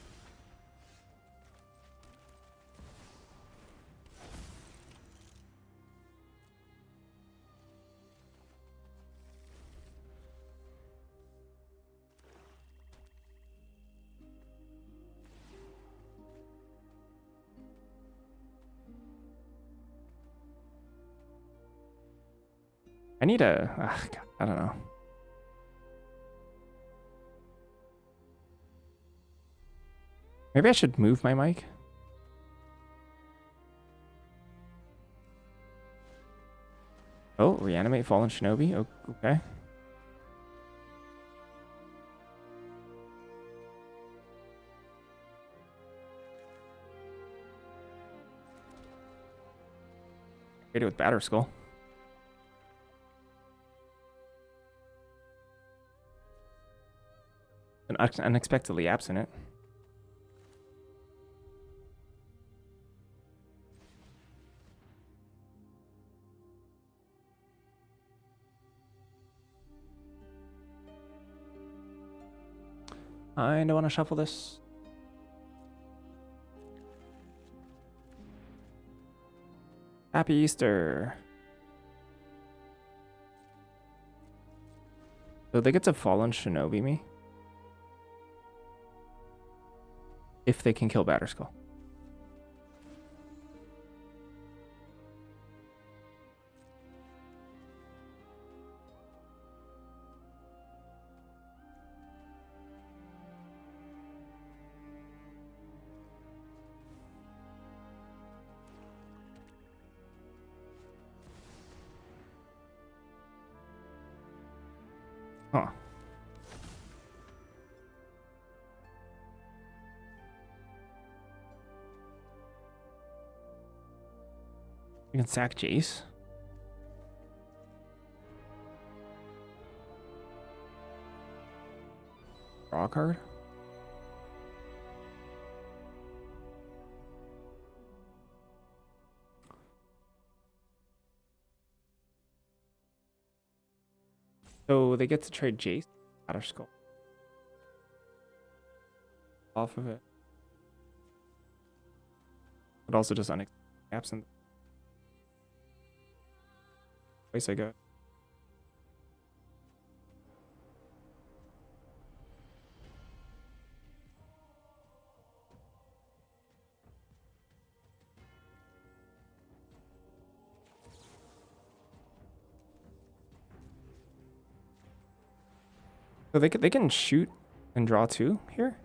I need a... God, I don't know. Maybe I should move my mic. Oh, reanimate Fallen Shinobi? Okay. Hit it with Batterskull. Unexpectedly absent it. I don't want to shuffle this. Happy Easter. So they get to Fallen Shinobi me. If they can kill Batterskull. Huh. You can sack Jace. Draw a card. So they get to trade Jace, Batterskull. Off of it. But also just absent. Place I go. So they can shoot and draw 2 here.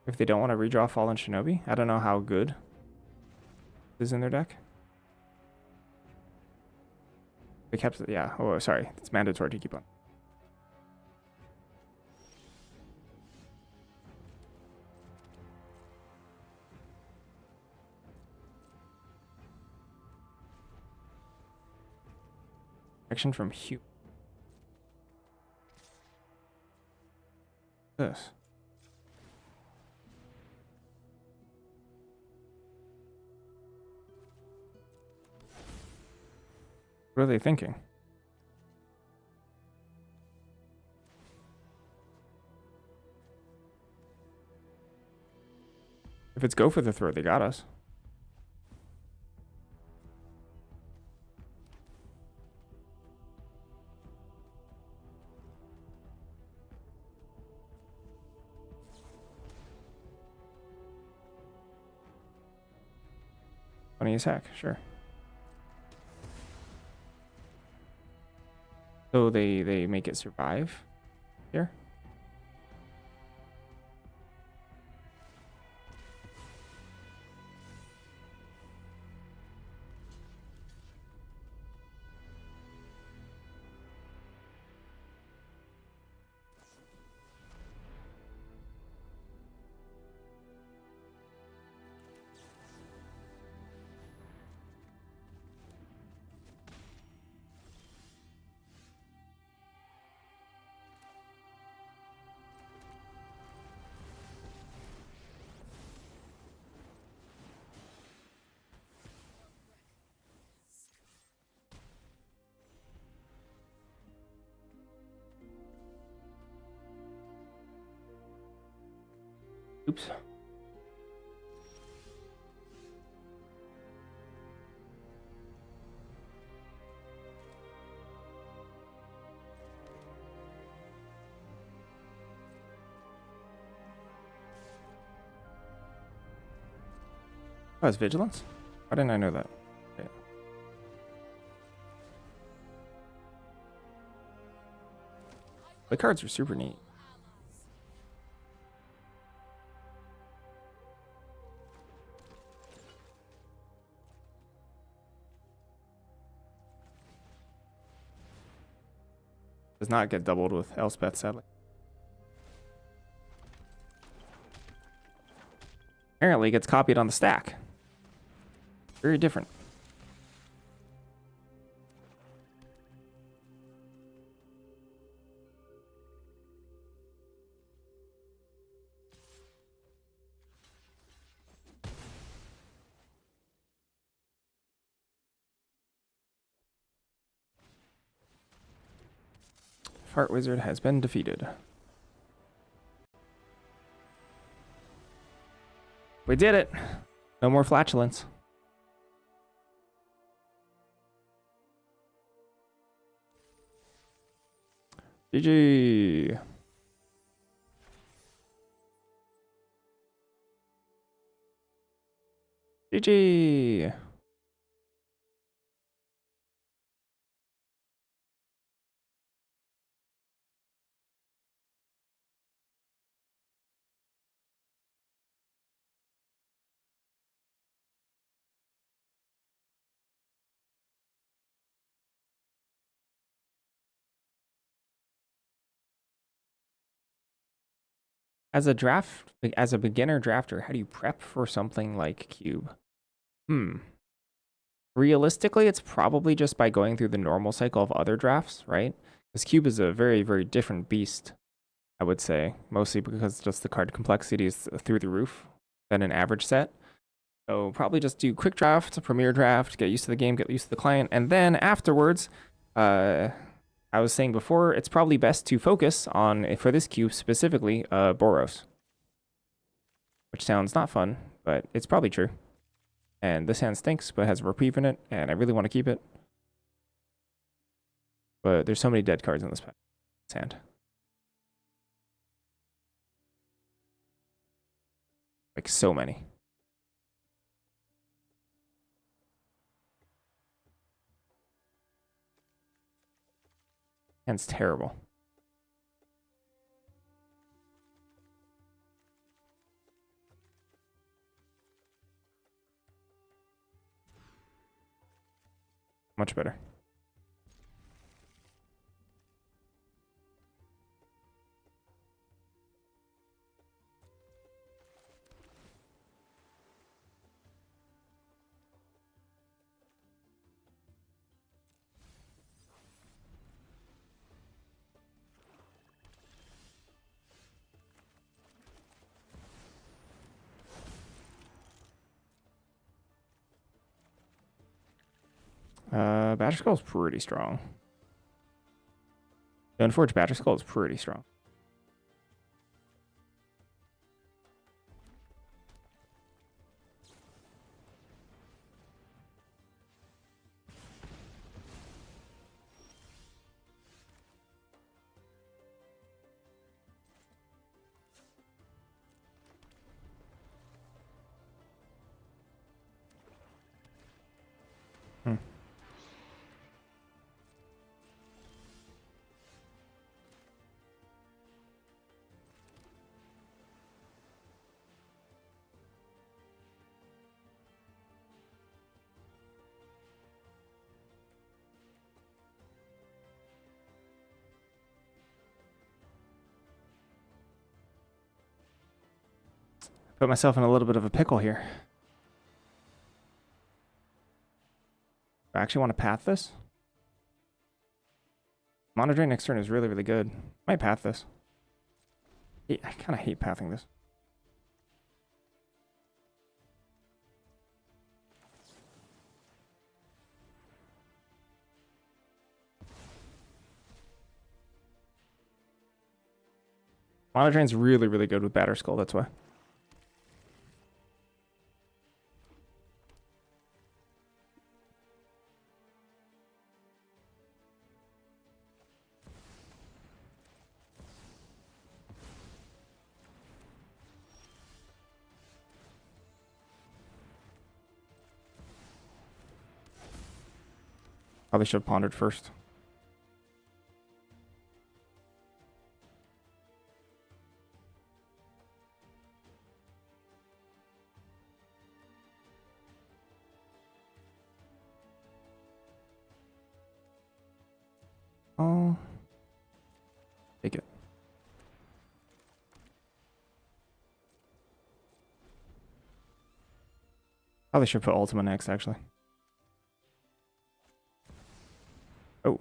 If they don't want to redraw Fallen Shinobi. I don't know how good is in their deck. They kept, yeah. Oh, sorry. It's mandatory to keep on. Action from Hugh. This. What are they thinking? If it's go for the throat, they got us. Funny as heck, sure. So they make it survive here. Oops. Oh, it's vigilance? Why didn't I know that? Okay. The cards are super neat. Does not get doubled with Elspeth, sadly. Apparently it gets copied on the stack. Very different. Fart Wizard has been defeated. We did it. No more flatulence. GG. GG. As a beginner drafter, how do you prep for something like Cube? Realistically, it's probably just by going through the normal cycle of other drafts, right? Because Cube is a very, very different beast, I would say, mostly because just the card complexity is through the roof than an average set. So probably just do quick draft, premier draft, get used to the game, get used to the client, and then afterwards, I was saying before, it's probably best to focus on, for this cube specifically, Boros. Which sounds not fun, but it's probably true. And this hand stinks, but has reprieve in it, and I really want to keep it. But there's so many dead cards in this hand. Like, so many. Hand's terrible. Much better. Badger Skull is pretty strong. The Unforged Badger Skull is pretty strong. Put myself in a little bit of a pickle here. I actually want to path this. Mono Drain next turn is really, really good. Might path this. I kind of hate pathing this. Mono Drain's really, really good with Batter Skull, that's why. Probably should have pondered first. Oh. Take it. Probably should put Ultima next, actually. Oh.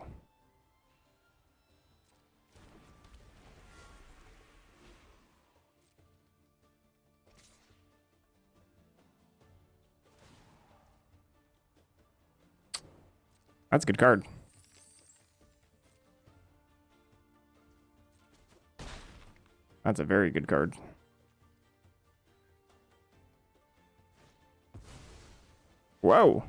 That's a good card. That's a very good card. Whoa.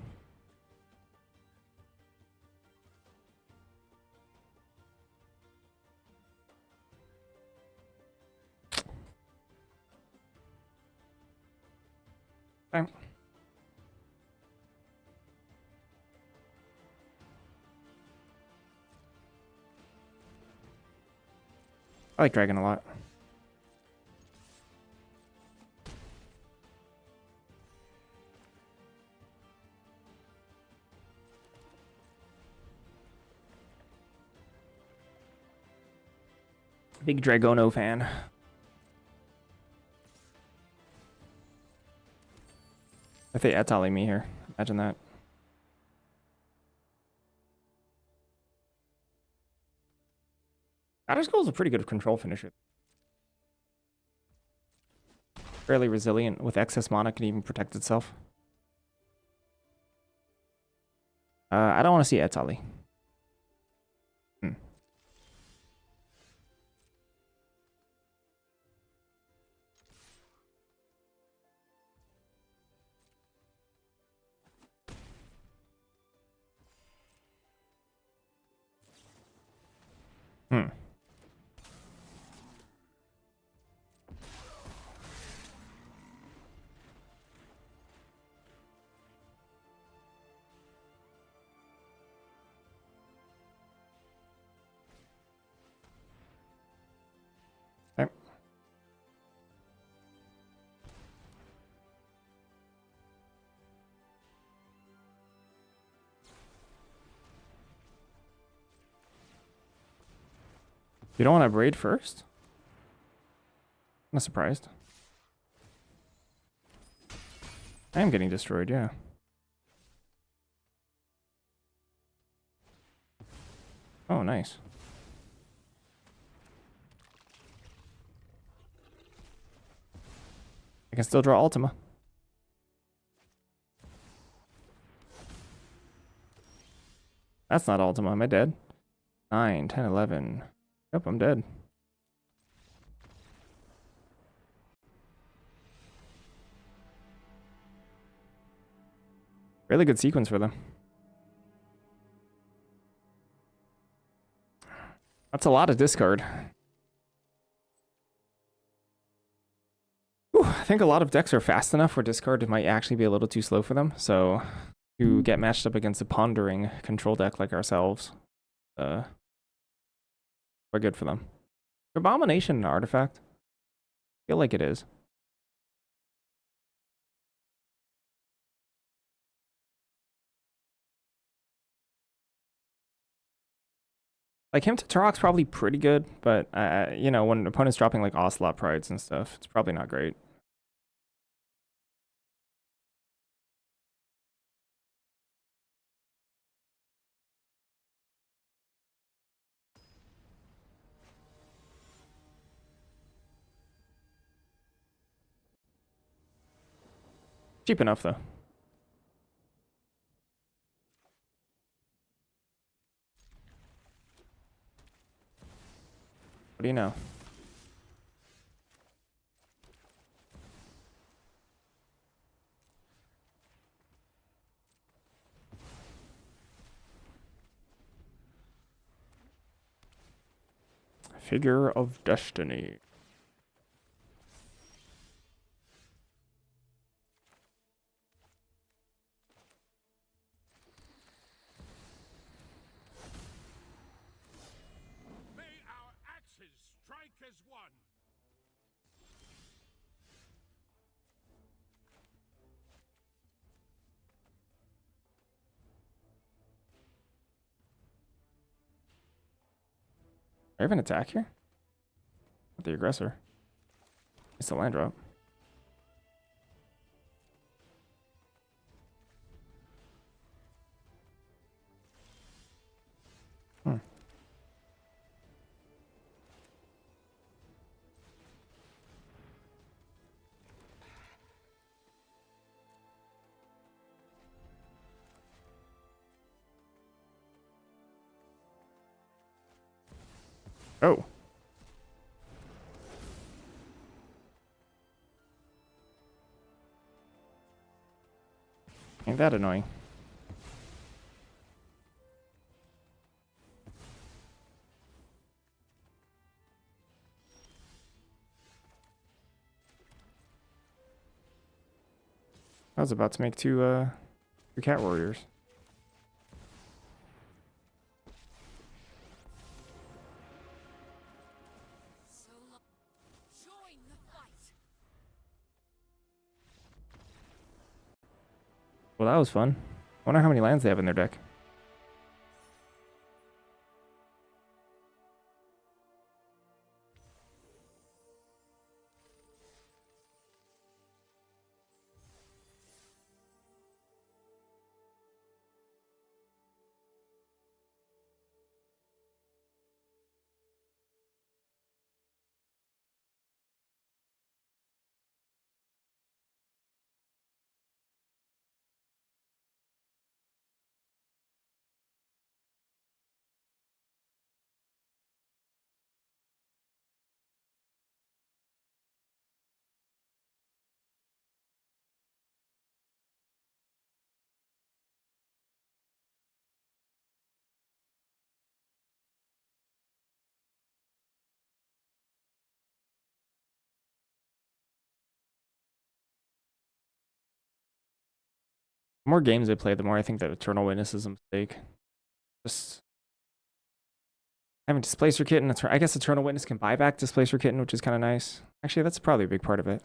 Okay. I like Dragon a lot. Big Dragono fan. If they Etali me here, imagine that. Batterskull is a pretty good control finisher. Fairly resilient with excess mana, can even protect itself. I don't want to see Etali. Hmm. Okay. You don't want to braid first? I'm not surprised. I am getting destroyed, yeah. Oh, nice. I can still draw Ultima. That's not Ultima. Am I dead? 9, 10, 11. Yep, I'm dead. Really good sequence for them. That's a lot of discard. Whew, I think a lot of decks are fast enough where discard might actually be a little too slow for them. So to get matched up against a pondering control deck like ourselves, quite good for them. Abomination an artifact? I feel like it is. Like him to Turok's probably pretty good, but you know, when opponents dropping like Ocelot Prides and stuff, it's probably not great. Cheap enough though. What do you know? Figure of Destiny. I have an attack here? Not the aggressor. It's the land drop. Hmm. Oh. Ain't that annoying? I was about to make two cat warriors.
Join the fight.
Well, that was fun. Wonder how many lands they have in their deck. The more games I play, the more I think that Eternal Witness is a mistake. Just having Displacer Kitten. I guess Eternal Witness can buy back Displacer Kitten, which is kind of nice. Actually, that's probably a big part of it.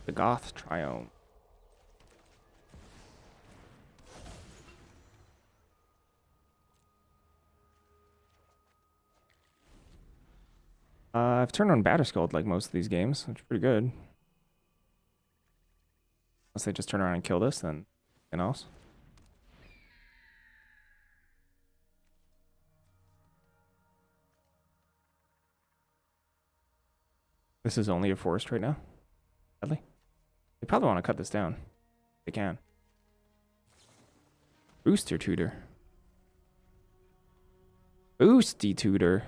The Goth Triumph. I've turned on Batterskull like most of these games, which is pretty good. Unless they just turn around and kill this, then anything else. This is only a forest right now. Sadly. They probably want to cut this down. They can. Booster Tutor. Boosty Tutor.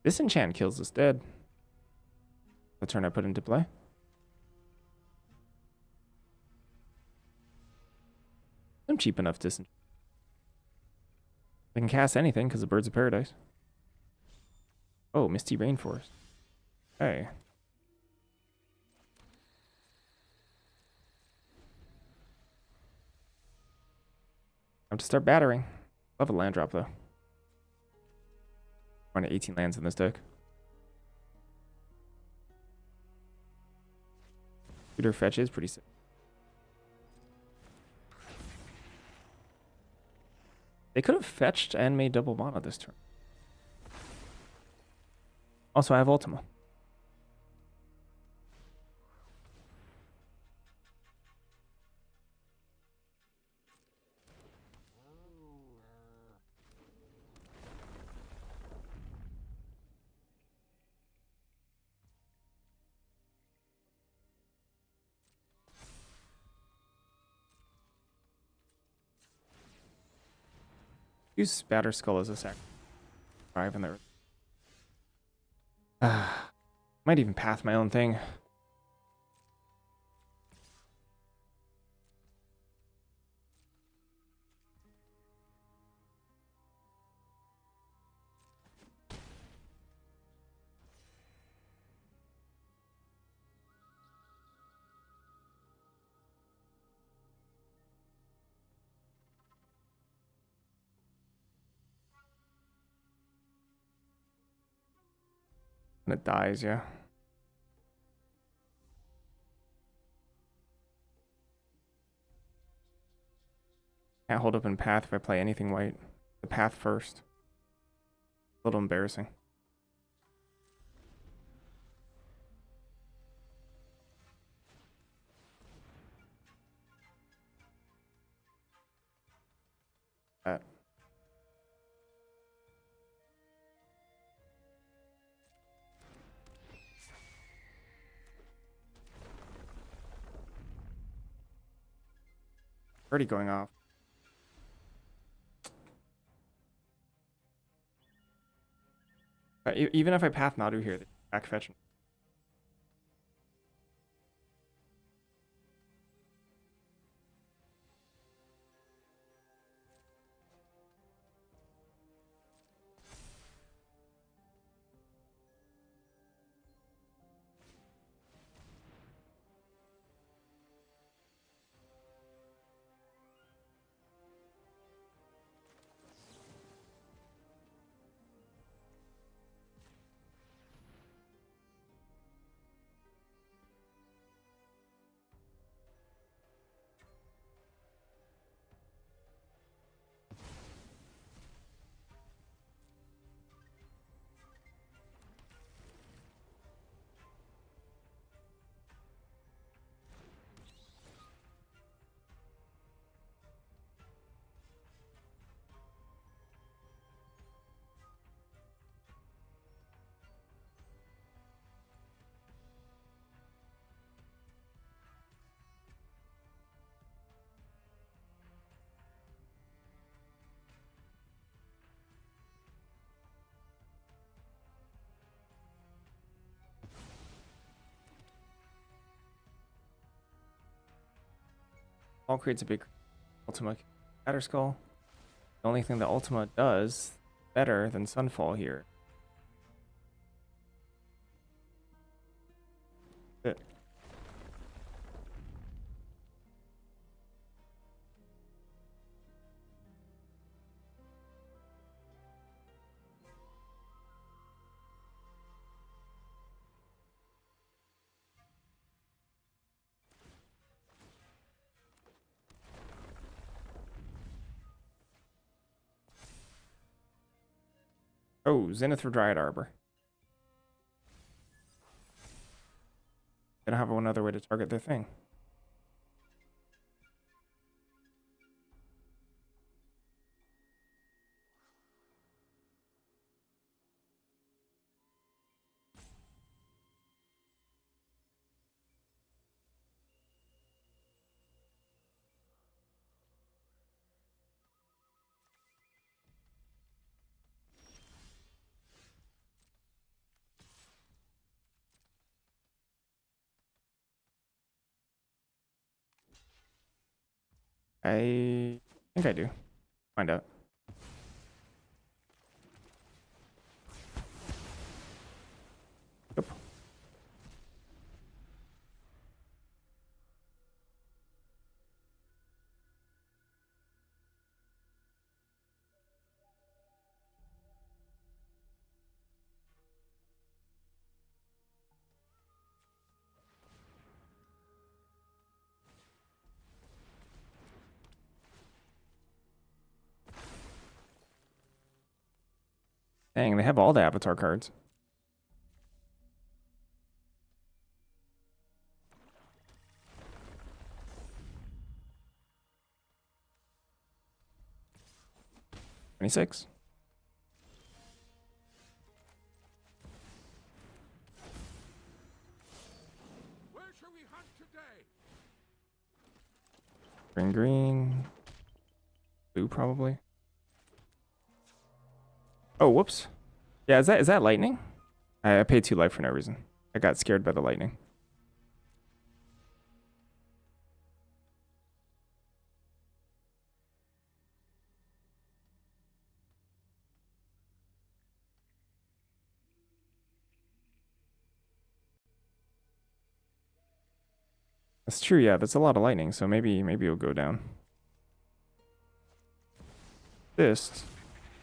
Disenchant kills us dead. The turn I put into play. I'm cheap enough disenchant. I can cast anything because of Birds of Paradise. Oh, Misty Rainforest. Hey. Time to start battering. Love a land drop though. Running 18 lands in this deck. Tutor fetch is pretty sick. They could have fetched and made double mana this turn. Also, I have Ultima. Use Batterskull as a sac. Drive in there. Might even path my own thing. And it dies, yeah. Can't hold open path if I play anything white. The path first. A little embarrassing. That. Already going off. Even if I path Nadu here, they back fetch. All creates a big Ultima Shatter Skull. The only thing that Ultima does better than Sunfall here. It. Oh, Zenith for Dryad Arbor. They don't have one other way to target their thing. I think I do. Find out. Yep. Dang, they have all the avatar cards. $26.
Where shall we hunt today?
Green, green. Blue, probably. Oh, whoops. Yeah, is that lightning? I paid 2 life for no reason. I got scared by the lightning. That's true, yeah, that's a lot of lightning, so maybe it'll go down. Persist.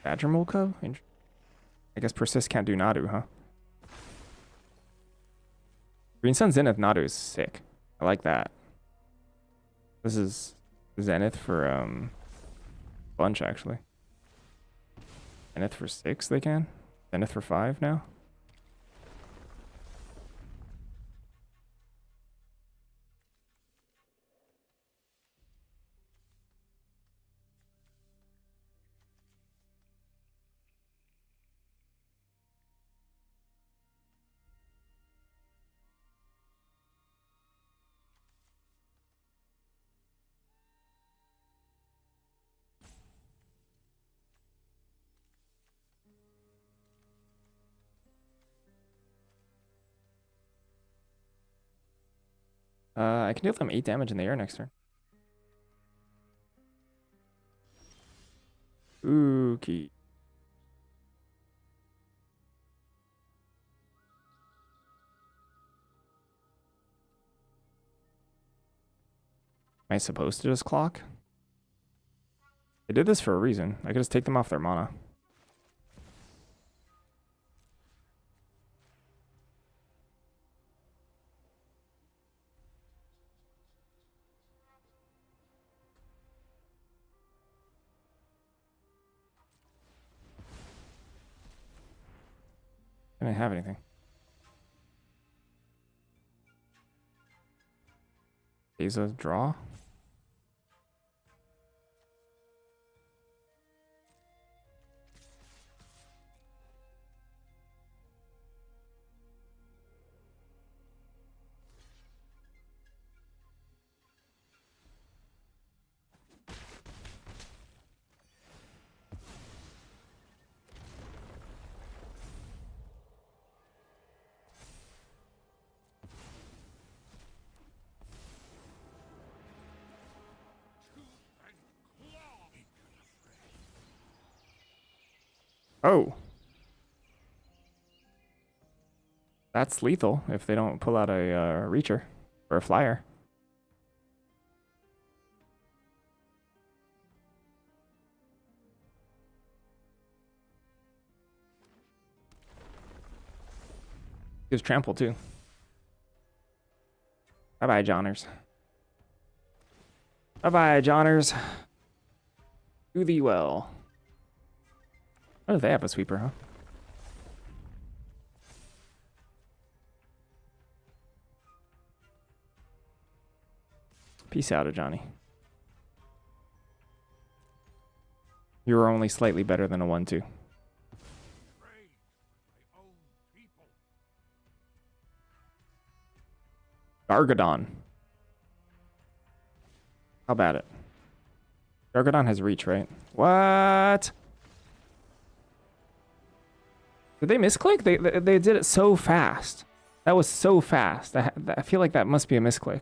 Badger Molko? I guess Persist can't do Nadu, huh? Green Sun Zenith Nadu is sick. I like that. This is Zenith for bunch actually. Zenith for 6 they can. Zenith for 5 now. I can deal them 8 damage in the air next turn. Ookie. Am I supposed to just clock? I did this for a reason. I could just take them off their mana. I didn't have anything. Asa draw. Oh. That's lethal if they don't pull out a reacher or a flyer. Gives trample too. Bye-bye, Johners. Bye-bye, Johners. Do thee well. Oh, they have a sweeper, huh? Peace out, Johnny. You were only slightly better than a 1-2.
Betrayed my own people.
Gargadon. How about it? Gargadon has reach, right? What? Did they misclick? They did it so fast. That was so fast. I feel like that must be a misclick.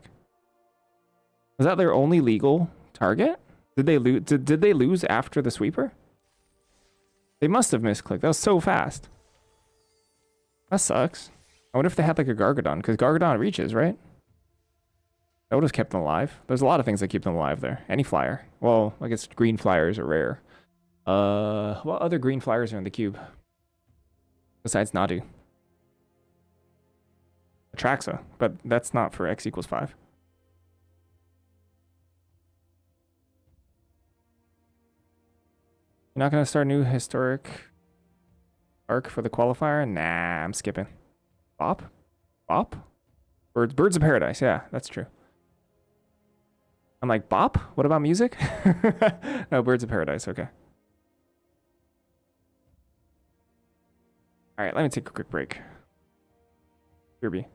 Was that their only legal target? Did they lose? Did they lose after the sweeper? They must have misclicked. That was so fast. That sucks. I wonder if they had like a Gargadon, because Gargadon reaches, right? That would have kept them alive. There's a lot of things that keep them alive there. Any flyer. Well, I guess green flyers are rare. What other green flyers are in the cube? Besides Nadu. Atraxa, but that's not for X equals 5. You're not going to start a new historic arc for the qualifier? Nah, I'm skipping. Bop? Bop? Birds of Paradise. Yeah, that's true. I'm like, bop? What about music? No, Birds of Paradise. Okay. All right, let me take a quick break. Kirby.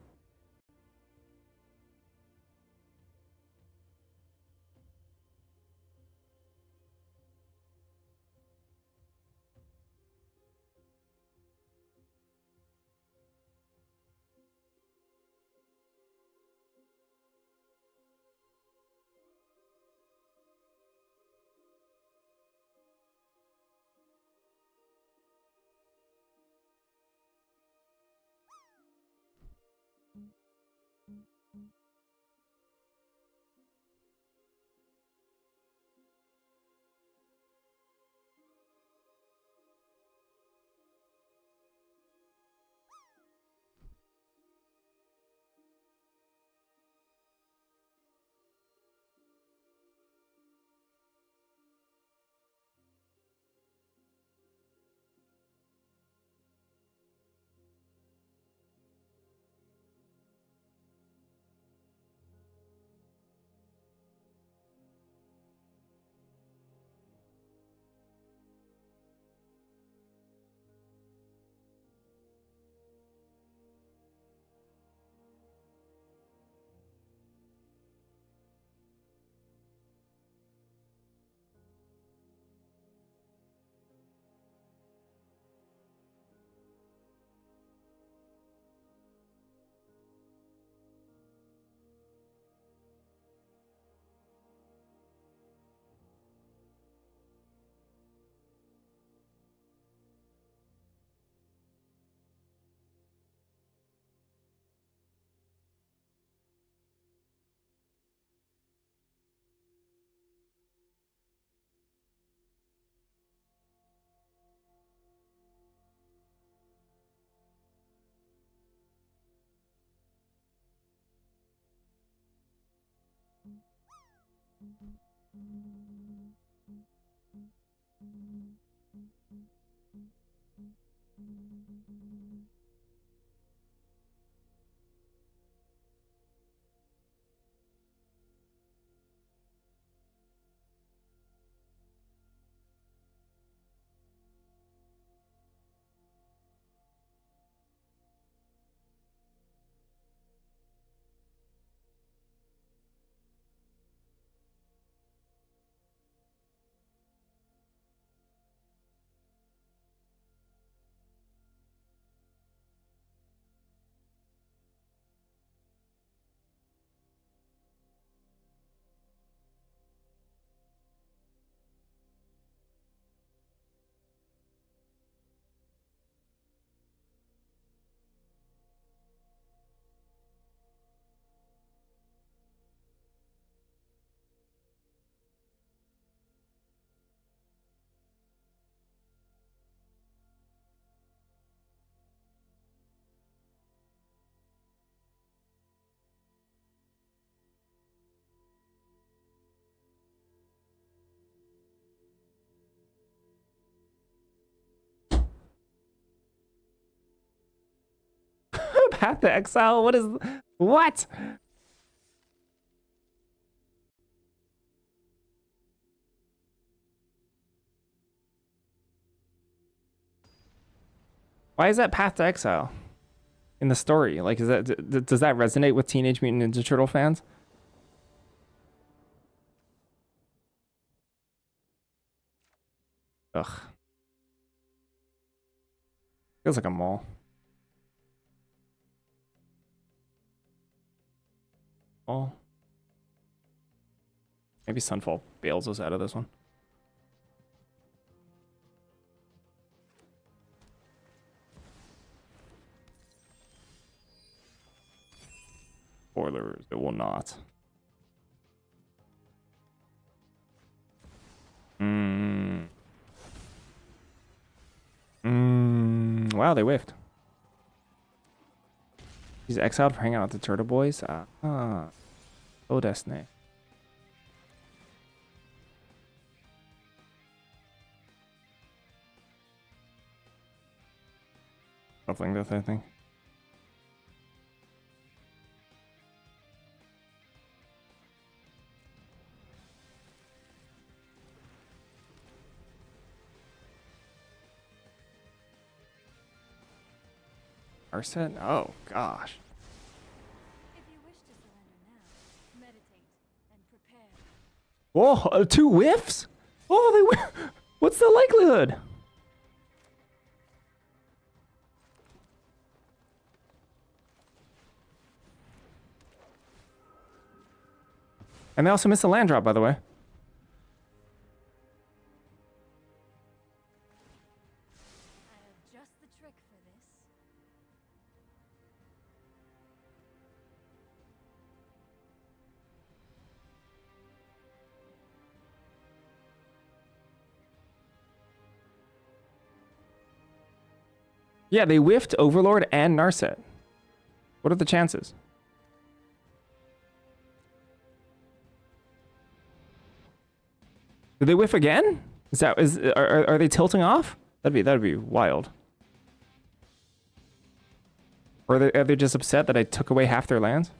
Path to Exile? What is... What? Why is that Path to Exile in the story? Like, is that does that resonate with Teenage Mutant Ninja Turtle fans? Ugh. Feels like a mall. Oh. Maybe Sunfall bails us out of this one. Spoilers, it will not. Wow, they whiffed. He's exiled for hanging out with the Turtle Boys. Oh, Destiny. Something that I think. Arset? Oh gosh.
If you wish to surrender now, meditate and prepare.
Whoa, 2 whiffs? Oh, they whiff. What's the likelihood? And they also missed a land drop, by the way.
I have just the trick for this.
Yeah, they whiffed Overlord and Narset. What are the chances? Did they whiff again? Are they tilting off? That'd be wild. Or are they just upset that I took away half their lands?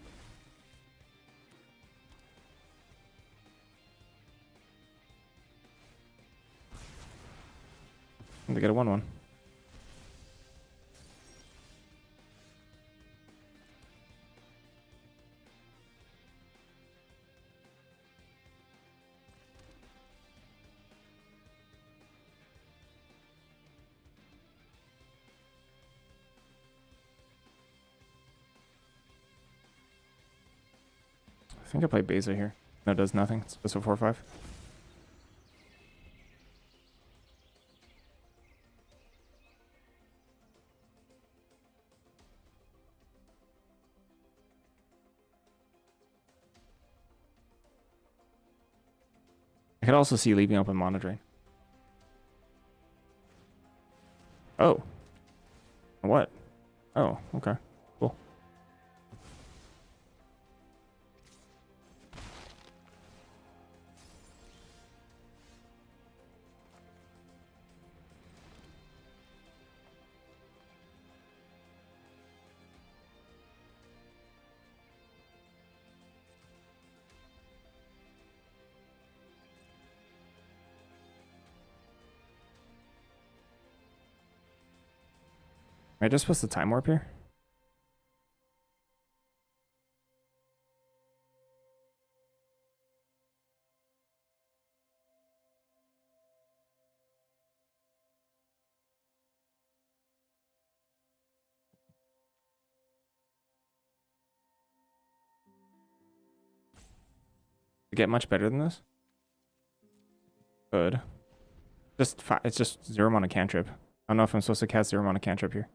They get a 1/1. I think I play Beza here. No, it does nothing. It's just a 4/5. I could also see leaving open Mana Drain. Oh. What? Oh, okay. Cool. Am I just supposed to time warp here? To get much better than this? Good. It's just 0 mana cantrip. I don't know if I'm supposed to cast 0 mana cantrip here.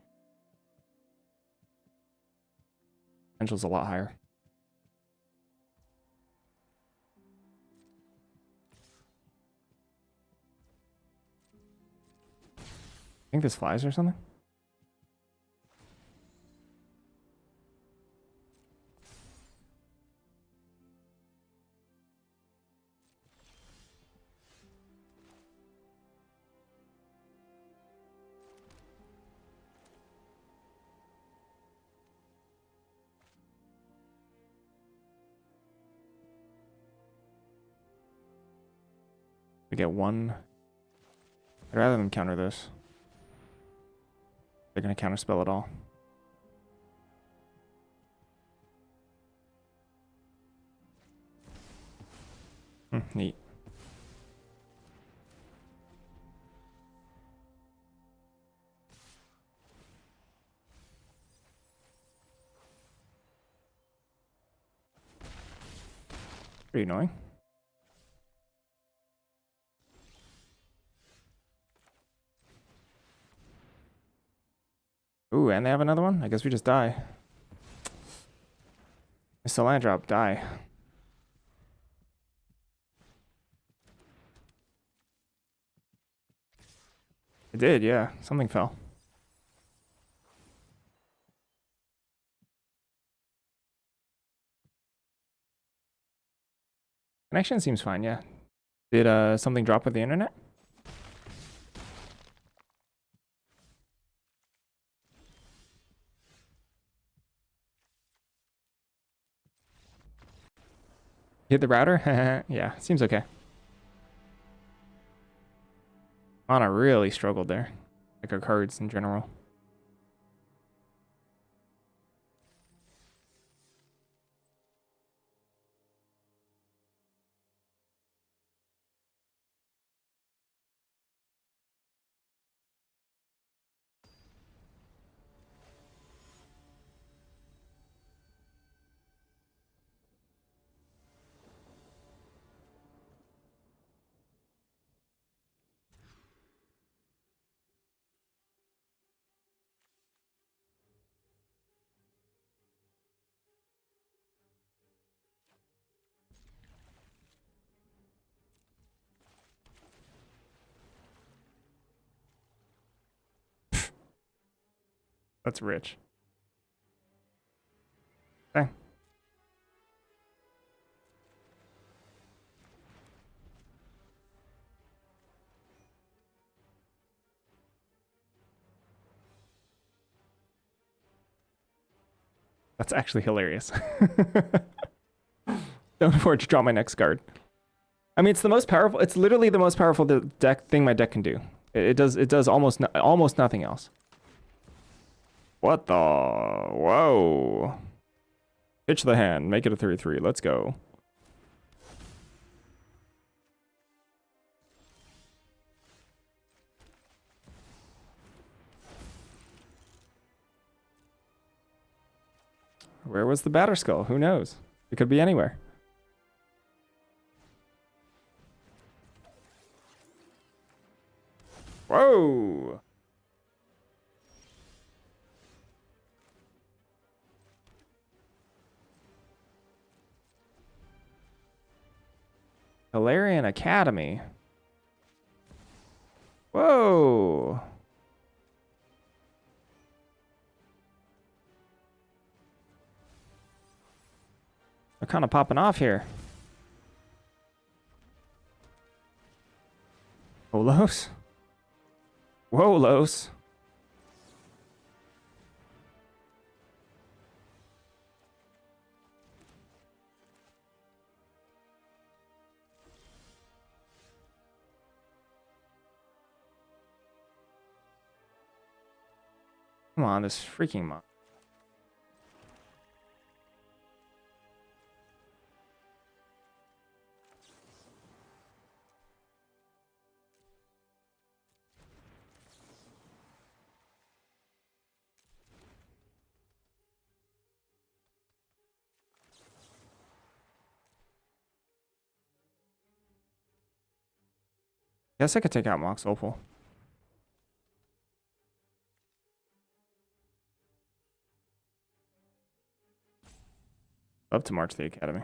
Potential's a lot higher. I think this flies or something. We get one. I'd rather than counter this. They're gonna counterspell it all. Neat. Pretty annoying. Ooh, and they have another one? I guess we just die. It's a land drop, die. It did, yeah. Something fell. Connection seems fine, yeah. Did something drop with the internet? Hit the router? Yeah, seems okay. Mana really struggled there. Like our cards in general. That's rich. Okay. That's actually hilarious. Don't afford to draw my next card. I mean, it's the most powerful. It's literally the most powerful deck thing my deck can do. It does almost nothing else. What the? Whoa. Pitch the hand. Make it a 3/3. Let's go. Where was the Batterskull? Who knows? It could be anywhere. Whoa! Hilarion Academy. Whoa! They're kind of popping off here. Olos? Whoa, Los. Come on, this freaking mod. Guess I could take out Mox Opal. Love to march the academy.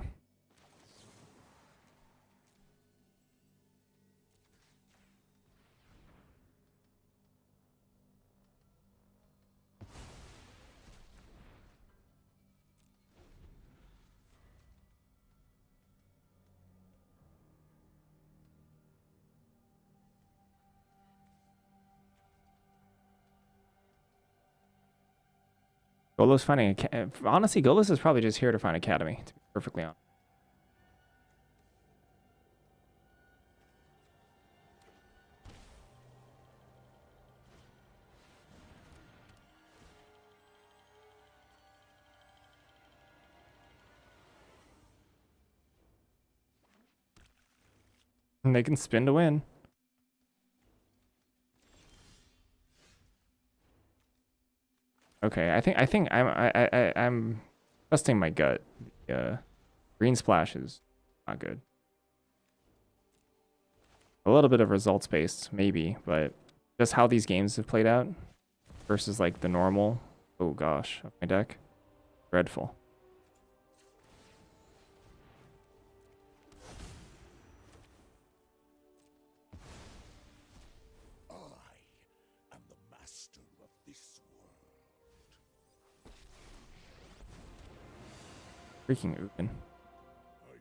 Golo's finding honestly, Golos is probably just here to find academy, to be perfectly honest. And they can spin to win. Okay, I think I'm trusting my gut. Green splash is not good. A little bit of results based, maybe, but just how these games have played out versus like the normal. Oh gosh, of my deck, dreadful.
I am the master of this world.
Freaking Ugin.
I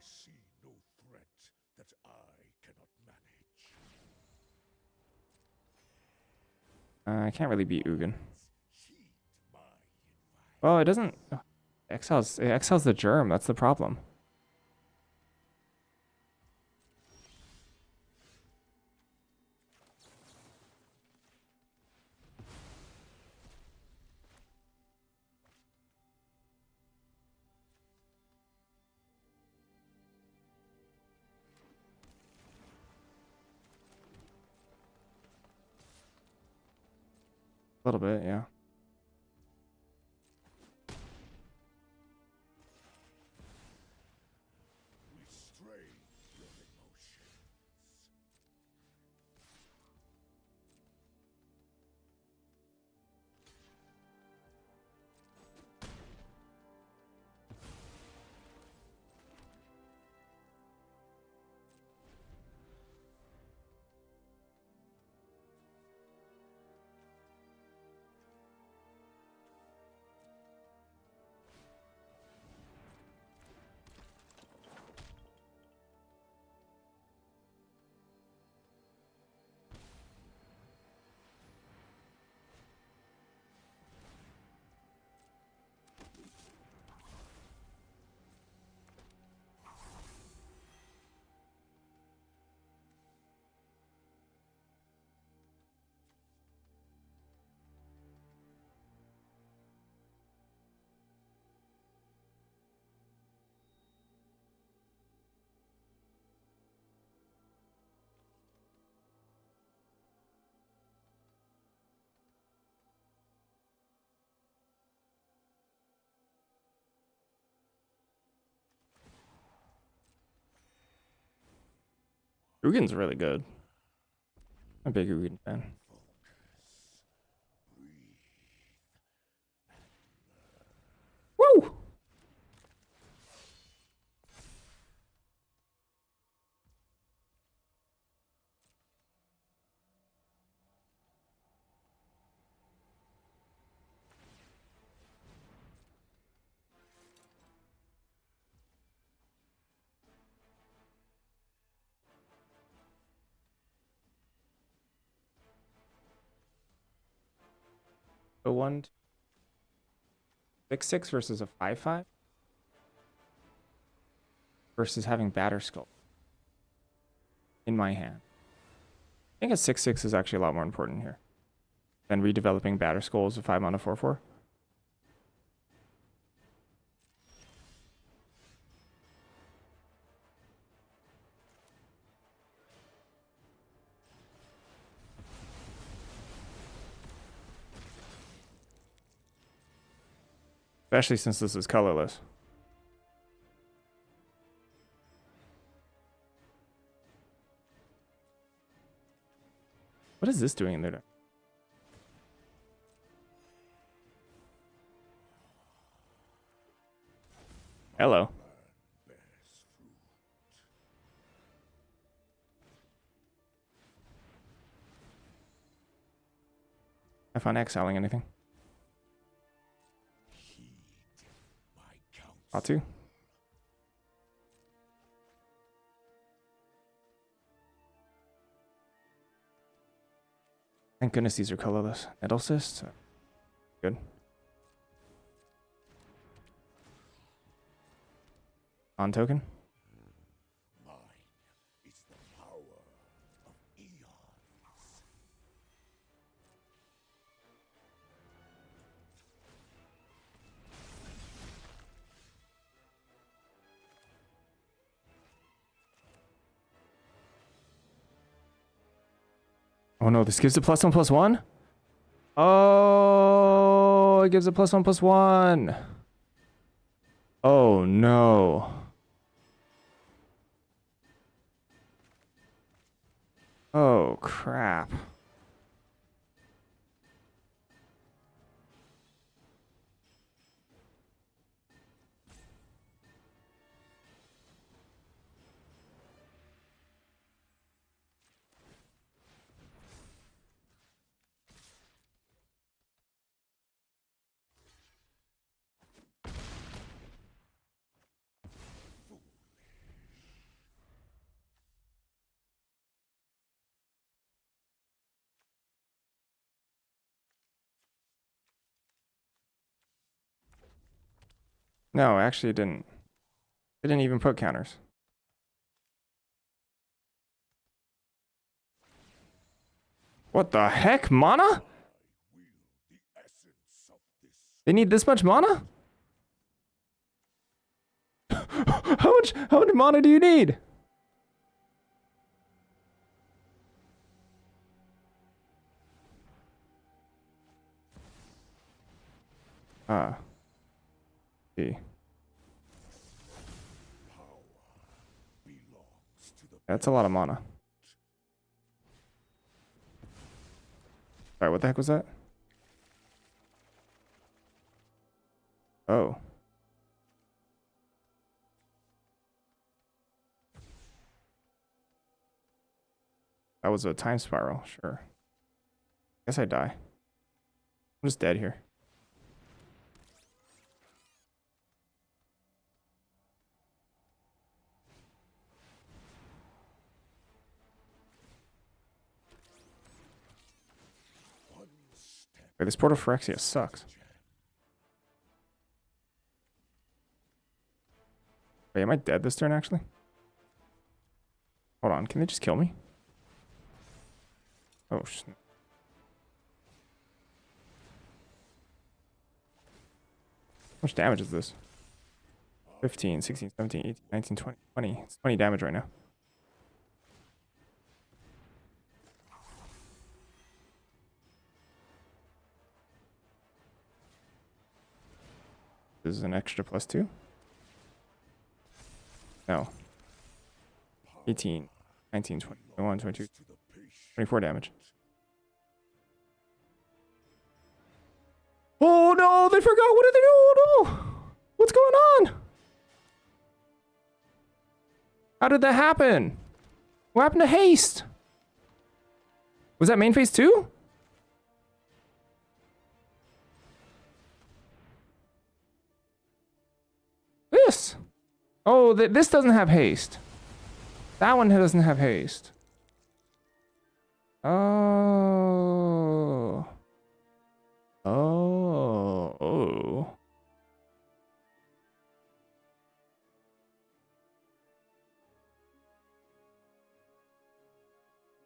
see no threat that I cannot manage.
I can't really beat Ugin.
Heed my advice.
Well, it doesn't. It exiles the germ. That's the problem. A little bit, yeah.
Restrain your emotions.
Ugin's really good. I'm a big Ugin fan. Woo! A 1-6-6 versus a 5-5 versus having Batter Skull in my hand. I think a 6-6 is actually a lot more important here. Then redeveloping Batterskull as a 5 mana 4/4. Especially since this is colorless. What is this doing in there? Hello. If I'm exiling anything. Ought to. Thank goodness these are colorless. Edelcyst. Good. On token.
Mine is the power of eons.
Oh no, this gives a +1/+1? Oh, it gives a +1/+1. Oh no. Oh crap. No, actually it didn't. It didn't even put counters. What the heck? Mana? They need this much mana? How much mana do you need? See. That's a lot of mana. Sorry, what the heck was that? Oh. That was a time spiral, sure. Guess I die. I'm just dead here. Wait, this Port of Phyrexia sucks. Wait, am I dead this turn actually? Hold on, can they just kill me? Oh, snap. How much damage is this? 15, 16, 17, 18, 19, 20, 20. It's 20 damage right now. This is an extra +2? No. 18, 19, 20, 21, 22, 24 damage. Oh no, they forgot. What did they do? Oh no. What's going on? How did that happen? What happened to haste? Was that main phase 2? This. Oh, this doesn't have haste. That one doesn't have haste. Oh. Oh. Oh.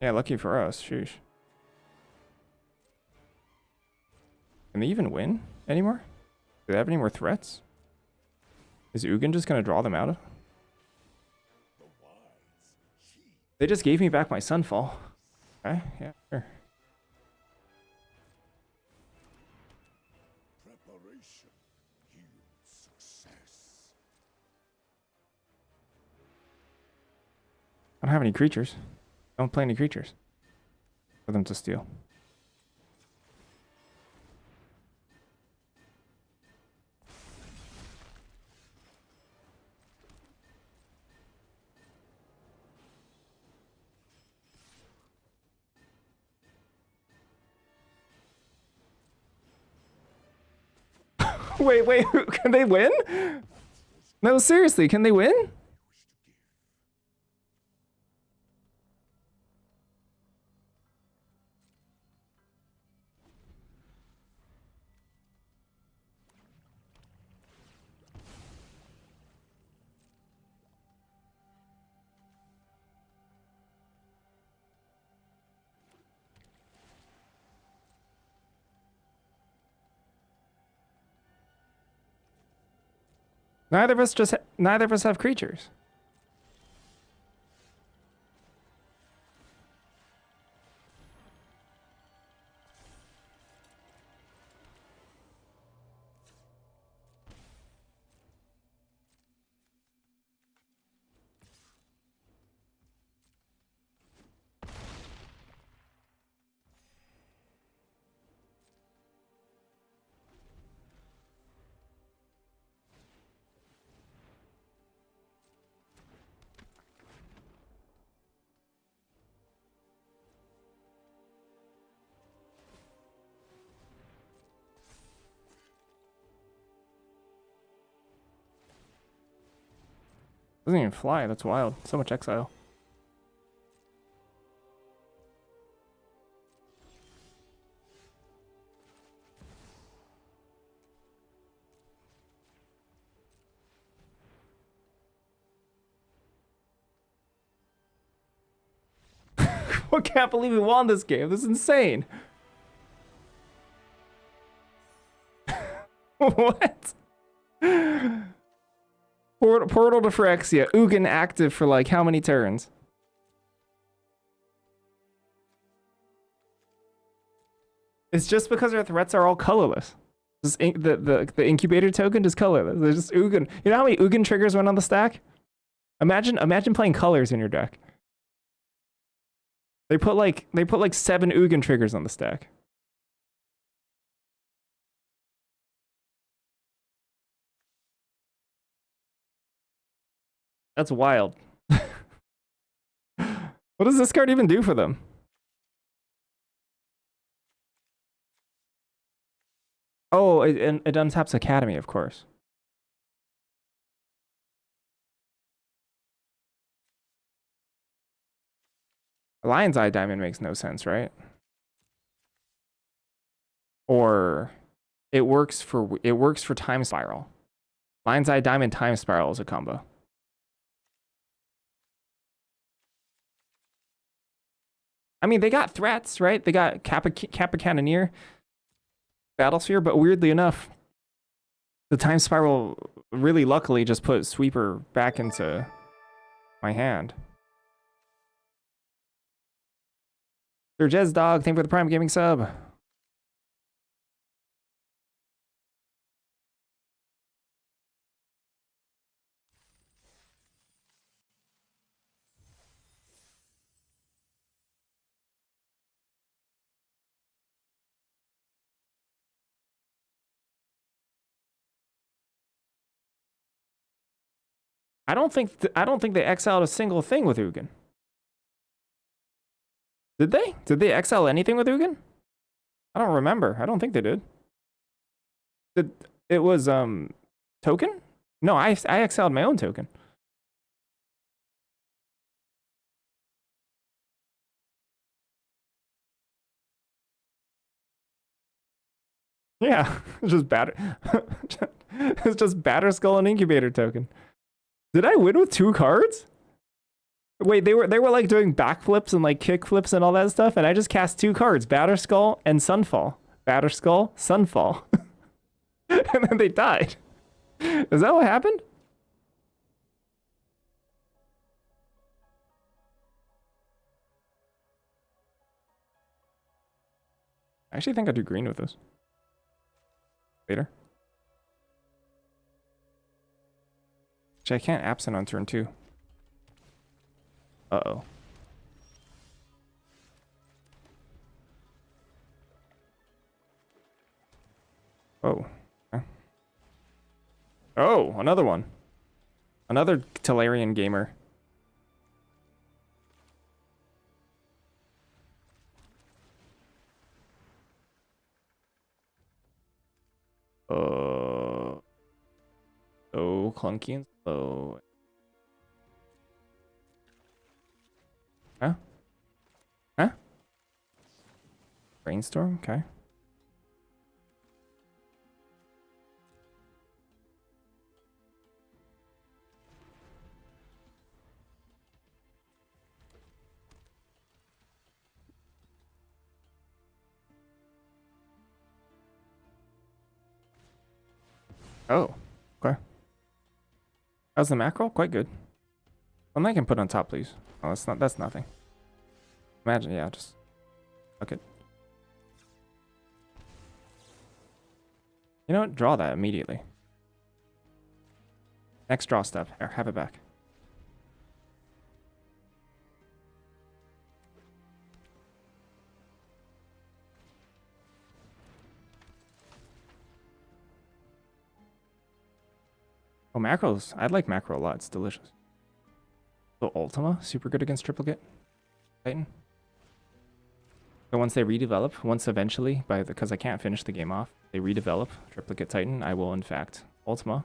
Yeah, lucky for us. Sheesh. Can they even win anymore? Do they have any more threats? Is Ugin just gonna draw them out? They just gave me back my Sunfall. Okay, yeah, sure.
Preparation yields success.
I don't have any creatures. Don't play any creatures for them to steal. Wait, can they win? No, seriously, can they win? Neither of us have creatures. Doesn't even fly. That's wild. So much exile. I can't believe we won this game. This is insane. What? Portal to Phyrexia. Ugin active for like how many turns? It's just because our threats are all colorless. The incubator token is colorless. They're just Ugin. You know how many Ugin triggers went on the stack? Imagine playing colors in your deck. They put like 7 Ugin triggers on the stack. That's wild. What does this card even do for them? Oh, it untaps Academy, of course. Lion's Eye Diamond makes no sense, right? Or it works for Time Spiral. Lion's Eye Diamond Time Spiral is a combo. I mean, they got threats, right? They got Kappa Cannoneer, Battlesphere, but weirdly enough, the Time Spiral really luckily just put Sweeper back into my hand. Sir Jez Dog, thank you for the Prime Gaming sub. I don't think they exiled a single thing with Ugin. Did they? Did they exile anything with Ugin? I don't remember. I don't think they did. It was token? No, I exiled my own token. Yeah, it's just it's just Batterskull and Incubator token. Did I win with 2 cards? Wait, they were like doing backflips and like kickflips and all that stuff, and I just cast 2 cards, Batterskull and Sunfall. Batterskull, Sunfall. And then they died. Is that what happened? I actually think I do green with this. Later. Actually, I can't absent on turn 2. Uh-oh. Oh. Okay. Oh, another one. Another Telerian gamer. So clunky and slow. Huh? Huh? Brainstorm? Okay. Oh, okay. How's the mackerel? Quite good. One I can put on top, please. Oh, that's nothing. Imagine, yeah, just fuck it. You know what? Draw that immediately. Next draw step. Here, have it back. Oh, macros. I'd like macro a lot. It's delicious. So Ultima, super good against Triplicate Titan. So once they redevelop, once eventually, because I can't finish the game off, they redevelop Triplicate Titan, I will in fact Ultima.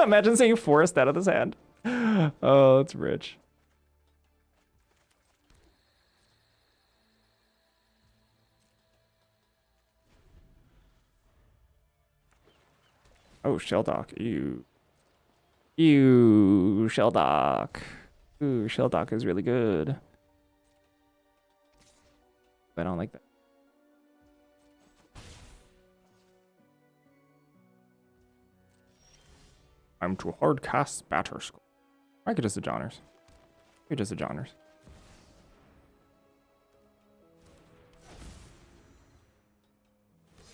Imagine seeing Forest out of this hand. Oh, that's rich. Oh, Shelldock. Ew. Ew, Shelldock. Ooh, Shelldock is really good. I don't like that. I'm too hard cast Batterskull. I could just a Johners. I could just a Johners.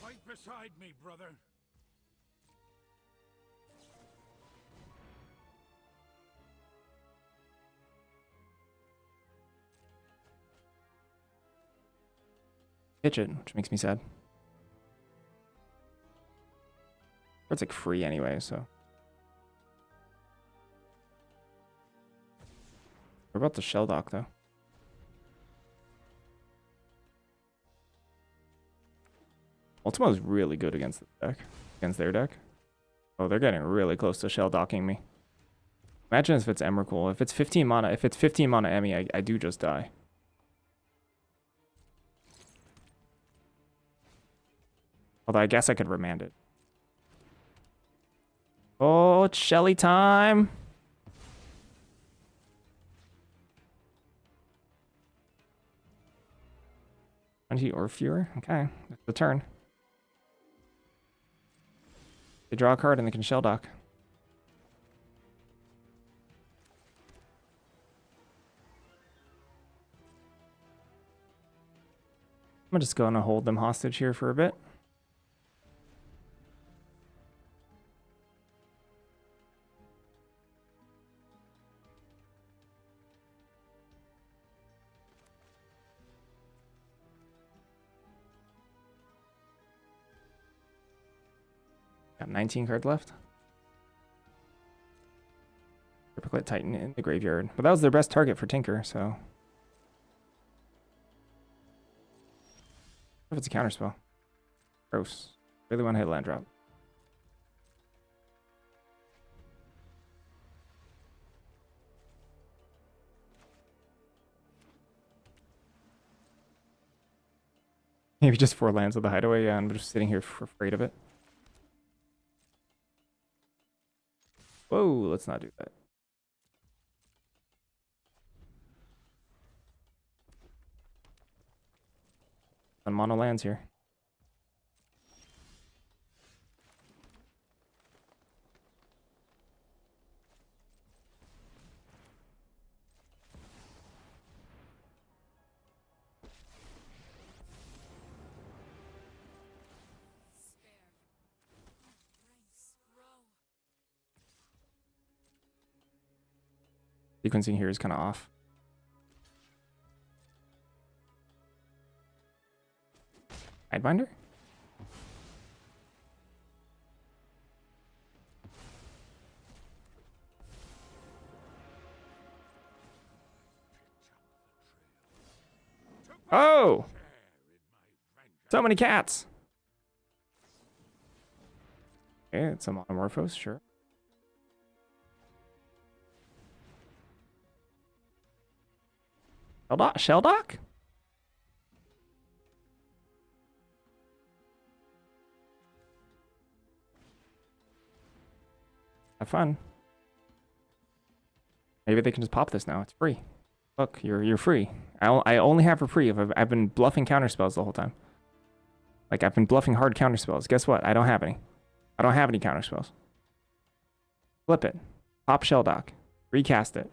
Fight beside me, brother.
Pitch it, which makes me sad. Or it's like free anyway, so. What about the Shelldock though? Ultima is really good against the deck. Against their deck. Oh, they're getting really close to Shelldocking me. Imagine if it's Emrakul. If it's 15 mana, Emmy, I do just die. Although I guess I could remand it. Oh, it's Shelly time. Or fewer. Okay, that's the turn. They draw a card and they can Shelldock. I'm just going to hold them hostage here for a bit. Got 19 cards left. Triplicate Titan in the graveyard. But that was their best target for Tinker, so. What if it's a counterspell? Gross. Really want to hit land drop. Maybe just 4 lands with the hideaway. Yeah, I'm just sitting here afraid of it. Whoa, let's not do that. On mono lands here. Sequencing here is kind of off. Tidebinder? Oh! So many cats! Okay, it's a Monomorphos, sure. Sheldock? Have fun. Maybe they can just pop this now. It's free. Look, you're free. I only have reprieve. I've been bluffing counterspells the whole time. Like, I've been bluffing hard counterspells. Guess what? I don't have any. I don't have any counterspells. Flip it. Pop Sheldock. Recast it.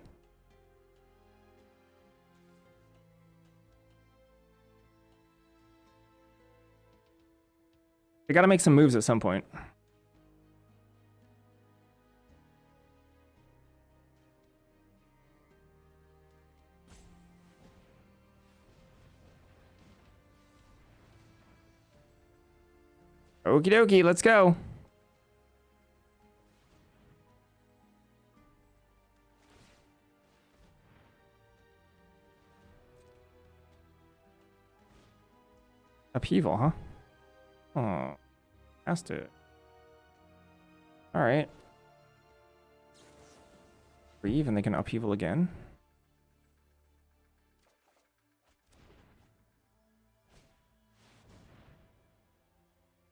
They gotta make some moves at some point. Okie dokie, let's go. Upheaval, huh? Oh, has to. All right. Breathe, and they can upheaval again.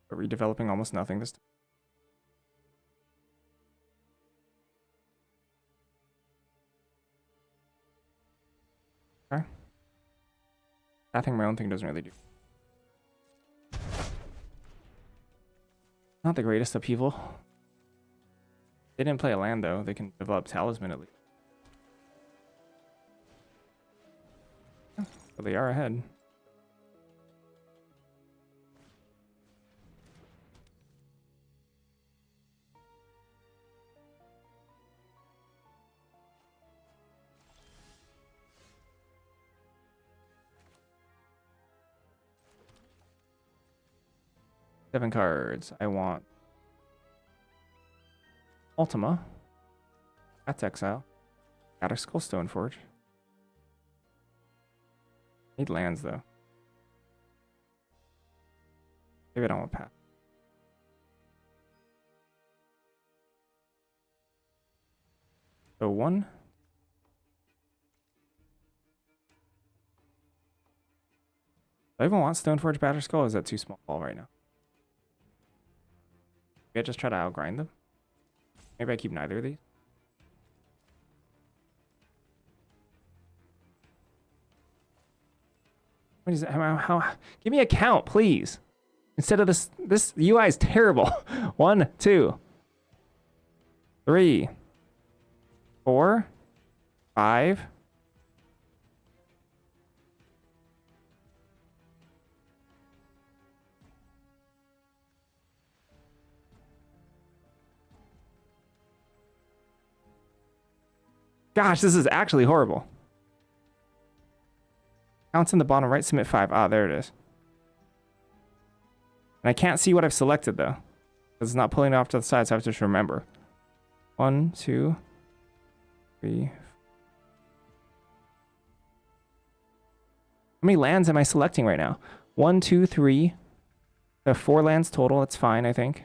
But redeveloping almost nothing this time. Okay. I think my own thing doesn't really do. Not the greatest upheaval. They didn't play a land though. They can develop Talisman at least. So they are ahead. Seven cards. I want Ultima. That's exile. Got a Skull Stoneforge. Need lands though. Maybe I don't want path. So one. Do I even want Stoneforge Batterskull, Skull? Or is that too small right now? Maybe I just try to outgrind them. Maybe I keep neither of these. What is it? How? Give me a count, please. Instead of this UI is terrible. 1, 2, 3, 4, 5. Gosh, this is actually horrible. Counts in the bottom right, submit 5. Ah, there it is. And I can't see what I've selected though. Because it's not pulling it off to the side, so I have to just remember. 1, 2, 3. How many lands am I selecting right now? 1, 2, 3. There are 4 lands total. That's fine, I think.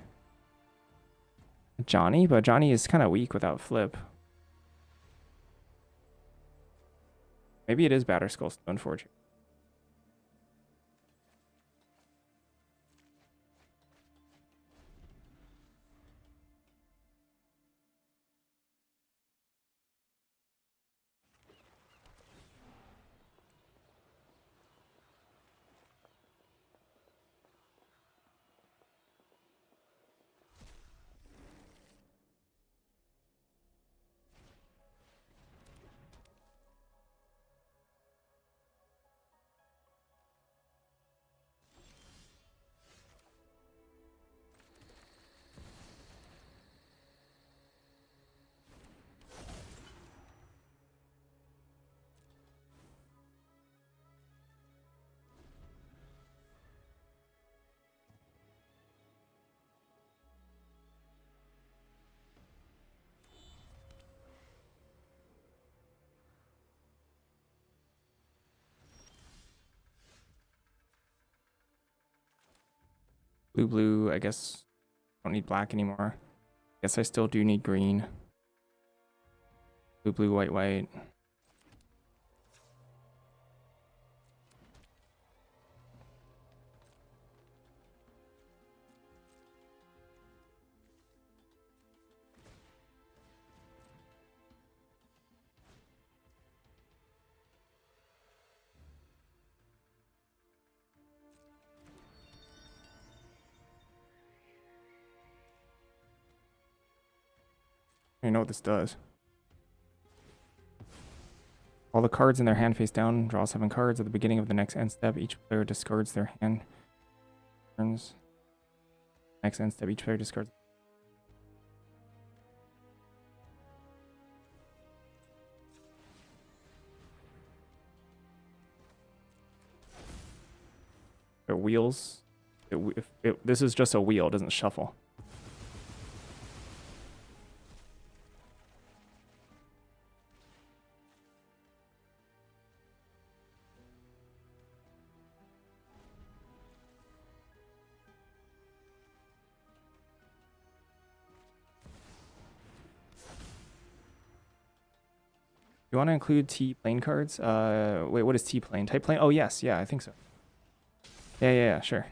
Johnny, but Johnny is kind of weak without flip. Maybe it is Batterskull Stoneforge. Blue, blue, I guess don't need black anymore. Guess I still do need green. Blue, blue, white, white. I know what this does. All the cards in their hand face down. Draw 7 cards at the beginning of the next end step. Each player discards their hand. Turns. Next end step. Each player discards. It wheels. This is just a wheel. It doesn't shuffle. You want to include T plane cards? Wait, what is T plane? Type plane? Oh, yes. Yeah, I think so. Yeah, sure.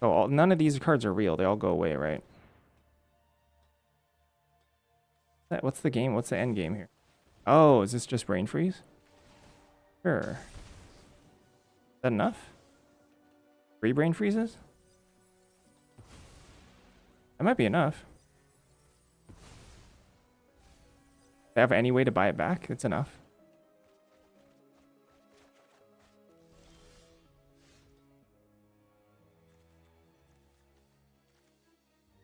Oh, none of these cards are real. They all go away, right? What's the game? What's the end game here? Oh, is this just brain freeze? Sure. Is that enough? 3 brain freezes? That might be enough. They have any way to buy it back? It's enough.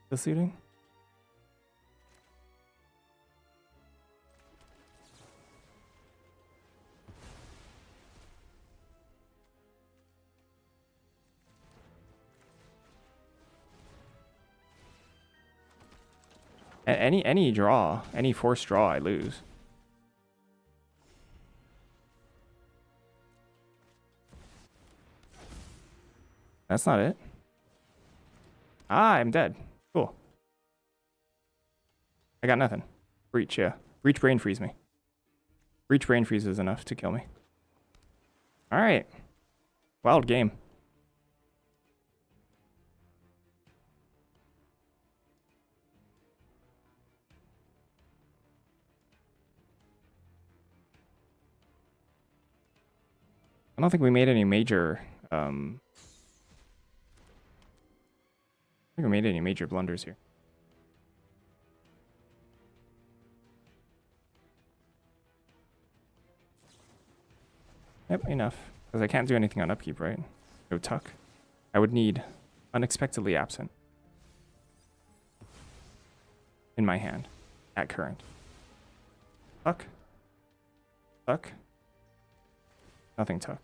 This looting? Any draw, any forced draw, I lose. That's not it. Ah, I'm dead. Cool. I got nothing. Breach, yeah. Breach brain freeze me. Breach brain freeze is enough to kill me. Alright. Wild game. I don't think we made any major I think we made any major blunders here. Yep, enough. Because I can't do anything on upkeep, right? No tuck. I would need unexpectedly absent in my hand at current. Tuck. Tuck. Nothing tuck.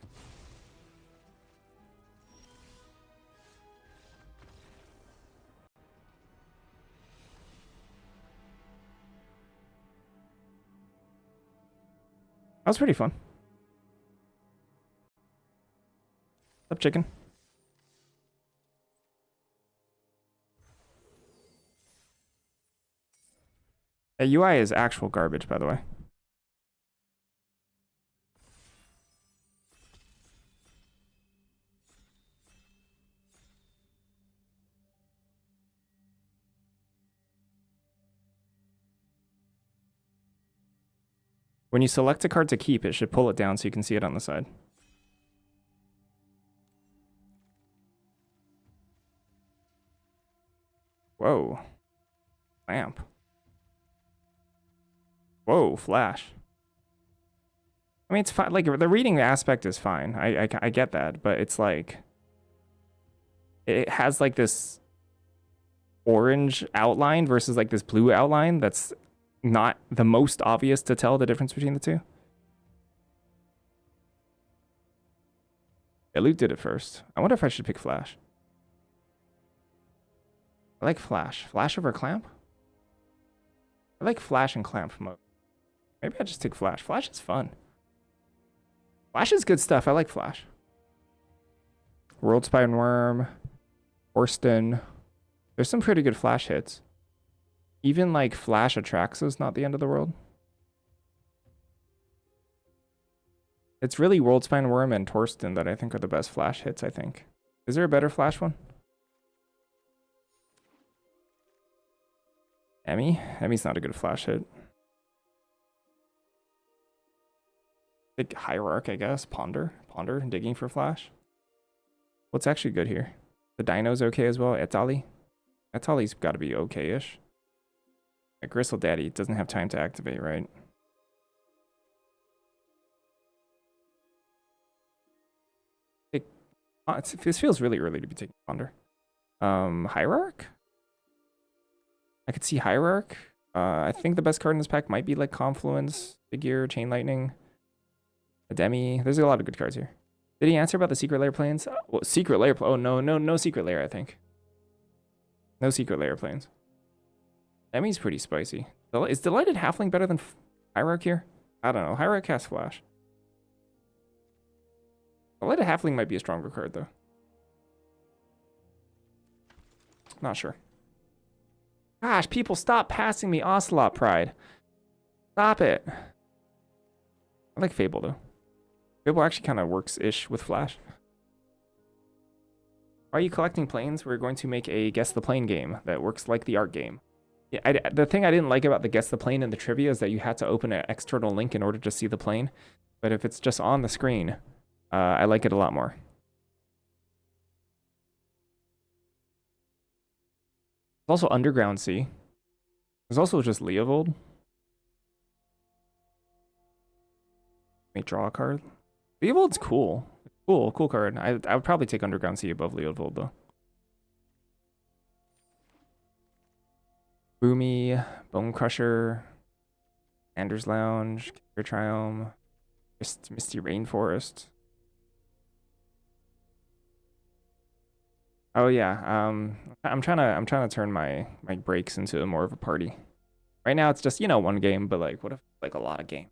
That was pretty fun. What's up, chicken? The UI is actual garbage, by the way. When you select a card to keep, it should pull it down so you can see it on the side. Whoa. Lamp. Whoa, flash. I mean, it's fine. Like, the reading aspect is fine. I get that, but it's like... It has, like, this orange outline versus, like, this blue outline that's not the most obvious to tell the difference between the two. Yeah, Luke did it first. I wonder if I should pick Flash. I like Flash. Flash over Clamp? I like Flash and Clamp mode. Maybe I just take Flash. Flash is fun. Flash is good stuff. I like Flash. World Spine Worm, Orston. There's some pretty good flash hits. Even like Flash Atraxa not the end of the world. It's really World Spine Worm and Torsten that I think are the best flash hits, I think. Is there a better flash one? Emmy? Emmy's not a good flash hit. Big Hierarch, I guess. Ponder, digging for flash. What's actually good here? The Dino's okay as well. Etali. Etali's got to be okay-ish. Gristle Daddy doesn't have time to activate, right? This feels really early to be taking Ponder. Hierarch? I could see Hierarch. I think the best card in this pack might be like Confluence, Figure, Chain Lightning, Ademi. There's a lot of good cards here. Did he answer about the Secret Lair planes? Well, Secret Lair. Oh, no Secret Lair, I think. No Secret Lair planes. Emmy's pretty spicy. Is Delighted Halfling better than Hierarch here? I don't know. Hierarch has Flash. Delighted Halfling might be a stronger card, though. Not sure. Gosh, people, stop passing me Ocelot Pride. Stop it. I like Fable, though. Fable actually kind of works-ish with Flash. Why are you collecting planes? We're going to make a Guess the Plane game that works like the art game. Yeah, the thing I didn't like about the Guess the Plane in the trivia is that you had to open an external link in order to see the plane. But if it's just on the screen, I like it a lot more. There's also Underground Sea. There's also just Leovold. May draw a card. Leovold's cool. Cool card. I would probably take Underground Sea above Leovold, though. Boomy, Bone Crusher, Anders Lounge, Kicker Triumph, Misty Rainforest. Oh yeah, I'm trying to turn my breaks into more of a party. Right now it's just, you know, one game, but like, what if like a lot of game?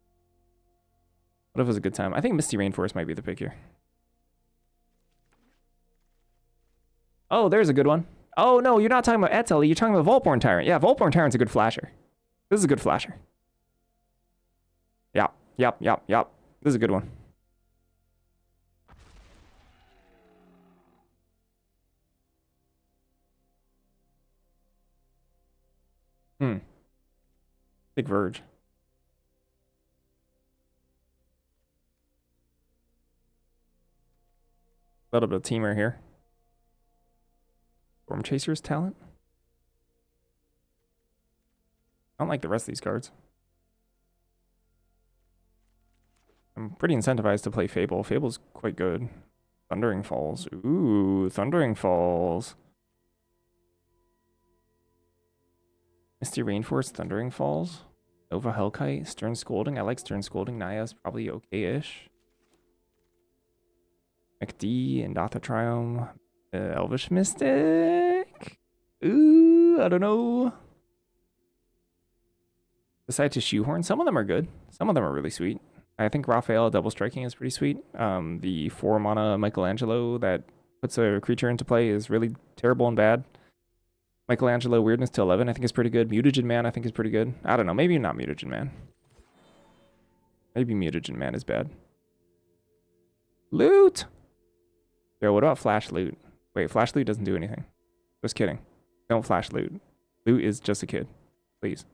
What if it was a good time? I think Misty Rainforest might be the pick here. Oh, there's a good one. Oh no, you're not talking about Eteli, you're talking about Voltborn Tyrant. Yeah, Voltborn Tyrant's a good flasher. This is a good flasher. Yep. This is a good one. Big Verge. A little bit of teamer here. Storm Chaser's talent. I don't like the rest of these cards. I'm pretty incentivized to play Fable. Fable's quite good. Thundering Falls. Ooh, Thundering Falls. Misty Rainforest, Thundering Falls. Nova Hellkite, Stern Scolding. I like Stern Scolding. Naya's probably okay-ish. McD and Dotha Triumph. Elvish Mystic. Ooh, I don't know. Decide to Shoehorn. Some of them are good. Some of them are really sweet. I think Raphael double striking is pretty sweet. The 4 mana Michelangelo that puts a creature into play is really terrible and bad. Michelangelo Weirdness to 11 I think is pretty good. Mutagen Man I think is pretty good. I don't know. Maybe not Mutagen Man. Maybe Mutagen Man is bad. Loot! Yo, what about Flash Loot? Wait, Flash Loot doesn't do anything. Just kidding. Don't Flash Loot. Loot is just a kid. Please.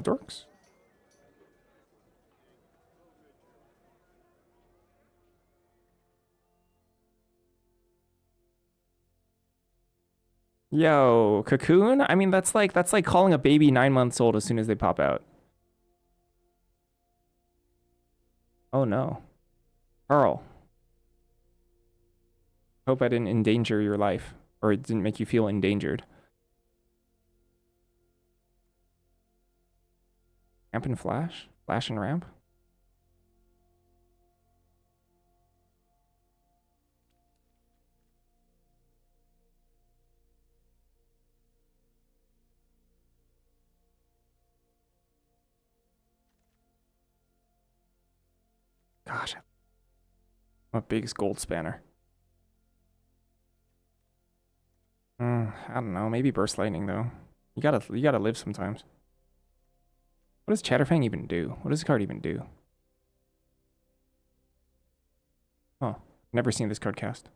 Dorks. Yo, Cocoon? I mean, that's like calling a baby 9 months old as soon as they pop out. Oh no. Carl. Hope I didn't endanger your life. Or it didn't make you feel endangered. Ramp and Flash? Flash and Ramp? Gosh, I'm a biggest gold spanner. I don't know. Maybe burst lightning though. You gotta live sometimes. What does Chatterfang even do? What does the card even do? Oh, never seen this card cast.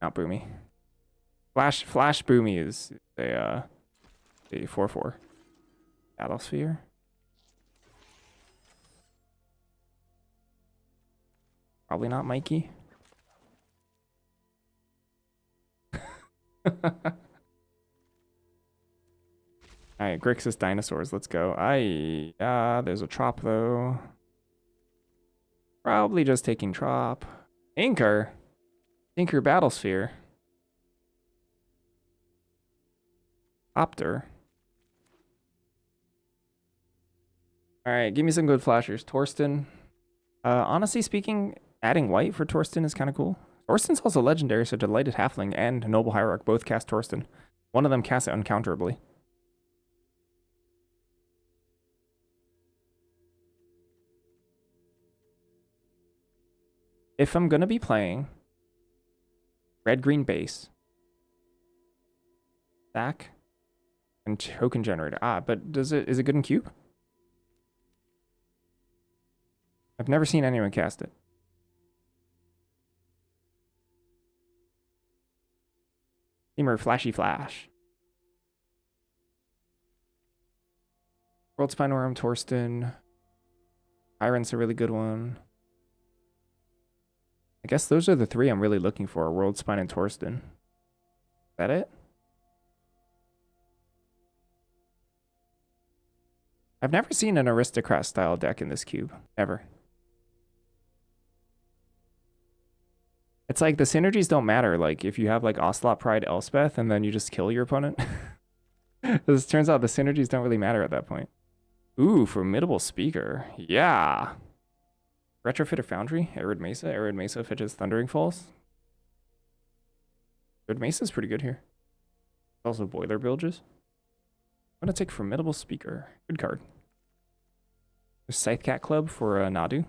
Not Boomy. Flash Boomy is a 4/4. Battlesphere. Probably not Mikey. Alright, Grixis Dinosaurs, let's go. There's a Trop though. Probably just taking Trop. Inker Battlesphere. Opter. Alright, give me some good flashers. Torsten. Honestly speaking, adding white for Torsten is kind of cool. Torsten's also legendary, so Delighted Halfling and Noble Hierarch both cast Torsten. One of them casts it uncounterably. If I'm gonna be playing red-green base, stack, and token generator. But is it good in cube? I've never seen anyone cast it. Steamer Flashy Flash. World Spinorm, Torsten. Tyrant's a really good one. I guess those are the three I'm really looking for. World Spine and Torsten. Is that it? I've never seen an Aristocrat style deck in this cube. Ever. It's like the synergies don't matter. Like if you have like Ocelot Pride Elspeth and then you just kill your opponent. It turns out the synergies don't really matter at that point. Ooh, Formidable Speaker. Yeah. Retrofitter Foundry, Arid Mesa fetches Thundering Falls. Arid Mesa's pretty good here. Also Boiler Bilges. I'm gonna take Formidable Speaker. Good card. There's Scythecat Club for Nadu.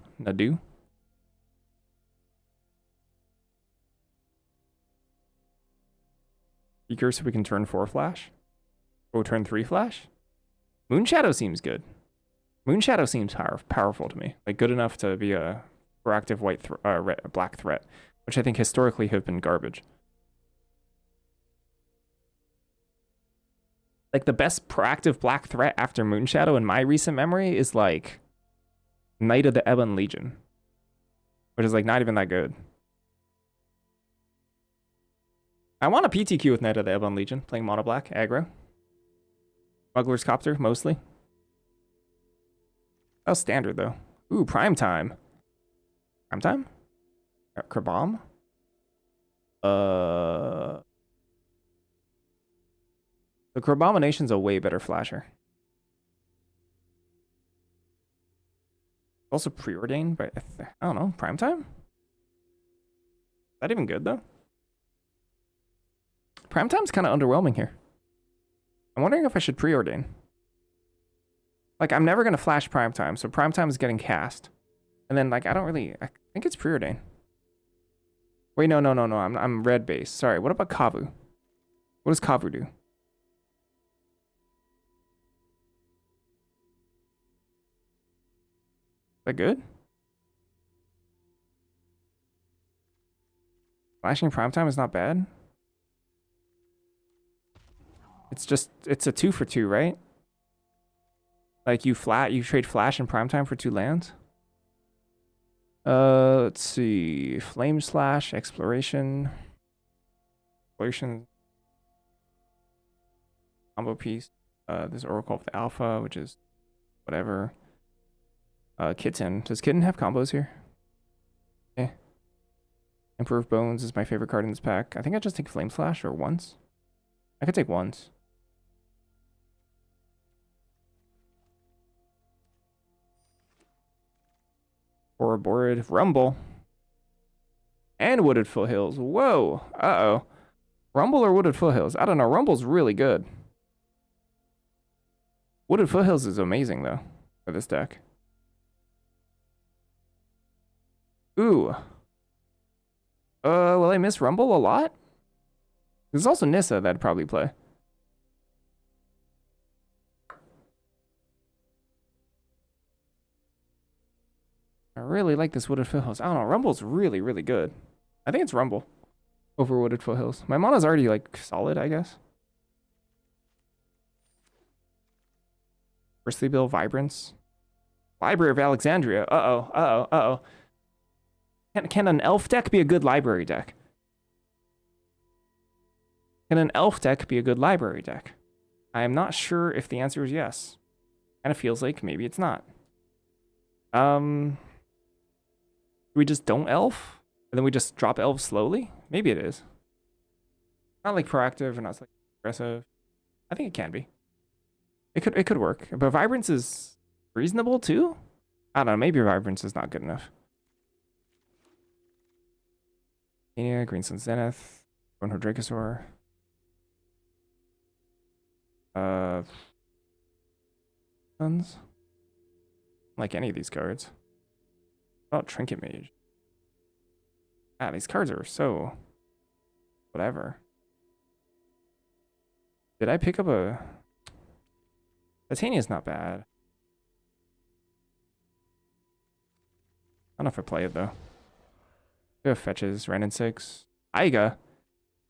Speaker so we can turn 4 flash. Oh, turn 3 flash? Moonshadow seems good. Moonshadow seems powerful to me. Like good enough to be a proactive black threat, which I think historically have been garbage. Like the best proactive black threat after Moonshadow in my recent memory is like Knight of the Ebon Legion, which is like not even that good. I want a PTQ with Knight of the Ebon Legion, playing mono black, aggro. Smuggler's Copter, mostly. That was standard, though. Ooh, Prime Time. Prime Time? Krabam? The Krabomination's a way better flasher. Also preordained, but I don't know, Prime Time? Is that even good, though? Prime Time's kind of underwhelming here. I'm wondering if I should preordain. Like, I'm never going to flash Prime Time, so Prime Time is getting cast. And then, like, I think it's preordain. Wait, no, I'm red base. Sorry, what about Kavu? What does Kavu do? Is that good? Flashing Prime Time is not bad. It's a 2 for 2, right? Like you trade flash and Prime Time for 2 lands. Let's see. Flame Slash, Exploration. Combo piece. There's Oracle of the Alpha, which is whatever. Kitten. Does Kitten have combos here? Okay. Emperor of Bones is my favorite card in this pack. I think I just take Flame Slash or once. I could take once. Or a Borid Rumble. And Wooded Foothills. Whoa. Uh-oh. Rumble or Wooded Foothills? I don't know. Rumble's really good. Wooded Foothills is amazing, though, for this deck. Ooh. Will I miss Rumble a lot? There's also Nissa that I'd probably play. I really like this Wooded Foothills. I don't know. Rumble's really, really good. I think it's Rumble over Wooded Foothills. My mana's already like solid, I guess. Bristly Bill, Vibrance. Library of Alexandria. Uh-oh, uh-oh, uh-oh. Can an elf deck be a good library deck? Can an elf deck be a good library deck? I am not sure if the answer is yes. Kind of feels like maybe it's not. We just don't elf? And then we just drop elves slowly? Maybe it is. Not like proactive or not like aggressive. I think it can be. It could work. But Vibrance is reasonable too? I don't know, maybe Vibrance is not good enough. Mania, Greenstone Zenith, Ronho Dracosaur. Sons. Like any of these cards. What about Trinket Mage? Ah, these cards are so whatever. Did I pick up a Titania's not bad. I don't know if I play it though. We have fetches, Ren and 6. Aiga.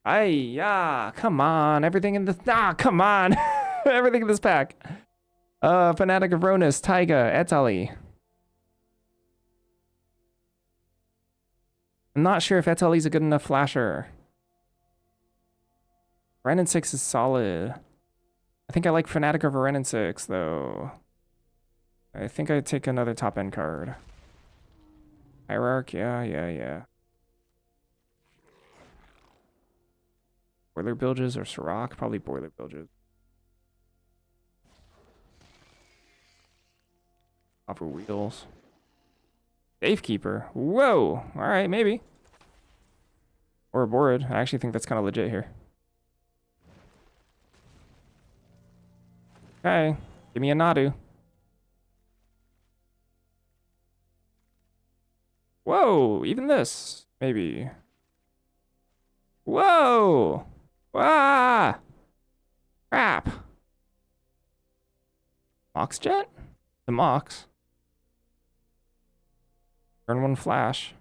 Yeah, come on. Everything in this come on. Everything in this pack. Fanatic of Ronus, Taiga, Etali. I'm not sure if Etali's a good enough flasher. Ren and 6 is solid. I think I like Fanatic over Ren and 6 though. I think I'd take another top end card. Hierarch, yeah. Boiler Bilges or Sirach? Probably Boiler Bilges. Offer Wheels. Safekeeper. Whoa! Alright, maybe. Or a Borid. I actually think that's kind of legit here. Okay. Give me a Nadu. Whoa! Even this. Maybe. Whoa! Ah! Crap. Moxjet? The Mox. Turn 1 flash.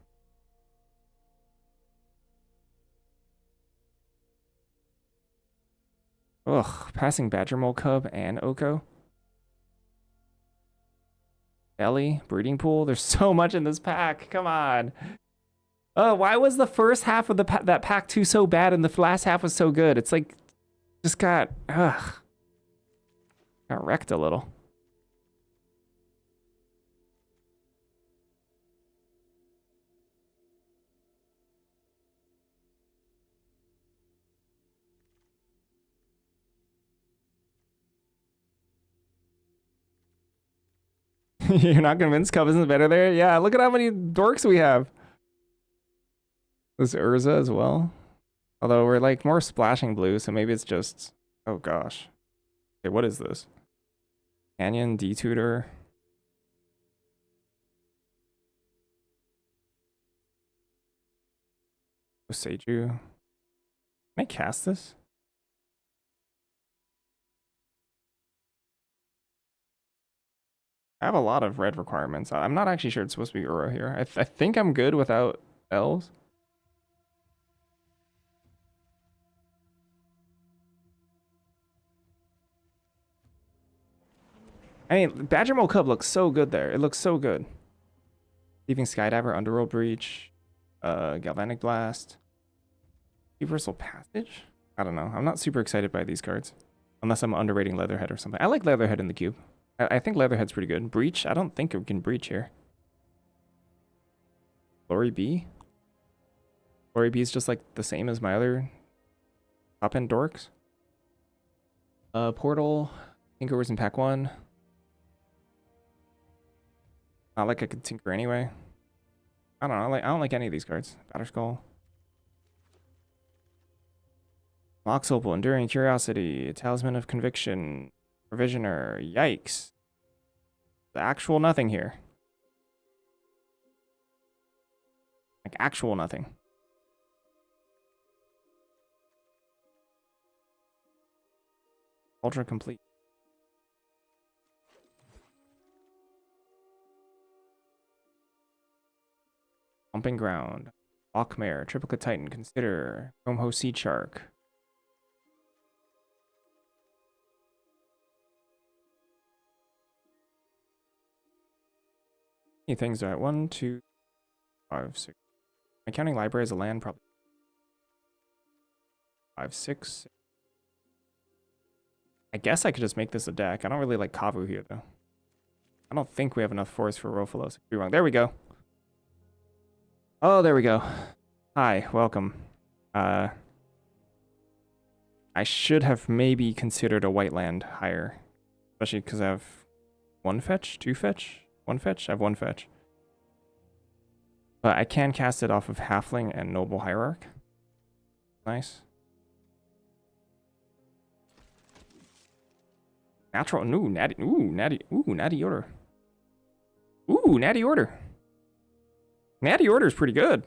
Ugh, passing Badger Mole Cub and Oko. Ellie, Breeding Pool. There's so much in this pack. Come on. Why was the first half of that pack 2 so bad and the last half was so good? It's like, just got wrecked a little. You're not convinced Cub isn't better there? Yeah, look at how many dorks we have. This Urza as well. Although we're like more splashing blue, so maybe it's just... Oh gosh. Okay, what is this? Canyon, D-Tutor. Seiju. Can I cast this? I have a lot of red requirements. I'm not actually sure it's supposed to be Uro here. I think I'm good without elves. I mean, Badger Mole Cub looks so good there. It looks so good. Thieving Skydiver, Underworld Breach, Galvanic Blast, Universal Passage? I don't know. I'm not super excited by these cards. Unless I'm underrating Leatherhead or something. I like Leatherhead in the cube. I think Leatherhead's pretty good. Breach? I don't think we can breach here. Glory B? Glory B is just like the same as my other top end dorks. Portal. Tinker's in pack 1. Not like I could tinker anyway. I don't know. I don't like any of these cards. Batterskull. Mox Opal, Enduring Curiosity, Talisman of Conviction, Provisioner. Yikes. The actual nothing here. Like actual nothing. Ultra complete. Pumping ground. Lockmare. Triplicate Titan. Consider. Chrome Sea Shark. How many things are at 1, 2, 5, 6. Am I counting library as a land? Probably 5, 6. I guess I could just make this a deck. I don't really like Kavu here, though. I don't think we have enough forest for Rofalos. Could be wrong. There we go. Oh, there we go. Hi, welcome. I should have maybe considered a white land higher. Especially because I have 1 fetch, 2 fetch, 1 fetch. I have 1 fetch. But I can cast it off of Halfling and Noble Hierarch. Nice. Natural, natty order. Ooh, natty order. Natty order is pretty good.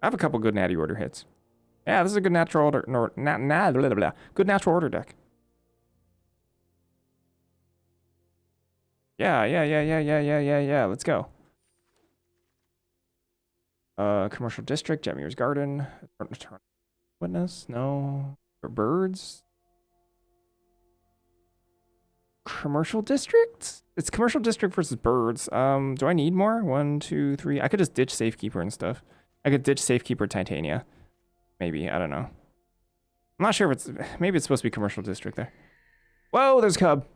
I have a couple good natty order hits. Yeah, this is a good natural order. No, blah, blah, blah. Good natural order deck. Yeah. Let's go. Commercial district, Jamir's Garden. Witness, no. For birds. Commercial district? It's commercial district versus birds. Do I need more? 1, 2, 3. I could just ditch Safekeeper and stuff. I could ditch Safekeeper Titania. Maybe, I don't know. I'm not sure if it's, maybe it's supposed to be commercial district there. Whoa, there's Cub.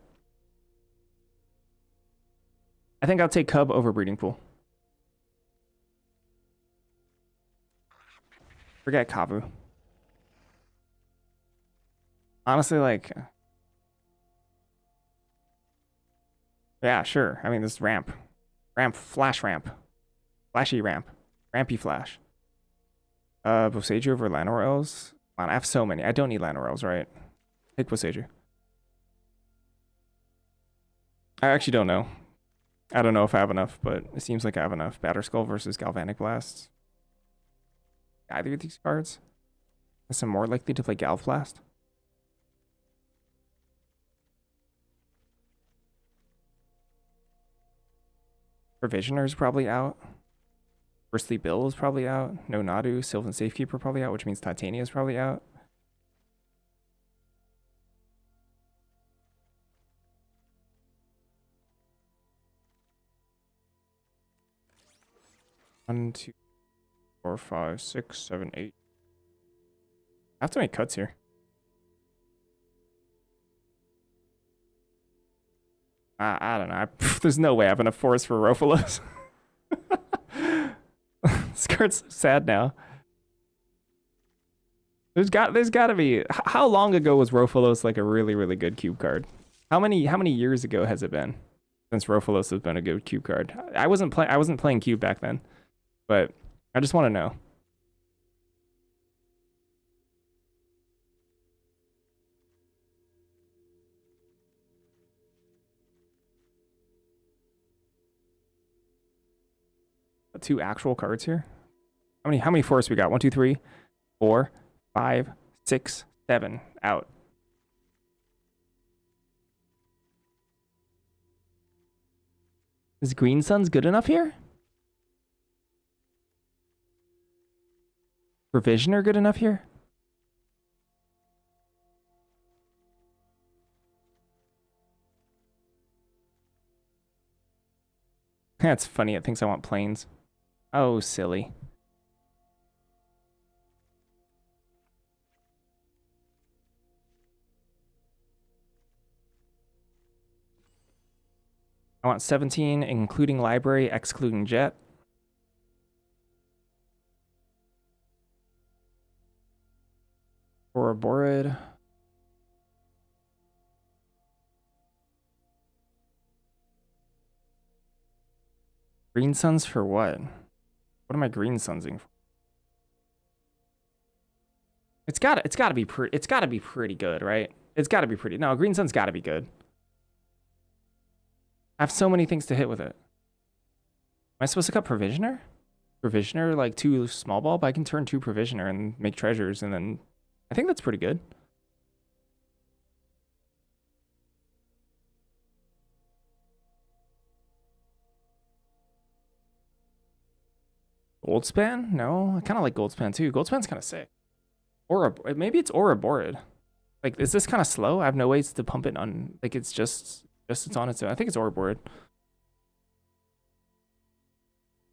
I think I'll take Cub over Breeding Pool. Forget Kavu. Honestly, like, yeah, sure. I mean, this ramp. Flash ramp. Flashy ramp. Rampy flash. Boseiju over Llanowar Elves. Come on, I have so many. I don't need Llanowar Elves, right? Take Boseiju. I actually don't know. I don't know if I have enough, but it seems like I have enough. Batterskull versus Galvanic Blast. Either of these cards. I guess I'm more likely to play Galv Blast. Provisioner is probably out. Bristly Bill is probably out. No Nadu. Sylvan Safekeeper probably out, which means Titania is probably out. One, 2, 4, 5, 6, 7, 8. I have to make cuts here. I don't know. There's no way I have enough forest for Rofalos. This card's so sad now. There's got to be. How long ago was Rofalos like a really, really good cube card? How many years ago has it been since Rofalos has been a good cube card? I wasn't playing cube back then, but I just want to know. Two actual cards here. How many forests we got? 1, 2, 3, 4, 5, 6, 7 out. Is Green Sun's good enough here? Provisioner good enough here? That's funny. It thinks I want planes. Oh, silly. I want 17, including library, excluding jet. Or a Borid. Green Suns for what? What am I Green Sunsing for? It's gotta be pretty good, right? It's gotta be pretty. No, Green Sun's gotta be good. I have so many things to hit with it. Am I supposed to cut Provisioner? Provisioner, like 2 small ball, but I can turn 2 Provisioner and make treasures, and then I think that's pretty good. Goldspan? No, I kind of like Goldspan too. Goldspan's kind of sick. Or maybe it's Ouroborid. Like, is this kind of slow? I have no ways to pump it on. Like, it's just it's on its own. I think it's Ouroborid.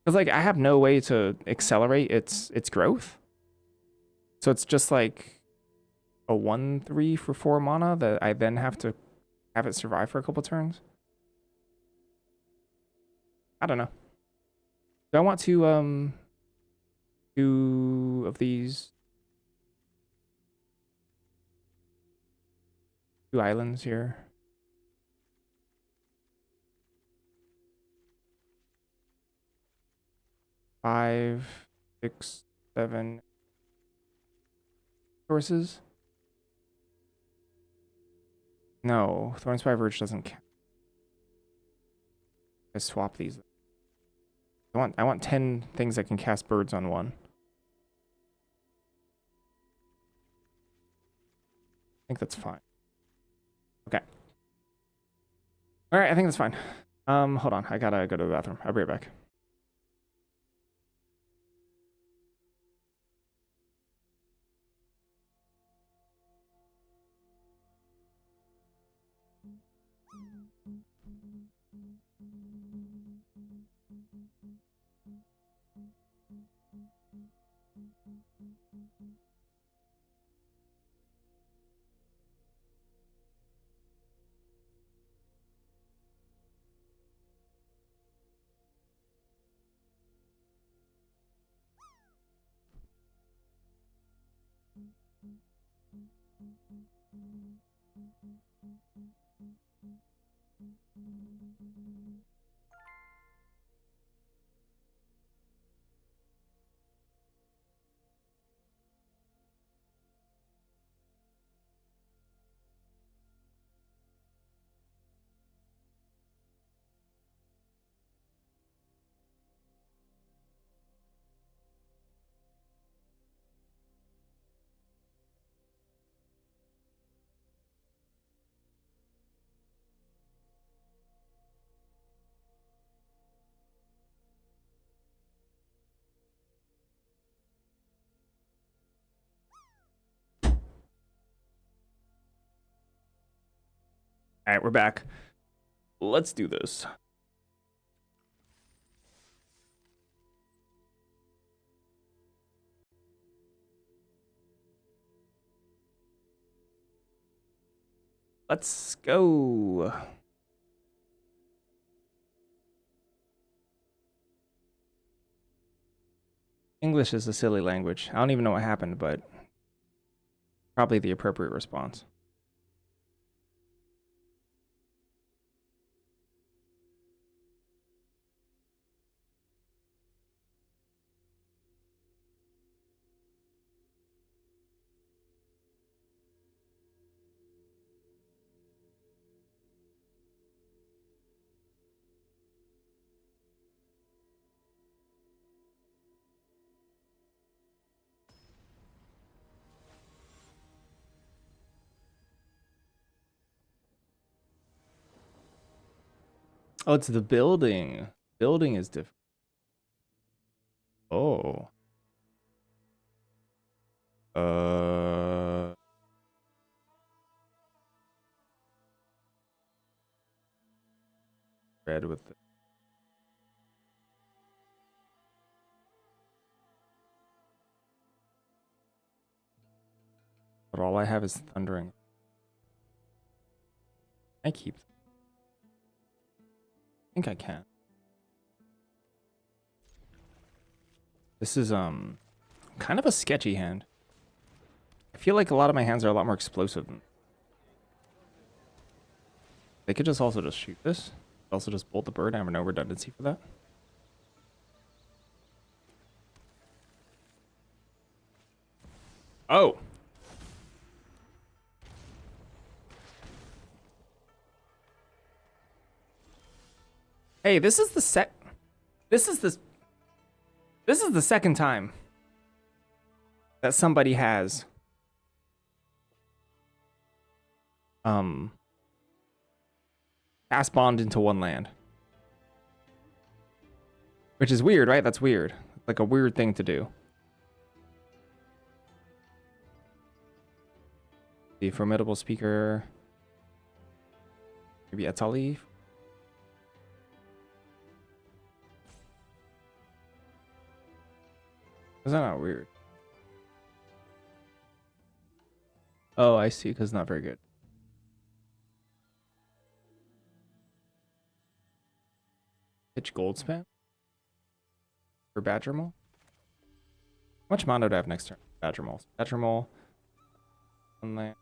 Because like I have no way to accelerate its growth. So it's just like a 1/3 for 4 mana that I then have to have it survive for a couple turns. I don't know. Do I want to 2 of these 2 islands here? Five, 6, 7 sources. No, Thornspire Verge doesn't count. I swap these. I want 10 things that can cast birds on one. I think that's fine. Okay. All right, I think that's fine. Hold on. I gotta go to the bathroom. I'll be right back. All right, we're back. Let's do this. Let's go. English is a silly language. I don't even know what happened, but probably the appropriate response. Oh, it's the building. Building is different. Oh. Red with the... But all I have is Thundering. I keep... I think I can. This is kind of a sketchy hand. I feel like a lot of my hands are a lot more explosive. They could just also just shoot this. Also just bolt the bird. I have no redundancy for that. Oh. Hey, this is the set. This is this. This is the second time that somebody has cast bond into one land. Which is weird, right? That's weird. Like a weird thing to do. The formidable speaker. Maybe Etali. Is that not weird? Oh, I see, because not very good. Pitch Goldspan? For Badgermole? How much mono do I have next turn? Badgermole. Badgermole. One land.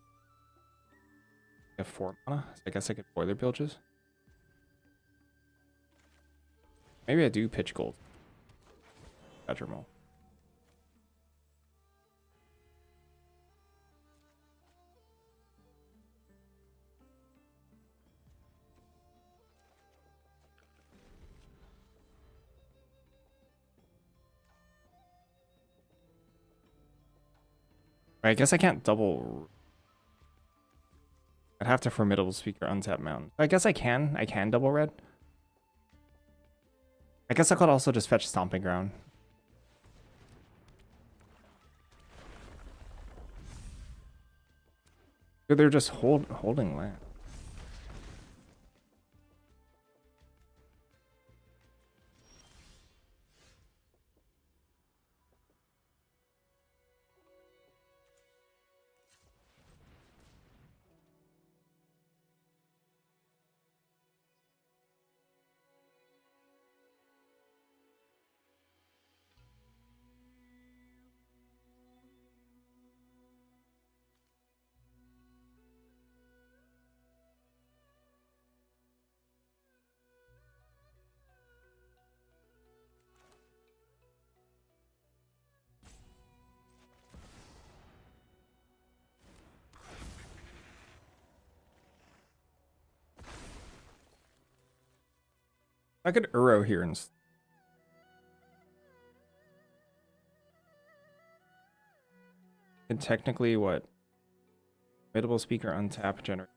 I have 4 mana. So I guess I could Boiler Bilges. Maybe I do pitch gold. Badgermole. I guess I can't double. I'd have to formidable speaker untap mountain. I guess I can. I can double red. I guess I could also just fetch stomping ground. They're just holding land. I could Uro here and technically what? Formidable speaker untap generate.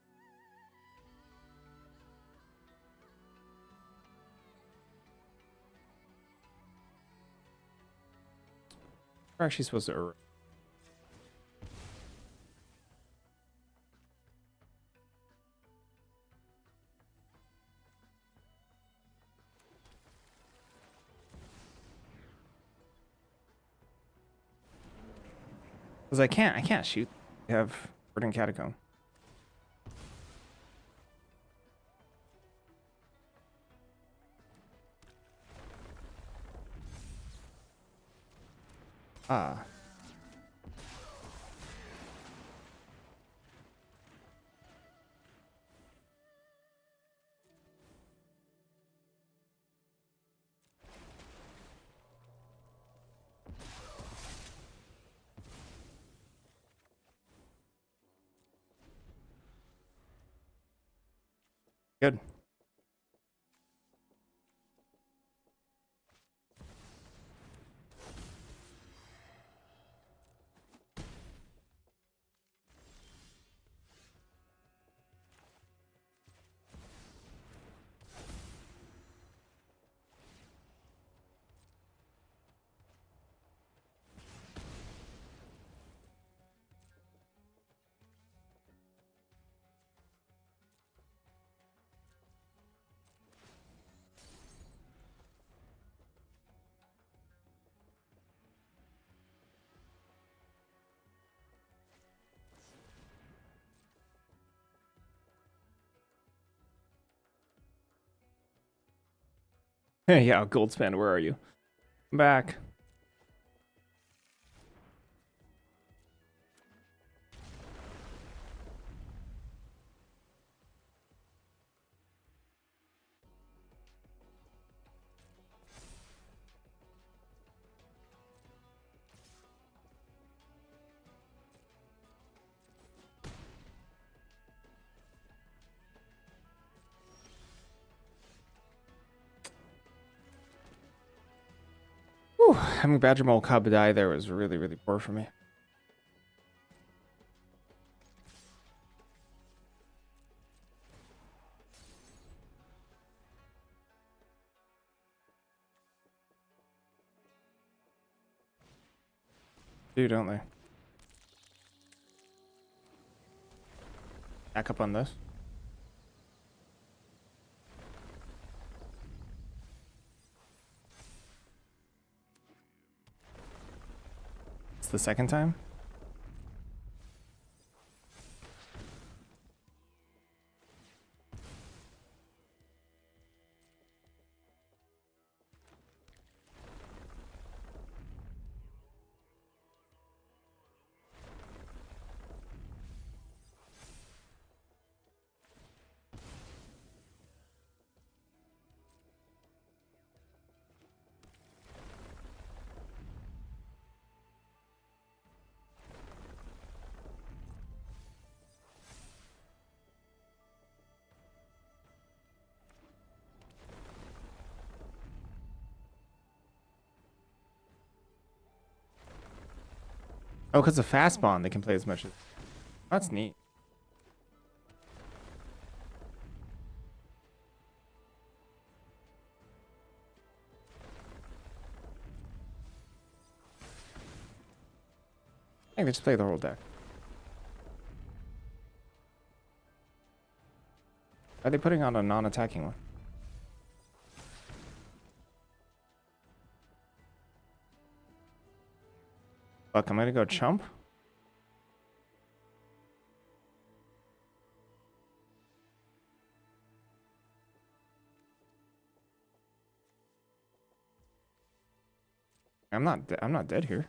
We're actually supposed to Uro. Because I can't shoot. I have Verdant Catacomb. Ah. Good. Hey, yeah, Goldspan, where are you? I'm back. Whew, having Badger Mole Cub die there was really, really poor for me. Do, don't they? Back up on this. It's the second time. Oh, because of fast bond, they can play as much as. That's neat. I think they just play the whole deck. Are they putting on a non-attacking one? Fuck, I'm gonna go chump. I'm not dead here.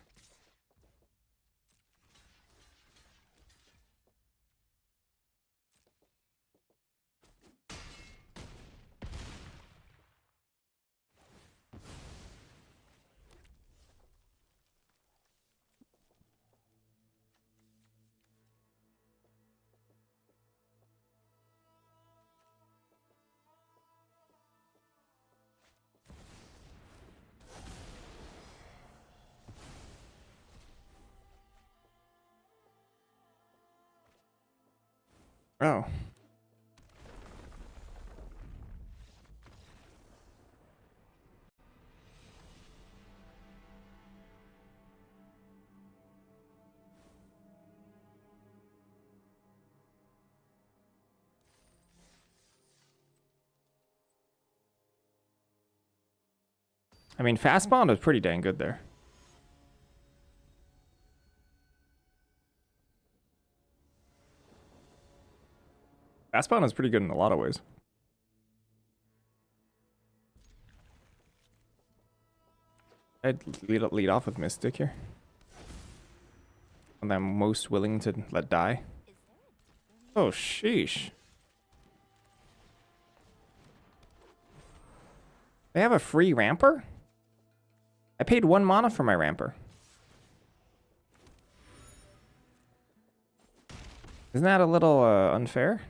Oh. I mean, fast bond is pretty dang good there. Fast bond is pretty good in a lot of ways. I'd lead off with Mystic here. And I'm most willing to let die. Oh, sheesh. They have a free ramper? I paid 1 mana for my ramper. Isn't that a little unfair?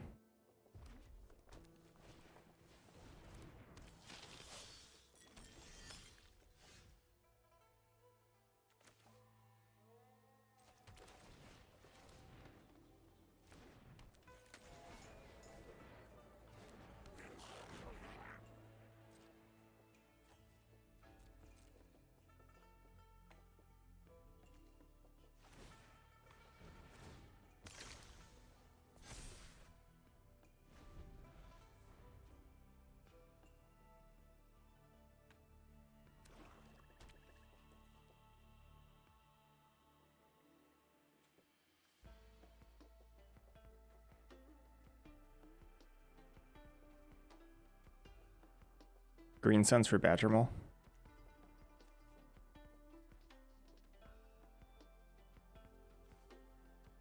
Green Suns for Badger Mole.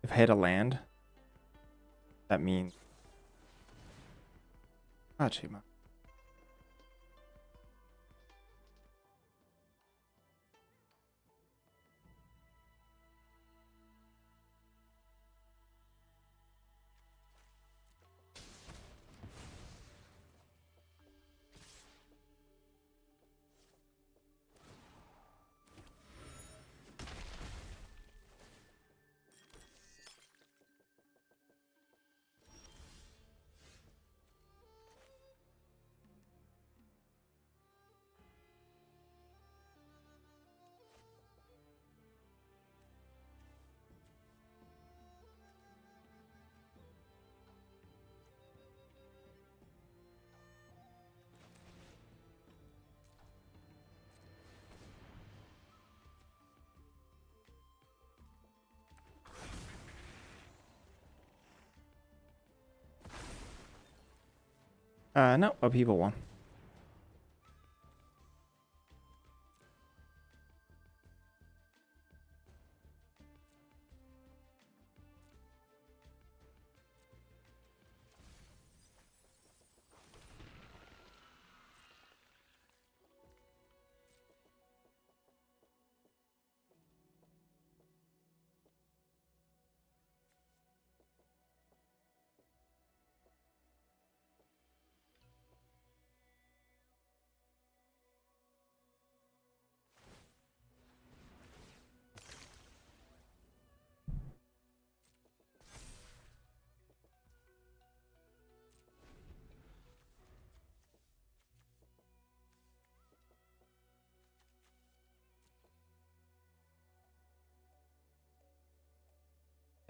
If I hit a land, that means... Ah, Chima. No, upheaval 1.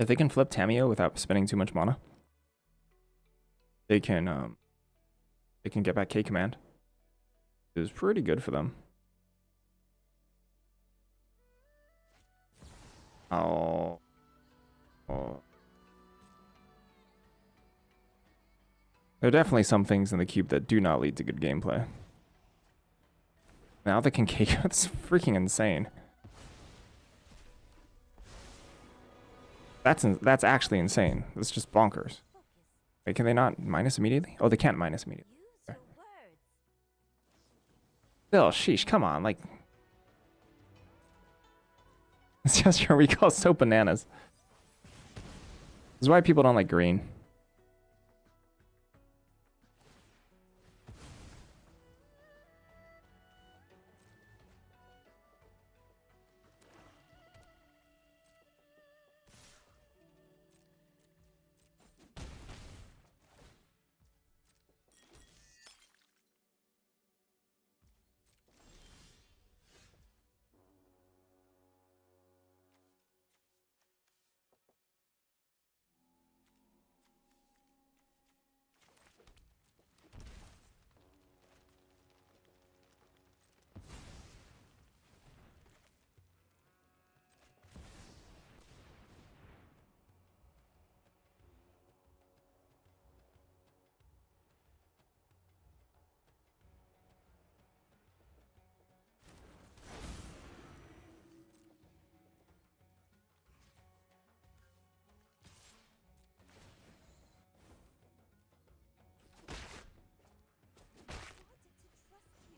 If they can flip Tamio without spending too much mana, they can get back K command. It was pretty good for them. Oh. Oh. There are definitely some things in the cube that do not lead to good gameplay. Now they can K. That's freaking insane. That's actually insane. That's just bonkers. Wait, can they not minus immediately? Oh, they can't minus immediately.
Use your words.
Still, sheesh, come on, like... It's just your recall so bananas. This is why people don't like green.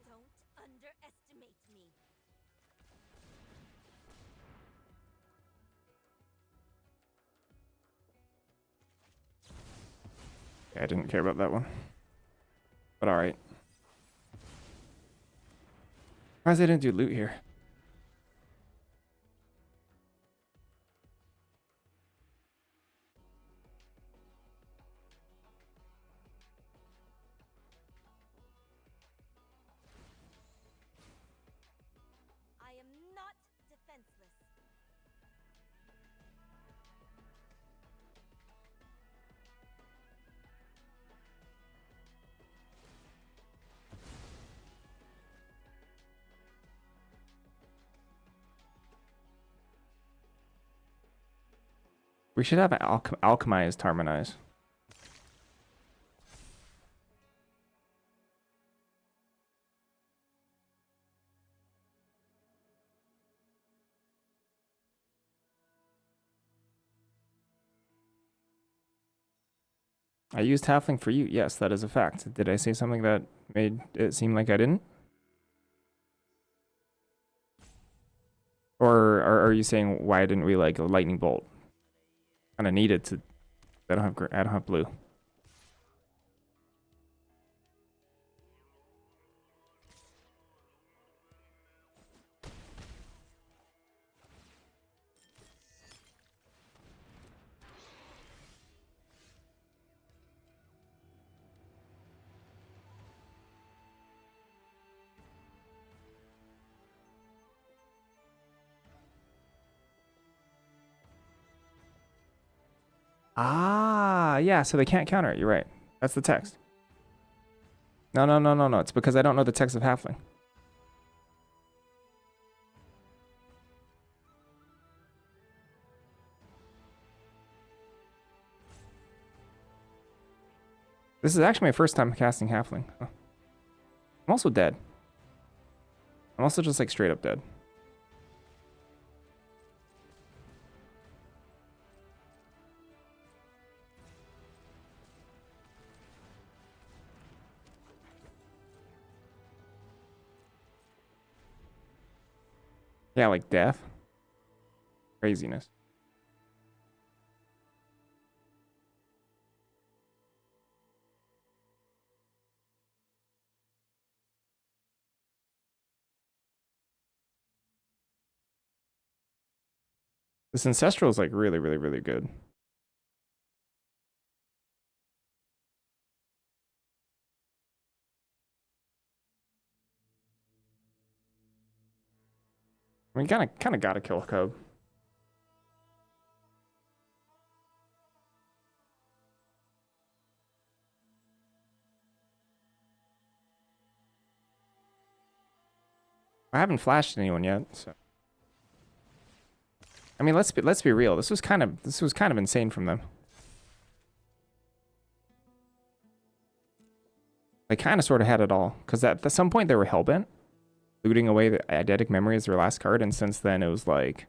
Don't underestimate me.
Yeah, I didn't care about that one. But alright. Why they didn't do loot here?
I am not defenseless.
We should have alchemized harmonize. I used halfling for you. Yes, that is a fact. Did I say something that made it seem like I didn't? Or are you saying why didn't we like a lightning bolt? Kind of needed to. I don't have blue. Ah, yeah, so they can't counter it. You're right. That's the text. No. It's because I don't know the text of halfling. This is actually my first time casting Halfling. Oh. I'm also dead. I'm also just like straight up dead. Yeah, like death. Craziness. This Ancestral is like really, really, really good. I mean, kind of gotta kill Cub. I haven't flashed anyone yet, so. I mean, let's be real. This was kind of insane from them. They kind of sort of had it all, because at some point they were hellbent, looting away the eidetic memory as their last card, and since then it was like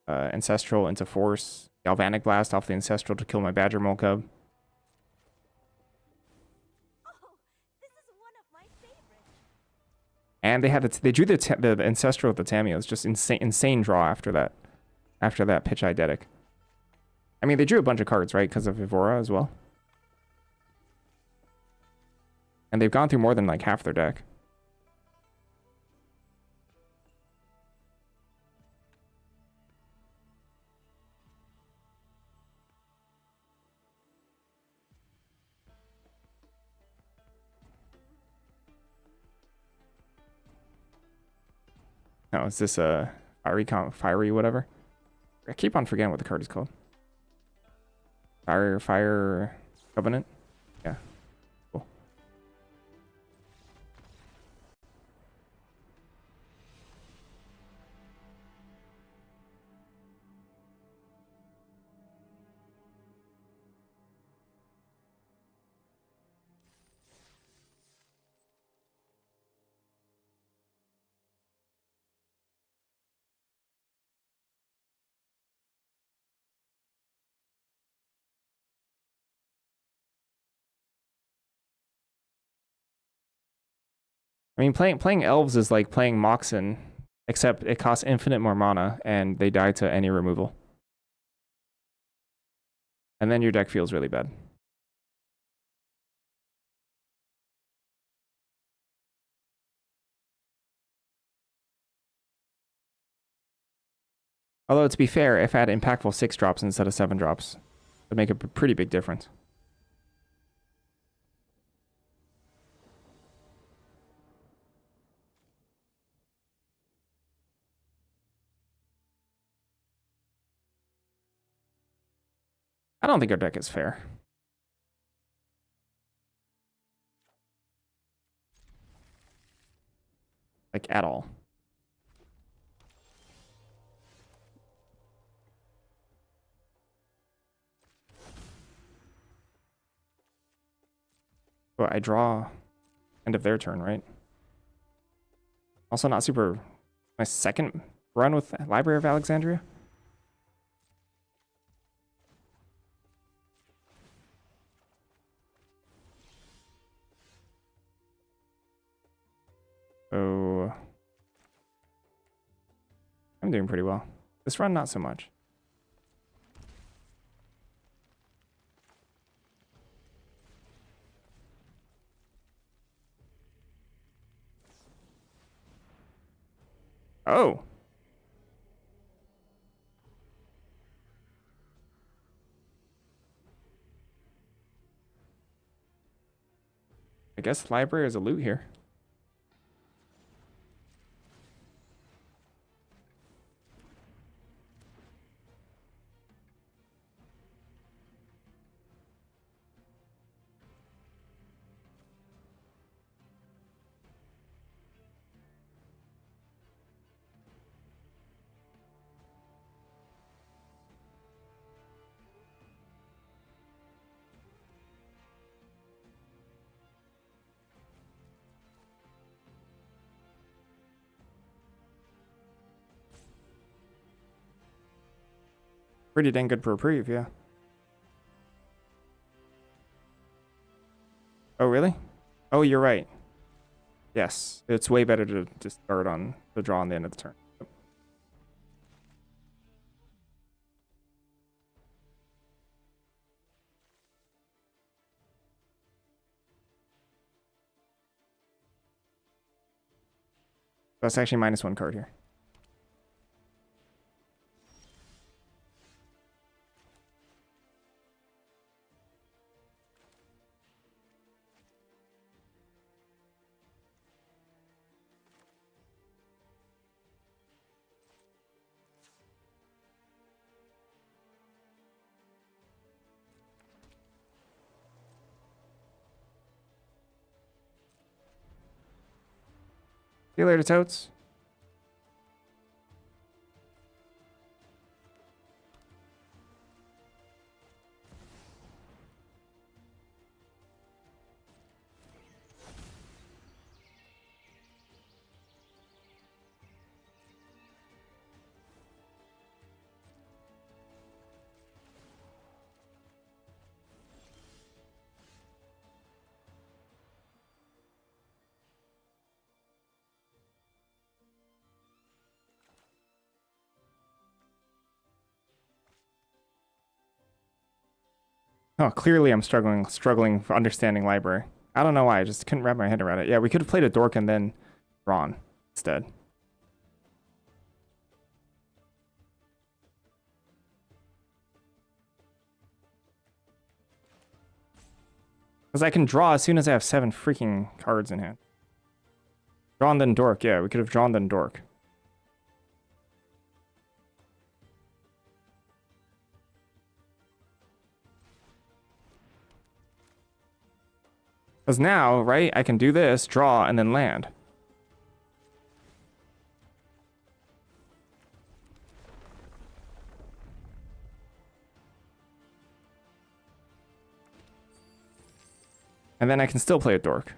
Ancestral into Force, Galvanic Blast off the Ancestral to kill my Badger Mole Cub.
Oh, this is one of my favorites.
And they drew the Ancestral with the Tamiyo. It's just insane draw after that pitch eidetic. I mean, they drew a bunch of cards, right, because of Evora as well. And they've gone through more than like half their deck. No, is this a fiery whatever? I keep on forgetting what the card is called. Fire Covenant? Yeah. Cool. I mean, playing elves is like playing Moxen, except it costs infinite more mana, and they die to any removal. And then your deck feels really bad. Although, to be fair, if I had impactful 6 drops instead of 7 drops, it'd make a pretty big difference. I don't think our deck is fair. Like, at all. But I draw end of their turn, right? Also not super... My second run with Library of Alexandria? So... I'm doing pretty well. This run, not so much. Oh! I guess library is a loot here. Pretty dang good reprieve, yeah. Oh, really? Oh, you're right. Yes, it's way better to just start on the draw on the end of the turn. Yep. That's actually -1 card here. See you later, Totes. Oh, clearly I'm struggling for understanding library. I don't know why, I just couldn't wrap my head around it. Yeah, we could have played a dork and then drawn instead. Because I can draw as soon as I have 7 freaking cards in hand. Drawn then dork, yeah, we could have drawn then dork. Because now, right, I can do this, draw, and then land. And then I can still play a dork.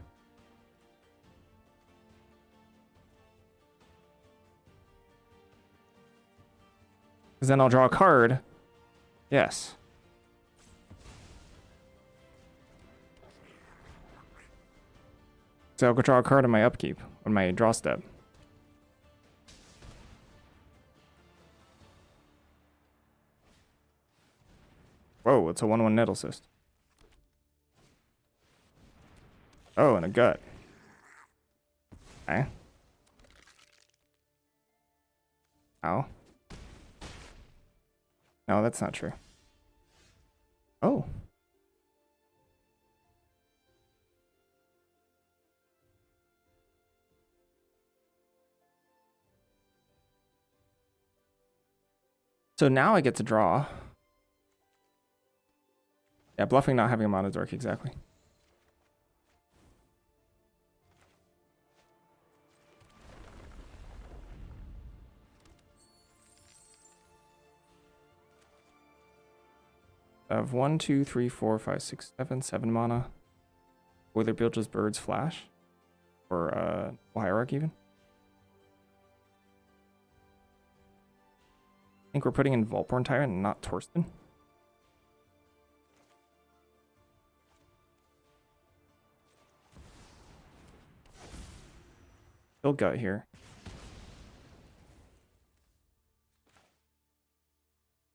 Because then I'll draw a card. Yes. So I'll go draw a card on my upkeep, on my draw step. Whoa, it's a 1/1 Nettle Cyst. Oh, and a gut. Okay. Ow. No, that's not true. Oh. So now I get to draw. Yeah, bluffing not having a mono dork, exactly. I have 1, 2, 3, 4, 5, 6, 7 mana. Boiler Bilge's Birds Flash. Or Hierarch even. I think we're putting in Voltborn Tyrant and not Torsten. Still gut here.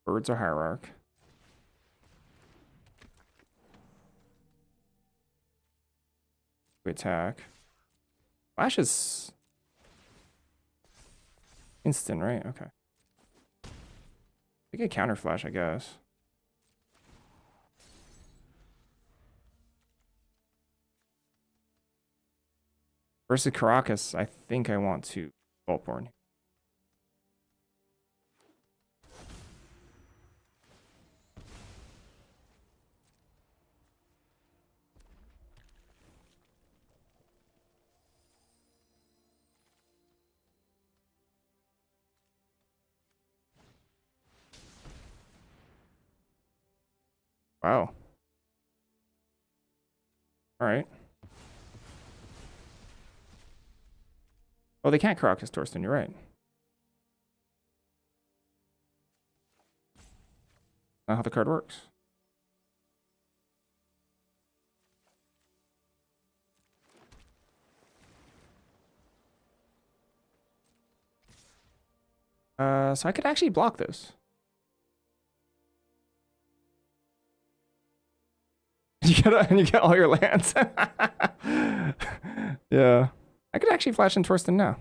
Birds are Hierarch. We attack. Flash is instant, right? Okay. We get counter flash, I guess. Versus Caracas, I think I want to Voltborn. Wow. All right. Oh, they can't Caracas Torsten, you're right. Not how the card works. So I could actually block this. You get all your lands. Yeah. I could actually flash in Torsten now.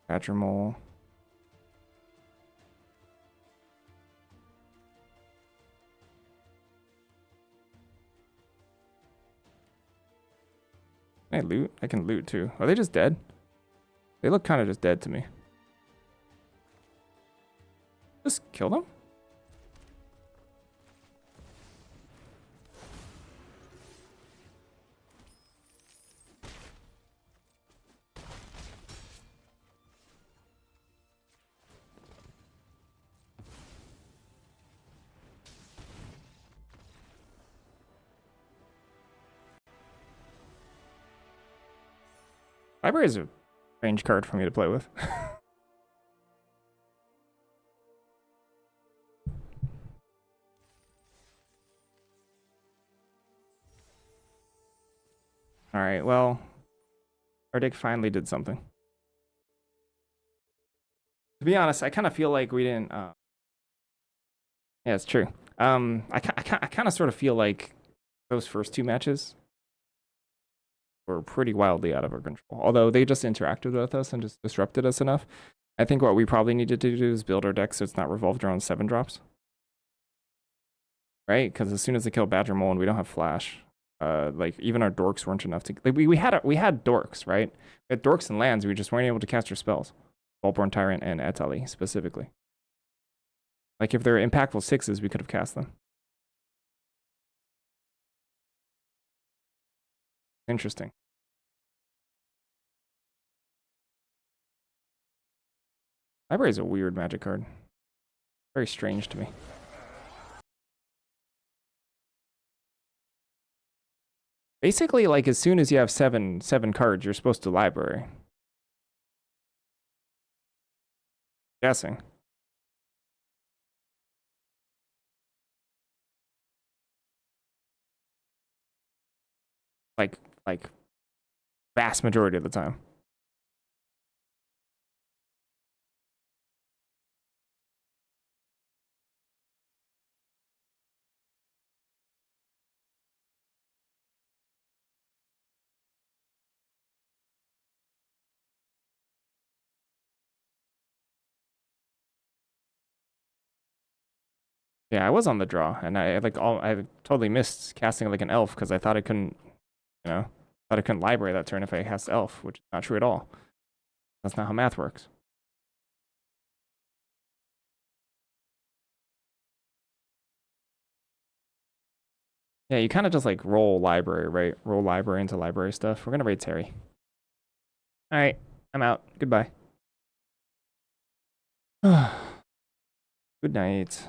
Badger Mole. Can I loot? I can loot too. Are they just dead? They look kind of just dead to me. Just kill them? Library is a strange card for me to play with. Alright, well, Arctic finally did something. To be honest, I kind of feel like we didn't... yeah, it's true. I kind of sort of feel like those first two matches were pretty wildly out of our control. Although they just interacted with us and just disrupted us enough. I think what we probably needed to do is build our deck so it's not revolved around 7 drops. Right? Because as soon as they kill Badger Mole and we don't have Flash, like even our dorks weren't enough to... Like we had dorks, right? We had dorks and lands, we just weren't able to cast our spells. Volborn Tyrant and Etali specifically. Like if they're impactful 6s, we could have cast them. Interesting. Library is a weird Magic card. Very strange to me. Basically, like as soon as you have seven cards, you're supposed to library. Guessing. Like vast majority of the time. Yeah, I was on the draw, and I totally missed casting like an elf because I thought I couldn't, thought I couldn't library that turn if I cast elf, which is not true at all. That's not how math works. Yeah, you kind of just like roll library, right? Roll library into library stuff. We're gonna raid Terry. All right, I'm out. Goodbye. Good night.